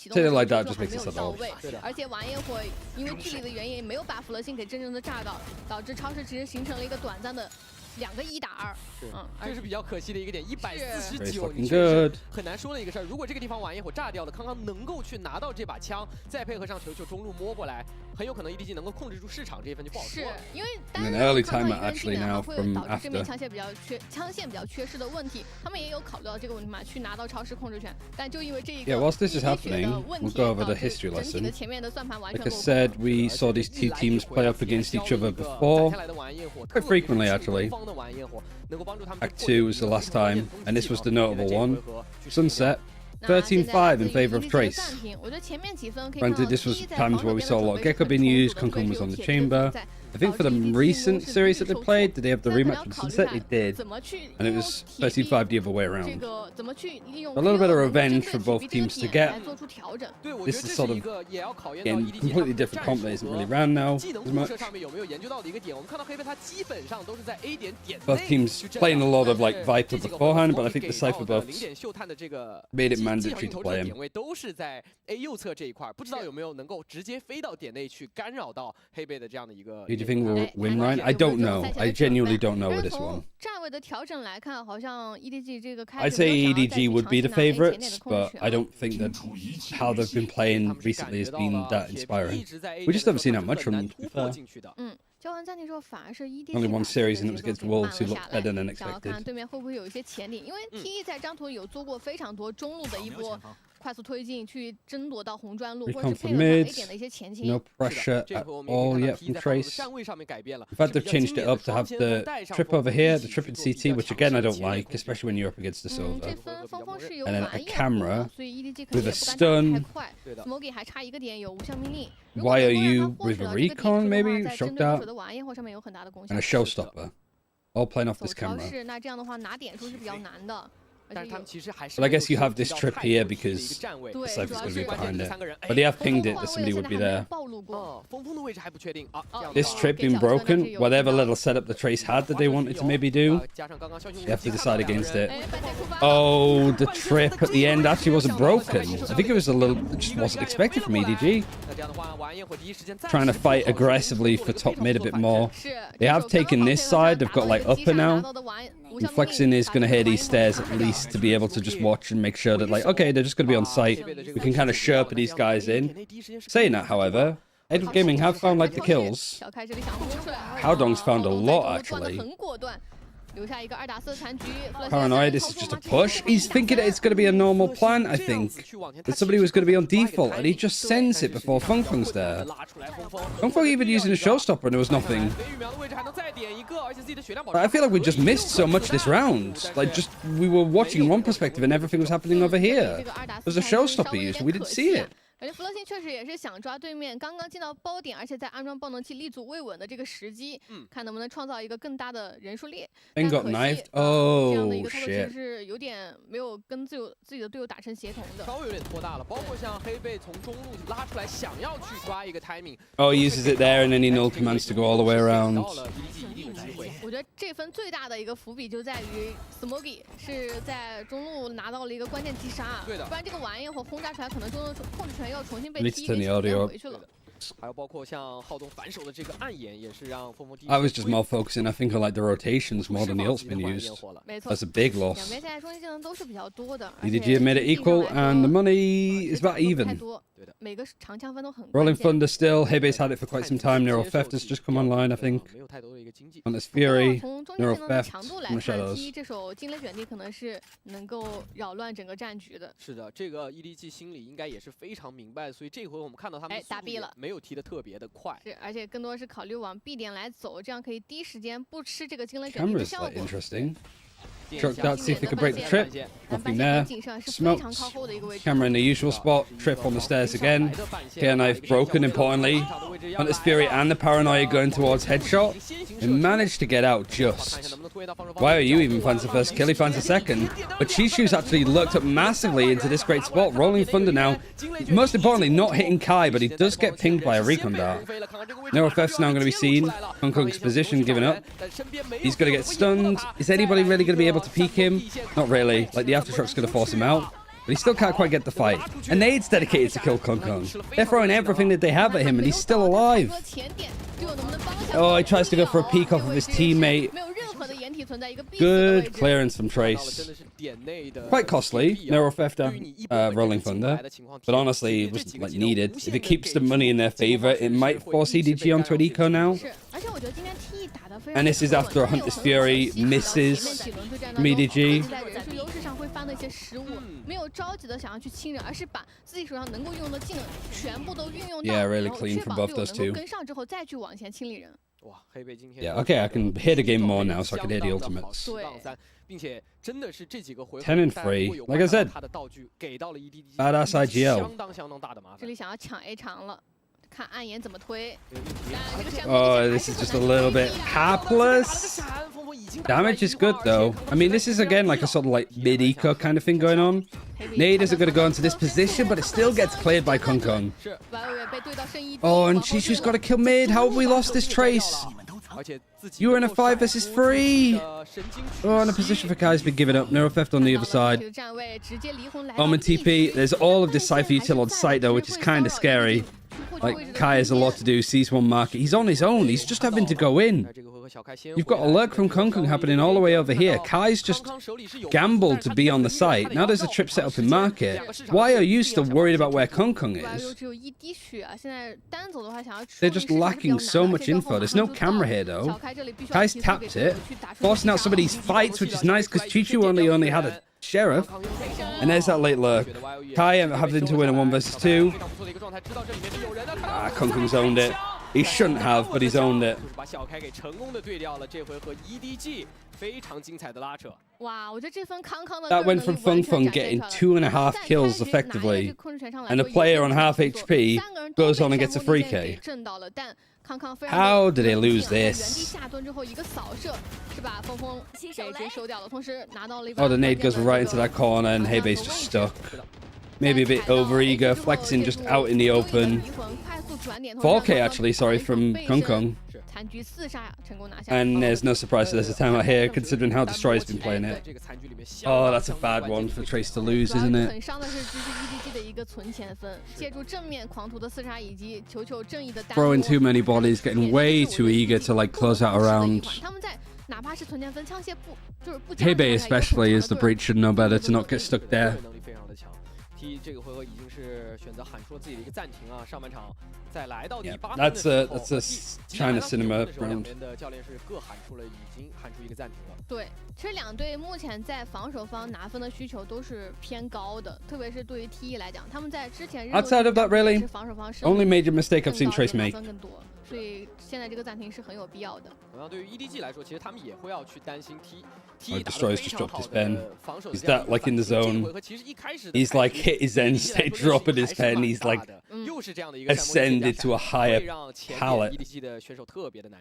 Say it like that just makes it sound old. 而且玩烟火因为距离的原因没有把弗勒辛给真正的炸到，导致超市其实形成了一个短暂的2个1打2。这是比较可惜的一个点，149， 你确实很难说的一个事儿。如果这个地方玩烟火炸掉了，康康能够去拿到这把枪，再配合上球球中路摸过来，很有可能 EDG 能够控制住市场，这一分就不好说了。是因为 An early timer actually now 会 from 导致这边 after. 枪线比较缺失的问题，他们也有考虑到这个问题嘛，去拿到超市控制权，但就因为这一个 Yeah, whilst this is happening, we'll go over the history lesson. 整体的前面的算盘完全 Like I said, we saw these 2 teams play up against each other before. Quite frequently, actually. Act 2 was the last time, and this was the notable one. Sunset, 13-5 in favor of Trace. Granted, this was times where we saw a lot of Gecko being used, Kung Kung was on the chamber. I think for the recent series that they played, did they have the rematch with Sunset? They did. And it was 13-5 the other way around. A little bit of revenge for both teams to get. This is sort of, again, completely different comp that isn't really around now as much. Both teams playing a lot of like Viper beforehand, but I think the Cypher buffs made it mandatory to play him. Do you think we'll win, Ryan? I don't know. I genuinely don't know with this one. I'd say EDG would be the favorites, but I don't think that how they've been playing recently has been that inspiring. We just haven't seen that much from them, to be fair. Only 1 series and it was against Wolves who looked better than expected. 看对面会不会有一些潜力，因为 TE 在张图有做过非常多中路的一波快速推进，去争夺到红砖路，或者是配合 A 点的一些前期。No pressure at all yet from Trace. In fact, they've changed it up to have the trip over here, the trip in CT, which again I don't like, especially when you're up against the silver. And then a camera with a stun. Why are you with a recon maybe? Shocked out. And a showstopper. All playing off this camera. But I guess you have this trip here because the Cypher's going to be behind it. But they have pinged it that somebody would be there. This trip being broken, whatever little setup the Trace had that they wanted to maybe do, they have to decide against it. Oh, the trip at the end actually wasn't broken. I think it was a little, it just wasn't expected from EDG. Trying to fight aggressively for top mid a bit more. They have taken this side, they've got like upper now. And Flexing is going to hear these stairs at least to be able to just watch and make sure that, like, okay, they're just going to be on site. We can kind of Sherpa these guys in. Saying that, however, Edward Gaming have found, like, the kills. Howdong's found a lot, actually. Paranoid, this is just a push. He's thinking that it's going to be a normal plan, I think. That somebody was going to be on default, and he just sends it before Feng Feng's there. Feng Feng even using a showstopper, and there was nothing. But I feel like we just missed so much this round. Like, just, we were watching one perspective, and everything was happening over here. There's a showstopper used, and we didn't see it. 而且弗勒辛确实也是想抓对面刚刚进到包点，而且在安装爆能器立足未稳的这个时机，看能不能创造一个更大的人数列。And got knifed. Oh 这样的一个操作其实 shit. 是有点没有跟自己的队友打成协同的。稍微有点拖大了，包括像黑贝从中路拉出来，想要去抓一个 timing。Oh, he uses it there, and then he null commands to go all the way around. 我觉得这分最大的一个伏笔就在于 Smoky 是在中路拿到了一个关键击杀，不然这个玩意儿或轰炸出来，可能中路控制权人又重新被 I need 踢 to turn the audio up. 回去了。还有包括像浩东反手的这个暗眼，也是让峰峰第一。 I was just more focusing, I think, on like the rotations more than the ult's been used. 没错 That's a big 两 loss. 边现在中间技能都是比较多的， EDG made it equal, and the money is about 太 even. 多，每个长枪分都很 Rolling 关键。 Thunder still. Hebe's had it for quite some time. Neural Theft has just come online, I think. On this Fury, 从中间技 Neural 能的 Theft 强度来 from the 看 Shadows. ，T 这手惊雷卷地可能是能够扰乱整个战局的。是的，这个 EDG 心里应该也是非常明白，所以这回我们看到他们打 B 了，没有踢得特别的快。是，而且更多是考虑往 B 点来走，这样可以第一时间不吃这个惊雷卷地的 Camera's 效 like 果。 interesting. Truck out, see if they can break the trip. Nothing there. Smokes. Camera in the usual spot. Trip on the stairs again. Gear knife broken, importantly. Hunter's Fury and the Paranoia going towards headshot. They managed to get out just. Why are you even finds the first kill? He finds the second. But Chishu's actually lurked up massively into this great spot. Rolling Thunder now. Most importantly, not hitting Kai, but he does get pinged by a recon dart. Neural Theft's now going to be seen. Kung Kung's position given up. He's going to get stunned. Is anybody really going to be able to peek him? Not really. Like, the Aftershock's going to force him out. But he still can't quite get the fight. And Nade's dedicated to kill Kung Kung. They're throwing everything that they have at him, and he's still alive. Oh, he tries to go for a peek off of his teammate. Good clearance from Trace. Quite costly, Neural Theft Rolling Thunder. But honestly, it was like needed. If it keeps the money in their favor, it might force EDG onto an eco now. And this is after a Hunter's Fury misses from EDG. Yeah, really clean from both those two. Yeah, okay, I can hear the game more now, so I can hear the ultimates. 10 and 3. Like I said, badass IGL. 这里想要抢 A 场了，看暗眼怎么推。 Oh, this is just a little bit hapless. Damage is good though. I mean, this is again like a sort of like mid-eco kind of thing going on. Nade isn't going to go into this position, but it still gets cleared by Kung Kung. Oh, and Chishu's got to kill mid. How have we lost this Trace? You were in a 5 versus 3. Oh, and a position for Kai's been given up. Neural Theft on the other side. Omen TP. There's all of this Cypher util on site though, which is kind of scary. Like, Kai has a lot to do, sees one market. He's on his own. He's just having to go in. You've got a lurk from Kung Kung happening all the way over here. Kai's just gambled to be on the site. Now there's a trip set up in market. Why are you still worried about where Kung Kung is? They're just lacking so much info. There's no camera here, though. Kai's tapped it, forcing out some of these fights, which is nice because Chichu only had a Sheriff. And there's that late lurk. Kai having to win a 1 versus 2. Ah, Kung Kung's owned it. He shouldn't have, but he's owned it. That went from Fung Fung getting 2.5 kills effectively, and the player on half HP goes on and gets a 3k. How did they lose this? Oh, the nade goes right into that corner, and Heibe's just stuck. Maybe a bit over-eager, flexing just out in the open. 4k actually, sorry, from Kung Kung. And there's no surprise there's a timeout here, considering how Destroyer's been playing it. Oh, that's a bad one for Trace to lose, isn't it? Throwing too many bodies, getting way too eager to like close out a round. Heibe especially is the breach, should know better to not get stuck there. T 这个回合已经是选择喊出了自己的一个暂停啊，上半场再来到第8分 That's a China cinema round. 的教练是各喊出了，已经喊出一个暂停了。对，其实两队目前在防守方拿分的需求都是偏高的，特别是对于 T1来讲，他们在之前 Outside of that, really, only major mistake I've seen Trace make. 所以现在这个暂停是很有必要的。同样，对于 EDG 来说，其实他们也会要去担心 Oh, Destroyer's just dropped his pen. He's that like in the zone. He's like hit his end state, dropping his pen. He's like ascended to a higher palette.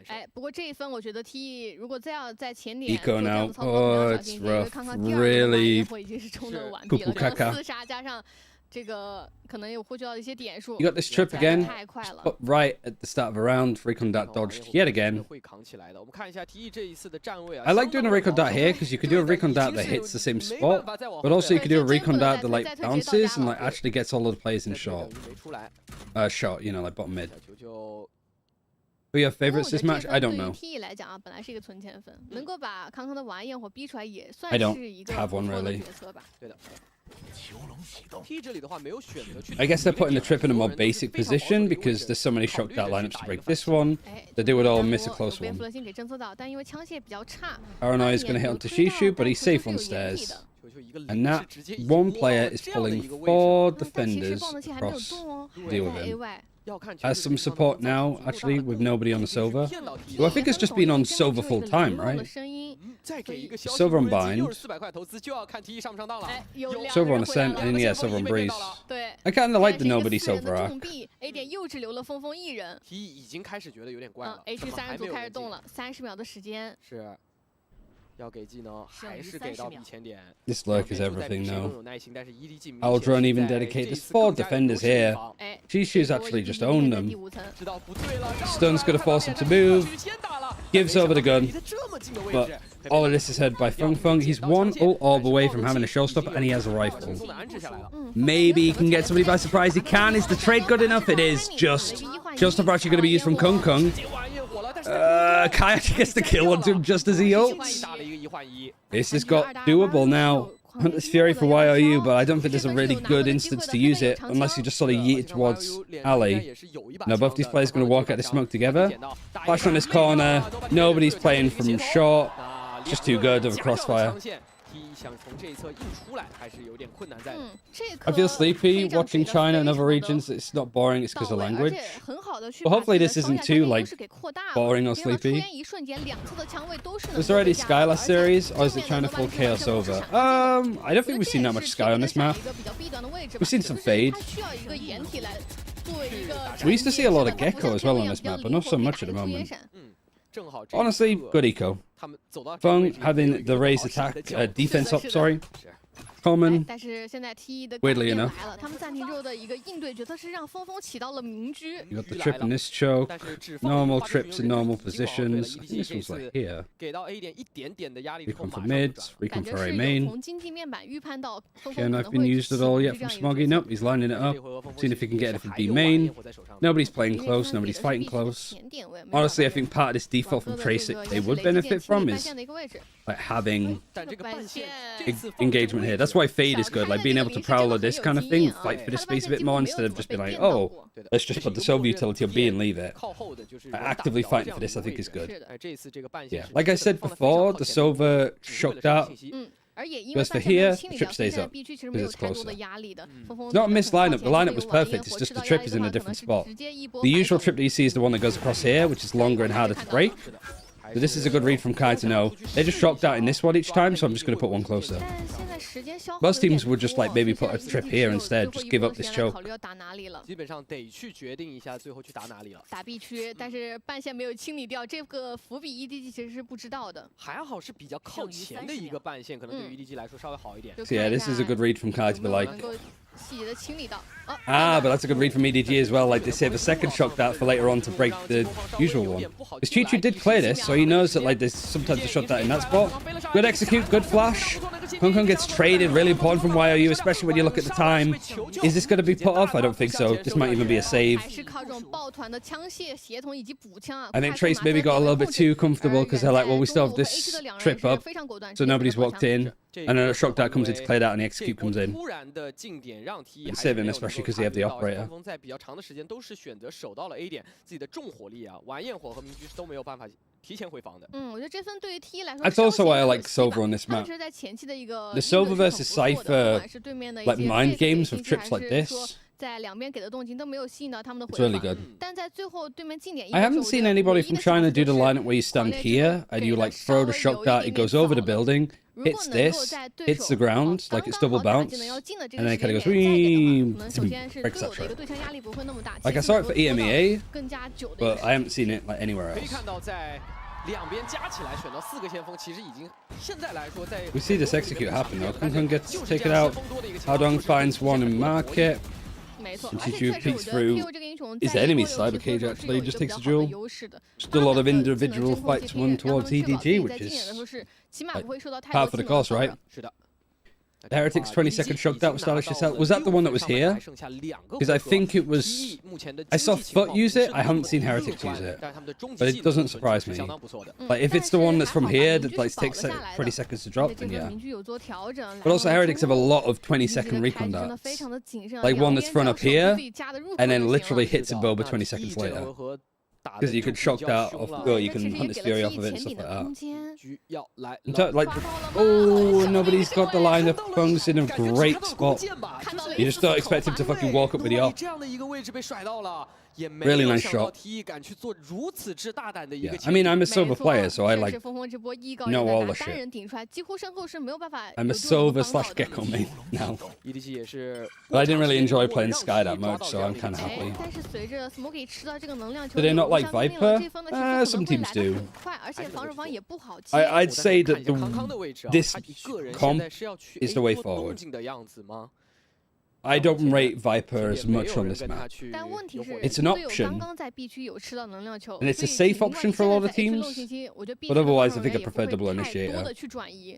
哎，不过这一分我觉得 T 如果再要在前点 Eco now. Oh, it's rough. Really. 已经是冲的完毕了，4杀加上这个可能有获取到一些点数。 You got this trip again. 太快了。 But right at the start of a round, recon dart dodged yet again. 会扛起来的。我们看一下 TE 这一次的站位啊。 I like doing a recon dart here because you could do a recon dart that hits the same spot, but also you could do a recon dart that like bounces and like actually gets all of the players in short. Short, you know, like bottom mid. Who are your favorites this match? I don't know. 对于 TE 来讲啊，本来是一个存钱分，能够把康康的晚焰火逼出来，也算 I don't 是一个 have one 不错的 really. 决策吧。对的。T 这里的话没有选择去。 I guess they're putting the trip in a more basic position because there's so many shock dart lineups to break this one that they would all miss a close 蝙蝠 one. 的心给侦测到，但因为枪械比较差， Aranoy is going to hit onto Shishu, but he's safe on stairs. And that one player is pulling 4 defenders across to deal with him. Has some support now, actually, with nobody on the Silver. Who I think has just been on Silver full time, right? Silver on Bind. Silver on Ascent, and yeah, Silver on Breeze. I kind of like the nobody Silver arc. A 点又只留了峰峰一人。 T 已经开始觉得有点怪了。H 三人组开始动了，30秒的时间。是。 要给技能，还是给到1000点。 This lurk is everything now. Aldron even dedicated 4 defenders here. Shishu's actually just owned them. Stun's gonna force him to move. Gives over the gun. But all of this is heard by Feng Feng. He's 1 ult orb away from having a showstopper, and he has a rifle. Maybe he can get somebody by surprise. He can. Is the trade good enough? It is. Just. Showstopper actually going to be used from Kung Kung. Kai actually gets the kill onto him just as he ults. This has got doable now. Hunter's Fury for YOU, but I don't think there's a really good instance to use it unless you just sort of yeet it towards Ali. Now both these players are going to walk out the smoke together. Flash on this corner. Nobody's playing from short. Just too good of a crossfire. I feel sleepy watching China and other regions. It's not boring, it's because of language. But hopefully this isn't too like boring or sleepy. Was there already Skylar series, or is it China full chaos over? I don't think we've seen that much Sky on this map. We've seen some Fade. We used to see a lot of Gecko as well on this map, but not so much at the moment. Honestly, good eco. Feng having the raise attack, defense up, sorry. Common. Weirdly enough. You got the trip in this choke. Normal trips in normal positions. I think this was like here. Recon for mid, recon for A main. Can I've been used at all yet from Smoggy? Nope, he's lining it up. Seeing if he can get it from B main. Nobody's playing close, nobody's fighting close. Honestly, I think part of this default from Trace they would benefit from is like having engagement here. That's why Fade is good, like being able to prowler this kind of thing, fight for the space a bit more instead of just being like, oh, let's just put the Silver utility on B and leave it. Actively fighting for this I think is good. Yeah, like I said before, the Silver shock dart goes for here, the trip stays up because it's closer. It's not a missed lineup, the lineup was perfect, it's just the trip is in a different spot. The usual trip that you see is the one that goes across here, which is longer and harder to break. So this is a good read from Kai to know. They just shocked out in this one each time, so I'm just going to put one closer. Most teams would just like maybe put a trip here instead, just give up this choke. 基本上得去决定一下最后去打哪里了。打 B 区，但是半线没有清理掉，这个伏笔 EDG 其实是不知道的。还好是比较靠前的一个半线，可能对于 EDG 来说稍微好一点。So yeah, this is a good read from Kai to be like. 能够细节的清理到。Ah, but that's a good read from EDG as well. Like they save a second shock dart for later on to break the usual one. Because Chi-Chu did clear this, so he knows that like there's sometimes a shot dart in that spot. Good execute, good flash. Kung Kung gets traded, really important from YOU, especially when you look at the time. Is this going to be put off? I don't think so. This might even be a save. I think Trace maybe got a little bit too comfortable because they're like, well, we still have this trip up, so nobody's walked in. And then a shock dart comes in to clear that, and the execute comes in. And saving, especially because they have the operator. 在比较长的时间都是选择守到了 A 点，自己的重火力啊，晚焰火和明居都没有办法提前回防的。我觉得这分对于 T 来说 That's also why I like Silver on this map. The Silver versus Cypher, like mind games with trips like this. 在两边给的动静都没有吸引到他们的回 It's really good. 但在最后对面近点 I haven't seen anybody from China do the lineup where you stand here and you like throw the shock dart, it goes over the building, hits this, hits the ground, like it's double bounce, and then it kind of goes, breaks that trip. Like I saw it for EMEA, but I haven't seen it like anywhere else. 两边加起来选到4个先锋，其实已经现在来说在。We see this execute happen though. Kung gets taken out. Haodong finds one in market. 没错， And 而且 Chichu 确实我 peeks 觉得 through KO 这个英雄 his 在 enemy 英国 side, 游 but 戏 Cage 中是 actually 有一 just 个比 takes 较 the 好的 duel. 优势的。 Just a lot of 他们的 individual 技能阵 fights 后 won 期可以让 towards 他们确保自 EDG, 己在 which 近眼的时候 is 是起码不会受到太 par 多 for 技 the 能的 course, 骚 right? 扰。是的。 The Heretics 20-second shocked out stylish yourself. Was that the one that was here? Because I think it was. I saw Foot use it. I haven't seen Heretics use it, but it doesn't surprise me. Like if it's the one that's from here that like takes 20 seconds to drop, then yeah. But also Heretics have a lot of 20-second recon darts. Like one that's front up here, and then literally hits a bow 20 seconds later. Because you can shock that off, or you can hunt this fury off of it and stuff like that. Like, oh, nobody's got the line of Fung's in a great spot. You just don't expect him to fucking walk up with the op. Really nice shot. Yeah, I mean, I'm a Silver player, so I like know all the shit. I'm a Silver / Gecko main now. But I didn't really enjoy playing Sky that much, so I'm kind of happy. Do they not like Viper? Some teams do. I'd say that this comp is the way forward. I don't rate Viper as much on this map. It's an option, and it's a safe option for a lot of teams, but otherwise I think I prefer double initiator.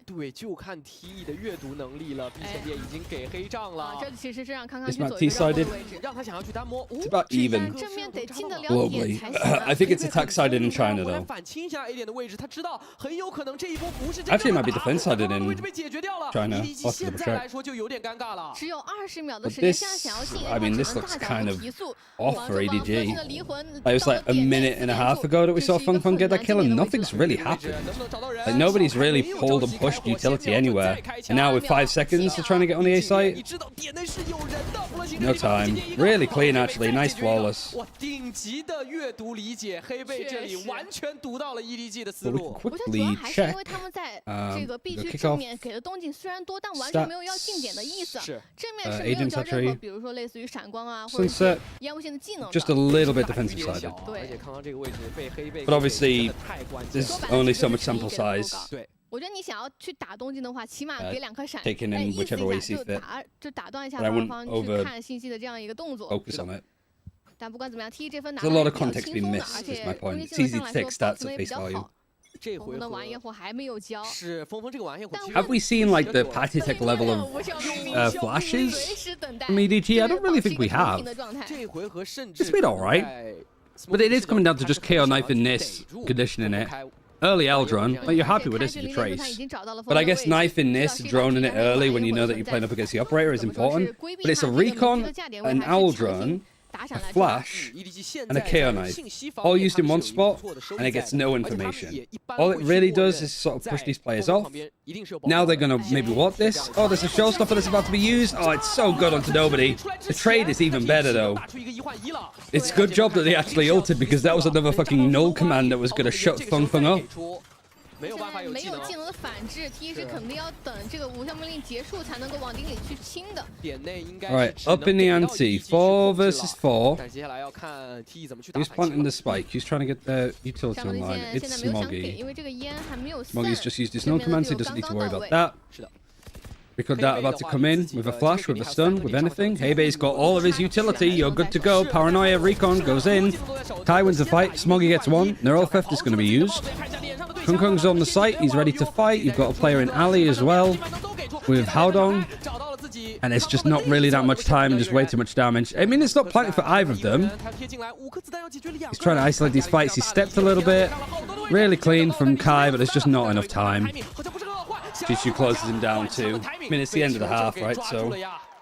对，就看 TE 的阅读能力了，B 前边已经给黑杖了。这其实是让康康 This 去 map 走一个 T-sided. 位置，让他想要去单摸。 It's about even 正面得进得了 globally. 点才行啊。 I think it's attack sided in China 来 though. 反清一下 A 点的位置，他知道很有可能这一波不是 Actually, it might be defense sided in 被解决掉了。 China. EDG I'll have to 现 double 在 check. 来说就有点尴尬了。只有20秒的 But 时间， this, 现在想要进 I mean, this 只能 looks 大 kind 胆 of 的提速。 off for 王 EDG. 这个离魂 It was like a minute and a half ago that we saw Feng Feng get that kill, and nothing's really happened. Like nobody's really pulled and pushed utility anywhere. And now with 5 seconds, they're trying to get on the A site. No time. Really clean actually. Nice flawless. 哇，顶级的阅读理解，黑贝这里完全读到了 EDG 的思 But we 路。 can 我觉得主要 quickly 还是因 check. 为他们在这个 B the 区 kickoff 正面给的动静虽然多，但完全没有要进点的意思。是正面是没有 agent 交任何， touchery. 比如说类似于闪光啊，或者 Sunset. 是烟雾性的技能的。 Just a little bit defensive sided. 而且康康这个位置被黑贝 But obviously, 太关键 there's only so much sample size. 对。 我觉得你想要去打东京的话，起码给2颗闪， taken in 哎，意思 whichever way 一下 you see 就打断一下 But I 方 wouldn't 方去 over 看信息的这样一个动作。 Focus on it. 但不管怎么样 ，T 这分拿 There's a 到 lot 是 of 比较 context 轻 being 松的， missed. 而 Is 且 my 攻 point. 击 It's 性 easy 上 to 来 take 说保 stats 存的 at 也比 face 较 value. 好。这我们的完野火还没有交。是峰峰这个完野火。 Have we seen like the Patitech level of flashes from EDG? I don't really think we have. 这回合甚至 It's been alright. But it is coming down to just KO knife in this, conditioning it. Early Eldron, like you're happy with this if you trace. But I guess knife in this, droning it early when you know that you're playing up against the operator is important. But it's a recon, an Eldron, a flash, and a KO knife, all used in one spot, and it gets no information. All it really does is sort of push these players off. Now they're gonna maybe want this. Oh, there's a showstopper that's about to be used. Oh, it's so good onto nobody. The trade is even better though. It's a good job that they actually ulted because that was another fucking null command that was gonna shut Feng Feng up. 现在没有技能的反制 ，T 是肯定要等这个无效命令结束才能够往顶里去清的。 Alright, up in the ante, 4 versus 4. 但接下来要看 TE 怎么去打 Who's planting the spike? Who's trying to get the utility 上 online? 线 It's 现在没有想给， Smoggy. 因为这个烟还没有散。 Smoggy's just used his null command, so he doesn't need to worry about that. 是的。 Record that about to come in with a flash, with a stun, with anything. Heibei's got all of his utility. You're good to go. Paranoia recon goes in. Tai wins the fight. Smoggy gets one. Neural theft is going to be used. Kung Kung's on the site. He's ready to fight. You've got a player in Ali as well with Haodong. And it's just not really that much time and just way too much damage. I mean, it's not planning for either of them. He's trying to isolate these fights. He stepped a little bit. Really clean from Kai, but there's just not enough time. Chichu closes him down too. I mean, it's the end of the half, right? So.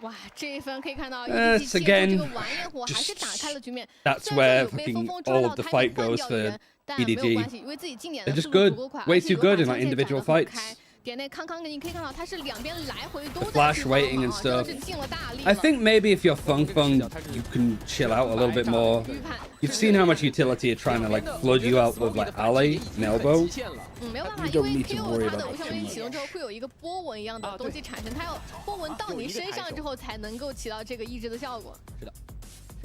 哇，这一分可以看到 It's again, 这个完野火还是打开了局面。 That's 虽然 where 说有被 fucking 风风抓 all 到 of the 他 fight 已经换 goes 掉 for 人，但没有 EDG. 关系，因为自己进点 They're 的 just 速度 good, 足够快， way 而且 too 有 good 把 in 枪 like 线 individual 斩得很 fights. 开。点内康康你可以看到他是两边来回都 The 在 flash 去帮 waiting and 啊，真的 stuff. 是尽了大力 I 了。 think maybe if you're Feng Feng, you can chill out a little bit more. You've seen how much utility are trying to like flood you out with like alley and elbow. 没有办法， You 因 don't 为 need to KO worry 它的 about 无效 that 命 too 令启动 much. 之后会有一个波纹一样的东西产生，它要波纹到你身上之后才能够起到这个抑制的效果。是的。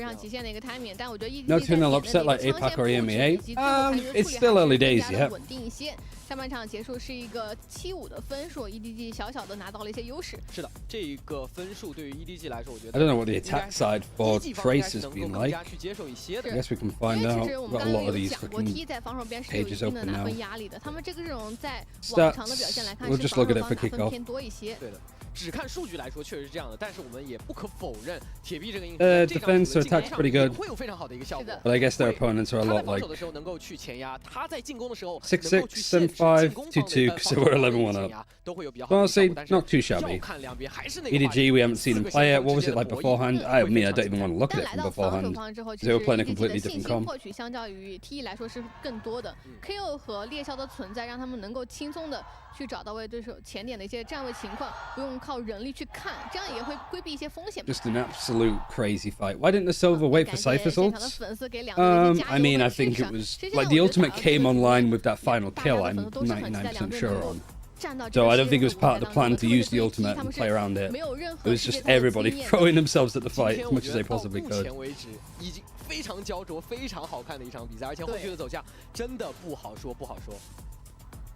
非常极限的一个 timing， 但我觉得 EDG No 在 tune 点 they'll 的 upset 一个 like 枪 APAC 线 or 布置 EMEA. 以及最后裁决 It's 处理 still 还 early 是 days, 更加 yeah. 的稳定一些。上半场结束是一个7-5的分数 ，EDG 小小的拿到了一些优势。是的，这个分数对于 EDG 来说，我觉得 I don't know what the attack side for Trace has been like. 去接受一些的。 I guess we can find 因为 out. 其实我 We've 们 got 刚 a 刚 lot 有 of these 讲过 T 在防守边是有一 pages 定的 open 拿 now. 分压力的，他们这个阵容在往常的表现来看 We'll 是 just 防 look 守 at it 方 for 打分 kickoff. 偏多一些。对的，只看数据来说确实是这样的，但是我们也不可否认铁壁这个英雄 Defense or attack's pretty good. 会有非常好的一个效果。 But I guess their opponents are a 他在 lot 防 like 守的时候能够去前压，他在进攻的时候 6-6, 7-5, 2-2, so we're 11-1 up. 都会有比较好的 Honestly, 效果，但是 not too 要 shabby. 看两边还是那个话题 EDG, we haven't seen them play it. What was it like 直接的博弈 beforehand? I mean, I don't even want to look 但 at it 来 from 到防守 beforehand. 方之后，其 They 实 were playing a EDG completely 的信 different 心 comp. 获取相较于 TE 来说是更多的。KO 和猎枭的存在，让他们能够轻松的去找到位对手前点的一些站位情况，不用靠人力去看，这样也会规避一些风险。 Just an absolute crazy fight. Why didn't the Silver wait for 感谢 Cypher's 现场的 ults? 粉丝给两队的一些加 I 油 mean, 和 I 支 think 持 it was 这些 like 我 the 觉得 ultimate came online with that final 大 kill. 家的 I'm 粉丝都是很期待两 99% 队 sure 能够 on. 站到 So I don't think it was 这 part 个 of the 舞台 plan 当 to 中， use the 特别 ultimate 是 and 对 play around 他 it. 们是没有任 It 何 was 世界 just 赛的 everybody 经验的。 throwing themselves at the 今 fight 天 as 我 much 觉 as 得 they 到 possibly 目 could. 前为止已经非常焦灼、非常好看的一场比赛，而且后续的走向真的不好说，不好说。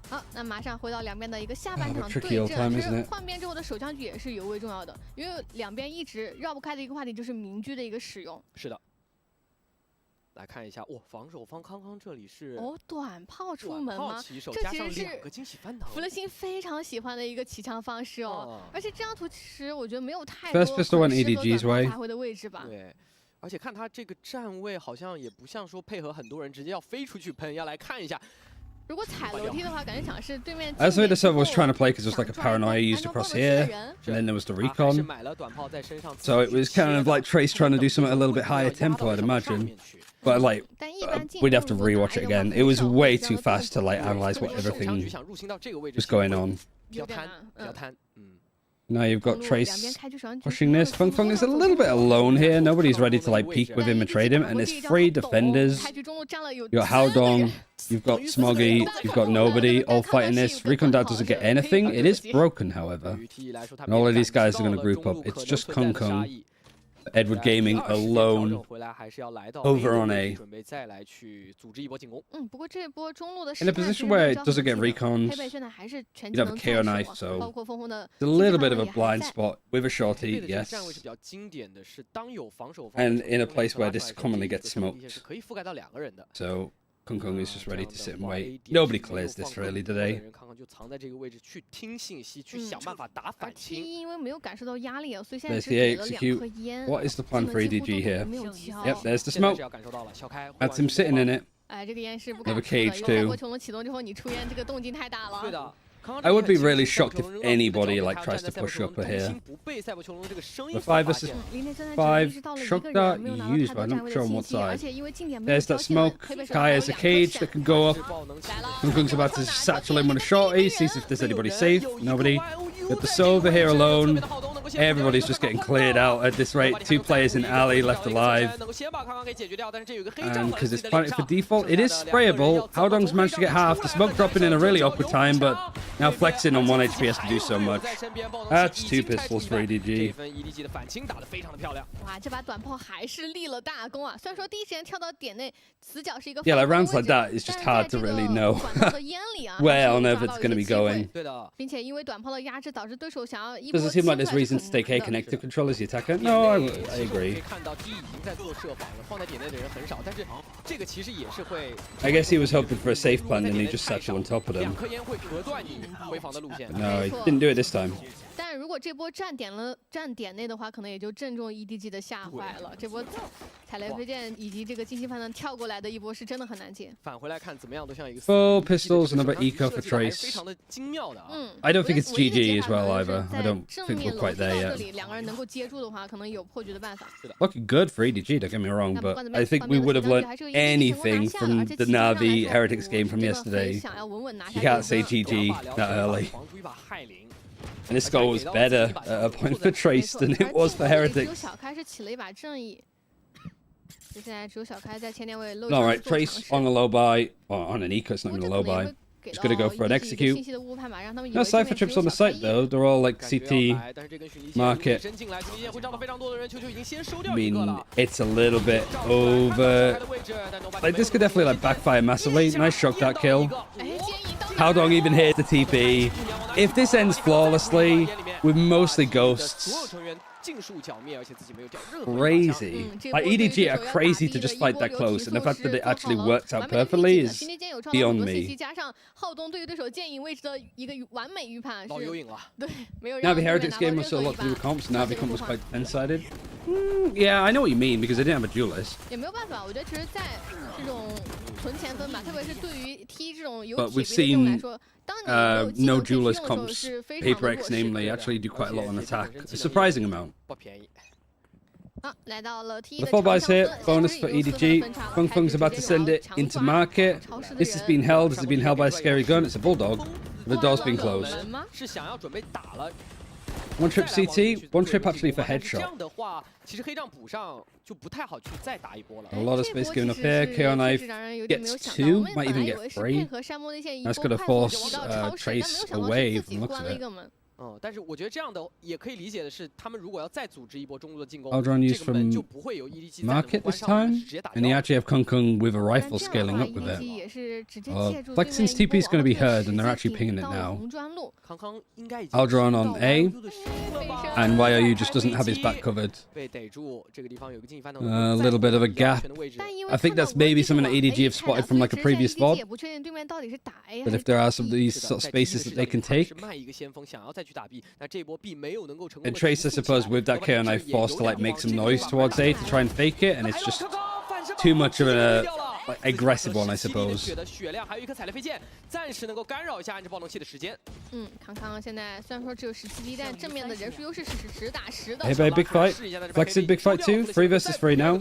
好，那马上回到两边的一个下半场 tricky 对 old 阵。 time, 其 isn't 实 it? 换边之后的手枪局也是尤为重要的，因为两边一直绕不开的一个话题就是明狙的一个使用。是的。来看一下，哇，防守方康康这里是哦，短炮出门吗？这加其实是上两个惊喜翻腾，弗勒辛非常喜欢的一个起枪方式哦。而且这张图其实我觉得没有太 First 多 pistol 很 went 适合 EDG's 短炮 way. 发挥的位置吧。对，而且看他这个站位好像也不像说配合很多人直接要飞出去喷，要来看一下。 如果踩楼梯的话，感觉像是对面。 That's the way the server was trying to play because it was like a paranoia used across here, and then there was the recon. So it was kind of like Trace trying to do something a little bit higher tempo, I'd imagine. But like, we'd have to rewatch it again. It was way too fast to like analyze what everything was going on. 比较贪， Now you've got Trace pushing this. Feng Feng is a little bit alone here. Nobody's ready to like peek with him and trade him. And there's 3 defenders. You've got Haodong, you've got Smoggy, you've got nobody all fighting this. Recon Dad doesn't get anything. It is broken, however. And all of these guys are going to group up. It's just Kung Kung, Edward Gaming alone over on A. 准备再来去组织一波进攻。不过这一波中路的 In a position where it doesn't get recons, 佩佩现在还是全 you'd 技 have 能 a 在 KO 手 knife, 啊， so 包括凤凰的 it's a little bit of a blind spot with a shorty, 这个 yes. 站位是比较经典的，是当有防守方 And in a place where this commonly gets 是 smoked. 可以覆盖到2个人的。 So Kung Kung is just ready to sit and wait. Nobody clears this really, do they? 康康就藏在这个位置去听信息，去想办法打反清。 T 因为没有感受到压力啊，所以现在 There's 只 the 给 A 了2 execute. 颗烟。 What is the plan for EDG here? 没有敲 Yep, there's the smoke. That's him sitting in it. 哎，这个烟是不敢 Another 出的， cage 因为海 too. 国穹隆启动之后，你出烟这个动静太大了。对的。 I would be really shocked if anybody like tries to push up here. The 5 versus 5, shocked that you use, but I'm not sure on what side. There's that smoke. Kai has a cage that can go up. Kung Kung's about to satchel him with a shorty, sees if there's anybody safe. Nobody. Got the Silver here alone. Everybody's just getting cleared out at this rate. 2 players in alley left alive. And because it's planted for default, it is sprayable. Haodong's managed to get half. The smoke dropping in a really awkward time, but now flexing on 1 HP has to do so much. That's 2 pistols for EDG. 哇，这把短炮还是立了大功啊！虽然说第一时间跳到点内，死角是一个 Yeah, like rounds like that, it's just hard to really know 短炮的烟里啊 where on earth it's going to be going. 并且因为短炮的压制，导致对手想要一 Does 波 it seem like 清 there's 快是 reason to 很 stake A 难的。 connected control as the attacker? No, I agree. 看到 D 已经在做设防了，放在点内的人很少，但是这个其实也是会。 I guess he was hoping for a safe plan and he just satchel on top of them. 2颗烟会隔断你回防的路线。 No, he didn't do it this time. 但如果这波站点内的话，可能也就正中 EDG 的下怀了。这波踩雷飞剑以及这个惊喜反弹跳过来的一波是真的很难接。返回来看怎么样都像一个 Full pistols, another eco for 非 Trace. 常的精妙的啊。I don't think it's GG as well either. I don't think we're quite there 这 yet. 里2个人能够接住的话，可能有破局的办法。 Looking good for EDG, don't get me wrong, but I think we would have learned anything from the Navi Heretics game from yesterday. You can't say GG that early. And this goal was better at a point for Trace than it was for 只有 Heretics. 小开是起了一把正义。现在只有小开在前点位露。 All right, Trace on a low buy, or on an eco, it's not even a low buy. Just gonna go for an execute. No cipher trips on the site though. They're all like CT market. I mean, it's a little bit over. Like this could definitely like backfire massively. Nice shock that kill. Haldong even hit the TP. If this ends flawlessly with mostly ghosts. Crazy. Like EDG are crazy to just fight that close, and the fact that it actually works out perfectly is beyond me. Navi Heretics game was a lot to do with comps. Navi comp was quite defense-sided. Yeah, I know what you mean because they didn't have a duelist. But we've seen no duelist comps, Paper X namely, actually do quite a lot on attack. A surprising amount. The 4-bys here, bonus for EDG. Fung Fung's about to send it into market. This has been held. This has been held by a scary gun. It's a bulldog. The door's been closed. One trip CT, one trip actually for headshot. A lot of space given up here. KO Knife gets 2, might even get 3. That's going to force Trace away from the looks of it. Aldron used from market this time, and he actually have Kung Kung with a rifle scaling up with it. Flexin's TP is going to be heard, and they're actually pinging it now. Aldron on A, and YOU just doesn't have his back covered. A little bit of a gap. I think that's maybe something that EDG have spotted from like a previous VOD. But if there are some of these sort of spaces that they can take. And Trace, I suppose, with that KO Knife forced to like make some noise towards A to try and fake it, and it's just too much of an aggressive one, I suppose. Hey, babe, big fight. Flexed, big fight too. 3 versus 3 now.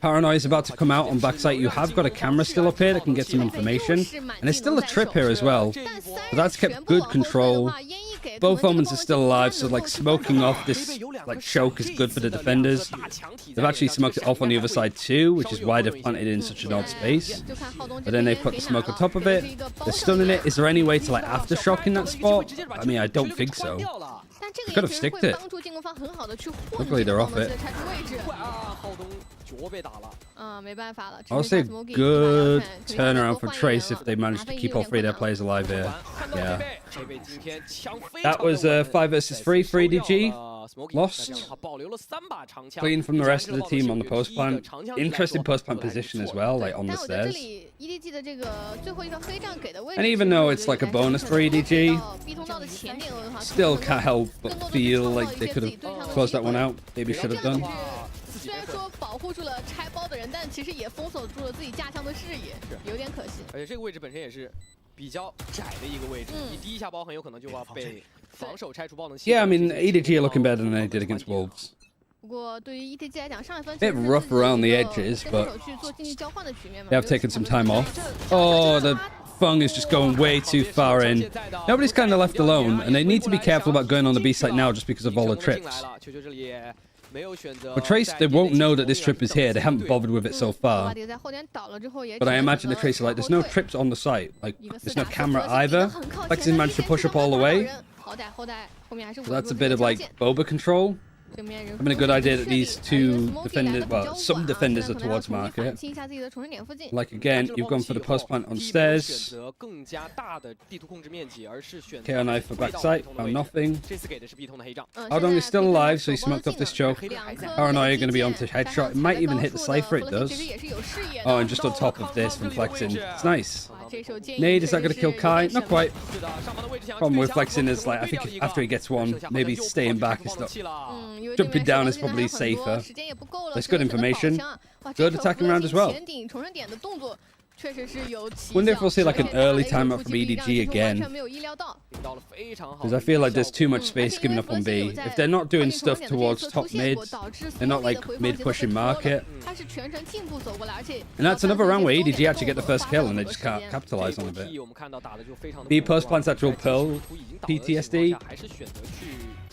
Paranoia is about to come out on backside. You have got a camera still up here that can get some information. And there's still a trip here as well. But that's kept good control. Both omens are still alive, so like smoking off this like choke is good for the defenders. They've actually smoked it off on the other side too, which is why they've planted it in such an odd space. But then they put the smoke on top of it. They're stunning it. Is there any way to like aftershock in that spot? I mean, I don't think so. They could have sticked it. Luckily, they're off it. I'll say good turnaround for Trace if they manage to keep all 3 of their players alive here. Yeah. That was 5 versus 3 for EDG. Lost. Clean from the rest of the team on the post plant. Interesting post plant position as well, like on the stairs. And even though it's like a bonus for EDG, still can't help but feel like they could have closed that one out. Maybe should have done. 虽然说保护住了拆包的人，但其实也封锁住了自己架枪的视野，有点可惜。而且这个位置本身也是比较窄的一个位置，你第一下包很有可能就要被防守拆除爆能器。 Yeah, I mean EDG are looking better than they did against Wolves. 不过对于 EDG 来讲，上一分 Bit rough around the edges, but they have taken some time off. Oh, the Fung is just going way too far in. Nobody's kind of left alone, and they need to be careful about going on the B site now just because of all the trips. But Trace, they won't know that this trip is here. They haven't bothered with it so far. But I imagine the Trace are like, there's no trips on the site. Like, there's no camera either. Flexing managed to push up all the way. So that's a bit of like Boba control. Having a good idea that these two defenders, well, some defenders are towards market. Like again, you've gone for the post plant on stairs. KO Knife for backside, found nothing. Aldong is still alive, so he smoked off this choke. Paranoia going to be onto headshot. It might even hit the Cypher, it does. Oh, and just on top of this from Flexing. It's nice. Nade, is that going to kill Kai? Not quite. Problem with Flexing is, like, I think after he gets one, maybe staying back is not... Jumping down is probably safer. That's good information. Good attacking round as well. Wonder if we'll see like an early timeout from EDG again. Because I feel like there's too much space given up on B. If they're not doing stuff towards top mid, they're not like mid pushing market. And that's another round where EDG actually get the first kill and they just can't capitalize on a bit. B post plants actual Pearl PTSD.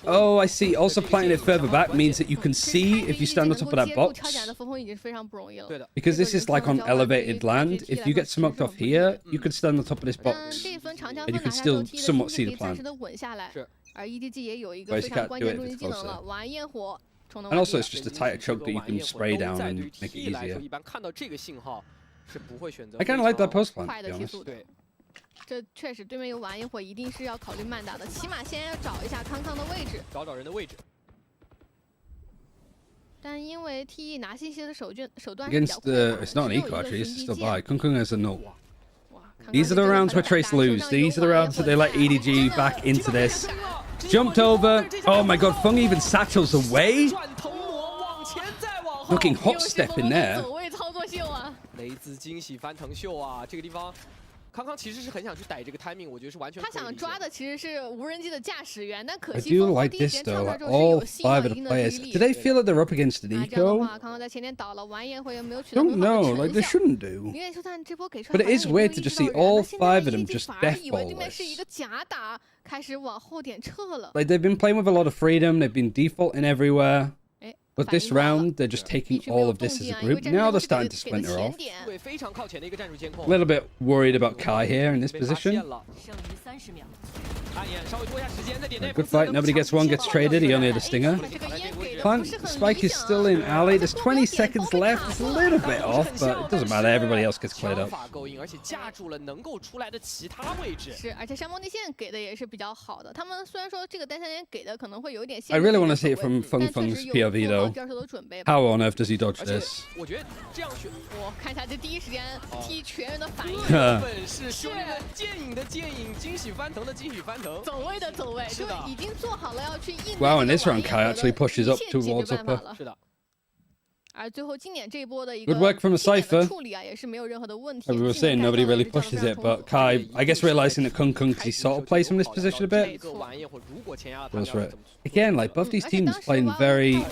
Oh, I see. Also, planting it further back means that you can see if you stand on top of that box. Because this is like on elevated land. If you get smoked off here, you could stand on top of this box, and you can still somewhat see the plant. Whereas you can't do it if it's closer. And also, it's just a tighter choke that you can spray down and make it easier. I kind of like that post plant, to be honest. 这确实，对面有晚一会儿，一定是要考虑慢打的，起码先要找一下康康的位置，找人的位置。但因为 TE 拿信息的手段 Against it's not an eco actually, it's still by. Kung Kung has a null. These are the rounds where Trace lose. These are the rounds that they let EDG back into this. Jumped over. Oh my god, Fung even satchels away. Looking hot step in there. 走位操作秀啊！雷兹惊喜翻腾秀啊！这个地方。 康康其实是很想去逮这个 timing， 我觉得是完全。他想抓的其实是无人机的驾驶员，但可 I 惜 do 烽火 like 第一时 this 间 though. 跳 Like 出来之后是 all 有吸引 5 了 of 一 the 定的 players. 注意力。 Do they feel that they're up against an 这样的 eco? 话，康康在前点倒了，完颜回也没有取得 Don't 很好的 know. 成 Like they 效。 shouldn't do. 明月秋探这波给出 But 来， it is weird to just see all 5 of them just 反而 death 以为对面是一 ballless. 个假打，开始往后点撤了。 Like they've been playing with a lot of freedom. They've been defaulting everywhere. But this round, they're just taking all of this as a group. Now they're starting to splinter off. A little bit worried about Kai here in this position. Good fight. Nobody gets one, gets traded. He only had a stinger. Plant spike is still in alley. There's 20 seconds left. It's a little bit off, but it doesn't matter. Everybody else gets cleared up. 是，而且山峰地线给的也是比较好的。他们虽然说这个单项眼给的可能会有一点 I really want to see it from Feng Feng's POV though. How on earth does he dodge this? 我觉得这样选，我看一下这第一时间踢全员的反应，本是兄弟们剑影的剑影，惊喜翻腾的惊喜翻腾，走位的走位，就已经做好了要去应对。 Wow, in this round, Kai actually pushes up towards upper. 是的。 而最后今年这一波的一个 Good work from the Cypher. 处理啊，也是没有任何的问题。 As we were saying, nobody really pushes it, but Kai, I guess realizing that Kung Kung, because he sort of plays from this position a bit, was right. Again, like both these teams playing very.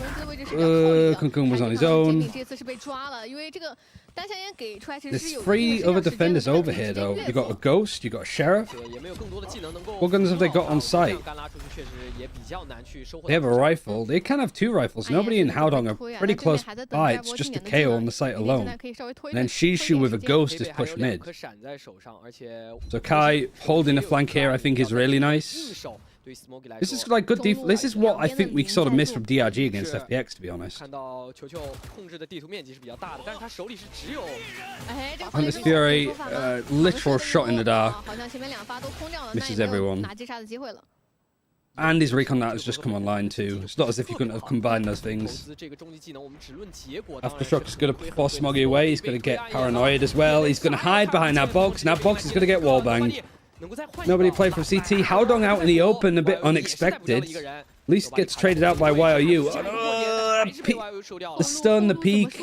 Kung Kung was on his own. 这次是被抓了，因为这个单项眼给出来其实 There's 是有 3 other defenders over here though. You got a Ghost, you got a Sheriff. What guns have they got on site? They have a rifle. They can have 2 rifles. Nobody in Haodong are pretty close by. It's just a KO on the site alone. And then Shishu with a Ghost is pushed mid. So Kai holding the flank here, I think, is really nice. This is like good defense. This is what I think we sort of missed from DRG against FPX, to be honest. 看到球球控制的地图面积是比较大的，但是他手里是只有。 And this Fury, literal shot in the dark. 好像前面2发都空掉了， Misses 那也没有 everyone. 拿击杀的机会了。 And his recon that has just come online too. It's not as if you couldn't have combined those things. Aftershock is going to force Smoggy away. He's going to get paranoid as well. He's going to hide behind that box. Now box is going to get wallbanged. Nobody played from CT. Haodong out in the open, a bit unexpected. At least gets traded out by YOU. The stun, the peak.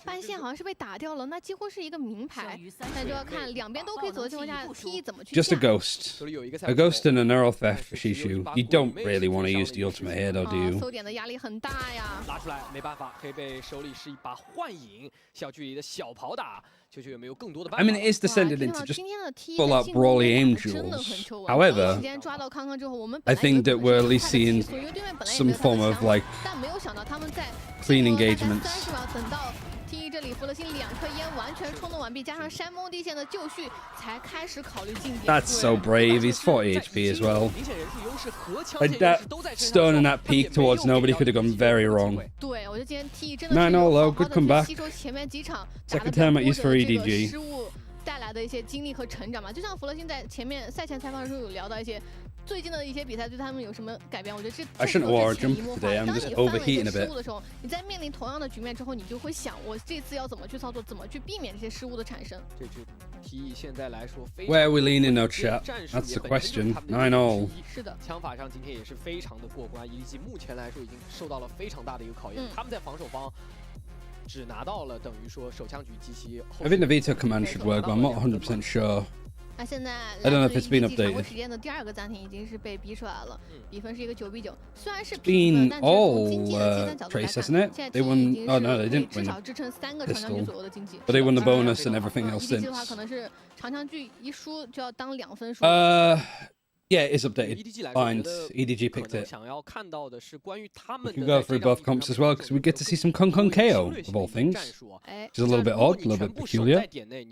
半线好像是被打掉了，那几乎是一个名牌，但就要看两边都可以走的情况下 ，T 怎么去。 Just a ghost. A ghost and a neural theft for Shishu. You don't really want to use the ultimate here, though, do you? 搜点的压力很大呀。拉出来没办法，黑贝手里是一把幻影，小距离的小跑打，球球有没有更多的办法 I mean, it is descended into just full up brawly aim duels. However, I think that we're at least seeing some form of like clean engagements. T 这里弗勒辛2颗烟完全冲动完毕，加上山峰地线的就绪，才开始考虑进点。 That's so brave. He's 40 HP as well. Like that stun and that peek towards nobody could have gone very wrong. 对，我觉得今天 T 真的是 9-0 low, good comeback. 吸收前面几场 Second time at use for EDG. 失误带来的一些经历和成长嘛。就像弗勒辛在前面赛前采访的时候有聊到一些。 最近的一些比赛对他们有什么改变？我觉得这 I shouldn't wore a jump today. I'm just overheating a bit. 失误的时候，你在面临同样的局面之后，你就会想，我这次要怎么去操作，怎么去避免这些失误的产生。这支 T 现在来说， Where are we leaning, no chat? That's the question. 9-0. 是的，枪法上今天也是非常的过关。EDG 目前来说已经受到了非常大的一个考验，他们在防守方。 只拿到了等于说手枪局及其。 I think the veto command should work, but I'm not 100% sure. 那现在 I don't know if it's been updated. 时间的第2个暂停已经是被逼出来了，比分是一个9-9。虽然是 Been all Trace, hasn't it? They won. Oh no, they didn't win. 至少支撑3个长枪局左右的经济。 But they won the bonus and everything else since. 的话可能是长枪局一输就要当2分输。Yeah, it is 对 updated. EDG 来说，我 Fine. 觉得 EDG 可 picked 能 it. 想要看到的是关于他 We 们 can 的 go 在 through 这场 both 比赛 comps 上 as well because we get to see some Kong Kong KO of all things. Which is a little bit odd, a little bit peculiar.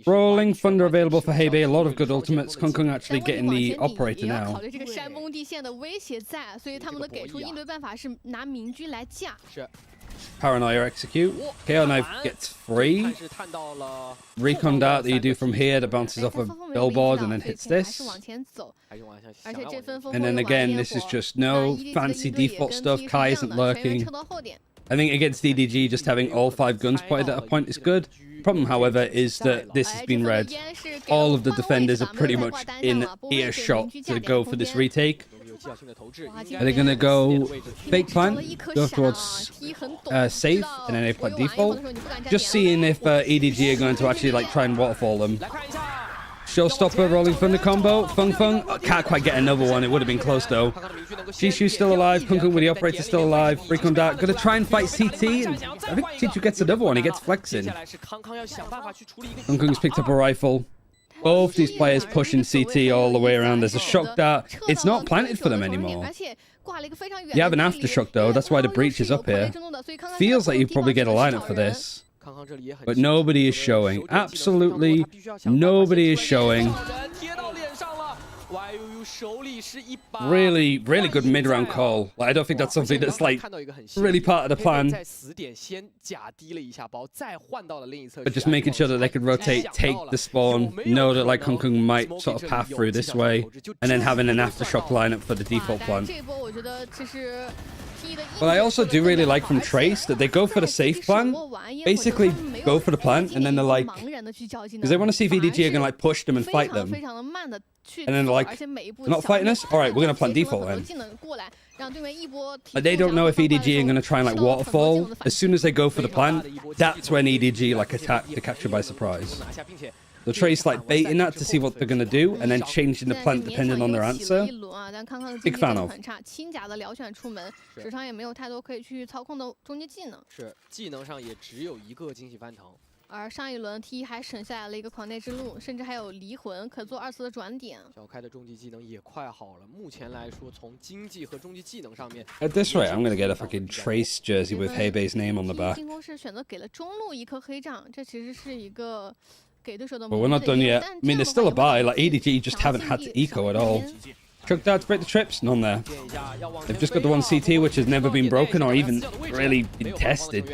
Rolling Thunder available for Hebei. A lot of good ultimates. Kong Kong actually getting the operator 也要 now. 考虑这个山崩地陷的威胁在，所以他们的给出应对办法是拿明狙来架。是。 Paranoia execute. KO knife gets free. Recon dart that you do from here that bounces off a billboard and then hits this. And then again, this is just no fancy default stuff. Kai isn't lurking. I think against EDG, just having all 5 guns pointed at a point is good. Problem, however, is that this has been read. All of the defenders are pretty much in earshot to go for this retake. Are they going to go fake plant, go towards safe, and then they plant default? Just seeing if EDG are going to actually like try and waterfall them. Showstopper, Rolling Thunder combo. Fung Fung can't quite get another one. It would have been close though. Jishu's still alive. Kung Kung with the operator still alive. Recon Dart gonna try and fight CT. And I think Chichu gets another one. He gets flexing. Kung Kung's picked up a rifle. Both these players pushing CT all the way around. There's a shock dart. It's not planted for them anymore. You have an aftershock though. That's why the breach is up here. Feels like you probably get a lineup for this. But nobody is showing. Absolutely nobody is showing. Really, really good mid-round call. Like, I don't think that's something that's like really part of the plan. But just making sure that they could rotate, take the spawn, know that like Kung Kung might sort of path through this way, and then having an aftershock lineup for the default plan. But I also do really like from Trace that they go for the safe plan, basically go for the plant, and then they're like, because they want to see if EDG are going to like push them and fight them. And then they're like, they're not fighting us? Alright, we're going to plant default then. Like, they don't know if EDG are going to try and like waterfall. As soon as they go for the plant, that's when EDG like attack to capture by surprise. So Trace like baiting that to see what they're going to do and then changing the plant depending on their answer. Big fan of. 史上也没有太多可以去操控的终极技能。是，技能上也只有一个惊喜翻腾。而上一轮 T 还省下来了一个狂内之路，甚至还有离魂可做2次的转点。小开的终极技能也快好了。目前来说，从经济和终极技能上面 At this rate, I'm gonna get a fucking Trace jersey with Heibei's name on the back. 进攻是选择给了中路一颗黑杖，这其实是一个给对手的。But we're not done yet. I mean, there's still a buy. Like EDG just haven't had to eco at all. Chuck darts break the trips, none there. They've just got the one CT which has never been broken or even really been tested.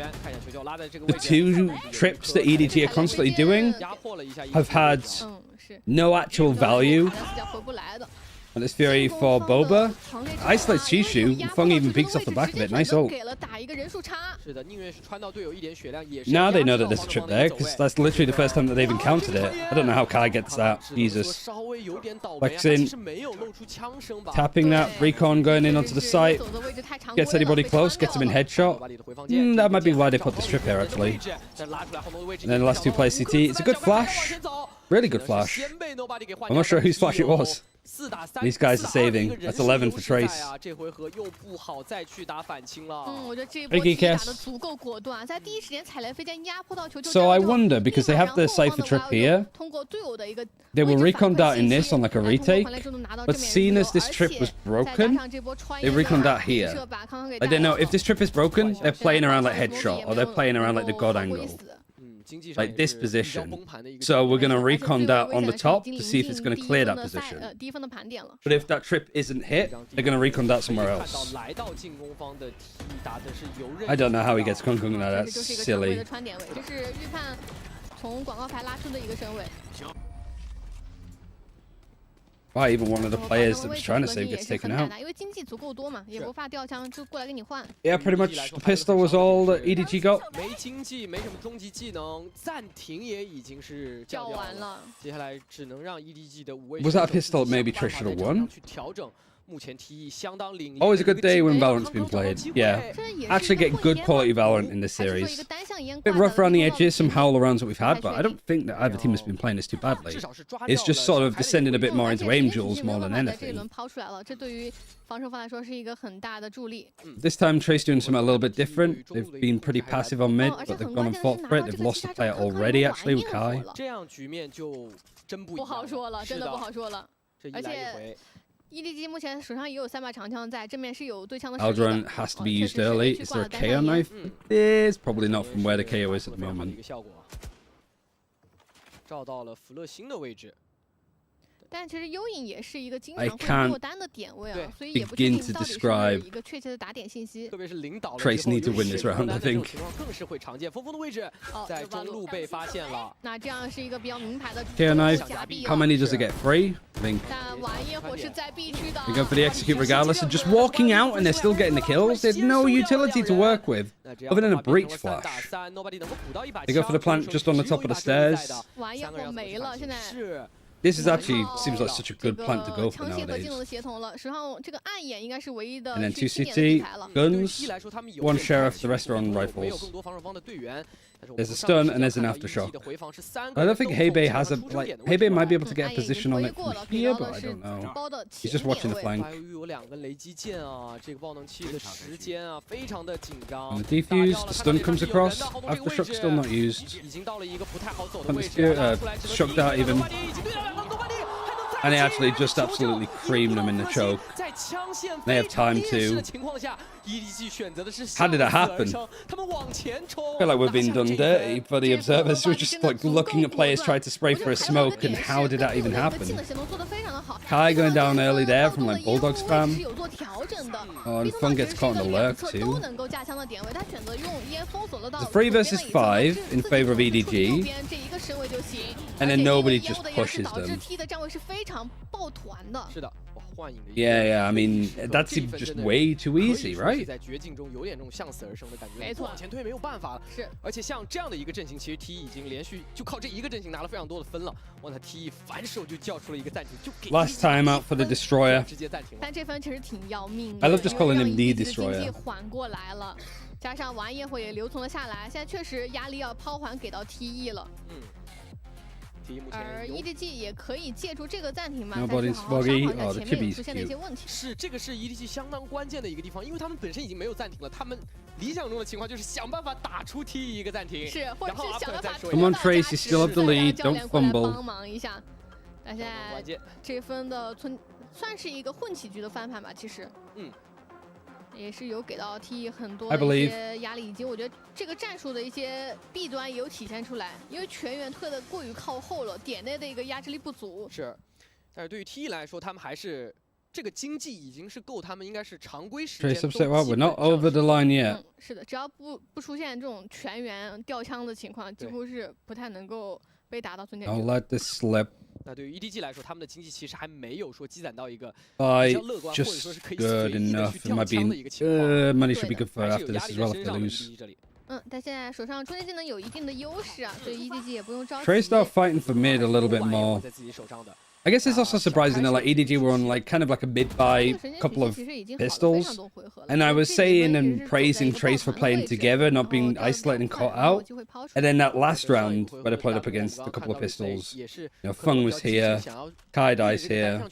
The 2 trips that EDG are constantly doing have had no actual value. And this Fury for Boba isolates Chishu. Fung even peeks off the back of it. Nice ult. Now they know that there's a trip there, because that's literally the first time that they've encountered it. I don't know how Kai gets that. Jesus. Flexing. Tapping that. Recon going in onto the site. Gets anybody close. Gets him in headshot. That might be why they put this trip here, actually. And then the last 2 players CT. It's a good flash. Really good flash. I'm not sure whose flash it was. These guys are saving. That's 11 for Trace. Big cast. So I wonder, because they have the Cypher trip here, they will recon dart in this on like a retake, but seeing as this trip was broken, they recon dart here. I don't know, if this trip is broken, they're playing around like headshot, or they're playing around like the god angle. Like this position. So we're going to recon that on the top to see if it's going to clear that position. But if that trip isn't hit, they're going to recon that somewhere else. I don't know how he gets Kung Kung now, that's silly. Why even one of the players that was trying to save gets taken out? Yeah, pretty much the pistol was all that EDG got. Was that a pistol that maybe Trish should have won? Always a good day when Valorant's been played. Yeah. Actually get good quality Valorant in this series. A bit rough around the edges, some howl arounds that we've had, but I don't think that either team has been playing this too badly. It's just sort of descending a bit more into aim duels more than anything. This time Trace doing something a little bit different. They've been pretty passive on mid, but they've gone and fought for it. They've lost a player already actually with Kai. EDG 目前手上也有3把长枪在，正面是有对枪的。Aldron has to be used early. Is there a KO knife? There's probably not from where the KO is at the moment. 照到了弗勒星的位置。 但其实幽影也是一个经常会落单的点位啊，所以也不确定到底是一个确切的打点信息。特别是领导了 Trace need to win this round, I think. 更是会常见。峰峰的位置在中路被发现了。那这样是一个比较名牌的 KO knife. How many does it get? 3? I think. 但晚焰火是在 B 区的。 They go for the execute regardless of just walking out and they're still getting the kills. There's no utility to work with other than a breach flash. They go for the plant just on the top of the stairs. 晚焰火没了，现在。 This is actually seems like such a good plant to go for 枪械和 nowadays. 技能的协同了，手上这个暗眼应该是唯一的 And then 2 去清点的 CT 题材了。 guns, 1 sheriff, the rest are on rifles. There's a stun and there's an aftershock. I don't think Hebei has a like. Hebei might be able to get a position on it from here, but I don't know. He's just watching the flank. 有2个雷击剑啊，这个爆能器的时间啊，非常的紧张。 And the defuse, the stun comes across. Aftershock still not used. 已经到了一个不太好走的 Hunt 位 the 置。 spear, shocked out even. And they actually just absolutely creamed them in the choke. They have time to. How did that happen? I feel like we're being done dirty for the observers. We're just like looking at players try to spray for a smoke, and how did that even happen? Kai going down early there from like Bulldog spam. Oh, and Fun gets caught in the lurk too. It's 3 versus 5 in favor of EDG. And then nobody just pushes them. Yeah, I mean, that seems just way too easy, right? 在绝境中有点这种向死而生的感觉，没错，往前推没有办法了。是，而且像这样的一个阵型，其实 T 已经连续就靠这一个阵型拿了非常多的分了。哇，他 T 反手就叫出了一个暂停，就给 Last time out for the destroyer. 直接暂停了。但这分其实挺要命 I 的。 love just calling him the 经济 destroyer. 缓过来了，加上完焰火也留存了下来，现在确实压力要抛还给到 TE 了。而 EDG 也可以借助这个暂停嘛，再去好好伤缓一下前面出现的一些问题。是，这个是 EDG 相当关键的一个地方，因为他们本身已经没有暂停了，他们理想中的情况就是想办法打出 TE 一个暂停，是，或者是想办法 Come on, Trace, you still have the lead. Don't fumble. 帮忙一下。但现在这分的算是一个混起局的翻盘吧，其实。也是有给到 T 很多的一些压力，以及我觉得这个战术的一些弊端也有体现出来，因为全员退的过于靠后了，点内的一个压制力不足。是，但是对于 T 来说，他们还是这个经济已经是够他们应该是常规时间。 Trace upset, well, we're not over the line yet. 是的，只要不出现这种全员掉枪的情况，几乎是不太能够被打到存点。 I'll let this slip. 那对于 EDG 来说，他们的经济其实还没有说积攒到一个 Just good enough. It might be. Money should be good for after this as well if they lose. 但现在手上终结技能有一定的优势啊，所以 EDG 也不用着急。 Trace start fighting for mid a little bit more. I guess it's also surprising that like EDG were on like kind of like a mid-buy couple of pistols, and I was saying and praising Trace for playing together, not being isolated and caught out. And then that last round where they played up against a couple of pistols, you know, Fung was here, Kai Dai's here,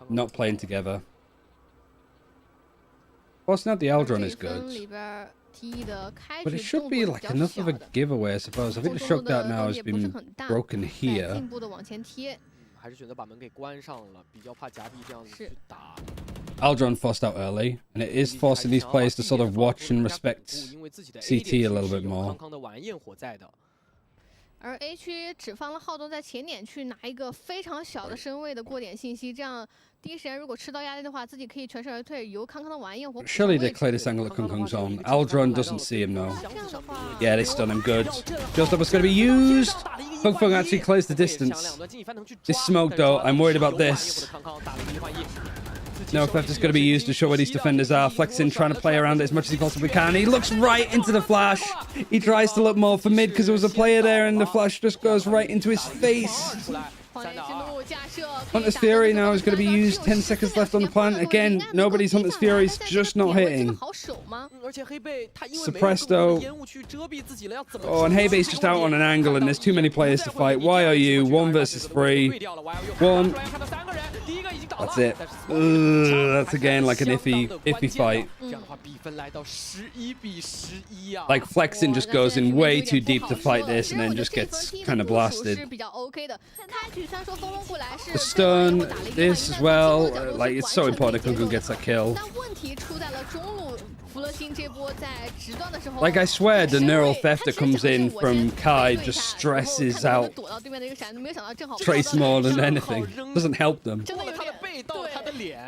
not playing together. Busting out the Aldron is good. But it should be like enough of a giveaway, I suppose. I think the shock dart now has been broken here. 还是选择把门给关上了，比较怕夹壁这样子去打。 Aldron forced out early, and it is forcing these players to sort of watch and respect CT a little bit more. 而 A 区只放了浩东在前点去拿一个非常小的身位的过点信息，这样第一时间如果吃到压力的话，自己可以全身而退，由康康的晚焰火。 Surely they clear this angle at Kung Kung's on. Aldron doesn't see him though. Yeah, they stun him good. Just up was going to be used. Kung Fung actually clears the distance. This smoke though, I'm worried about this. No effect is going to be used to show where these defenders are. Flexing, trying to play around it as much as he possibly can. He looks right into the flash. He tries to look more for mid because there was a player there and the flash just goes right into his face. Hunter's Fury now is going to be used. 10 seconds left on the plant. Again, nobody's Hunter's Fury is just not hitting. Suppressed though. Oh, and Heibei's just out on an angle and there's too many players to fight. Why are you? 1 versus 3. 1. That's it. That's again like an iffy fight. Like Flexin just goes in way too deep to fight this and then just gets kind of blasted. The stun, this as well, like it's so important that Kung gets that kill. Like I swear the neural theft that comes in from Kai just stresses out Trace more than anything. Doesn't help them.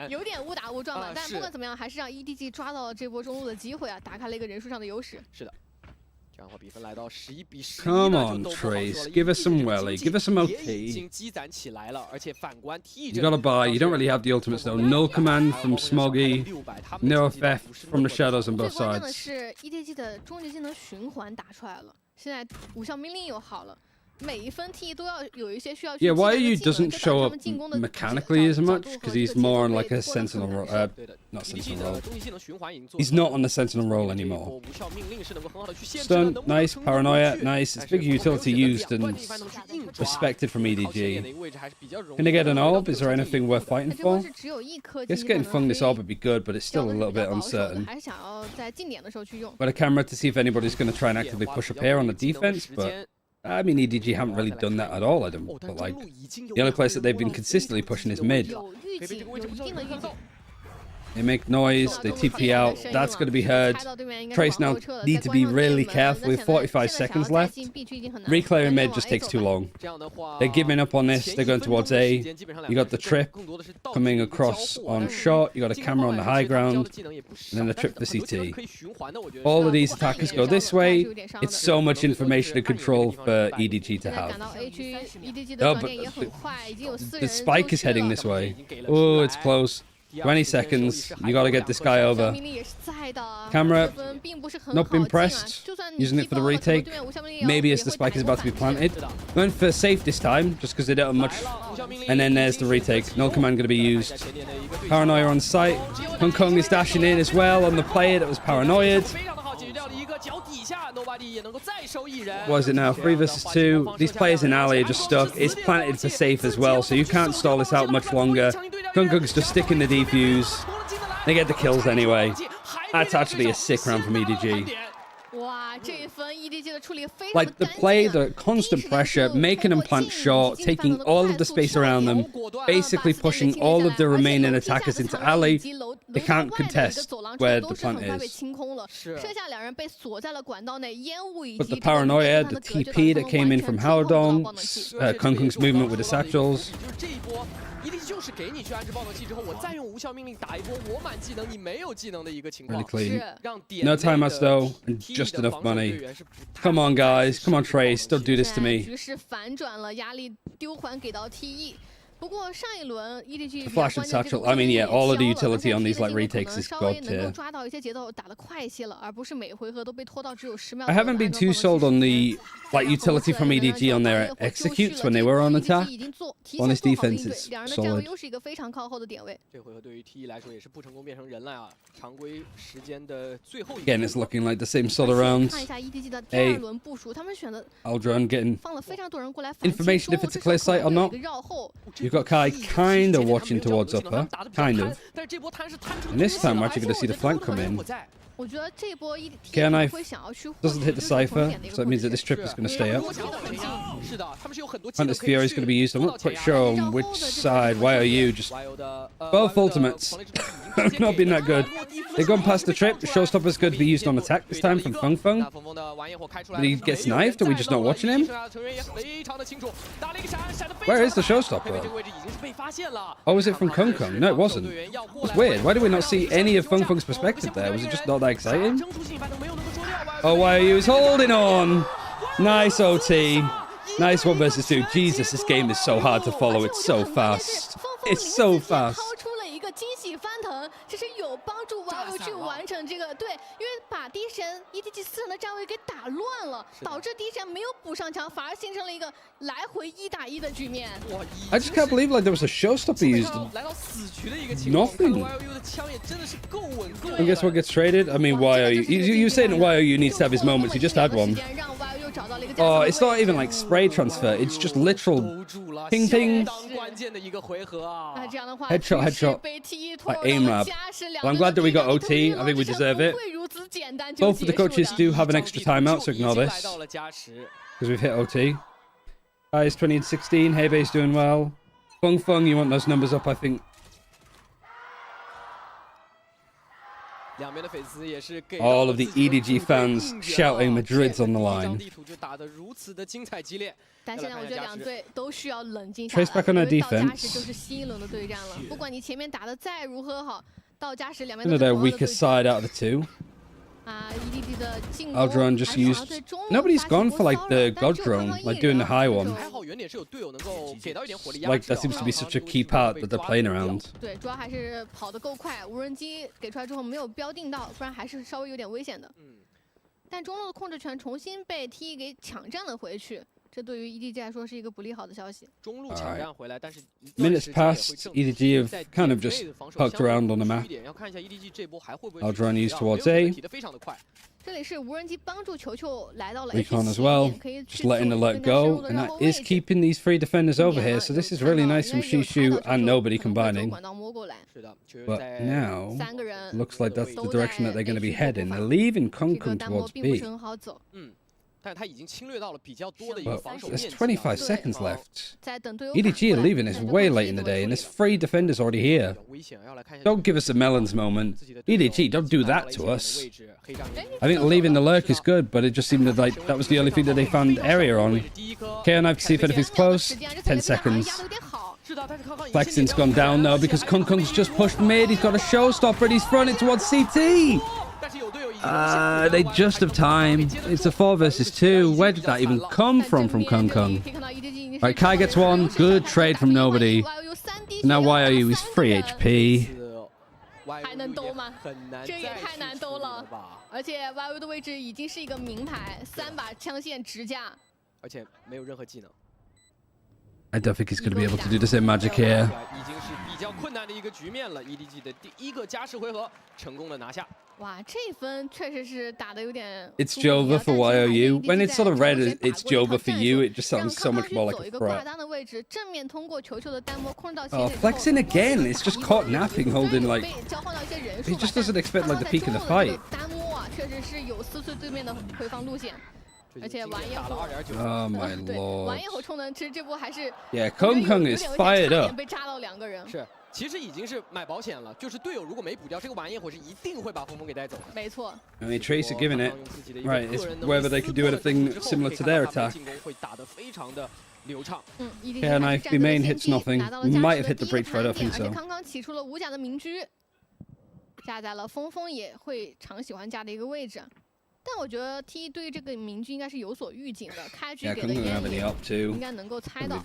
有点误打误撞吧，但不管怎么样，还是让 EDG 抓到了这波中路的机会啊，打开了一个人数上的优势。是的。 Come on, Trace. Give us some welly. Give us some OT. You gotta buy. You don't really have the ultimates though. Null command from Smoggy. No theft from the shadows on both sides. 是 EDG 的终极技能循环打出来了，现在无效命令又好了。 Yeah, why you doesn't show up mechanically as much? Because he's more on like a sentinel role. Not sentinel role. He's not on the sentinel role anymore. Stun, nice. Paranoia, nice. It's big utility used and respected from EDG. Can they get an orb? Is there anything worth fighting for? I guess getting Fung this orb would be good, but it's still a little bit uncertain. Got a camera to see if anybody's going to try and actively push up here on the defense, but... I mean, EDG haven't really done that at all, I don't. But like, the only place that they've been consistently pushing is mid. They make noise, they TP out, that's going to be heard. Trace now need to be really careful with 45 seconds left. Reclearing mid just takes too long. They're giving up on this, they're going towards A. You got the trip coming across on short, you got a camera on the high ground, and then the trip for CT. All of these attackers go this way. It's so much information and control for EDG to have. Oh, but the spike is heading this way. Oh, it's close. 20 seconds. You gotta get this guy over. Camera. Not been pressed. Using it for the retake. Maybe as the spike is about to be planted. Went for safe this time, just because they don't have much. And then there's the retake. No command gonna be used. Paranoia on site. Hong Kong is dashing in as well on the player that was paranoid. What is it now? 3 versus 2. These players in alley are just stuck. It's planted for safe as well, so you can't stall this out much longer. Kung's just sticking the defuse. They get the kills anyway. That's actually a sick round from EDG. Like the play, the constant pressure, making them plant short, taking all of the space around them, basically pushing all of the remaining attackers into alley. They can't contest where the plant is. But the paranoia, the TP that came in from Haodong, Kung's movement with the satchels. Really clean. No timeouts though, and just enough money. Come on guys, come on Trace, don't do this to me. The flash and satchel, I mean, yeah, all of the utility on these like retakes is god tier. I haven't been too sold on the like utility from EDG on their executes when they were on attack. On his defense, it's solid. Again, it's looking like the same sort of rounds. Hey, Aldron getting information if it's a clear sight or not. You've got Kai kind of watching towards upper, kind of. And this time we're actually going to see the flank come in. Care Knife doesn't hit the Cypher, so that means that this trip is going to stay up. Hunter's Fury is going to be used. I'm not quite sure on which side. Why are you just... Both ultimates have not been that good. They've gone past the trip. The Showstopper's going to be used on attack this time from Fung Fung. But he gets knifed? Are we just not watching him? Where is the Showstopper? Oh, was it from Kung Kung? No, it wasn't. It's weird. Why did we not see any of Fung Fung's perspective there? Was it just not that exciting? Oh, why are you holding on? Nice OT. Nice 1 versus 2. Jesus, this game is so hard to follow. It's so fast. It's so fast. 有帮助 YU 去完成这个，对，因为把第一神 EDG 4人的站位给打乱了，导致第一神没有补上墙，反而形成了一个来回1打1的局面。I just can't believe like there was a showstopper used. 来到死局的一个情况， Nothing. YU 的枪也真的是够稳够。 And guess what gets traded? I mean, YOU. You saying YOU needs to have his moments. He just had one. Oh, it's not even like spray transfer. It's just literal ping ping. Headshot. Like aim lab. Well, I'm glad that we got OT. I think we deserve it. Both of the coaches do have an extra timeout, so ignore this. Because we've hit OT. Guys, 20 and 16. Heibe's doing well. Fung Fung, you want those numbers up, I think. All of the EDG fans shouting Madrid's on the line. Trace back on our defense. One of their weaker side out of the two. Aldron just used... Nobody's gone for like the God Drone, like doing the high one. Like that seems to be such a key part that they're playing around. 对，主要还是跑得够快，无人机给出来之后没有标定到，不然还是稍微有点危险的。但中路的控制权重新被 T 给抢占了回去，这对于 EDG 来说是一个不利好的消息。中路抢占回来，但是 Minutes past, EDG have kind of just poked around on the map. 要看一下 EDG 这波还会不会 Aldron used towards A. 提得非常的快。 这里是无人机帮助球球来到了 Recon as well, just letting the alert go, and that is keeping these 3 defenders over here, so this is really nice from Shishu and nobody combining. But now, looks like that's the direction that they're going to be heading. They're leaving Kung Kung towards B. 但他已经侵略到了比较多的一个 But 防守面 there's 积。 25 seconds left. EDG are leaving. It's way late in the day, and there's 3 defenders already here. Don't give us a melons moment. EDG, don't do that to us. I think leaving the lurk is good, but it just seemed like that was the only thing that they found area on. K9 to see if anything's close. 10 seconds. Flexing's gone down though because Kung Kung's just pushed mid. He's got a showstopper and he's fronting towards CT. They just have time. It's a 4 versus 2. Where did that even come from Kung Kung? Right, Kai gets one. Good trade from nobody. Now YOU is 3 HP. 还能兜吗？这也太难兜了。而且 YU 的位置已经是一个名牌，3把枪线直架，而且没有任何技能。 I don't think he's going to be able to do the same magic here. 已经是比较困难的一个局面了。EDG 的第1个加时回合成功的拿下。哇，这一分确实是打得有点。 It's Jova for YOU. When it's sort of read as it's Jova for you, it just sounds so much more like a threat. Oh, flexing again. It's just caught napping, holding like. He just doesn't expect like the peak of the fight. 确实是有撕碎对面的回防路线。 而且晚夜火 Oh my lord. 晚夜火充能，其实这波还是 Yeah, Kung Kung is fired up. 被扎到2个人。是，其实已经是买保险了，就是队友如果没补掉这个晚夜火，是一定会把峰峰给带走。没错。 I mean, Trace are giving it. Right, it's whether they could do anything similar to their attack. 进攻会打得非常的流畅。Yeah, knife B main hits nothing. We might have hit the breach, but I don't think 而且 so. 刚刚起出了5甲的明狙，架在了峰峰也会常喜欢架的一个位置。 但我觉得 T 对于这个明狙应该是有所预警的，开局给的烟应该能够猜到。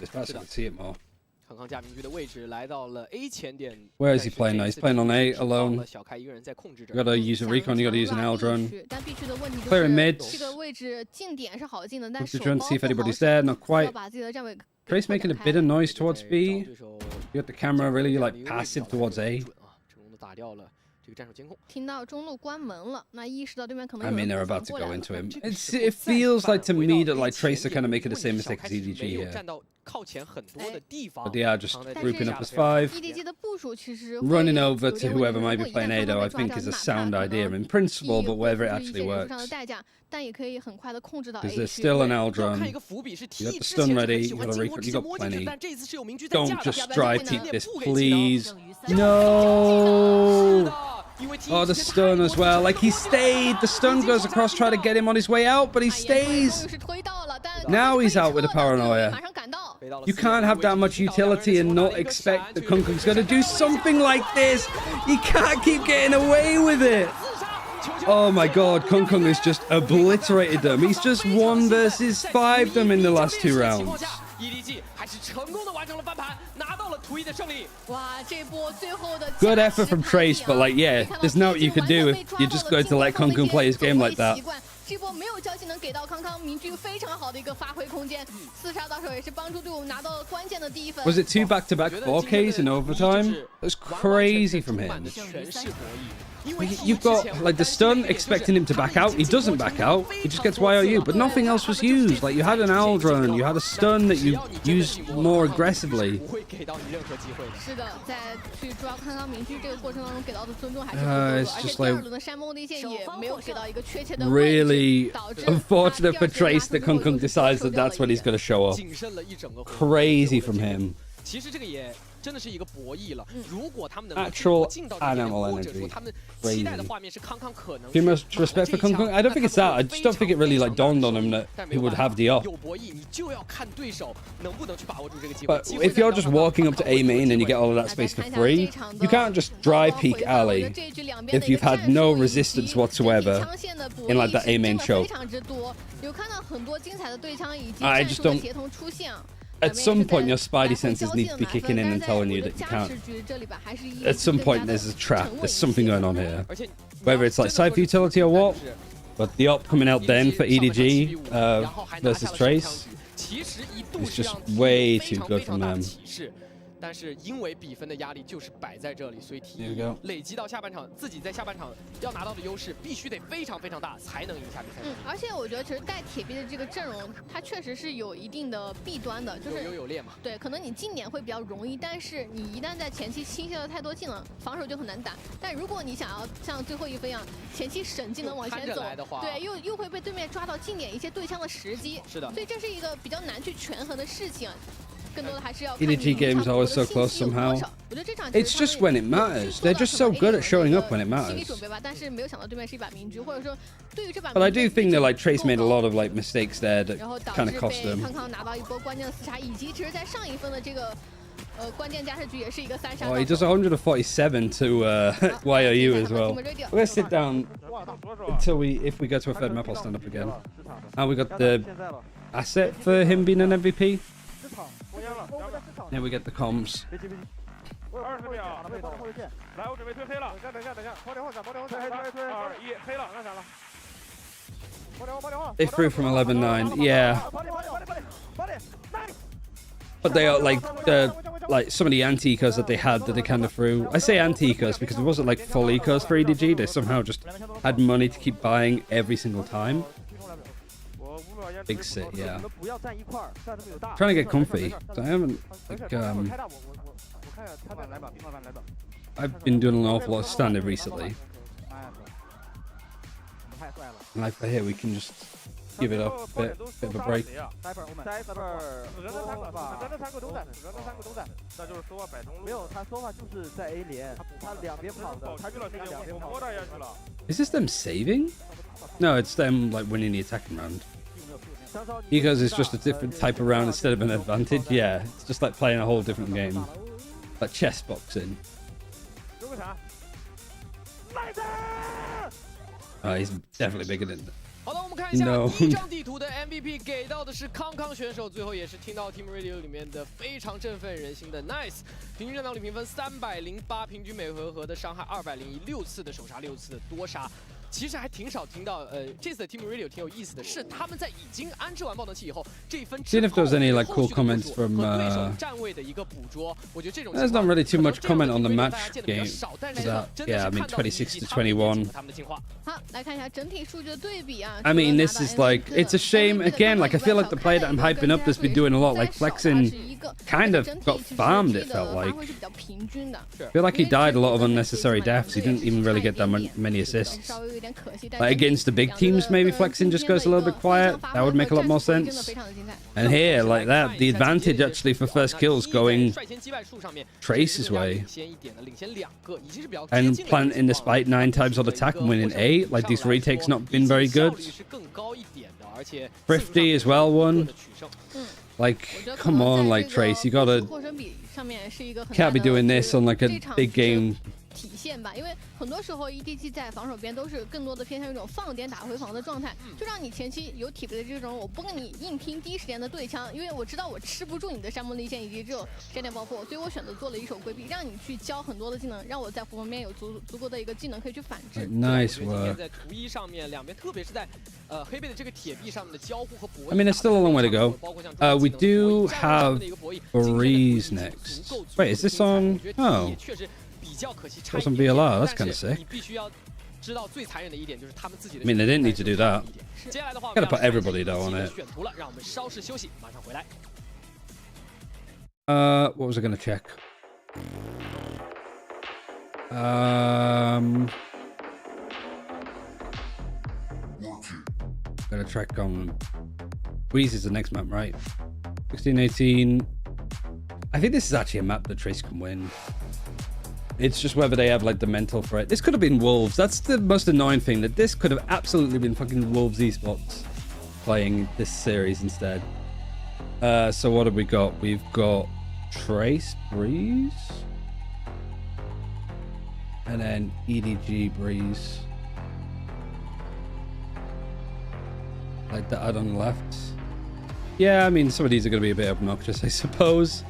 康康架明狙的位置来到了 A 前点。 Where is he playing now? He's playing on A alone. 小开一个人在控制着。You gotta use a recon. You gotta use an Aldron. 但必须的问题就是 Clearing mid. 这个位置进点是好进的，但 Push the drone, see if anybody's there. Not quite. 把自己的站位 Trace making a bit of noise towards B. You got the camera really like passive towards A. 成功的打掉了。 这个战术监控，听到中路关门了，那意识到对面可能 I mean, they're about to go into him. It feels like to me that like Trace are kind of making the same mistake as EDG here. 站到靠前很多的地方。 But they are just grouping up as 5. EDG 的部署其实 Running over to whoever might be playing A though, I think is a sound idea in principle, but whether it actually works. 但也可以很快的控制到 Because there's still an Aldron. You got the stun ready. You got a recon. You got plenty. Don't just dry teep this, please. No. Oh, the stun as well. Like he stayed. The stun goes across, try to get him on his way out, but he stays. Now he's out with a paranoia. You can't have that much utility and not expect that Kung Kung's going to do something like this. You can't keep getting away with it. Oh my god, Kung Kung has just obliterated them. He's just 1 versus 5 them in the last 2 rounds. EDG 还是成功的完成了翻盘，拿到了图一的胜利。哇，这波最后的 Good effort from Trace, but like, yeah, there's no what you could do if you're just going to let Kung play his game like that. 这波没有交技能给到康康，明居非常好的一个发挥空间，4杀到手也是帮助队伍拿到了关键的第1分。Was it 2 back-to-back 4Ks in overtime? That's crazy from him. You've got like the stun, expecting him to back out. He doesn't back out. He just gets YOU, but nothing else was used. Like you had an owl drone, you had a stun that you used more aggressively. 是的，在去抓康康明居这个过程当中给到的尊重还是不够的，而且第2轮的山崩地线也没有给到一个确切的位置。 Really unfortunate for Trace that Kung decides that that's when he's going to show up. Crazy from him. 其实这个也真的是一个博弈了。如果他们能够 Actual 进到这边， animal 或者说 energy. 他们期待的画面是康康可能 Too much respect for Kung. I don't think it's that. I just don't think it really like dawned on him that he would have the op. 有博弈，你就要看对手能不能去把握住这个机会。 But if you're just walking up to A main and you get all of that space for free, you can't just dry peek alley if you've had no resistance whatsoever in like that A main choke. 有看到很多精彩的对枪以及 I 战 just 术的 don't. 协同出现。 At some point, your spidey senses need to be kicking in and telling you that you can't. At some point, there's a trap. There's something going on here. Whether it's like side utility or what, but the op coming out then for EDG versus Trace is just way too good from them. 但是因为比分的压力就是摆在这里，所以 T 累积到下半场，自己在下半场要拿到的优势必须得非常非常大，才能赢下比赛。而且我觉得其实带铁臂的这个阵容，它确实是有一定的弊端的，就是有优有劣嘛。对，可能你近点会比较容易，但是你一旦在前期倾泻了太多技能，防守就很难打。但如果你想要像最后一分一样，前期省技能往前走，对，又会被对面抓到近点一些对枪的时机。是的，所以这是一个比较难去权衡的事情。 EDG games always so close somehow. It's just when it matters. They're just so good at showing up when it matters. But I do think that like Trace made a lot of like mistakes there that kind of cost them. Oh, he does 147 to YOU as well. We're gonna sit down until if we go to a third map, I'll stand up again. And we got the asset for him being an MVP. Then we get the comms. 20秒，来，我准备推黑了。等一下，包点后闪，包点后闪。3、2、1，黑了，那闪了。They threw from 11-9, yeah. But they are like some of the anti-ecos that they had that they kind of threw. I say anti-ecos because it wasn't like full ecos for EDG. They somehow just had money to keep buying every single time. Big sit, yeah. Trying to get comfy. So I haven't like I've been doing an awful lot of standard recently. And like for here we can just give it up a bit of a break. Is this them saving? No, it's them like winning the attacking round. Because it's just a different type of round instead of an advantage. Yeah, it's just like playing a whole different game. Like chess boxing. He's definitely bigger than 好的，我们看一下第一张地图的 MVP 给到的是康康选手，最后也是听到 Team Radio 里面的非常振奋人心的 Nice， 平均战斗力评分308，平均每回合的伤害201，6次的手杀，6次的多杀。 其实还挺少听到，这次的 Team Radio 挺有意思的是，他们在已经安置完爆能器以后，这一分之 See if there's any like cool comments from 对手站位的一个捕捉，我觉得这种 There's not really too much comment on the match game. Yeah, I mean 26 to 21. 好，来看一下整体数据的对比啊。 I mean, this is like it's a shame again. Like I feel like the player that I'm hyping up has been doing a lot. Like Flexing kind of got farmed. It felt like. I feel like he died a lot of unnecessary deaths. He didn't even really get that many assists. Like against the big teams, maybe Flexing just goes a little bit quiet. That would make a lot more sense. And here, like that, the advantage actually for first kills going Trace's way. And planting the spike 9 times on attack and winning 8. Like these retakes not been very good. Thrifty as well won. Like, come on, like Trace, you gotta... Can't be doing this on like a big game 体现吧。因为很多时候 EDG 在防守边都是更多的偏向于一种放点打回防的状态，就让你前期有体位的这种，我不跟你硬拼第一时间的对枪，因为我知道我吃不住你的山崩离线以及这种闪点爆破，所以我选择做了一手规避，让你去教很多的技能，让我在护防边有足够的一个技能可以去反制。Nice work. 今天在图一上面，两边特别是在黑背的这个铁壁上面的交互和博弈。I mean, there's still a long way to go. We do have Breeze next. Wait, is this on? Oh. It's on BLR. That's kind of sick. I mean, they didn't need to do that. Gotta put everybody though on it. What was I gonna check? Gotta track on Breeze is the next map, right? 16, 18. I think this is actually a map that Trace can win. It's just whether they have like the mental for it. This could have been Wolves. That's the most annoying thing, that this could have absolutely been fucking Wolves esports playing this series instead. So what have we got? We've got Trace, Breeze, and then EDG, Breeze. Like that on the left. Yeah, I mean, some of these are going to be a bit obnoxious, I suppose.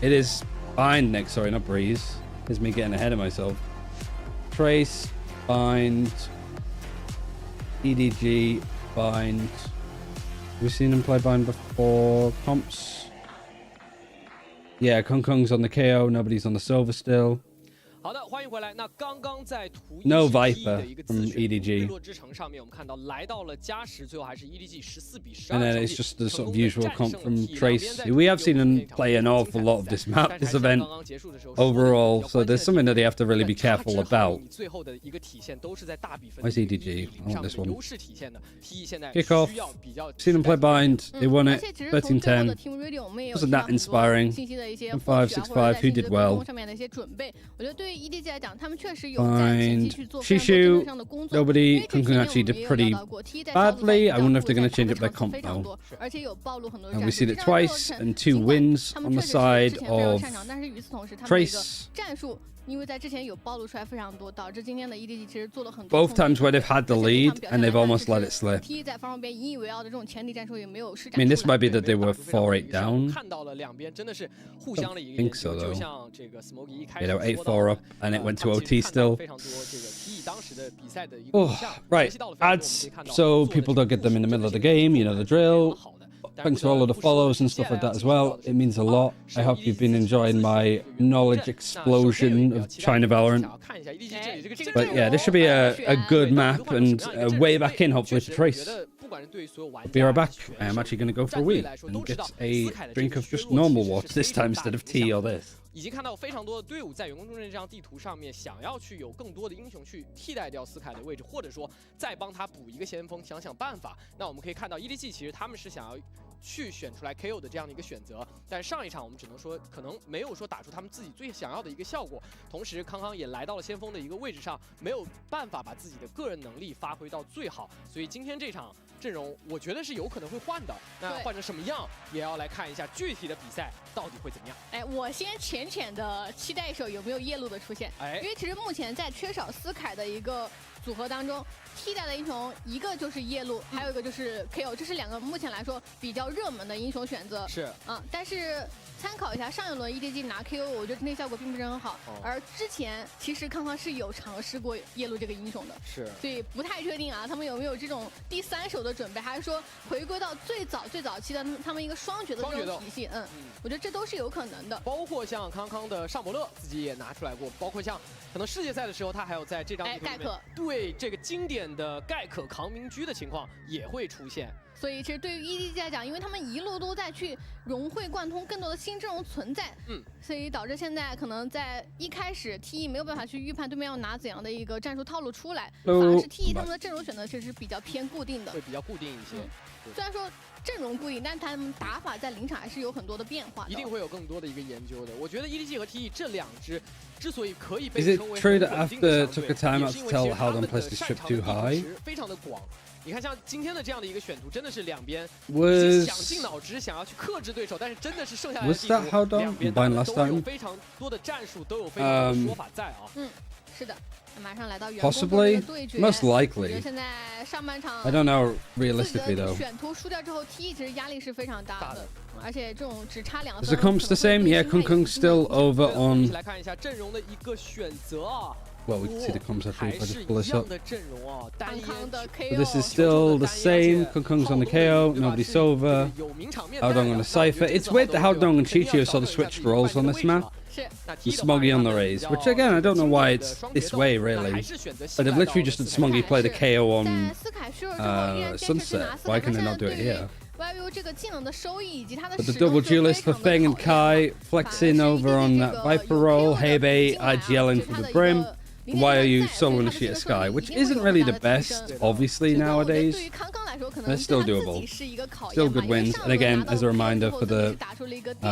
It is Bind next. Sorry, not Breeze. It's me getting ahead of myself. Trace, Bind, EDG, Bind. Have we seen him play Bind before? Comps. Yeah, Kong Kong's on the KO. Nobody's on the Silver still. 好的，欢迎回来。那刚刚在图一 No 的 Viper 一个 from 自选 EDG. 日落之城上面，我们看到来到了加时，最后还是 EDG 14比12。 And then it's just the sort of usual comp from Trace. We have seen him play an awful lot of this map, this event overall, so there's something that they have to really be careful about. 最后的一个体现都是在大比分 Where's EDG? I want this one. 优势体现的。TE 现在 Kick off. 需要比较 Seen them play Bind. They won it. 13-10. Wasn't that inspiring? 信息的一些 5, 6-5. Who did well? 上面的一些准备，我觉得对于 EDG 来讲，他们确实有在前期 Bind. 去做非常多技 Shishu. 能上的工作。 Nobody. Kung Kung actually did pretty badly. I wonder if they're going to change up their comp though. 而且有暴露很多 And 战 we 术。 seen it twice and 2 wins 他 on 们 the 确实是 side 之前非常 of 擅长，但是与此同时，他们的一个 Trace. 战术。因为在之前有暴露出来非常多，导致今天的 EDG 其实做了很多。 Both times where they've had the lead and they've almost let it slip. TE 在防守边引以为傲的这种前提战术也没有施 I 展 mean, 出 this 来。 might be that they were 4-8 down. 看到了两边真的是互相的一个 think so, though. 就像这个 Smokey 一开 You 始 know, 说到 8-4 up, and it went to OT still. 非常多这个 TE 当时的比赛的一个 Oh, right. Ads so people don't get them in the middle of the game. You know the drill. Thanks for all of the follows and stuff like that as well. It means a lot. I hope you've been enjoying my knowledge explosion of China Valorant. But yeah, this should be a good map and a way back in, hopefully, to Trace. Be right back. I am actually going to go for a wee and get a drink of just normal water this time instead of tea or this. 已经看到非常多的队伍在员工重镇这张地图上面，想要去有更多的英雄去替代掉斯凯的位置，或者说再帮他补一个先锋，想想办法。那我们可以看到 EDG 其实他们是想要去选出来 KO 的这样的一个选择，但上一场我们只能说可能没有说打出他们自己最想要的一个效果。同时，康康也来到了先锋的一个位置上，没有办法把自己的个人能力发挥到最好，所以今天这场阵容我觉得是有可能会换的。那换成什么样，也要来看一下具体的比赛到底会怎么样。哎，我先浅浅的期待一手有没有夜路的出现，因为其实目前在缺少斯凯的一个组合当中，替代的英雄一个就是夜路，还有一个就是 KO， 这是两个目前来说比较热门的英雄选择。是，但是参考一下上一轮 EDG 拿 KO， 我觉得那效果并不是很好。而之前其实康康是有尝试过夜路这个英雄的，是，所以不太确定啊，他们有没有这种第三手的准备，还是说回归到最早期的他们一个双决的这种体系？我觉得这都是有可能的。包括像康康的上伯乐自己也拿出来过，包括像可能世界赛的时候，他还有在这张地图里面盖克对这个经典的盖克扛民居的情况也会出现。所以其实对于 EDG 来讲，因为他们一路都在去融会贯通更多的新阵容存在，所以导致现在可能在一开始 TE 没有办法去预判对面要拿怎样的一个战术套路出来，反而是 TE 他们的阵容选择其实比较偏固定的，会比较固定一些。虽然说阵容固定，但是他们打法在临场还是有很多的变化的，一定会有更多的一个研究的。我觉得 EDG 和 TE 这两支之所以可以被 Is it 称为 true that after took a time out to tell how them plays this trip too high? 非常的广，你看像今天的这样的一个选图，真的是两边已经 Was 想尽脑汁想要去克制对手，但是真的是剩下来的 Was 地 that 图 how done? 两边 Combined last 都有 time? 非常多的战术，都有非常多的说法在啊。是的，马上来到远攻部的 Possibly, 对决。 most 我觉 likely. 得现在上半场 I don't know 自己 realistically 的 though. 选图输掉之后，T 其实压力是非常大的，而且这种只差2 Is 分。 the comps the same? Yeah, Kung Kung's still over 我们一 on. 起来看一下阵容的一个选择啊。 Well, we can see the comps actually 还 if I 是 just 一 pull this 样 up. 的阵容啊，单烟 But this is still the same. Kung Kung's on the KO. Nobody's over. Howdong on the Cypher. It's weird that Howdong and Chichi have sort of switched roles on this map. With Smoggy on the Raise, which again I don't know why it's this way really. But they've literally just had Smoggy play the KO on Sunset. Why can they not do it here? But the double duelist for Feng and Kai, flexing over on that Viper roll. Hebe, IGLing for the Brim. Why are you soloing the Sheet of Sky? Which isn't really the best, obviously, nowadays. But it's still doable. Still good wins. And again, as a reminder for the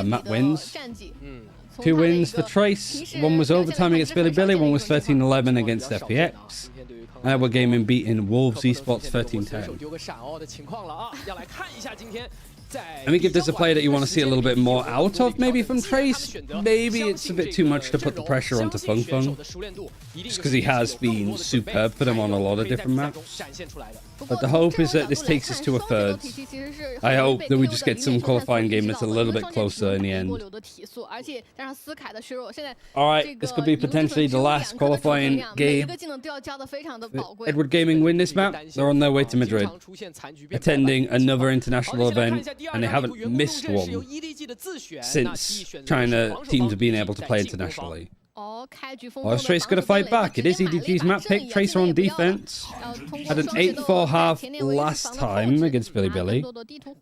map wins. 2 wins for Trace. One was overtime against Billy. One was 13-11 against FPX. We're gaming beating Wolves Esports 13-10. 丢个闪哦的情况了啊，要来看一下今天。 I think if there's a player that you want to see a little bit more out of, maybe from Trace, maybe it's a bit too much to put the pressure onto Feng Feng. Just because he has been superb for them on a lot of different maps. But the hope is that this takes us to a third. I hope that we just get some qualifying game that's a little bit closer in the end. Alright, this could be potentially the last qualifying game. Edward Gaming win this map. They're on their way to Madrid, attending another international event, and they haven't missed one since China teams have been able to play internationally. Oh, is Trace going to fight back? It is EDG's map pick. Trace on defense. Had an 8-4 half last time against Billy. And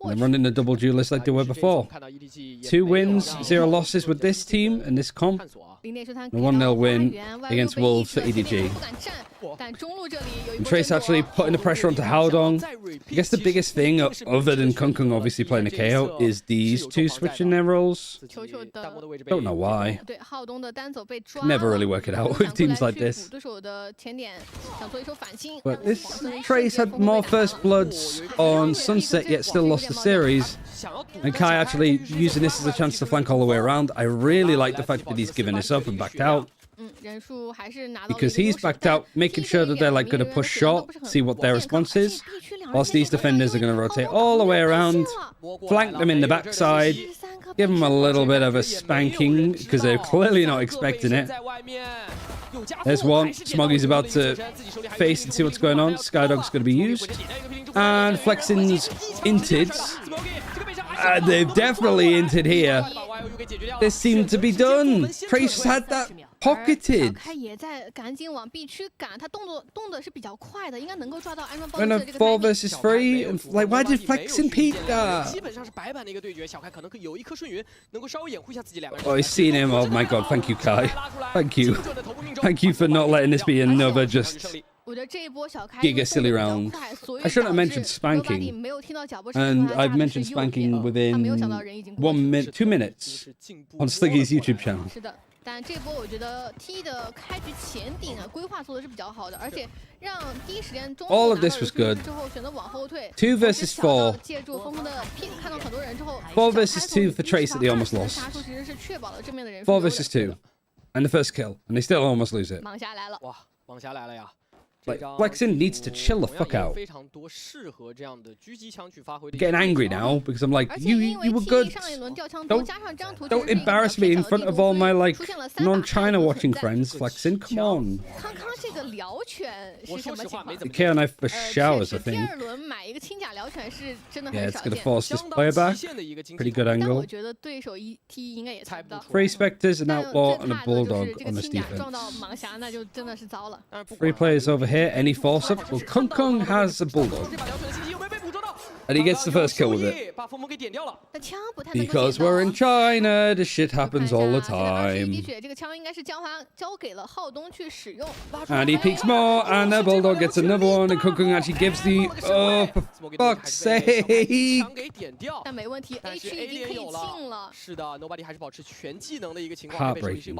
they're running the double duelist like they were before. 2 wins, 0 losses with this team and this comp. A 1-0 win against Wolves for EDG. And Trace actually putting the pressure onto Howdong. I guess the biggest thing, other than Kung Kung obviously playing a KO, is these 2 switching their roles. Don't know why. Never really work it out with teams like this. But this Trace had more first bloods on Sunset, yet still lost the series. And Kai actually using this as a chance to flank all the way around. I really like the fact that he's given this up and backed out. Because he's backed out, making sure that they're like going to push short, see what their response is. Whilst these defenders are going to rotate all the way around, flank them in the backside, give them a little bit of a spanking because they're clearly not expecting it. There's one. Smoggy's about to face and see what's going on. Skydog's going to be used. And Flexin's inted. They've definitely inted here. This seemed to be done. Trace had that pocketed. When a 4 versus 3, like why did Flexin peek that? Oh, he's seen him. Oh my god, thank you, Kai. Thank you. Thank you for not letting this be another just giga silly round. I shouldn't have mentioned spanking. And I've mentioned spanking within 2 minutes on Sliggy's YouTube channel. 但这波我觉得 T 的开局前顶规划做的是比较好的，而且让第一时间中 All of this was good. 之后选择往后退。 2 versus 4. 借助峰峰的 pick 看到很多人之后 4 versus 2 for Trace that they almost lost. 杀出其实是确保了正面的人 4 versus 2. And the first kill. And they still almost lose it. 盲侠来了。哇，盲侠来了呀！ Like, Flexin needs to chill the fuck out. I'm getting angry now because I'm like, you were good. Don't embarrass me in front of all my like non-China watching friends. Flexin, come on. K and I for showers, I think. Yeah, it's gonna force this player back. Pretty good angle. 3 Spectres, an Outlaw, and a Bulldog on this defense. 3 players over here. Any force up? Well, Kung Kung has a Bulldog. And he gets the first kill with it. Because we're in China, this shit happens all the time. And he peeks more, and the Bulldog gets another one, and Kung Kung actually gives the... Oh, for fuck's sake! Heartbreaking.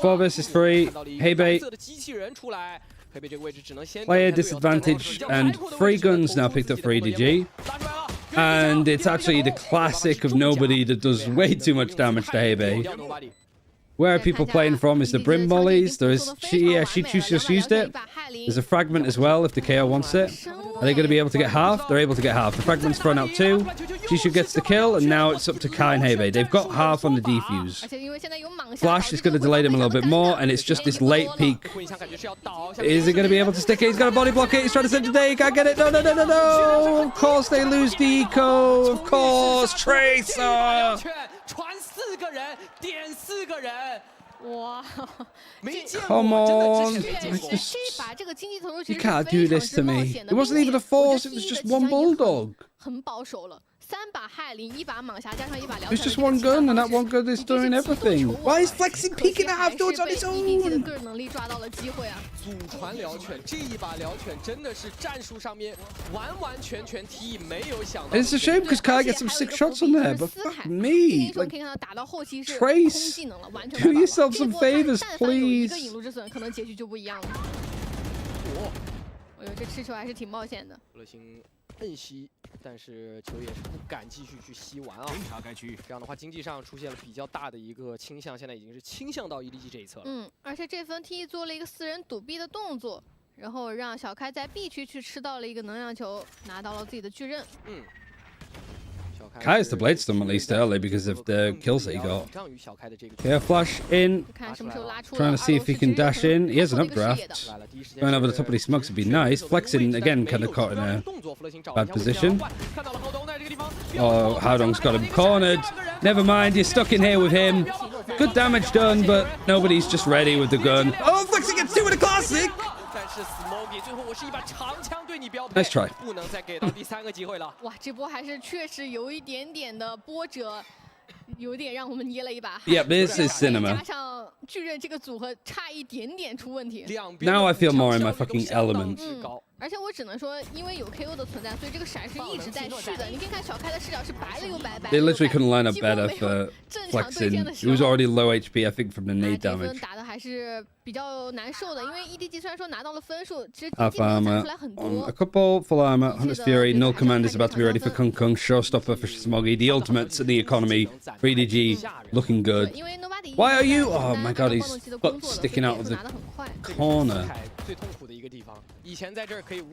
4 versus 3. Hey, bait. Player disadvantage and 3 guns now picked up for EDG. And it's actually the classic of nobody that does way too much damage to Hebe. Where are people playing from is the Brim Mollies. There is she just used it. There's a fragment as well if the KO wants it. Are they going to be able to get half? They're able to get half. The fragment's thrown out 2. Shishu gets the kill, and now it's up to Kai and Hebe. They've got half on the defuse. Flash is going to delay them a little bit more, and it's just this late peak. Is he going to be able to stick it? He's got a body block it. He's trying to send today. He can't get it. No, no, no, no, no. Of course they lose the eco. Of course. Tracer. Come on. You can't do this to me. It wasn't even a force. It was just one bulldog. It's just one gun, and that one gun is doing everything. Why is Flexing peeking at afterwards on his own? It's a shame because Kai gets some 6 shots on there, but fuck me. Like, Trace, do yourself some favors, please. 摁吸，但是球也是不敢继续去吸完啊。这样的话，经济上出现了比较大的一个倾向，现在已经是倾向到 EDG 这一侧了。而且这分 T 做了一个4人堵 B 的动作，然后让小开在 B 区去吃到了一个能量球，拿到了自己的巨刃。Kai has to blade stem at least early because of the kills that he got. Yeah, flash in. Trying to see if he can dash in. He has an updraft. Going over the top of these smokes would be nice. Flexing again, kind of caught in a bad position. Oh, Haodong's got him cornered. Never mind, you're stuck in here with him. Good damage done, but nobody's just ready with the gun. Oh, Flexing gets 2 with a classic. Nice try. 哇，这波还是确实有一点点的波折，有点让我们捏了一把汗。Yeah, this is cinema. 加上巨刃这个组合差一点点出问题。Now I feel more in my fucking element. 而且我只能说，因为有 KO 的存在，所以这个闪是一直在续的。你可以看小开的视角是白了又白，白 They literally couldn't line up better for Flexing. He was already low HP, I think, from the nade damage. 打的还是比较难受的，因为 EDG 虽然说拿到了分数，其实 Half armor on a couple, full armor, Hunter's Fury, Null Command is about to be ready for Kung Kung, Showstopper for Smoggy, the ultimates and the economy, 3DG, looking good. Why are you? Oh my god, his foot sticking out of the corner.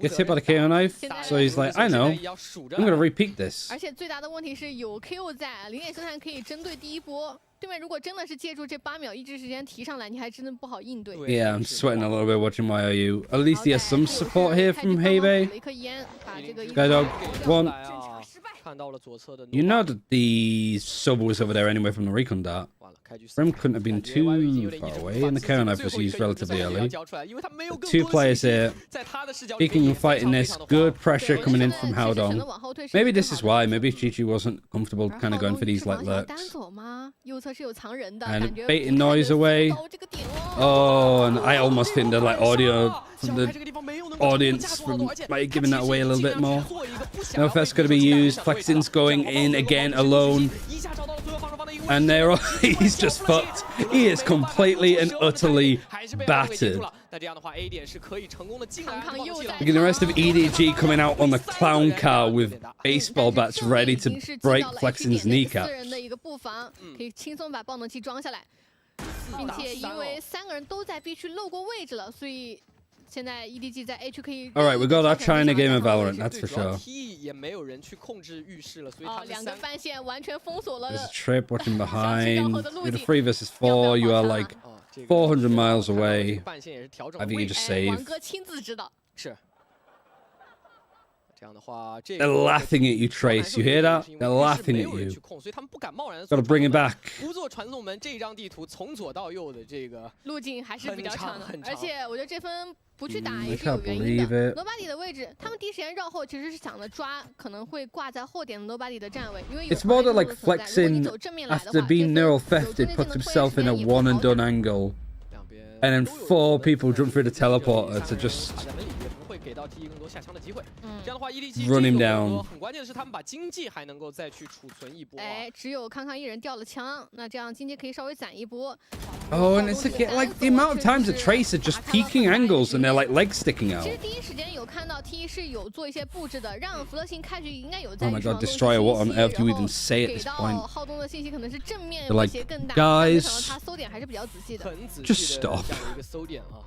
Gets hit by the KO knife, so he's like, I know, I'm gonna repeat this. 而且最大的问题是有 KO 在，零点生产可以针对第一波。对面如果真的是借助这8秒抑制时间提上来，你还真的不好应对。Yeah, I'm sweating a little bit watching YOU. At least he has some support here from Hebe. Skydog, 1. You know that the sub was over there anyway from the recon dart. Brim couldn't have been too far away, and the KO knife was used relatively early. 2 players here, peeking and fighting this. Good pressure coming in from Haodong. Maybe this is why. Maybe Chi-Chi wasn't comfortable kind of going for these like lurks. And baiting noise away. Oh, and I almost think the like audio from the audience from might giving that away a little bit more. No first going to be used. Flexing's going in again alone. And he's just fucked. He is completely and utterly battered. Look at the rest of EDG coming out on the clown car with baseball bats ready to break Flexing's kneecaps. 并且因为3个人都在 B 区漏过位置了，所以现在 EDG 在 A 区可以。All right, we got our China game of Valorant, that's for sure. 也没有人去控制浴室了，所以2个半线完全封锁了。 There's a trip watching behind. With a 3 versus 4, you are like 400 miles away. I think you just save. 王哥亲自指导。是。 They're laughing at you, Trace. You hear that? They're laughing at you. Gotta bring it back. 不做传送门这张地图从左到右的这个路径还是比较长的，而且我觉得这分不去打也是 I 有 can't 原因 believe 的。 it. Nobody 的位置，他们第一时间绕后，其实是想着抓可能会挂在后点的 Nobody 的站位，因为有 It's more that like Flexing, after being neural thefted, puts himself in a one and done angle, and then 4 people jump through the teleporter to just 给到 TE 更多下枪的机会。这样的话 ，EDG Run him down 很关键的是他们把经济还能够再去储存一波。哎，只有康康一人掉了枪，那这样经济可以稍微攒一波。Oh, and it's like the amount of times that TRACE are just peeking angles and they're like legs sticking out. 其实第一时间有看到 TE 是有做一些布置的，让福乐星开局应该有在 Oh my god, Destroyer, what on earth do you even say at 给 this 到 point? 浩东的信息可能是正面 They're 威 like, 胁更大， guys, 他搜点还是比较仔细的。很仔 just 细的 stop. 这样的一个搜点啊。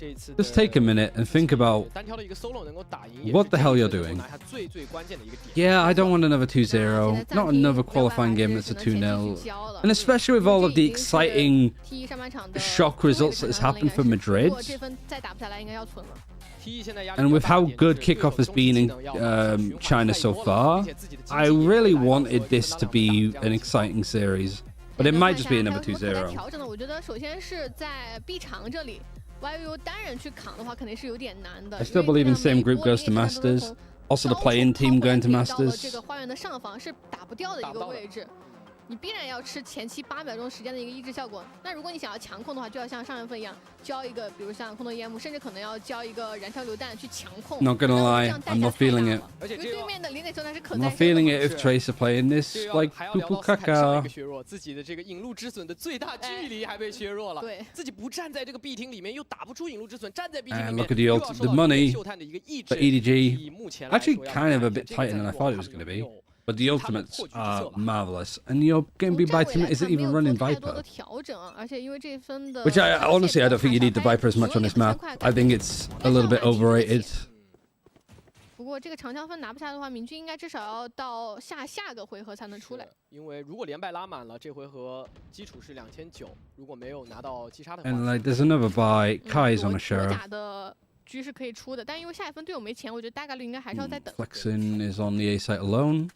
这一次 Just take a minute and think about 单挑的一个 solo 能够打赢 what the hell you're doing. 他最关键的一个点。 Yeah, I don't want another 2-0, not another qualifying game that's a 2-0. And especially with all of the exciting shock results that has happened for Madrid. 如果这分再打不下来，应该要存了。 And with how good kickoff has been in China so far, I really wanted this to be an exciting series. But it might just be another 2-0. 调整的，我觉得首先是在 B 场这里 ，YU 单人去扛的话，肯定是有点难的。 I still believe in same group goes to Masters. Also the play-in team going to 到了 Masters. 这个花园的上方是打不掉的一个位置。 你必然要吃前期8秒钟时间的一个抑制效果。那如果你想要强控的话，就要像上一份一样，交一个，比如像空投EM，甚至可能要交一个燃烧榴弹去强控。 Not gonna lie, I'm not feeling it. 因为对面的零点球弹是可 I'm 再 not feeling it if Trace are playing this like 还要 poo 聊 poo 到斯坦上一 caca. 个削弱，自己的这个引路之损的最大距离还被削弱了。对，自己不站在这个 B 厅里面，又打不出引路之损，站在 B 厅里 And 面 look at the the money for EDG. 目前来 Actually, 说要 kind of a 看一下 bit 这个 tighter 在 than I 国 thought it 他 was 们 going 有 to 没 be. 有 But the ultimates are marvelous, and your game be by team isn't even running 太多的 Viper. 调整啊，而且因为这分的 Which I honestly I don't think you need the Viper as much on this map. I think it's a little bit overrated. 不过这个长枪分拿不下的话，明军应该至少要到下个回合才能出来。因为如果连败拉满了，这回合基础是2900，如果没有拿到击杀的话， And like, there's another buy. Kai's on a 国 sheriff. 甲的狙是可以出的，但因为下一分队友没钱，我觉得大概率应该还是要再等。 Flexin is on the A site alone.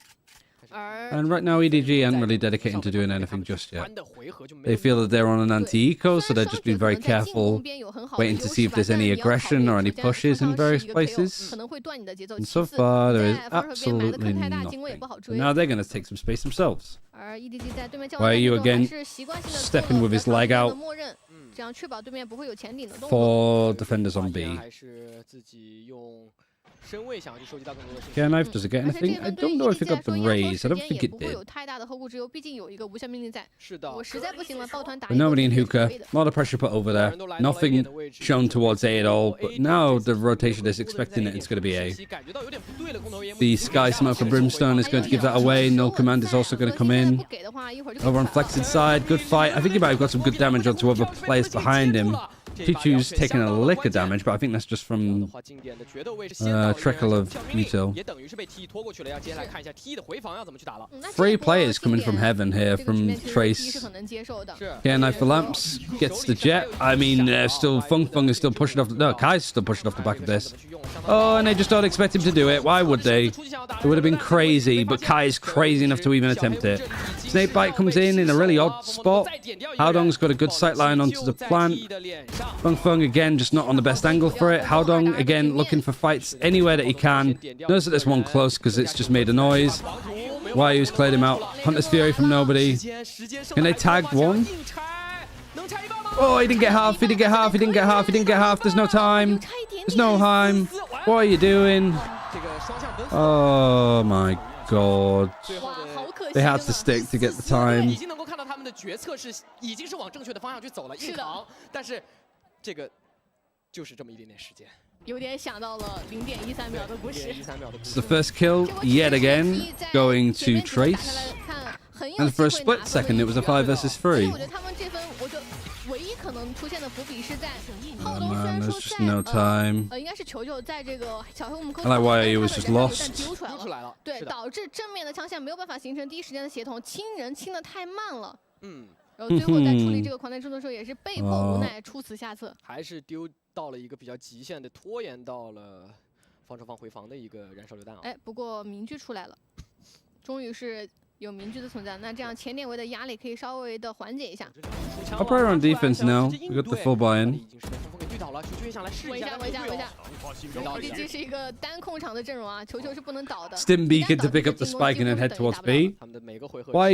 而 And right now, EDG aren't really dedicating to doing anything just yet. They feel that they're on an anti-eco, so they're just being very careful, waiting to see if there's any aggression or any pushes in various places. 可能会断你的节奏。 And so far, there is 在防守边埋的 absolutely 坑太大，经过也 nothing. 不好追。 Now they're going to take some space themselves. 而 EDG 在对面 Why are you 还 again 是习惯性的 stepping with his leg out 默认，这样确保对面不会有前顶的动作。 for defenders on B? 还是自己用身位想去收集到更多的信息。 Care knife, does it get anything? I don't know if it got the raise. I don't think it 不会 did. 有太大的后顾之忧，毕竟有一个无限命令在。是的，我实在不行了，抱团打 But nobody in hookah. A lot of pressure put over there. Nothing shown towards A at all. But now the rotation is expecting it. It's going to be A. 感觉到有点不对了，空投 EM The Sky Smoke for Brimstone is going to give that away. No command is also going to come in. Over on Flex's side, good fight. I think he might have got some good damage onto other players behind him. Chichu's taking a lick of damage, but I think that's just from trickle of util. 也等于是被 T 拖过去了，要接下来看一下 T 的回防要怎么去打了。 Three players coming from heaven here from Trace. Yeah, Knife for Lamps gets the jet. I mean, still Fung is still pushing off. No, Kai's still pushing off the back of this. Oh, and they just don't expect him to do it. Why would they? It would have been crazy, but Kai is crazy enough to even attempt it. Snakebite comes in a really odd spot. Haodong's got a good sight line onto the plant. Fung again just not on the best angle for it. Haodong again looking for fights anywhere that he can. Knows that there's one close because it's just made a noise. Yu's cleared him out. Hunter's Fury from nobody. Can they tag one? Oh, he didn't get half. He didn't get half. He didn't get half. He didn't get half. There's no time. There's no time. What are you doing? Oh my god. They had to stick to get the time. 已经能够看到他们的决策是已经是往正确的方向去走了，硬扛，但是这个就是这么一点点时间。有点想到了0.13秒的故事。It's the first kill yet again going to Trace. And for a split second, it was a 5 versus 3. 我觉得他们这分，我觉得唯一可能出现的伏笔是在 Oh man, there's just no time. 应该是球球在这个小黑屋口 I like why he was just 但 lost. 丢出来了，对，导致正面的枪线没有办法形成第一时间的协同，清人清的太慢了。然后最后在处理这个狂弹冲的时候，也是被迫无奈出此下策。还是丢到了一个比较极限的，拖延到了防守方回防的一个燃烧榴弹啊。哎，不过明狙出来了，终于是有明狙的存在，那这样前点位的压力可以稍微的缓解一下。I'll play on defense now. We got the full buy-in. 稳一下，稳一下，稳一下。EDG 是一个单控场的阵容啊，球球是不能倒的。Stim Beacon to pick up the spike and then head towards B.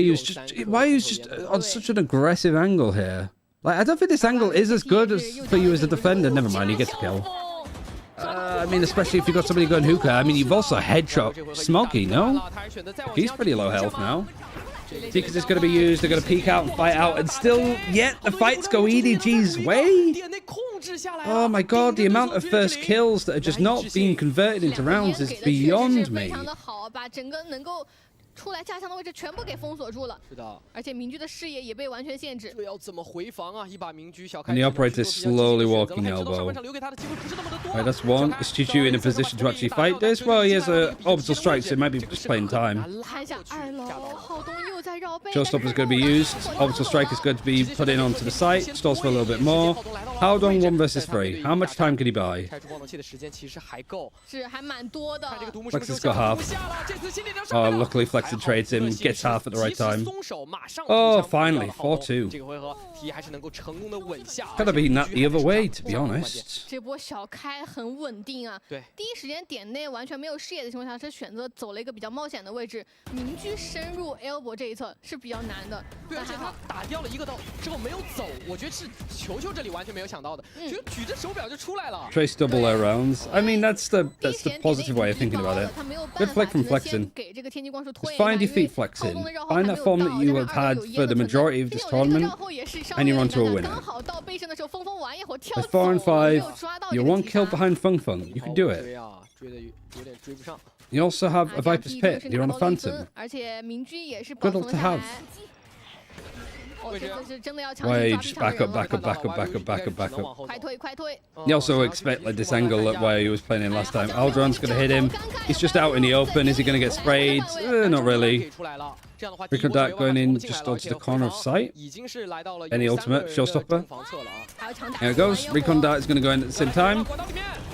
Yu's just on such an aggressive angle here. Like, I don't think this angle is as good as for you as a defender. Never mind, he gets a kill. I mean, especially if you've got somebody going hookah. I mean, you've also headshot Smoggy, no? He's pretty low health now. Because it's going to be used, they're going to peek out and fight out, and still, yet the fights go EDG's way. Oh my god, the amount of first kills that are just not being converted into rounds is beyond me. 出来架枪的位置全部给封锁住了，是的，而且明驹的视野也被完全限制。这要怎么回防啊？一把明驹小开。 And the operator slowly walking elbow. Right, that's one. Is Chuchu in a position to actually fight this? Well, he has a orbital strike, so it might be just playing time. 看一下2楼，浩东又在绕背。 Showstopper is going to be used. Orbital strike is going to be put in onto the site. Stalls for a little bit more. Haldong 1 versus 3. How much time can he buy? 开出光能器的时间其实还够，是还蛮多的。 Flex's got half. Oh, luckily Flex trades him, gets half at the right time. Oh, finally, 4-2. Could have been that the other way, to be honest. 这波小开很稳定啊，对，第一时间点内完全没有视野的情况下，是选择走了一个比较冒险的位置。明驹深入 elbow 这一侧是比较难的，对，而且他打掉了一个刀之后没有走，我觉得是球球这里完全没有想到的，就举着手表就出来了。 Trace double air rounds. I mean, that's the positive way of thinking about it. Good flick from Flexin. Just find your feet flexing. Find that form that you have had for the majority of this tournament, and you're on to a winner. With 4 and 5, you're 1 kill behind Feng Feng. You can do it. You also have a Viper's Pit. You're on a Phantom. Good luck to have. Wage, back up, back up, back up, back up, back up, back up. You also expect like this angle at where he was playing in last time. Aldron's going to hit him. He's just out in the open. Is he going to get sprayed? Not really. Rickondat going in just onto the corner of sight. Any ultimate? Showstopper. There it goes. Rickondat is going to go in at the same time.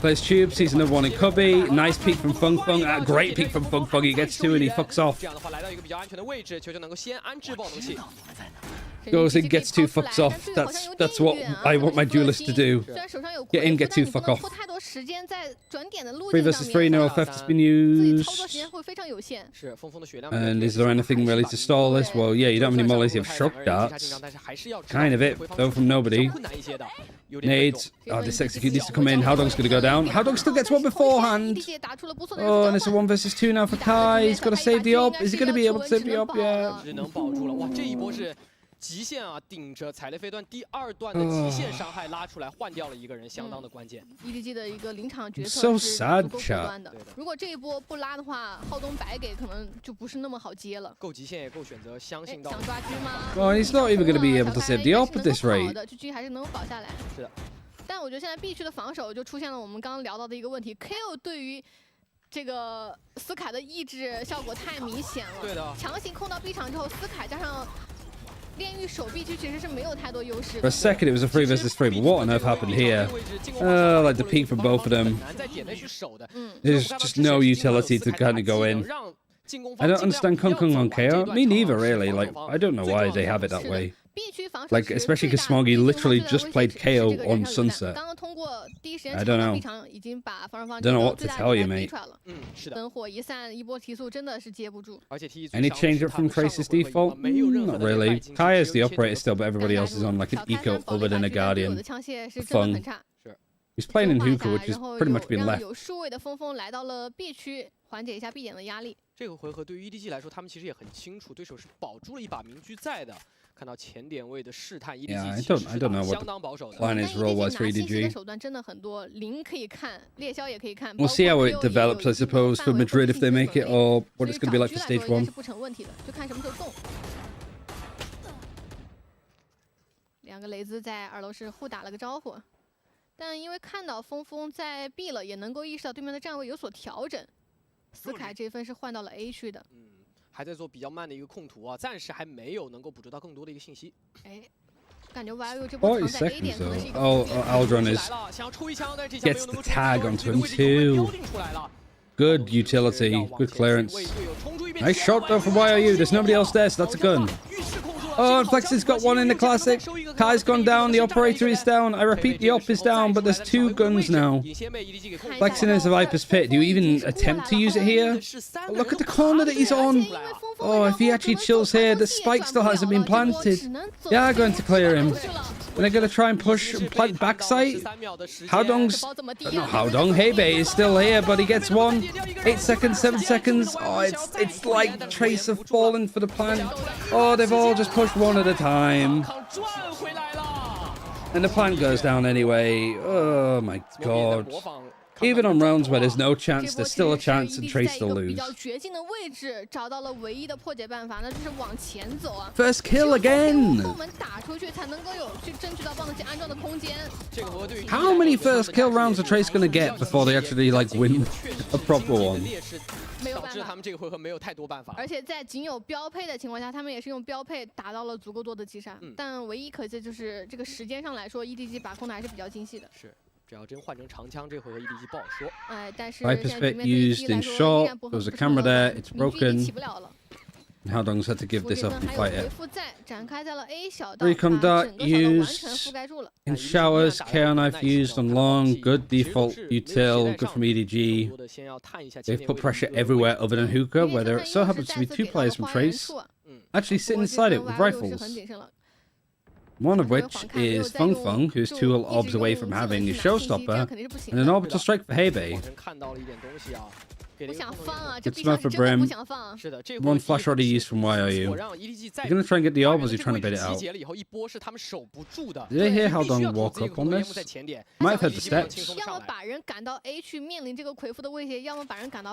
Plays tube, sees another one in Cubby. Nice peek from Feng Feng. Great peek from Feng Feng. He gets 2 and he fucks off. Goes in, gets 2, fucks off. That's what I want my duelist to do. Get in, get 2, fuck off. 3 versus 3, no theft has been used. And is there anything really to stall this? Well, yeah, you don't have any mollies, you have shrug darts. Kind of it, though, from nobody. Nades. Oh, this execute needs to come in. Haldong's going to go down. Haldong still gets 1 beforehand. Oh, and it's a 1 versus 2 now for Kai. He's got to save the op. Is he going to be able to save the op? Yeah. 极限啊，顶着踩雷飞段第2段的极限伤害拉出来，换掉了一个人，相当的关键。EDG 的一个临场决策 So 是 sad, 不够果断的。如果这一波不拉的话，浩东白给可能就不是那么好接了。够极限也够选择，相信到。想抓狙吗？ Well, he's not even going to be able to save the op at this rate. 这狙还是能保下来。是的。但我觉得现在 B 区的防守就出现了我们刚刚聊到的一个问题 ，KO 对于这个斯凯的抑制效果太明显了。对的。强行控到 B 场之后，斯凯加上 炼狱手臂区其实是没有太多优势。 For a second, it was a 3 versus 3, but what on earth happened here? Like the peek from both of them. There's just no utility to kind of go in. I don't understand Kung Kung on KO. Me neither, really. Like, I don't know why they have it that way. Like, especially because Smoggy literally just played KO on Sunset. I don't know. Don't know what to tell you, mate. Any change up from Trace's default? Not really. Kai is the operator still, but everybody else is on like an eco other than a Guardian. Fun. He's playing in hookah, which has pretty much been left. 缓解一下 B 点的压力。这个回合对于 EDG 来说，他们其实也很清楚，对手是保住了一把明驹在的。看到前点位的试探 ，EDG I don't know what the plan is role-wise for EDG. 手段真的很多，零可以看，猎枭也可以看。 We'll see how it develops, I suppose, for Madrid if they make it, or what it's going to be like for stage 1. 是不成问题的，就看什么时候动。两个雷兹在2楼是互打了个招呼，但因为看到峰峰在 B 了，也能够意识到对面的站位有所调整。 斯凯这分是换到了 A 区的，还在做比较慢的一个控图啊，暂时还没有能够捕捉到更多的一个信息。哎，感觉 YU 这波藏在 A 点可能是一个。Oh, Aldron gets the tag onto him too. Good utility, good clearance. Nice shot though from YU. There's nobody else there, so that's a gun. Oh, and Flex has got 1 in the classic. Kai's gone down. The operator is down. I repeat, the op is down, but there's 2 guns now. Flexing is a Viper's Pit. Do you even attempt to use it here? Oh, look at the corner that he's on. Oh, if he actually chills here, the spike still hasn't been planted. Yeah, going to clear him. And they're gonna try and push plant backside. Haodong's not Haodong. Hebei is still here, but he gets one. 8 seconds, 7 seconds. Oh, it's like Trace have fallen for the plant. Oh, they've all just pushed one at a time. And the plant goes down anyway. Oh my god. Even on rounds where there's no chance, there's still a chance and Trace still lose. First kill again! How many first kill rounds are Trace gonna get before they actually like win a proper one? 导致他们这个回合没有太多办法。而且在仅有标配的情况下，他们也是用标配达到了足够多的击杀。但唯一可惜就是这个时间上来说 ，EDG 把控的还是比较精细的。是，只要真换成长枪，这回合 EDG 不好说。哎，但是 Viper's Fit used in short. There was a camera there. It's broken. Haodong's had to give this up and fight it. Recon dart used in showers. KO knife used on long. Good default util. Good from EDG. They've put pressure everywhere other than hookah, where there so happens to be 2 players from Trace actually sitting inside it with rifles. One of which is Feng Feng, who's 2 orbs away from having a showstopper, and an orbital strike for Hebei. Good smoke for Brim. 1 flash already used from YOU. You're gonna try and get the orb, or is he trying to bait it out? Did they hear Haodong walk up on this? Might have heard the steps.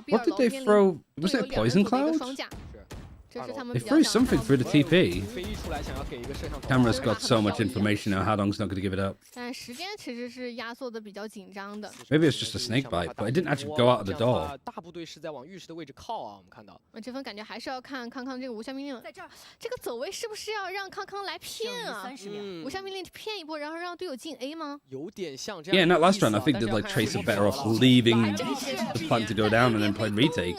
What did they throw? Was it a poison cloud? They threw something through the TP. Camera's got so much information now, Haodong's not going to give it up. Maybe it's just a snake bite, but it didn't actually go out of the door. 大部队是在往浴室的位置靠啊，我们看到。这份感觉还是要看康康这个无效命令了。这个走位是不是要让康康来骗啊？无效命令骗一波，然后让队友进 A 吗？有点像这样。 Yeah, not last round. I think they'd like Trace are better off leaving the plan to go down and then play retake.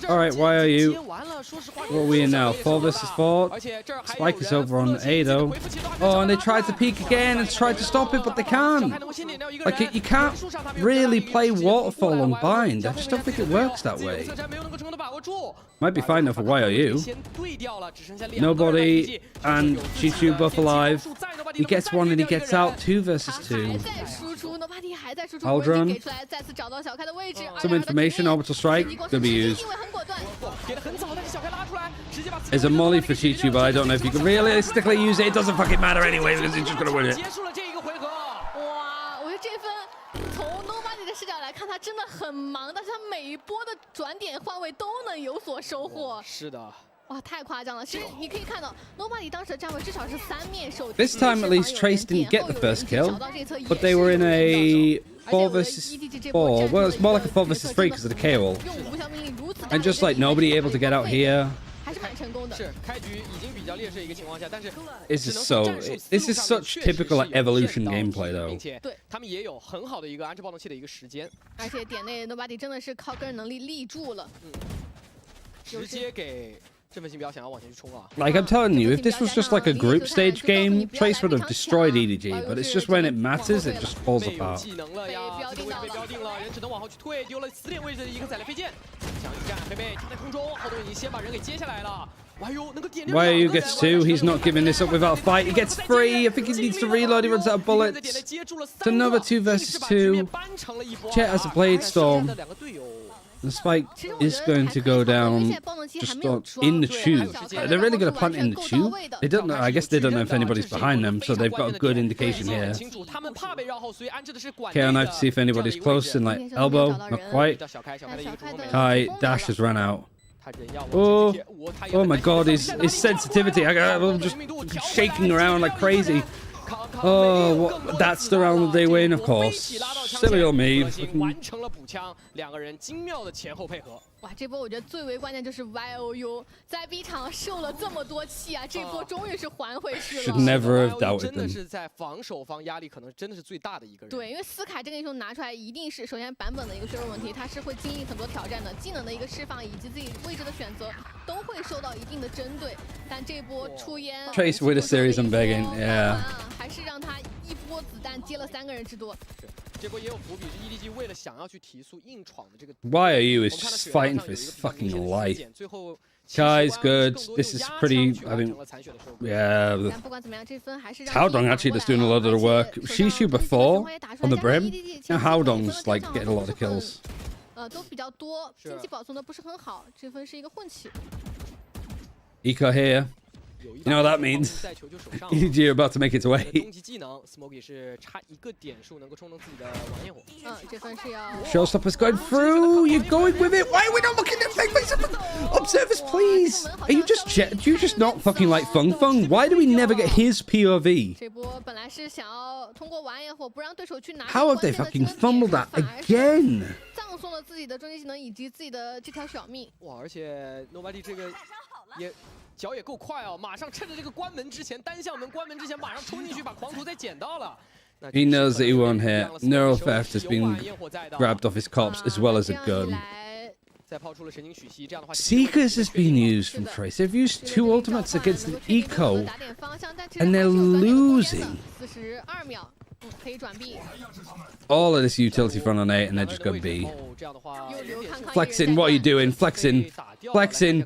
Alright, why are you? What are we in now? 4 versus 4. Spike is over on A though. Oh, and they tried to peek again and tried to stop it, but they can't. Like, you can't really play Waterfall on bind. I just don't think it works that way. Might be fine though for YOU. Nobody and Chichu both alive. He gets 1 and he gets out. 2 versus 2. Aldron. Some information. Orbital strike. Gonna be used. There's a molly for Chichu, but I don't know if you can realistically use it. It doesn't fucking matter anyway because he's just gonna win it. 从 Nobody 的视角来看，他真的很忙，但是他每一波的转点换位都能有所收获。是的。 哇，太夸张了！其实你可以看到 ，Nobody 当时的站位至少是3面受。 This time at least Trace didn't get the first kill, but they were in a 4 versus 4. Well, it's more like a 4 versus 3 because of the KO. And just like nobody able to get out here. This is so. This is such typical like, evolution gameplay though. 他们也有很好的一个安置暴动器的一个时间。而且点内 Nobody 真的是靠个人能力立住了。直接给。 Like I'm telling you, if this was just like a group stage game, Trace would have destroyed EDG, but it's just when it matters, it just falls apart. YOU gets 2, he's not giving this up without a fight, he gets 3, I think he needs to reload, he runs out of bullets. It's another 2 versus 2. Chet has a Blade Storm. The spike is going to go down just in the tube. They're really going to plant in the tube. They don't know. I guess they don't know if anybody's behind them, so they've got a good indication here. KO knife to see if anybody's close in like elbow. Not quite. Kai dash has run out. Oh, oh my God! His sensitivity. I'm just shaking around like crazy. Oh, that's the round that they win, of course. Silly old me. 哇，这波我觉得最为关键就是 YOU 在 B 场受了这么多气啊，这波终于是还回去了。Should never have doubted them. 真的是在防守方压力可能真的是最大的一个人。对，因为斯凯这个英雄拿出来，一定是首先版本的一个削弱问题，他是会经历很多挑战的，技能的一个释放以及自己位置的选择都会受到一定的针对。但这波出烟 Trace with a series I'm begging, yeah. 还是让他一波子弹接了3个人之多。 这波也有伏笔，是 EDG 为了想要去提速硬闯的这个。YOU is just fighting for his fucking life. Kai's good. This is pretty, I think, yeah. Haodong actually just doing a lot of the work. Shishu before on the brim. Now Haodong's like getting a lot of kills. 都比较多，经济保存的不是很好，这分是一个混起。 Eco here. You know what that means? EDG are about to make its way. 终极技能 ，Smokey 是差1个点数能够冲成自己的玩焰火。这分是要。 Showstopper's going through. You're going with it. Why are we not looking at fake face? Observers, please. Are you just do you just not fucking like Feng Feng? Why do we never get his POV? 这波本来是想要通过玩焰火不让对手去拿。 How have they fucking fumbled that again? 葬送了自己的终极技能以及自己的这条小命。哇，而且 Nobody 这个也。 脚也够快哦，马上趁着这个关门之前，单向门关门之前，马上冲进去把狂徒再捡到了。 He knows that he won't hit. Neural theft has been grabbed off his corpse as well as a gun. Seekers has been used from Trace. They've used 2 ultimates against an Eco, and they're losing. All of this utility front on A, and they're just going B. Flexing, what are you doing? Flexing. Flexing.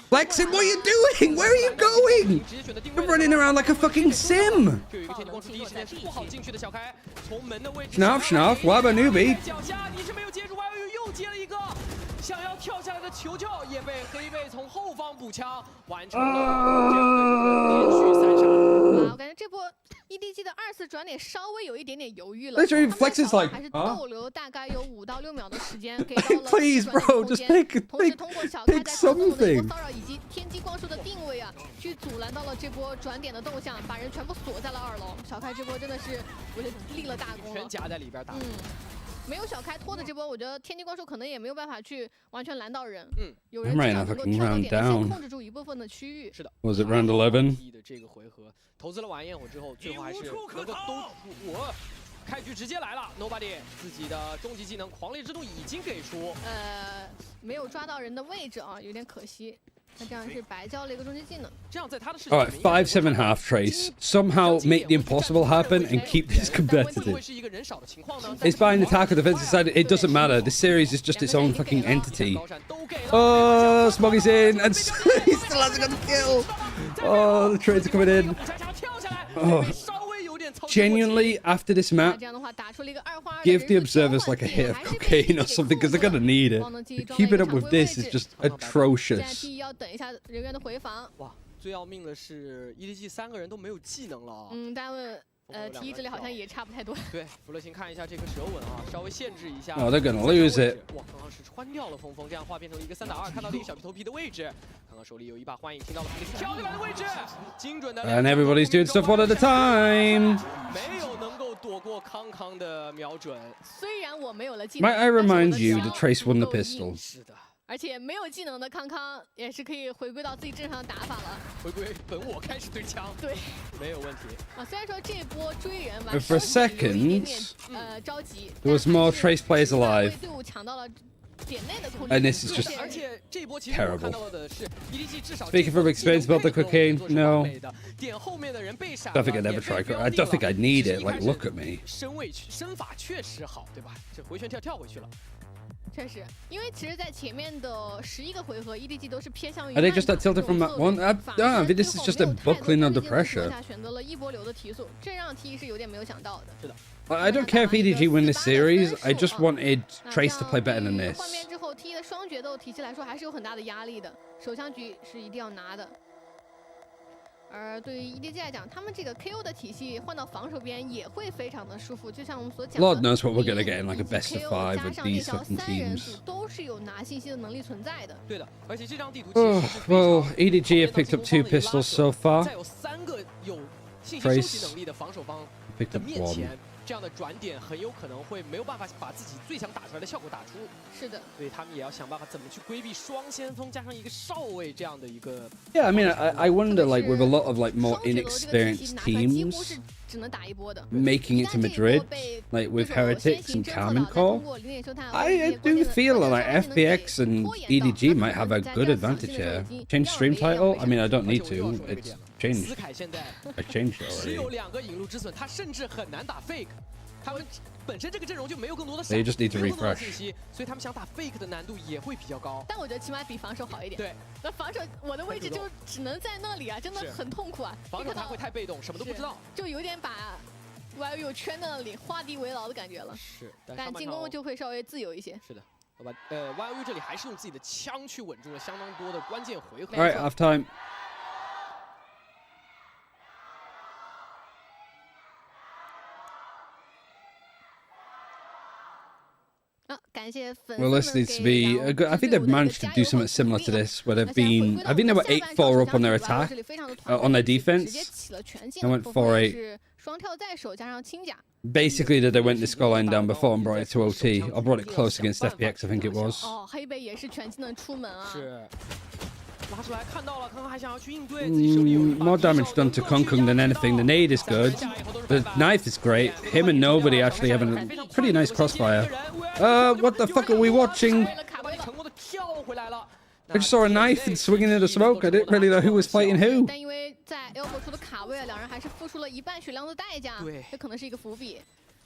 Flexing, what are you doing? Where are you going? You're running around like a fucking sim. Schnauf, schnauf, wabba newbie. 想要跳下来的球球也被黑贝从后方补枪，完成了这样的连续3杀。我感觉这波 EDG 的2次转点稍微有一点点犹豫了。 Literally, Flex is like, 还是逗留大概有5到6秒的时间，给到了 Please, bro, just pick something. 骚扰以及天机光束的定位啊，去阻拦到了这波转点的动向，把人全部锁在了2楼。小开这波真的是，我觉得立了大功了。全夹在里边打。没有小开拖的这波，我觉得天机光束可能也没有办法去完全拦到人。有 I'm 人 right 能 now 够 fucking 跳到 round 点线 down. 控制住一部分的区域。是的。Was it round 11? 的这个回合投资了完焰火之后，最后还是能够兜住。开局直接来了 ，Nobody 自己的终极技能狂烈之怒已经给出。没有抓到人的位置啊，有点可惜。 那这样是白交了一个终极技能。 Alright, 5-7 half Trace. Somehow make the impossible happen and keep this competitive. It's buying the attack or defensive side. It doesn't matter. This series is just its own fucking entity. Oh, Smoggy's in, and he still hasn't got the kill. Oh, the trades are coming in. Oh. Genuinely, after this map, give the observers like a hit of cocaine or something, because they're gonna need it. Keeping up with this is just atrocious. 哇，最要命的是 EDG 3个人都没有技能了。但T1这里好像也差不太多。对，弗勒星看一下这个舌吻啊，稍微限制一下。Oh, they're gonna lose it. 哇，刚刚是穿掉了风，这样的话变成了一个3打2，看到了一个小皮头皮的位置。刚刚手里有一把幻影，听到了跳进来的位置，精准的。And everybody's doing stuff one at a time. 没有能够躲过康康的瞄准。虽然我没有了技能。 Might I remind you that Trace won the pistol? 是的。 而且没有技能的康康也是可以回归到自己正常的打法了，回归本我开始对枪，对，没有问题啊。虽然说这波追人吧， For a second, 着急 there was more Trace players alive. 队伍抢到了点内的控制， And this is just 而且这一波其实我看到的是 EDG 至少 Speaking from experience about the cocaine, no. 点后面的人被闪 Don't think I'd ever try. I don't think I'd need it. Like, look at me. 身法确实好，对吧？这回旋跳回去了。 确实，因为其实，在前面的11个回合 ，EDG 都是偏向于。 Are they just that tilted from that one? I think this is just a buckling under pressure. 选择了一波流的提速，这让 T 是有点没有想到的。是的。 I don't care if EDG win this series. I just wanted Trace to play better than this. 换面之后 ，T 的双决斗体系来说还是有很大的压力的，手枪局是一定要拿的。 而对于 EDG 来讲，他们这个 KO 的体系换到防守边也会非常的舒服，就像我们所讲的。Lord knows what we're gonna get in like a best of 5 with these fucking teams. 都是有拿信息的能力存在的。对的，而且这张地图 Well, EDG have picked up 2 pistols so far. 在有3个有信息收集能力的防守方的面前，这样的转点很有可能会没有办法把自己最想打出来的效果打出。是的，所以他们也要想办法怎么去规避双先锋加上一个少尉这样的一个。Yeah, I mean, I wonder, like, with a lot of like more inexperienced teams making it to Madrid, like with Heretics and Carmen Core, I do feel like FPX and EDG might have a good advantage here. Change stream title? I mean, I don't need to. It's changed. I changed it already. 只有2个引路之损，他甚至很难打 fake。他们本身这个阵容就没有更多的 They just need to 没有更多的 refresh 信息，所以他们想打 fake 的难度也会比较高。但我觉得起码比防守好一点。对，那防守我的位置就只能在那里啊，真的很痛苦啊。防守他会太被动，什么都不知道，就有点把 YU 圈在那里画地为牢的感觉了。是，但进攻就会稍微自由一些。是的，好吧，YU 这里还是用自己的枪去稳住了相当多的关键回合。All right, half time. 感谢粉丝 Well, this needs to be a good. I think they've managed to do something similar to this, where they've been. I think they were 8-4 up on their attack, on their defense. They went 4-8. 双跳在手加上轻甲。 Basically, they went the scoreline down before and brought it to OT, or brought it close against FPX, I think it was. 哦，黑贝也是全技能出门啊。是。拉出来看到了，刚刚还想要去应对，自己手里有一把 More damage done to Kung Kung than anything. The nade is good. The knife is great. Him and Nobody actually having a pretty nice crossfire. What the fuck are we watching? I just saw a knife and swinging in the smoke. I didn't really know who was fighting who. 但因为在 elbow 出的卡位，两人还是付出了一半血量的代价，这可能是一个伏笔。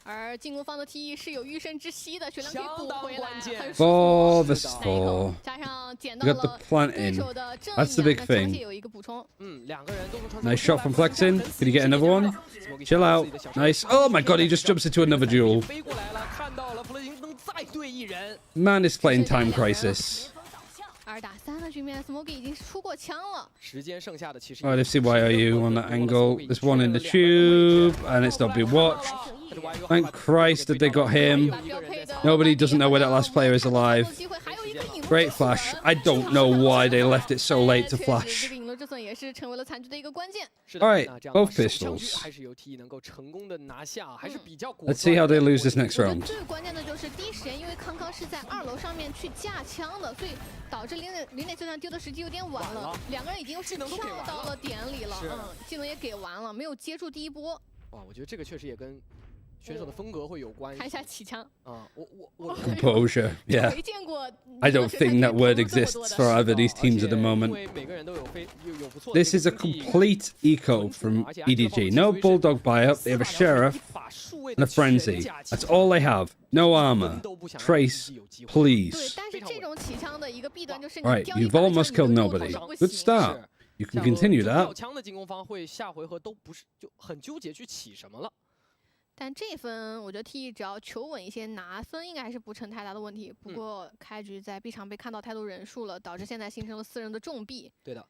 而进攻方的 TE 是有预胜之息的，血量可以补回来，很舒服。 4 vs 4. 加上捡到 We got the 了 plant 对 in. 手的正 That's the 义 big 啊，那强 thing. 姐有一个补充。两个人都能穿 Nice shot from Flexin. Did he get another one? Chill out. Nice. Oh my god, he just jumps into another duel. 飞过来了，看到了，弗雷金能再对一人。 Man is playing Time Crisis. 2打3的局面 ，Smoky 已经是出过枪了。时间剩下的其实。 Alright, let's see YOU on that angle. There's one in the tube, and it's not being watched. Thank Christ that they got him. Nobody doesn't know where that last player is alive. Great flash. I don't know why they left it so late to flash. 这个引流之损也是成为了残局的一个关键。 Alright, both pistols. 还是由 TE 能够成功的拿下，还是比较果 Let's see how they lose this next round. 最关键的就是第一时间，因为康康是在2楼上面去架枪的，所以导致林磊就算丢的时机有点晚了。两个人已经是跳到了点里了，技能也给完了，没有接住第一波。哇，我觉得这个确实也跟 选手的风格会有关系。看一下起枪啊，Composure, yeah. I don't think that word exists for either of these teams at the moment. This is a complete eco from EDG. No Bulldog buy-up, they have a Sheriff and a Frenzy. That's all they have. No armor. Trace, please. Alright, you've almost killed Nobody. Good start. You can continue that. 枪的进攻方会下回合都不是就很纠结去起什么了。 但这分我觉得 TE 只要求稳一些，拿分应该还是不成太大的问题。不过开局在 B 场被看到太多人数了，导致现在形成了4人的重臂。对的。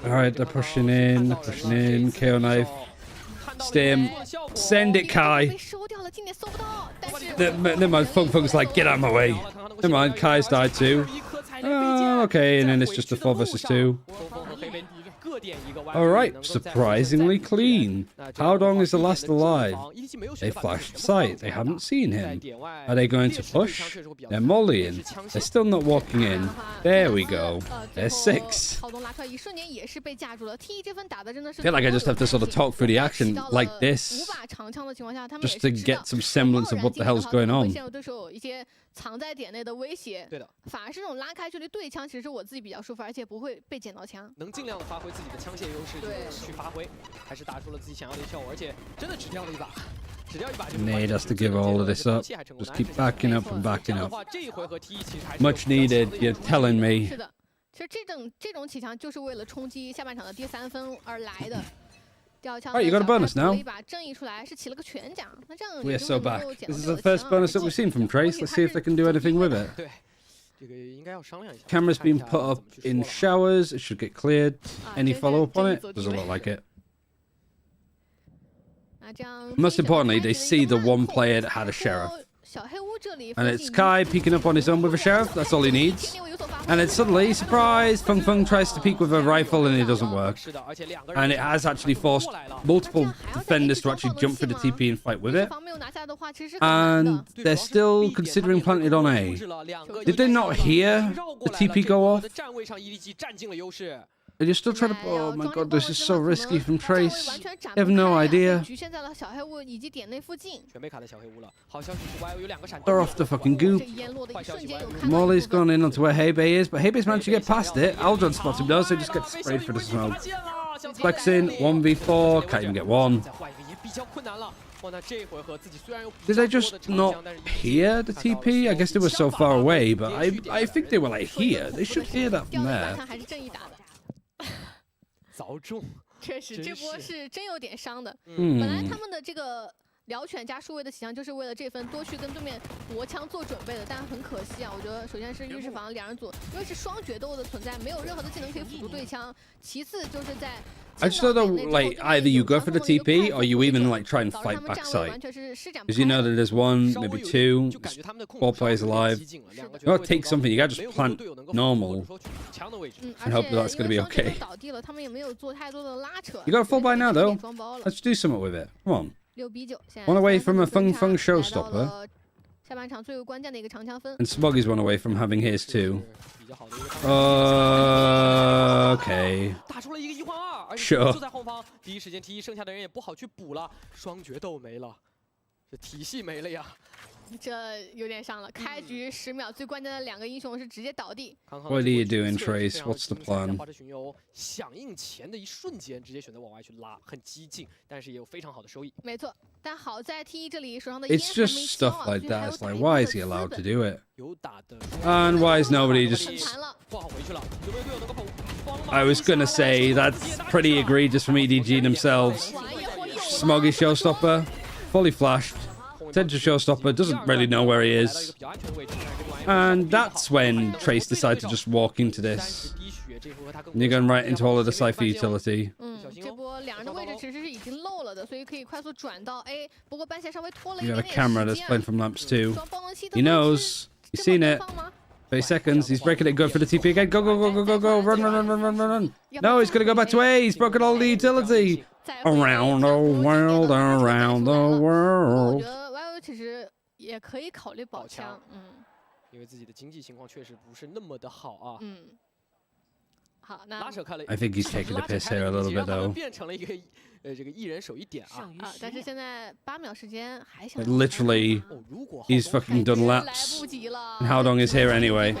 Alright, they're pushing in, KO knife. Stim. Send it, Kai. 被收掉了，近点搜不到，但是 Never mind, Fung Fung's like, get out of my way. Never mind, Kai's died too. Oh, okay, and then it's just a 4 vs 2. Alright, surprisingly clean. How long is the last alive? They flashed sight. They haven't seen him. Are they going to push? They're mollying. They're still not walking in. There we go. They're 6. I feel like I just have to sort of talk through the action like this, just to get some semblance of what the hell's going on. 藏在点内的威胁，对的，反而是这种拉开距离对枪，其实我自己比较舒服，而且不会被捡到枪，能尽量的发挥自己的枪械优势，去发挥，还是打出了自己想要的效果，而且真的只掉了一把，只掉一把就。Need us to give all of this up. Just keep backing up and backing up. Much needed. You're telling me. 是的，其实这种起枪就是为了冲击下半场的第3分而来的。 Right, you got a bonus now. We are so back. This is the first bonus that we've seen from Trace. Let's see if they can do anything with it. Camera's been put up in showers. It should get cleared. Any follow-up on it? Doesn't look like it. Most importantly, they see the one player that had a Sheriff. And it's Kai peeking up on his own with a Sheriff. That's all he needs. And then suddenly, surprise, Fung Fung tries to peek with a rifle and it doesn't work. And it has actually forced multiple defenders to actually jump for the TP and fight with it. And they're still considering planted on A. Did they not hear the TP go off? And you're still trying to... Oh my god, this is so risky from Trace. They have no idea. They're off the fucking goop. Molly's gone in onto where Hebei is, but Hebei's managed to get past it. Aldron spots him though, so he just gets sprayed for the smoke. Flexing, 1v4, can't even get one. Did they just not hear the TP? I guess they were so far away, but I think they were like here. They should hear that from there. 凿中，确实这波是真有点伤的。嗯本来他们的这个燎犬加数位的起枪就是为了这分多去跟对面搏枪做准备的，但很可惜啊，我觉得首先是浴室房两人组，因为是双决斗的存在，没有任何的技能可以辅助对枪。其次就是在 I just thought that, like, either you go for the TP or you even, like, try and fight backside. Because you know that there's one, maybe two, 4 players alive. You gotta take something, you gotta just plant normal and hope that that's gonna be okay. 倒地了，他们也没有做太多的拉扯。 You got a full buy now, though. Let's do something with it. Come on. 6比9，现在 One away from a Feng Feng showstopper. 下半场最为关键的一个长枪分。 And Smoggy's one away from having his too. Okay. 打出了一个1换2，而且 Sure. 就在后方，第一时间T1剩下的人也不好去补了，双决斗没了，这体系没了呀。 这有点伤了，开局10秒最关键的2个英雄是直接倒地。 What are you doing, Trace? What's the plan? 花之巡游响应前的一瞬间，直接选择往外去拉，很激进，但是也有非常好的收益。没错，但好在 T1这里手上的烟 It's 还没 just 消 stuff 啊， like 所以还 that. 有 It's 打 like, 一波 why 的 is he 资 allowed 本 to do it? 有打的， And why is nobody 很 just... 残了。 不好回去了，有没有队友能够保？ I was gonna say, that's pretty egregious from EDG themselves. Smoggy showstopper, fully flashed. Potential showstopper, doesn't really know where he is. And that's when Trace decided to just walk into this. And you're going right into all of the Cypher utility. 这波2人的位置其实是已经漏了的，所以可以快速转到 A。不过半线稍微拖了一 You 点 got a 点 camera 时 that's 间。 playing from lamps too. 双方的系 He 统 knows. He's seen it. 30 seconds. He's breaking it good for the TP again. Go, go, go, go, go, go. Run, run, run, run, run, run, run. No, he's going to go back to A. He's broken all the utility. Around the world, around the 我 world. 觉得 YO 其实也可以考虑保枪，因为自己的经济情况确实不是那么的好啊。好，那 拉扯开了 I think he's taking the piss here a little bit, though. 变成了一个这个一人手一点啊。但是现在8秒时间还想 But literally, he's fucking done laps. And how long is here anyway?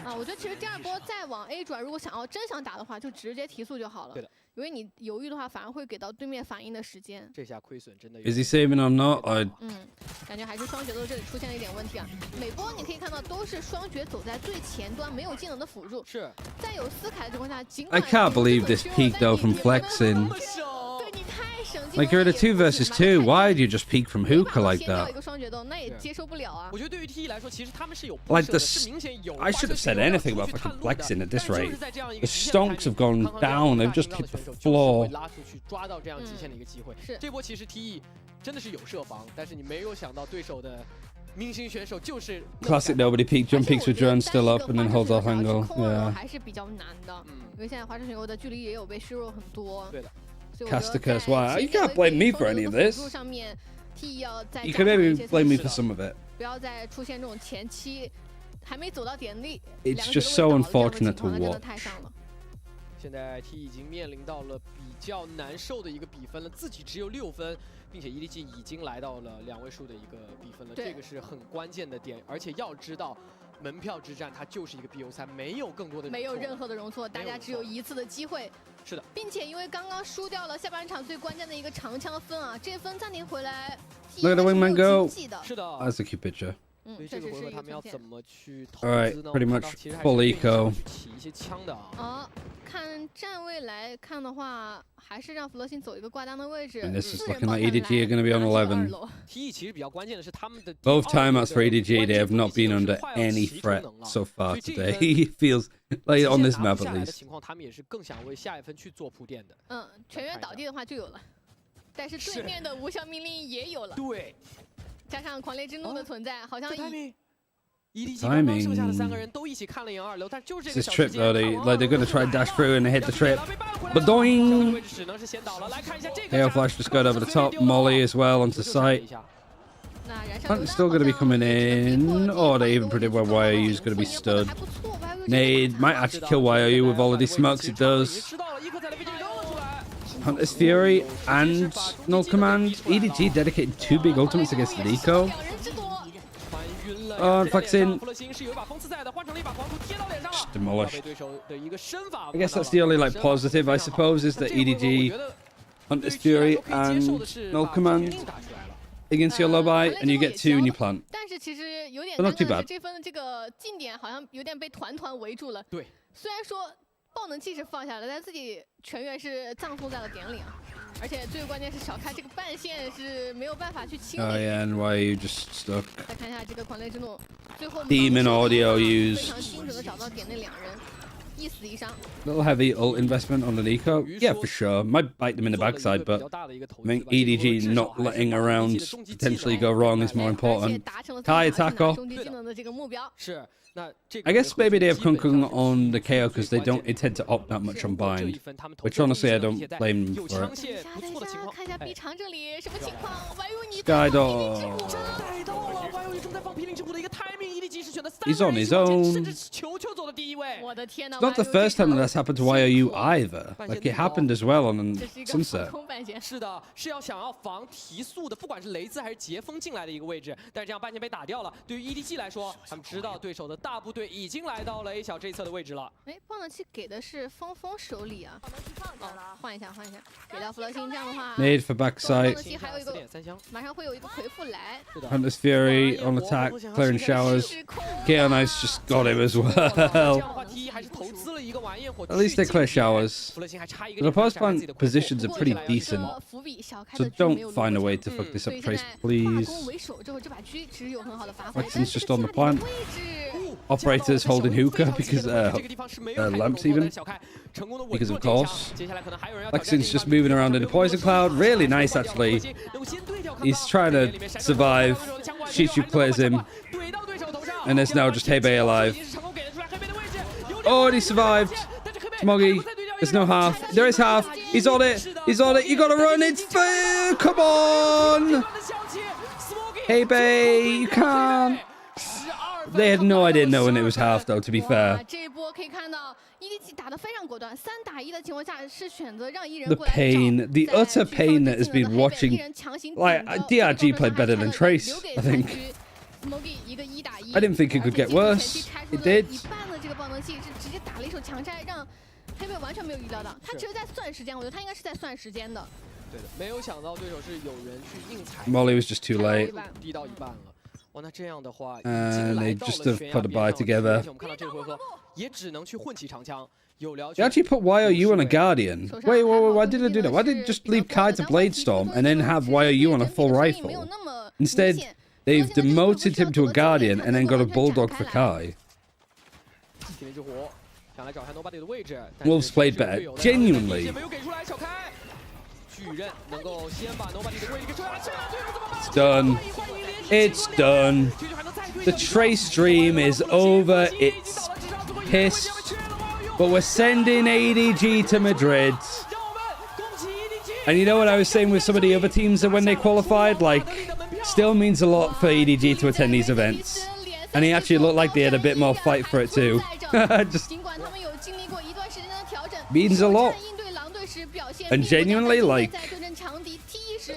啊，我觉得其实第2波再往 A 转，如果真想打的话，就直接提速就好了。对的，因为你犹豫的话，反而会给到对面反应的时间。这下亏损真的有。 Is he saving or not? 感觉还是双决斗这里出现了一点问题啊。每波你可以看到都是双决走在最前端，没有技能的辅助。是。在有斯凯的情况下，尽 I 管 can't believe this peak, though, from flexing. Like, you're at a 2 versus 2. Why did you just peek from hookah like that? 我觉得对于 T1来说，其实他们是有 Like 的 the... 是明显有。 I should have said anything about fucking flexing at this rate. The stonks have gone down. They've just hit the floor. 拉出去抓到这样极限的一个机会。这波其实 T1真的是有设防，但是你没有想到对手的明星选手就是 Classic nobody peek. Jump peeks with drone still up and then holds off angle. Yeah. 还是比较难的，因为现在华晨巡游的距离也有被削弱很多。对的。 Cast the curse. Why? You can't blame me for any of this. You can maybe blame me for some of it. 不要再出现这种前期还没走到点力。 It's just so unfortunate to watch. 现在 T 已经面临到了比较难受的一个比分了，自己只有6分，并且 EDG 已经来到了2位数的一个比分了，这个是很关键的点。而且要知道，门票之战它就是一个 BO 赛，没有更多的没有任何的容错，大家只有一次的机会。 是的，并且因为刚刚输掉了下半场最关键的一个长枪分啊，这分暂停回来 Look at the wingman go. 是的 That's a cute picture. 所以这个回合他们要怎么去投 All right, 资呢？ pretty much 其实还是 full 愿意 eco. 去起一些枪的啊。看站位来看的话，还是让弗洛辛走一个挂单的位置。 And this is looking like EDG are going to be on 11. T 其实比较关键的是他们的 Both timeouts for EDG, they have not been under any threat so far today. It feels like on this map at 下来的 least. 情况，他们也是更想为下一分去做铺垫的。全员倒地的话就有了，但是对面的无效命令也有了。对，加上狂烈之怒的存在，好像EDG 刚刚剩下的3个人都一起看了眼2流，但就是这个 This 小 trip 时间 though, they're going to try and dash through and they hit the trip. But doing! 只能是先倒了。来看一下这个 Gale Flash just got over the top. Molly as well onto site. Hunt's still going to be coming in. Oh, they even predict where YOU's going to be stood. Nade might actually kill YOU with all of these smokes. It does. Hunter's Fury and Null Command. EDG dedicated 2 big ultimates against Nico. Oh, and flexing. Just demolished. I guess that's the only like positive, I suppose, is that EDG Hunter's Fury and No Command against your Lobai, and you get 2 and you plant. 但是其实有点 But not too 尴尬的 bad. 是，这分这个近点好像有点被团团围住了。对，虽然说爆能器是放下了，但自己全员是葬送在了点里啊。而且最关键是小开这个半线是没有办法去清 Oh 理。 yeah, and why are you just stuck? 再看一下这个狂雷之怒，最后 Demon audio 非 used. 常精准的找到点内2人，一死一伤。 Little heavy ult investment on an eco. Yeah, for sure. Might bite them in the backside, but I think EDG not letting a round potentially go wrong is more important. Kai attack off. 终极技能的这个目标。是。 那这个 I guess maybe they have Kung Kung on the KO because they don't intend to opt that much on bind, which honestly I don't blame them for it. 看一下 B 场这里什么情况？歪入你 Skydor. 带到了，歪入正在放霹雳之舞的一个 timing，EDG 是选的3 He's on his 人， own. 甚至是球走的第1位。我的天哪 It's not the first time that that's happened to YOU either. Like it happened as well on Sunset. 是的，是要想要防提速的，不管是雷兹还是杰锋进来的一个位置，但是这样半线被打掉了。对于 EDG 来说，他们知道对手的大部队已经来到了 A 小这一侧的位置了。哎，爆能器给的是峰峰手里啊。换一下，换一下，给到弗洛星，这样的话。Made for backside. 爆能器还有一个，马上会有一个回复来。 Hunter's Fury on attack, clearing showers. KO Nice just got him as well. At least they clear showers. The opposed flank positions are pretty decent. So don't find a way to fuck this up, Trace, please. Lexington's just on the plant. Operators holding hookah because lamps even. Because of course. Lexington's just moving around in a poison cloud. Really nice actually. He's trying to survive. Shishu clears him. And there's now just Hebe alive. Oh, and he survived. Smoggy. There's no half. There is half. He's on it. He's on it. You gotta run. It's fair. Come on. Hebe, you can't. They had no idea knowing it was half though, to be fair. The pain, the utter pain that has been watching. Like, DRG played better than Trace, I think. I didn't think it could get worse. It did. 黑贝完全没有预料到，他其实在算时间，我觉得他应该是在算时间的。对的，没有想到对手是有人去硬踩。Molly was just too late. 低到1半了。哇，那这样的话， they just have put a buy together. 我们看到这个回合也只能去混起长枪。 They actually put YOU on a Guardian. Wait, why did they do that? Why did they just leave Kai to Bladestorm and then have YOU on a full rifle? Instead, they've demoted him to a Guardian and then got a Bulldog for Kai. Wolves played better. Genuinely. It's done. It's done. The Trace stream is over. It's pissed. But we're sending EDG to Madrid. And you know what I was saying with some of the other teams that when they qualified, like, still means a lot for EDG to attend these events. And he actually looked like they had a bit more fight for it too. Just means a lot. And genuinely, like,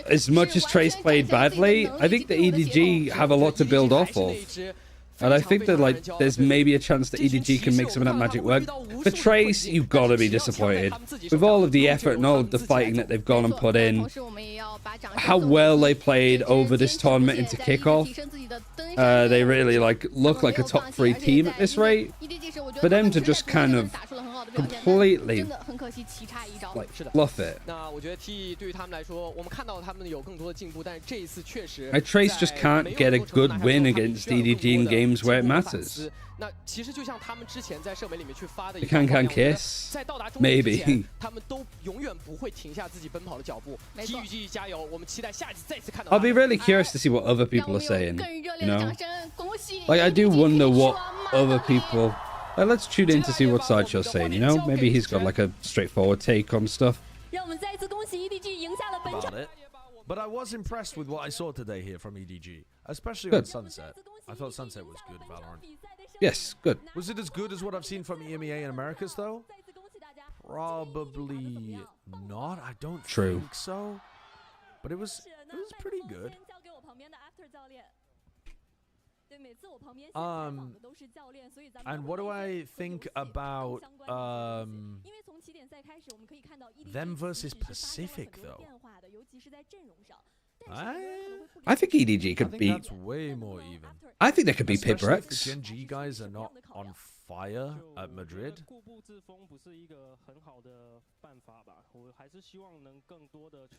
as much as Trace played badly, I think the EDG have a lot to build off of. And I think that, like, there's maybe a chance that EDG can make some of that magic work. For Trace, you've got to be disappointed. With all of the effort and all of the fighting that they've gone and put in, how well they played over this tournament into kickoff, they really, like, look like a top 3 team at this rate. For them to just kind of completely, like, fluff it. Trace just can't get a good win against EDG in games where it matters. They can kiss. Maybe. I'll be really curious to see what other people are saying, you know? Like, I do wonder what other people... Like, let's tune in to see what Sideshow's saying, you know? Maybe he's got, like, a straightforward take on stuff. About it. But I was impressed with what I saw today here from EDG, especially Good. on Sunset. I thought Sunset was good, Valorant. Yes, good. Was it as good as what I've seen from EMEA in Americas, though? Probably not. I don't think so. But it was pretty good. And what do I think about them versus Pacific though? I think EDG could I think beat. that's way more even. I think they could beat Especially Paper if the X. Gen G guys are not on fire at Madrid.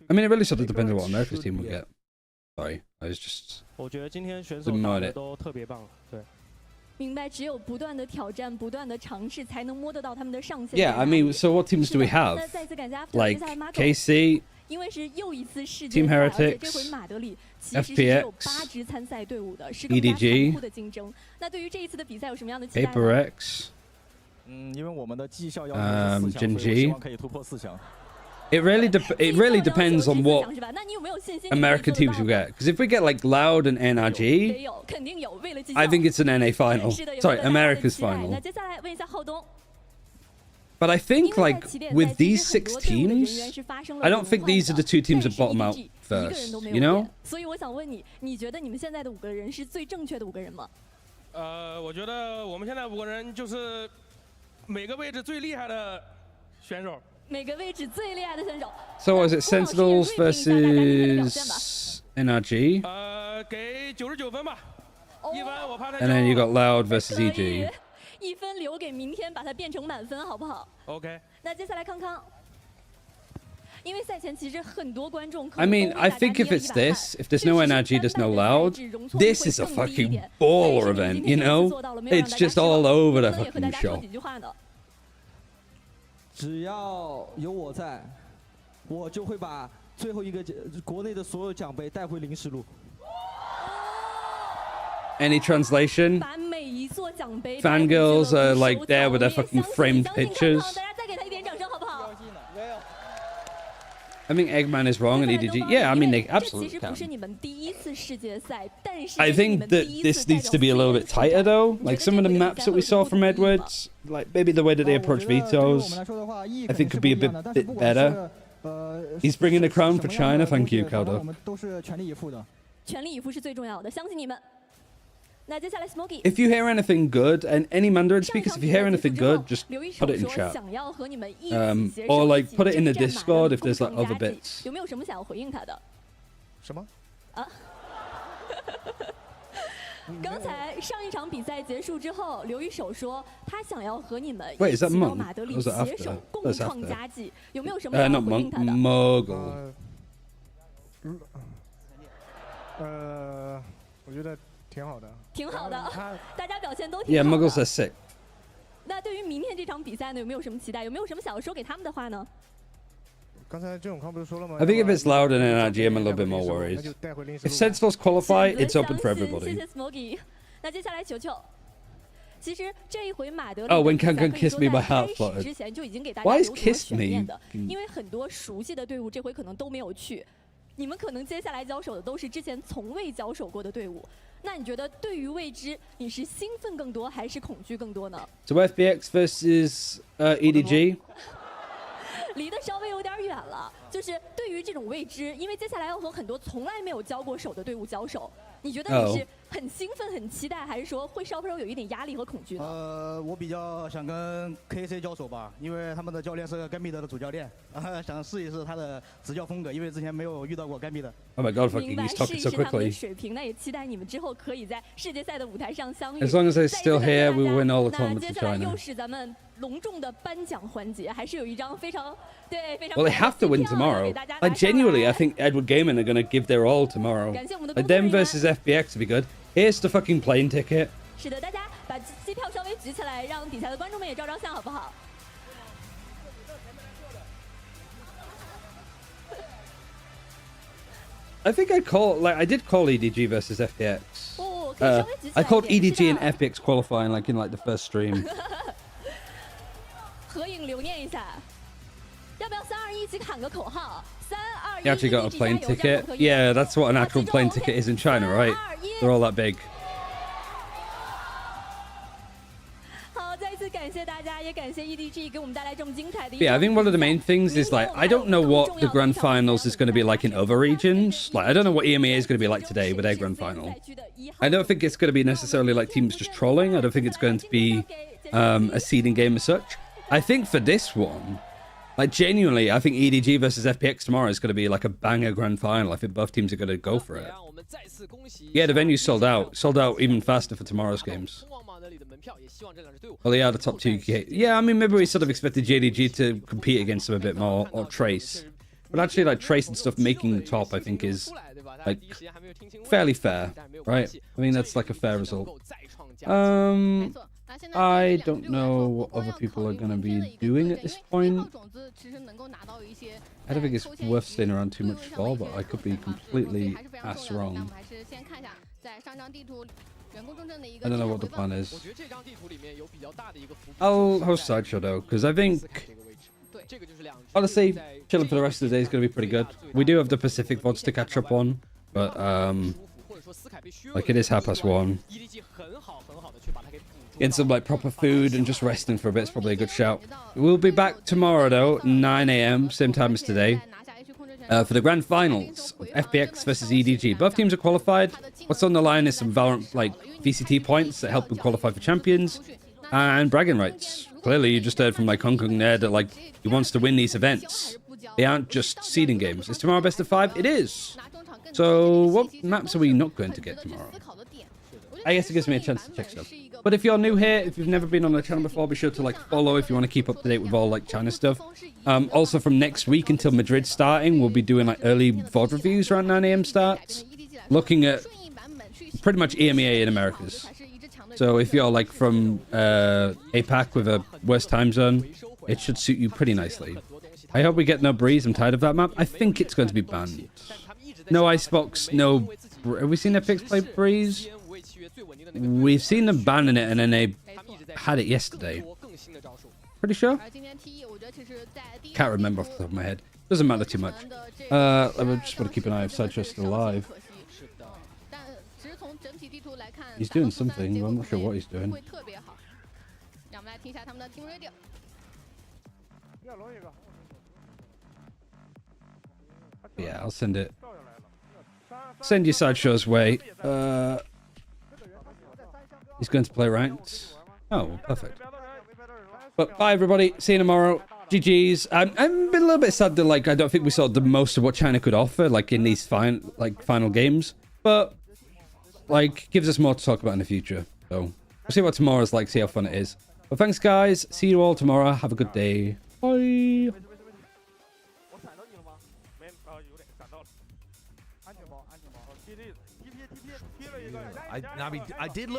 I mean, it really sort of depends on what America's team will get. Sorry, I was just. 我觉得今天选手 Didn't 打 know 的 it. 都特别棒，对。明白，只有不断的挑战、不断的尝试，才能摸得到他们的上限。 Yeah, I mean, so what teams do we have? 那再次感谢 After Like 接下来 Marco KC, 因为是又一次世界 Team 赛，而且 Heretics, 这回马德里其实是只有 FPX, 8支参赛队伍的，是更加 EDG 残酷的竞争。那对于这一次的比赛有什么样的期待 Paper 呢？ X. 因为我们的绩效要求是4强， Gen 所以我希 G. 望可以突破4强。 It really depends on what 是吧？那你有没有信心？ American teams we get. Because if we get like Loud and 也 NRG, 有，肯定有。为了绩效 I think it's an NA final. 是的，有 Sorry, 更大的 America's 期待 final. 那接下来问一下浩东。 But I think like with these 6 teams, I don't think these are the 2 teams that bottom out first. You know? 所以我想问你，你觉得你们现在的5个人是最正确的5个人吗？我觉得我们现在5个人就是每个位置最厉害的选手。每个位置最厉害的选手。 So was it Sentinels versus NRG? 给99分吧。1分我怕太 And then you got Loud versus EG. 1分留给明天，把它变成满分，好不好 ？OK。那接下来康康，因为赛前其实很多观众。I mean, I think if it's this, if there's no NRG, there's no Loud, this is a fucking baller event, you know? It's just all over the fucking show. 只要有我在，我就会把最后一个国内的所有奖杯带回临时路。 Any translation? 把每一座奖杯 Fangirls are like there with their fucking framed pictures. 大家再给他一点掌声，好不好？ I think Eggman is wrong and EDG. Yeah, I mean they 这其 absolutely 实不 can. 是你们第一次世界赛，但是 I think that this needs to be a little bit tighter though. Like some of the maps that we saw from Edwards, like maybe the way that they approach vetoes, I think could be a bit better. He's bringing the crown for China. Thank you, 我 Caldo. 们都是全力以赴的。全力以赴是最重要的，相信你们。那接下来 Smoky。 If you hear anything good, and any Mandarin speakers, if you hear anything good, just put it in chat. 想要和你们一起携 Or 手 like 一起 put it in the 征战马 Discord 德 if there's like 共 other 同佳绩 bits. 有没有什么想要回应他的？什么？啊？刚才上一场比赛结束之后，刘一手说他想要和你们 Wait, 一 is that 起到 Monk? 马德里 Or is that 携 after? 手共 That's 创 after. 佳绩，有没有什么想要 Not 回应 Monk, 他的？ Mogul. 我觉得挺好的。挺好的，大家表现都 Yeah, 挺好 Muggles 的 are。sick. 那对于明天这场比赛呢，有没有什么期待？有没有什么想要说给他们的话呢？刚才郑永康不是说了吗？ I think if it's loud and NRG, I'm a little bit more worried. If Sentinels qualify, it's open for 谢 everybody. 谢 Smoky。那接下来球球。其实这一回马德里 Oh, when 的比赛 Kankan 可以 kissed 说 me, 在 my heart 开始 fluttered. 之前就已经给大家 Why 留 is 出了 kissed 悬念 me? 的，因为很多熟悉的队伍这回可能都没有去，你们可能接下来交手的都是之前从未交手过的队伍。那你觉得对于未知，你是兴奋更多还是恐惧更多呢？ So FBX versus EDG. 离得稍微有点远了，就是对于这种未知，因为接下来要和很多从来没有交过手的队伍交手，你觉得你是很兴奋、很期待，还是说会稍微有一点压力和恐惧呢？我比较想跟 KC 交手吧，因为他们的教练是甘比德的主教练，想试一试他的执教风格，因为之前没有遇到过甘比德。 Oh my god, fucking 明白， he's 试 talking 一 so 试他们的 quickly. 水平，那也期待你们之后可以在世界赛的舞台上相遇。 As long as they're still here, we win all the 那 tournaments 接 in 下来 China. 又是咱们隆重的颁奖环节，还是有一张非常非常。 Well, they have to win tomorrow. Like genuinely, I think Edward Gaming are gonna give their all tomorrow. 感谢我们的 Like 工作 them 人员。 versus FBX would be good. Here's the fucking plane ticket. 是的，大家把机票稍微举起来，让底下的观众们也照照相，好不好？ I think I did call EDG versus FBX. 哦，可以稍微举起来 I called 一点 EDG 是 and 的 FBX qualifying like in like the first stream. 合影留念一下，要不要3、2、1一起喊个口号？3、2、1。 You actually got a plane ticket? Yeah, that's what an actual plane ticket is in China, right? They're all that big. 好，再一次 Yeah, I think one of the main things is like I don't know what the grand finals is going to be like in other regions. Like I don't know what EMEA is going to be like today with their grand final. I don't think it's going to be necessarily like teams just trolling. I don't think it's going to be a seeding game as such. I think for this one, like genuinely, I think EDG versus FPX tomorrow is going to be like a banger grand final. I think both teams are going to go for it. Yeah, the venue's sold out. Sold out even faster for tomorrow's games. Well, they are the top 2. Yeah, I mean, maybe we sort of expected JDG to compete against them a bit more, or Trace. But actually, like, Trace and stuff making the top, I think, is, like, fairly fair, right? I mean, that's, like, a fair result. I don't know what other people are going to be doing at this point. I don't think it's worth staying around too much for, but I could be completely ass wrong. I don't know what the plan is. I'll host Sideshow though, because I think, honestly, chilling for the rest of the day is going to be pretty good. We do have the Pacific VODs to catch up on, but like it is 1:30. Getting some like proper food and just resting for a bit is probably a good shout. We'll be back tomorrow though, 9 AM, same time as today. For the grand finals of FPX versus EDG. Both teams are qualified. What's on the line is some Valorant like VCT points that help them qualify for champions and bragging rights. Clearly, you just heard from like Hong Kong there that like he wants to win these events. They aren't just seeding games. Is tomorrow best of 5? It is. So what maps are we not going to get tomorrow? I guess it gives me a chance to check stuff. But if you're new here, if you've never been on the channel before, be sure to like follow if you want to keep up to date with all like China stuff. Also from next week until Madrid starting, we'll be doing like early VOD reviews around 9 AM starts, looking at pretty much EMEA in Americas. So if you're like from APAC with a worse time zone, it should suit you pretty nicely. I hope we get no breeze. I'm tired of that map. I think it's going to be banned. No Icebox, no... Have we seen FPX play breeze? We've seen them banning it and then they had it yesterday. Pretty sure? Can't remember off the top of my head. Doesn't matter too much. I just want to keep an eye if Sideshow still alive. He's doing something. I'm not sure what he's doing. Yeah, I'll send it. Send your Sideshow's way. He's going to play ranked. Oh, perfect. But bye, everybody. See you tomorrow. GG's. I'm a little bit sad that like I don't think we saw the most of what China could offer like in these final games, but like gives us more to talk about in the future. So we'll see what tomorrow's like. See how fun it is. But thanks, guys. See you all tomorrow. Have a good day. Bye. I did look